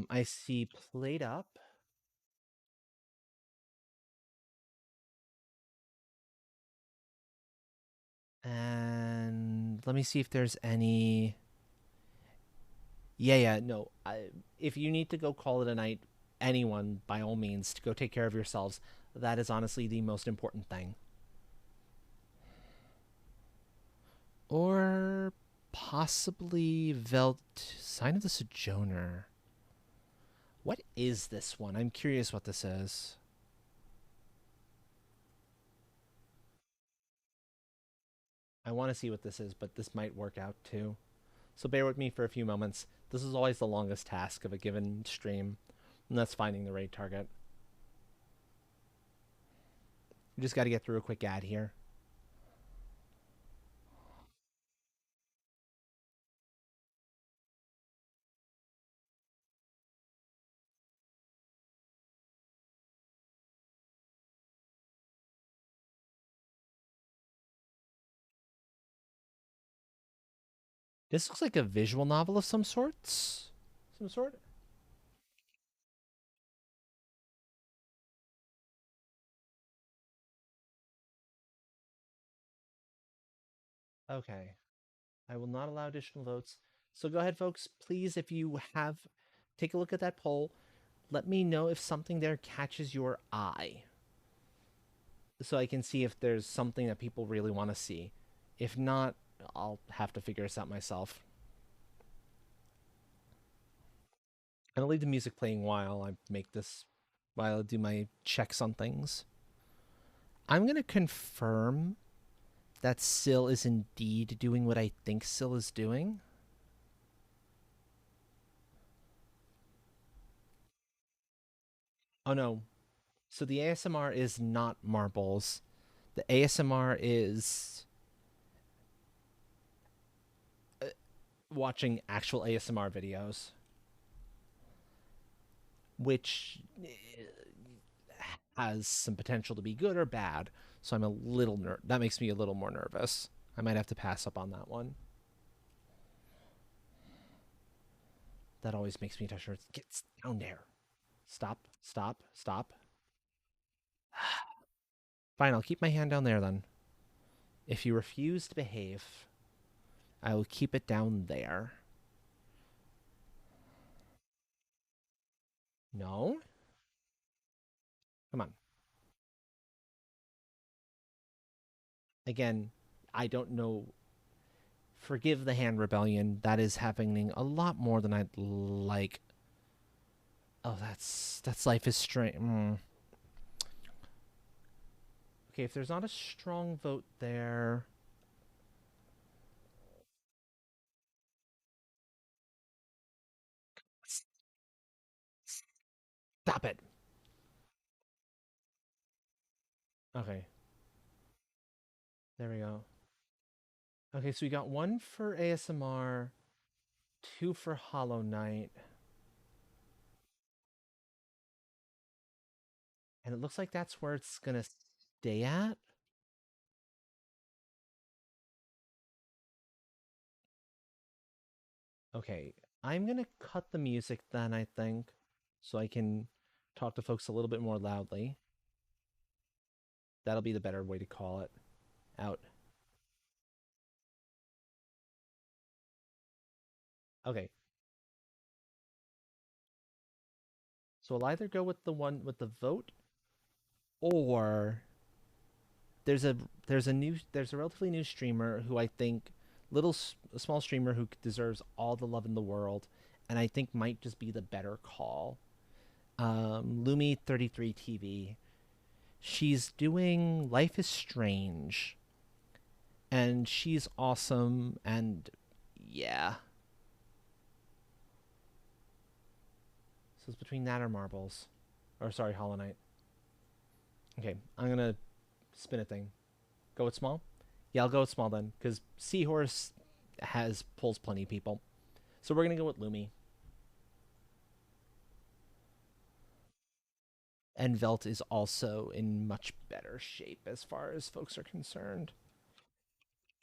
I see Played Up. And let me see if there's any. Yeah, yeah, no. If you need to go call it a night, anyone, by all means, to go take care of yourselves. That is honestly the most important thing. Or possibly Sign of the Sojourner. What is this one? I'm curious what this is. I want to see what this is, but this might work out too. So bear with me for a few moments. This is always the longest task of a given stream, and that's finding the raid target. We just got to get through a quick ad here. This looks like a visual novel of some sorts. Some sort. Okay. I will not allow additional votes. So go ahead, folks. Please, if you have, take a look at that poll. Let me know if something there catches your eye so I can see if there's something that people really want to see. If not, I'll have to figure this out myself. And I'll leave the music playing while I make this, while I do my checks on things. I'm going to confirm that Syl is indeed doing what I think Syl is doing. Oh no. So the ASMR is not marbles. The ASMR is watching actual ASMR videos, which has some potential to be good or bad. So I'm a little that makes me a little more nervous. I might have to pass up on that one. That always makes me touch her. Get down there. Stop, stop, stop. Fine, I'll keep my hand down there then. If you refuse to behave, I will keep it down there. No? Come on. Again, I don't know. Forgive the hand rebellion. That is happening a lot more than I'd like. Oh, that's life is strange. Okay, if there's not a strong vote there, stop it. Okay, there we go. Okay, so we got one for ASMR, two for Hollow Knight, and it looks like that's where it's gonna stay at. Okay, I'm gonna cut the music then, I think, so I can talk to folks a little bit more loudly. That'll be the better way to call it out. Okay, so I'll either go with the one with the vote, or there's a there's a relatively new streamer who I think a small streamer who deserves all the love in the world, and I think might just be the better call. Lumi 33 TV. She's doing Life is Strange, and she's awesome. And yeah, so it's between that or Marbles, or sorry, Hollow Knight. Okay, I'm gonna spin a thing. Go with small. Yeah, I'll go with small then, because Seahorse has pulls plenty of people. So we're gonna go with Lumi. And Velt is also in much better shape as far as folks are concerned.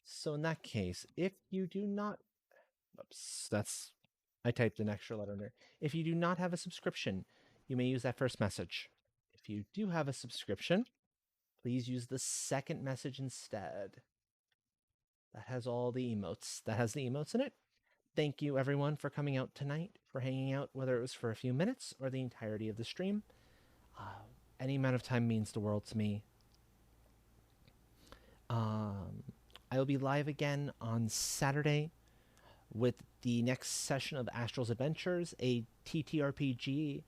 So in that case, if you do not, oops, that's I typed an extra letter in there. If you do not have a subscription, you may use that first message. If you do have a subscription, please use the second message instead. That has all the emotes. That has the emotes in it. Thank you everyone for coming out tonight, for hanging out, whether it was for a few minutes or the entirety of the stream. Uh, any amount of time means the world to me. Um, I will be live again on Saturday with the next session of Astral's Adventures, a TTRPG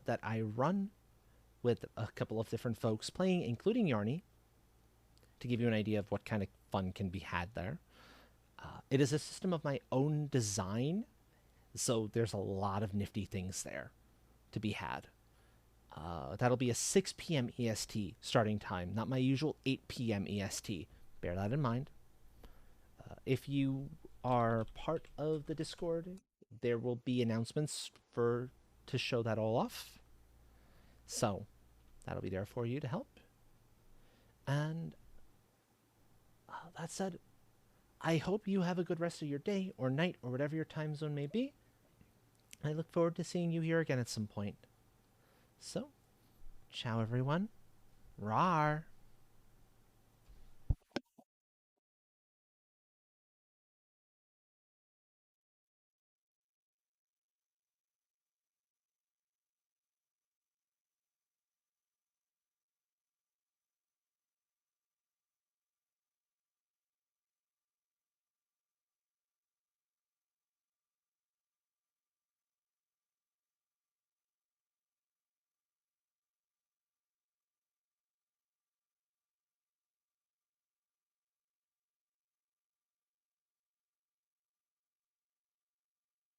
that I run with a couple of different folks playing, including Yarny, to give you an idea of what kind of fun can be had there. It is a system of my own design, so there's a lot of nifty things there to be had. That'll be a 6 p.m. EST starting time, not my usual 8 p.m. EST. Bear that in mind. If you are part of the Discord, there will be announcements for to show that all off. So that'll be there for you to help. And that said, I hope you have a good rest of your day or night or whatever your time zone may be. I look forward to seeing you here again at some point. So, ciao everyone. Rar.